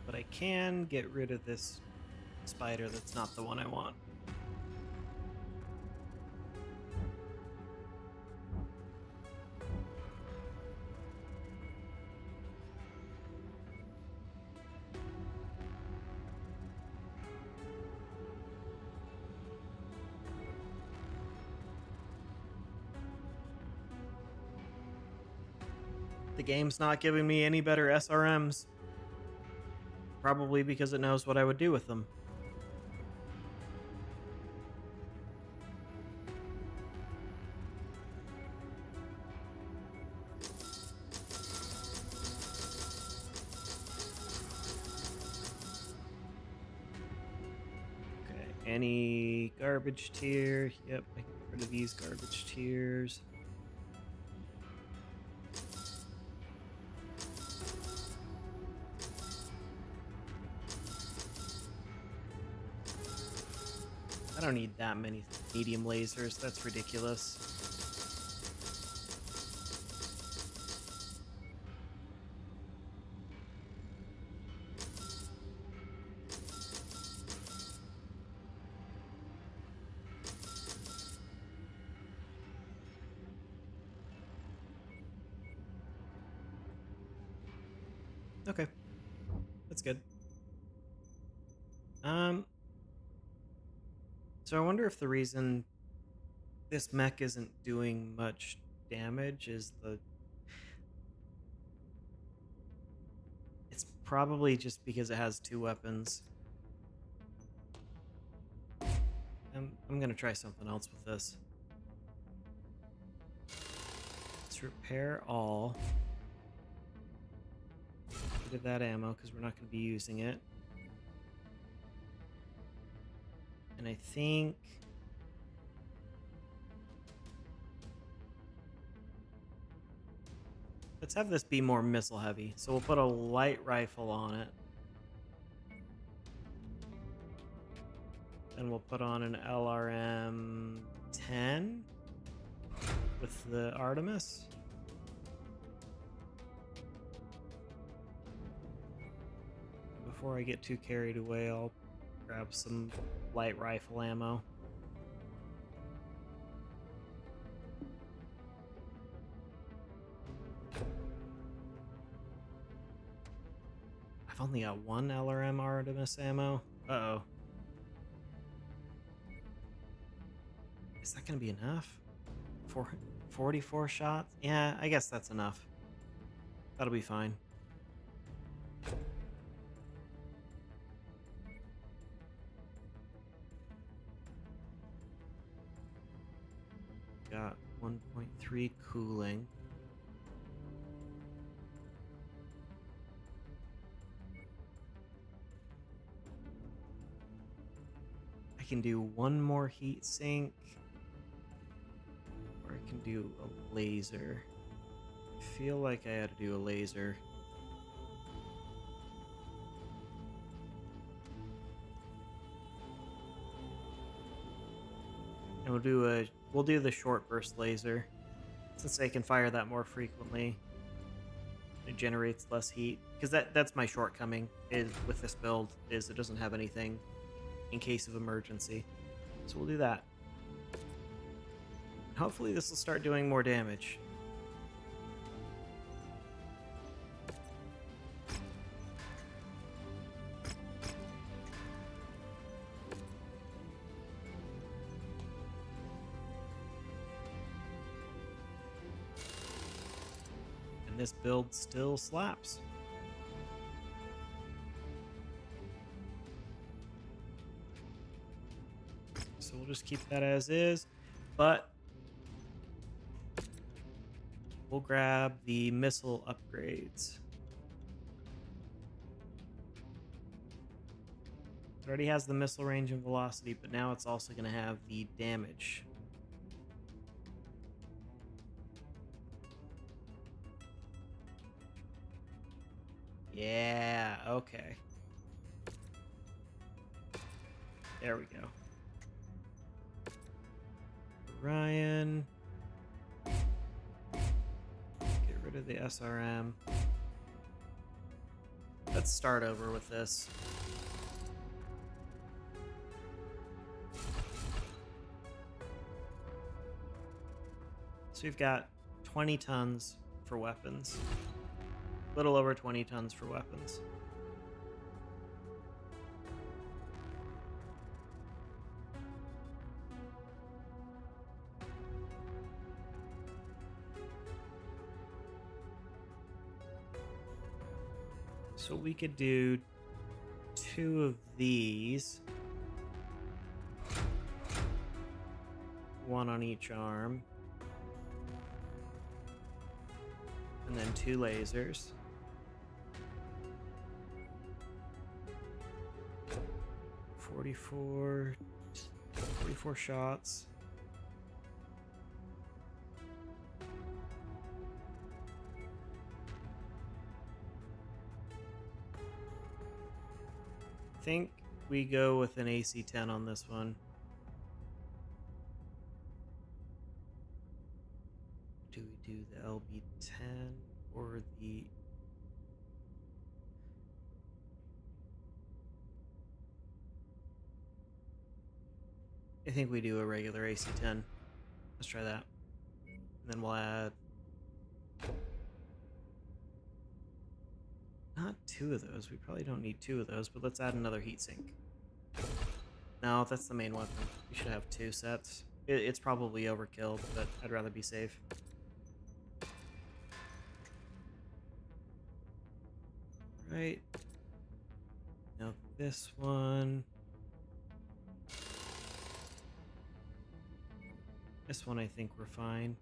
[SPEAKER 1] But I can get rid of this spider that's not the one I want. The game's not giving me any better SRMs. Probably because it knows what I would do with them. Okay, any garbage tier? Yep, I can get rid of these garbage tiers. I don't need that many medium lasers. That's ridiculous. Okay. That's good. So I wonder if the reason this mech isn't doing much damage is it's probably just because it has 2 weapons. I'm gonna try something else with this. Let's repair all. Get rid of that ammo because we're not going to be using it. And I think let's have this be more missile heavy. So we'll put a light rifle on it. Then we'll put on an LRM 10 with the Artemis. Before I get too carried away, I'll grab some light rifle ammo. I've only got 1 LRM Artemis ammo. Uh-oh. Is that going to be enough? 44 shots? Yeah, I guess that's enough. That'll be fine. Got 1.3 cooling. can do one more heat sink, or I can do a laser. I feel like I had to do a laser. And we'll do the short burst laser, since they can fire that more frequently. It generates less heat, because that's my shortcoming is with this build, is it doesn't have anything in case of emergency. So we'll do that. Hopefully this will start doing more damage. And this build still slaps. So we'll just keep that as is, but we'll grab the missile upgrades. It already has the missile range and velocity, but now it's also going to have the damage. Yeah, okay. There we go. Ryan. Get rid of the SRM. Let's start over with this. So we've got 20 tons for weapons. A little over 20 tons for weapons. So we could do 2 of these. 1 on each arm. And then 2 lasers. 44 shots. I think we go with an AC-10 on this one. Do we do the LB-10 or the... I think we do a regular AC-10. Let's try that. And then we'll add... Not 2 of those. We probably don't need 2 of those, but let's add another heatsink. No, that's the main weapon. We should have 2 sets. It's probably overkill, but I'd rather be safe. Right. Now this one... This one I think we're fine.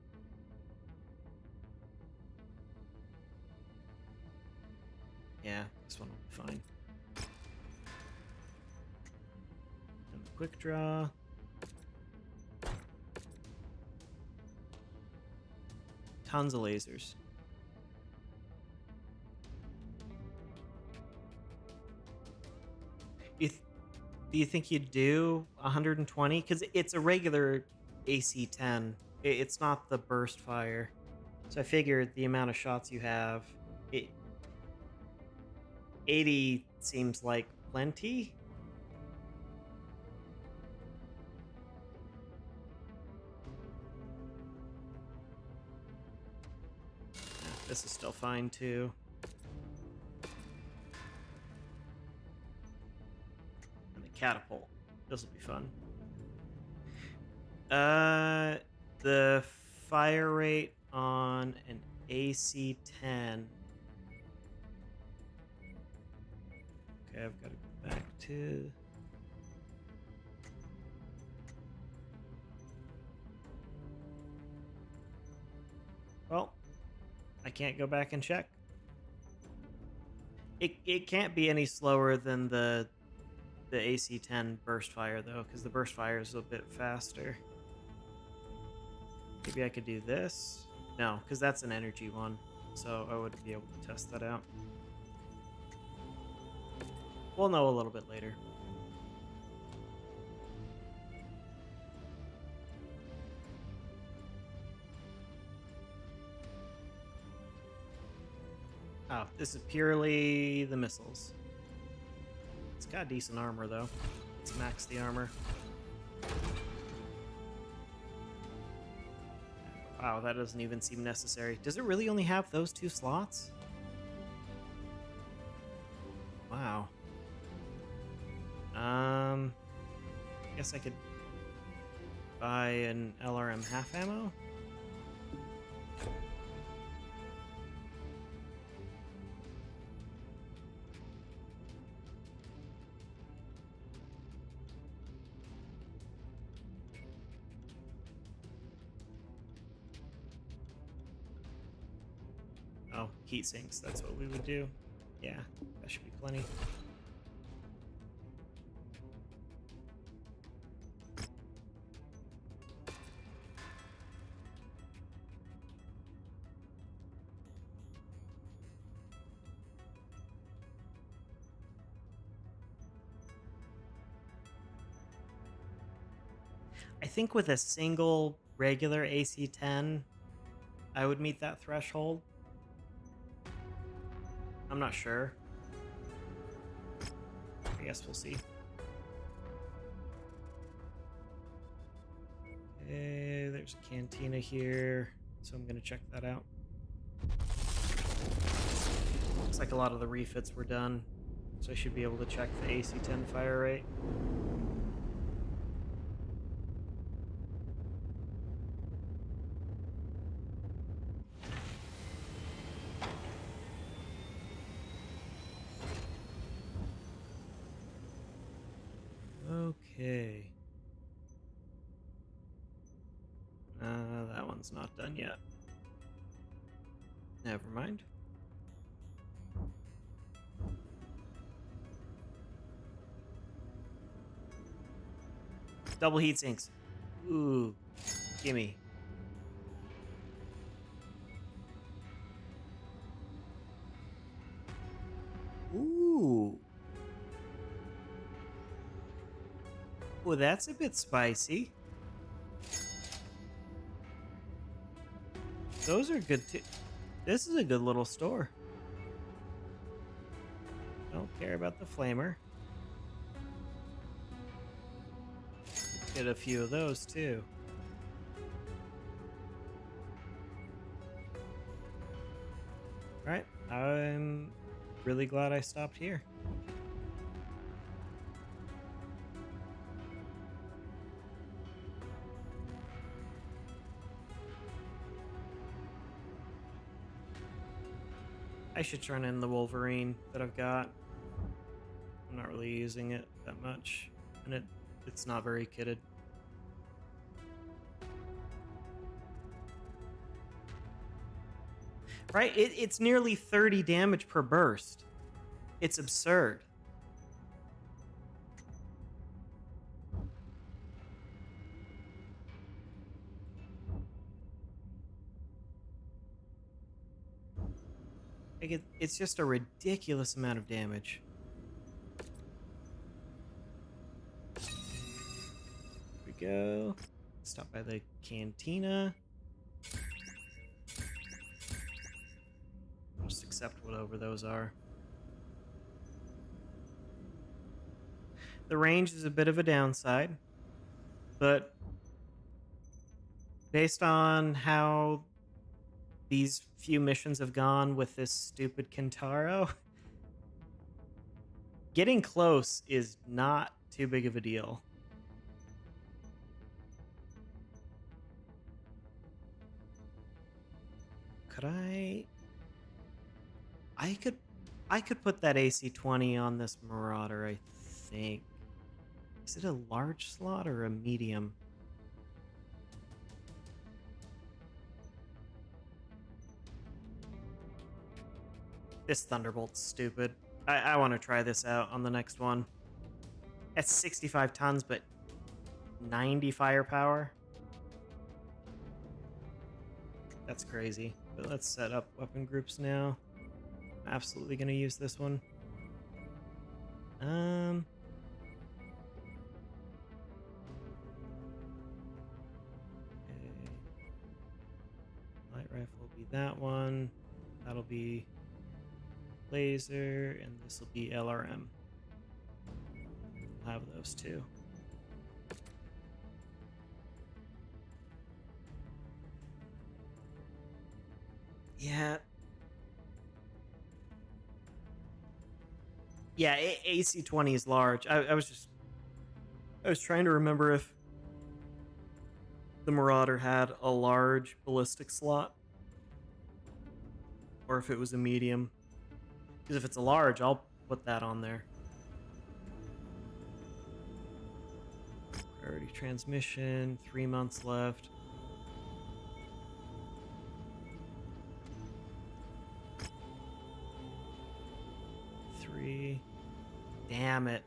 [SPEAKER 1] Yeah, this one will be fine. And the quick draw. Tons of lasers. Do you think you'd do 120? Because it's a regular AC-10. It's not the burst fire. So I figured the amount of shots you have, 80 seems like plenty. Yeah, this is still fine too. And the catapult. This will be fun. The fire rate on an AC-10. Okay, I've got to go back to... Well, I can't go back and check. It can't be any slower than the the AC-10 burst fire though, because the burst fire is a bit faster. Maybe I could do this. No, because that's an energy one, so I wouldn't be able to test that out. We'll know a little bit later. Oh, this is purely the missiles. It's got decent armor, though. Let's max the armor. Wow, that doesn't even seem necessary. Does it really only have those 2 slots? Wow. I guess I could buy an LRM half ammo. Oh, heat sinks, that's what we would do. Yeah, that should be plenty. I think with a single regular AC-10, I would meet that threshold. I'm not sure. I guess we'll see. Okay, there's a cantina here, so I'm gonna check that out. Looks like a lot of the refits were done, so I should be able to check the AC-10 fire rate. Okay. That one's not done yet. Never mind. Double heat sinks. Ooh, gimme. Ooh. Well, that's a bit spicy. Those are good too. This is a good little store. Don't care about the flamer. Get a few of those too. Right, I'm really glad I stopped here. I should turn in the Wolverine that I've got. I'm not really using it that much, and it's not very kitted. Right? It's nearly 30 damage per burst. It's absurd. Like it's just a ridiculous amount of damage. Here we go. Stop by the cantina. I'll just accept whatever those are. The range is a bit of a downside, but based on how these few missions have gone with this stupid Kentaro, getting close is not too big of a deal. Could I could put that AC-20 on this Marauder, I think. Is it a large slot or a medium? This Thunderbolt's stupid. I want to try this out on the next one. That's 65 tons, but 90 firepower. That's crazy. But let's set up weapon groups now. Absolutely gonna use this one. Okay. Light rifle will be that one. That'll be laser, and this will be LRM. We'll have those two. Yeah. Yeah, AC-20 is large. I was trying to remember if the Marauder had a large ballistic slot or if it was a medium. Because if it's a large, I'll put that on there. Priority transmission, 3 months left. Damn it.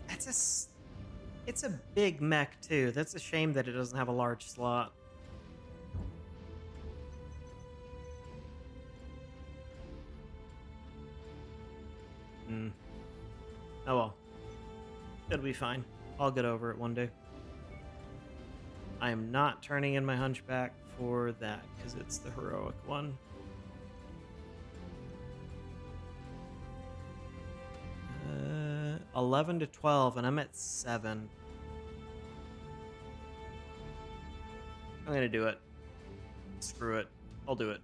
[SPEAKER 1] It's a big mech too. That's a shame that it doesn't have a large slot. Oh well. It'll be fine. I'll get over it one day. I am not turning in my hunchback for that because it's the heroic one. 11 to 12, and I'm at 7. I'm gonna do it. Screw it. I'll do it.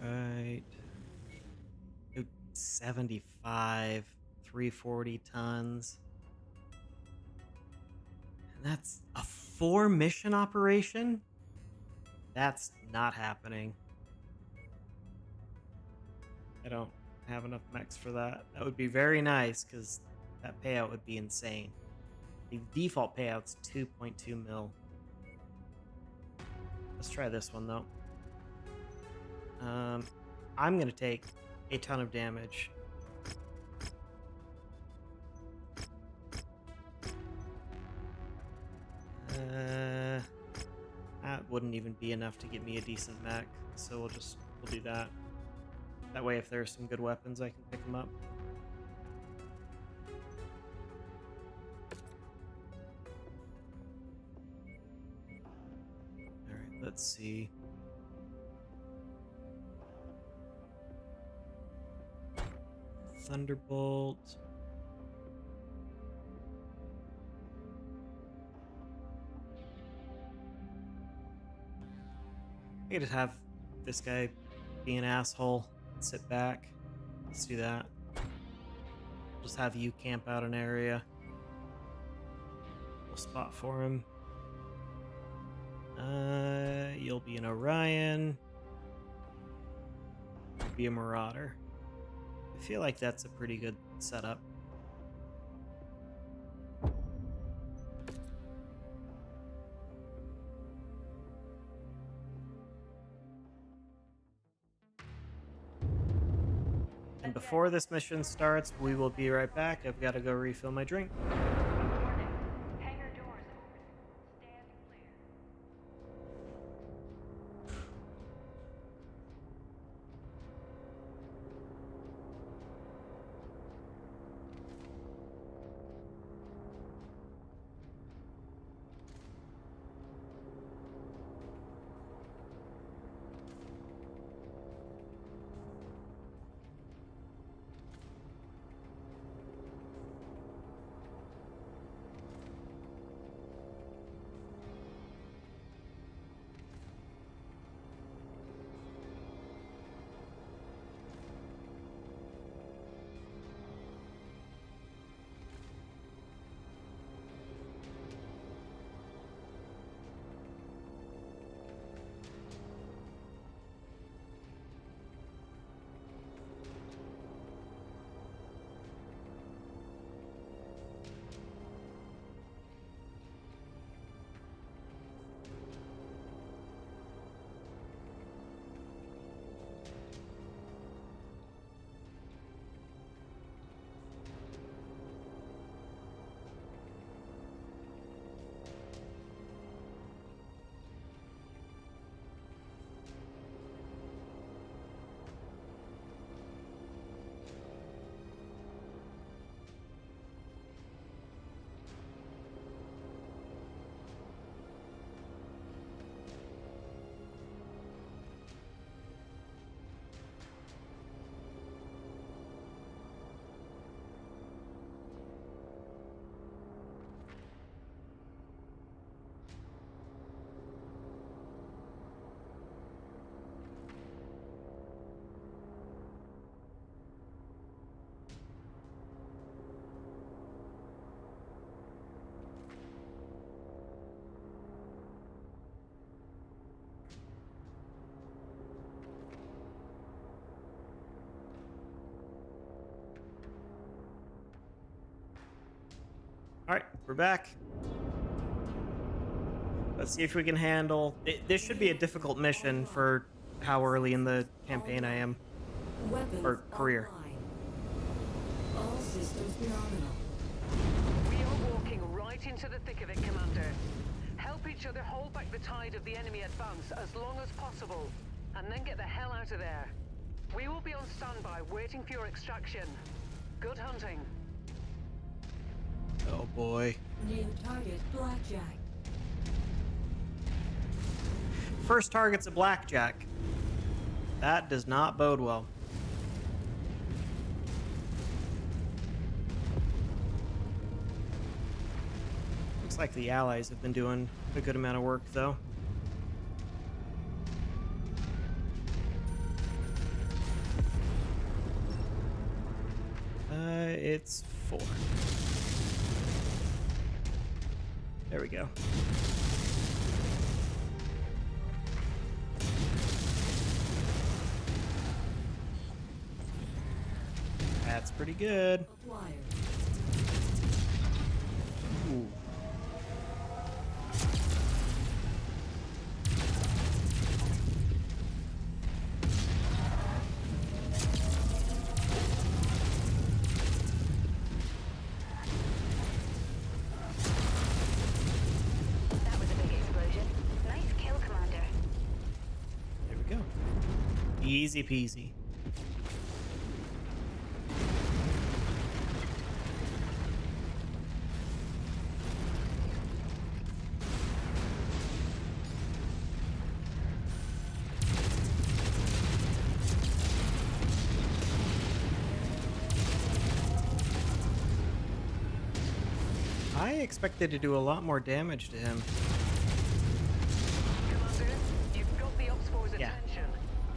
[SPEAKER 1] Alright. 75, 340 tons. And that's a 4-mission operation? That's not happening. I don't have enough mechs for that. That would be very nice, because that payout would be insane. The default payout's 2.2 mil. Let's try this one, though. I'm going to take a ton of damage. That wouldn't even be enough to get me a decent mech, so we'll do that. That way, if there's some good weapons, I can pick them up. Alright, let's see. Thunderbolt. I could just have this guy be an asshole and sit back. Let's do that. Just have you camp out an area. We'll spot for him. You'll be an Orion. You'll be a Marauder. I feel like that's a pretty good setup. And before this mission starts, we will be right back. I've got to go refill my drink.
[SPEAKER 8] Warning. Hangar doors open. Stand clear.
[SPEAKER 1] All right, we're back. Let's see if we can handle it. This should be a difficult mission for how early in the campaign I am,
[SPEAKER 4] Weapons
[SPEAKER 1] or career.
[SPEAKER 4] online. All systems nominal.
[SPEAKER 3] We are walking right into the thick of it, Commander. Help each other hold back the tide of the enemy advance as long as possible, and then get the hell out of there. We will be on standby, waiting for your extraction. Good hunting.
[SPEAKER 1] Oh boy.
[SPEAKER 4] New target blackjack.
[SPEAKER 1] First target's a blackjack. That does not bode well. Looks like the allies have been doing a good amount of work, though. It's 4. There we go. That's pretty good.
[SPEAKER 4] Acquired.
[SPEAKER 1] Ooh.
[SPEAKER 7] That was a big explosion. Nice kill, Commander.
[SPEAKER 1] There we go. Easy peasy. I expected to do a lot more damage to him.
[SPEAKER 3] Commander, you've got the Ops Force's
[SPEAKER 1] Yeah.
[SPEAKER 3] attention.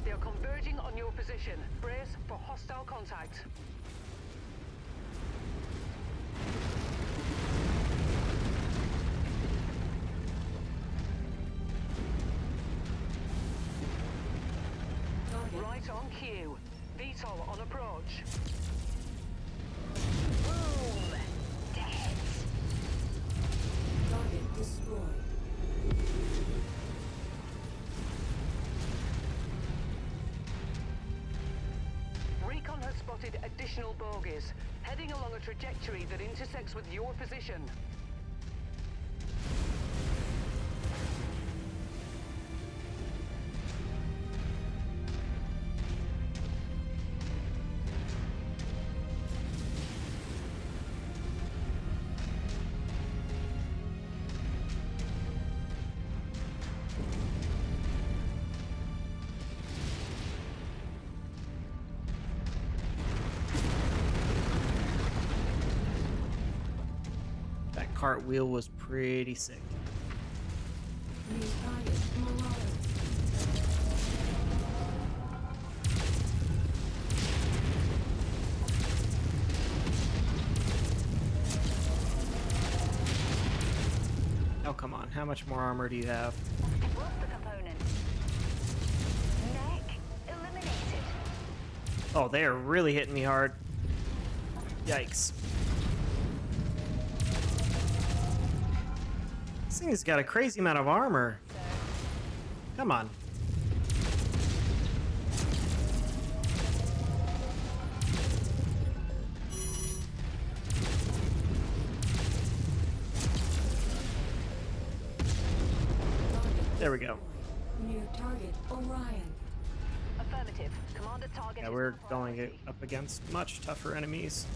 [SPEAKER 3] They are converging on your position. Brace for hostile contact.
[SPEAKER 4] Target.
[SPEAKER 3] Right on cue. VTOL on approach.
[SPEAKER 7] Boom! Dead.
[SPEAKER 4] Target destroyed.
[SPEAKER 3] Recon has spotted additional bogies, heading along a trajectory that intersects with your position.
[SPEAKER 1] That cartwheel was pretty sick.
[SPEAKER 4] New target Marauders.
[SPEAKER 1] Oh, come on. How much more armor do you have?
[SPEAKER 7] What's the component? Mech eliminated.
[SPEAKER 1] Oh, they are really hitting me hard. Yikes. This thing has got a crazy amount of armor. Come on. There we go.
[SPEAKER 4] New target Orion.
[SPEAKER 7] Affirmative. Commander target
[SPEAKER 1] Yeah,
[SPEAKER 7] is
[SPEAKER 1] we're
[SPEAKER 7] now
[SPEAKER 1] going
[SPEAKER 7] priority.
[SPEAKER 1] up against much tougher enemies.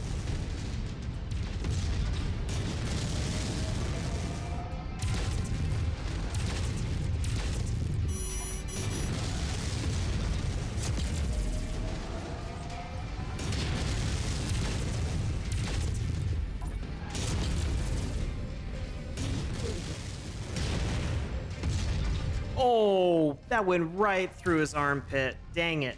[SPEAKER 1] Oh, that went right through his armpit. Dang it.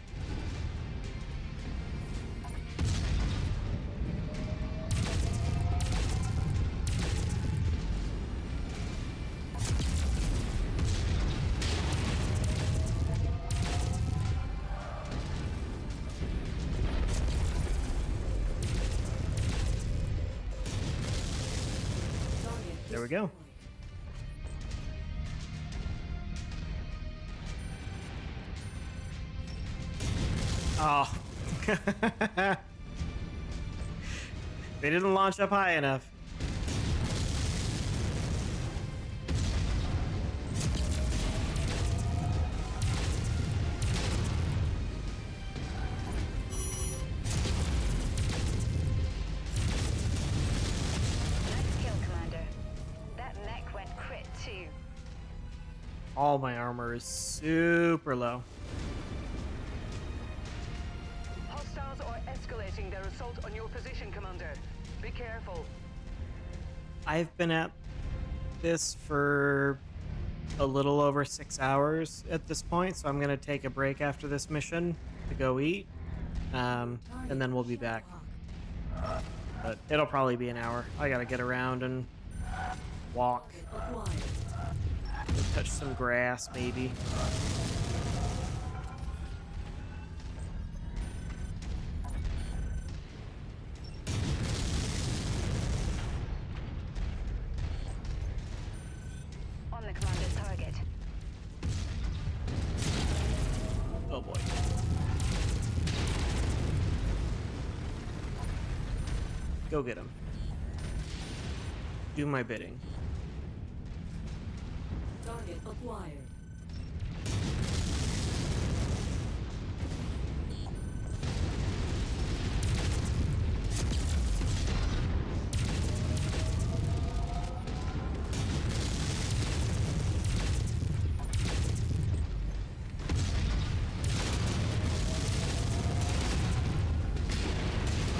[SPEAKER 1] There we go. Oh. They didn't launch up high enough.
[SPEAKER 7] Nice kill, Commander. That mech went crit too.
[SPEAKER 1] All my armor is super low.
[SPEAKER 3] Hostiles are escalating their assault on your position, Commander. Be careful.
[SPEAKER 1] I've been at this for a little over 6 hours at this point, so I'm gonna take a break after this mission to go eat, and then we'll be back. But it'll probably be an hour. I gotta get around and walk, touch some grass maybe.
[SPEAKER 7] On the Commander's target.
[SPEAKER 1] Oh boy. Go get him. Do my bidding.
[SPEAKER 4] Target acquired.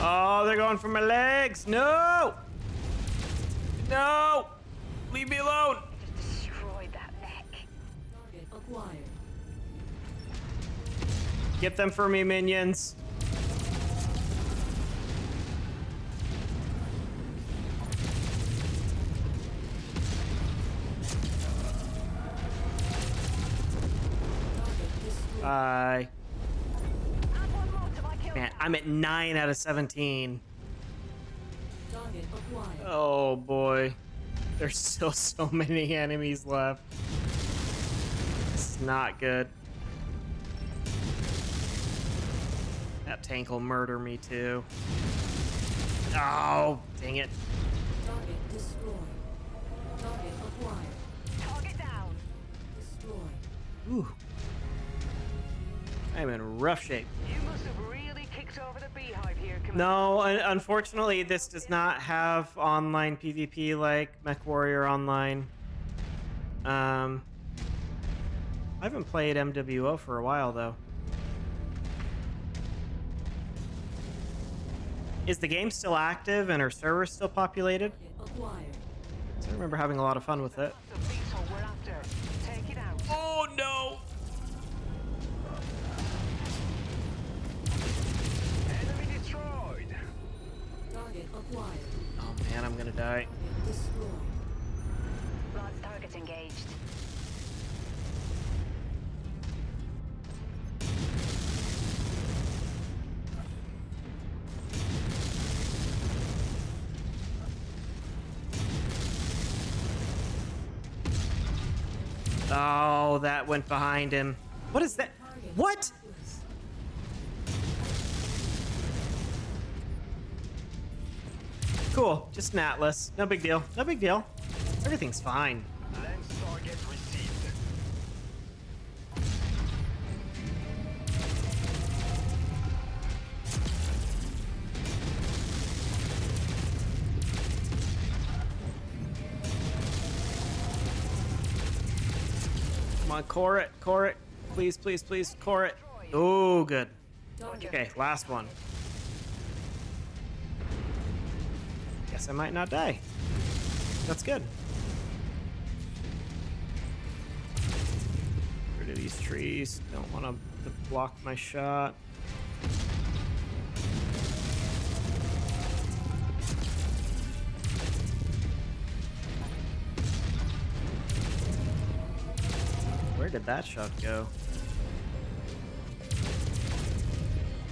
[SPEAKER 1] Oh, they're going for my legs. No! No! Leave me alone.
[SPEAKER 7] Just destroyed that mech.
[SPEAKER 4] Target acquired.
[SPEAKER 1] Get them for me, minions. Bye.
[SPEAKER 7] Add one more to my kill
[SPEAKER 1] Man,
[SPEAKER 7] count.
[SPEAKER 1] I'm at 9 out of 17.
[SPEAKER 4] Target acquired.
[SPEAKER 1] Oh boy. There's still so many enemies left. This is not good. That tank will murder me too. Oh, dang it.
[SPEAKER 4] Target destroyed. Target acquired.
[SPEAKER 7] Target down.
[SPEAKER 4] Destroyed.
[SPEAKER 1] Ooh. I'm in rough shape.
[SPEAKER 3] You must have really kicked over the beehive here, Commander.
[SPEAKER 1] No, unfortunately, this does not have online PvP like Mechwarrior Online. I haven't played MWO for a while, though. Is the game still active and are servers still populated?
[SPEAKER 4] Target acquired.
[SPEAKER 1] I remember having a lot of fun with it.
[SPEAKER 3] The beetle we're after. Take it out.
[SPEAKER 1] Oh, no!
[SPEAKER 3] Enemy destroyed.
[SPEAKER 4] Target acquired.
[SPEAKER 1] Oh, man, I'm gonna die.
[SPEAKER 4] Target destroyed.
[SPEAKER 7] Last target engaged.
[SPEAKER 1] Oh, that went behind him. What is that? What? Cool, just an atlas. No big deal. No big deal. Everything's fine.
[SPEAKER 5] Lens target received.
[SPEAKER 1] Come on, core it, core it. Please, please, please, core it. Oh, good. Okay, last one. Guess I might not die. That's good. Get rid of these trees. Don't want to block my shot. Where did that shot go?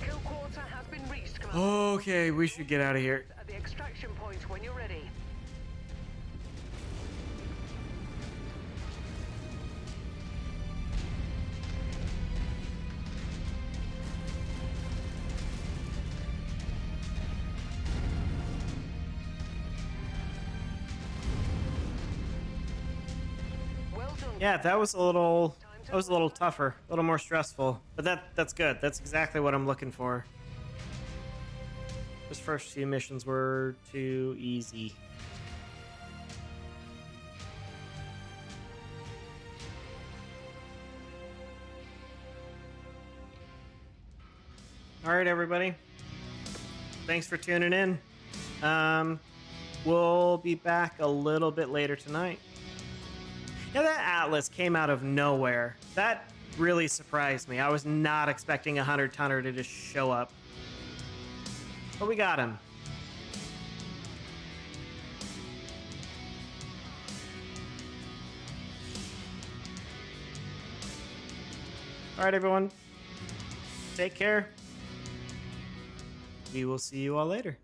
[SPEAKER 3] Kill quarter has been reached, Commander.
[SPEAKER 1] Okay, we should get out of here.
[SPEAKER 3] At the extraction point when you're ready.
[SPEAKER 1] Yeah, that was a little tougher, a little more stressful. But that's good. That's exactly what I'm looking for. Those first few missions were too easy. All right, everybody. Thanks for tuning in. We'll be back a little bit later tonight. Yeah, that Atlas came out of nowhere. That really surprised me. I was not expecting a 100-tonner to just show up. But we got him. All right, everyone. Take care. We will see you all later.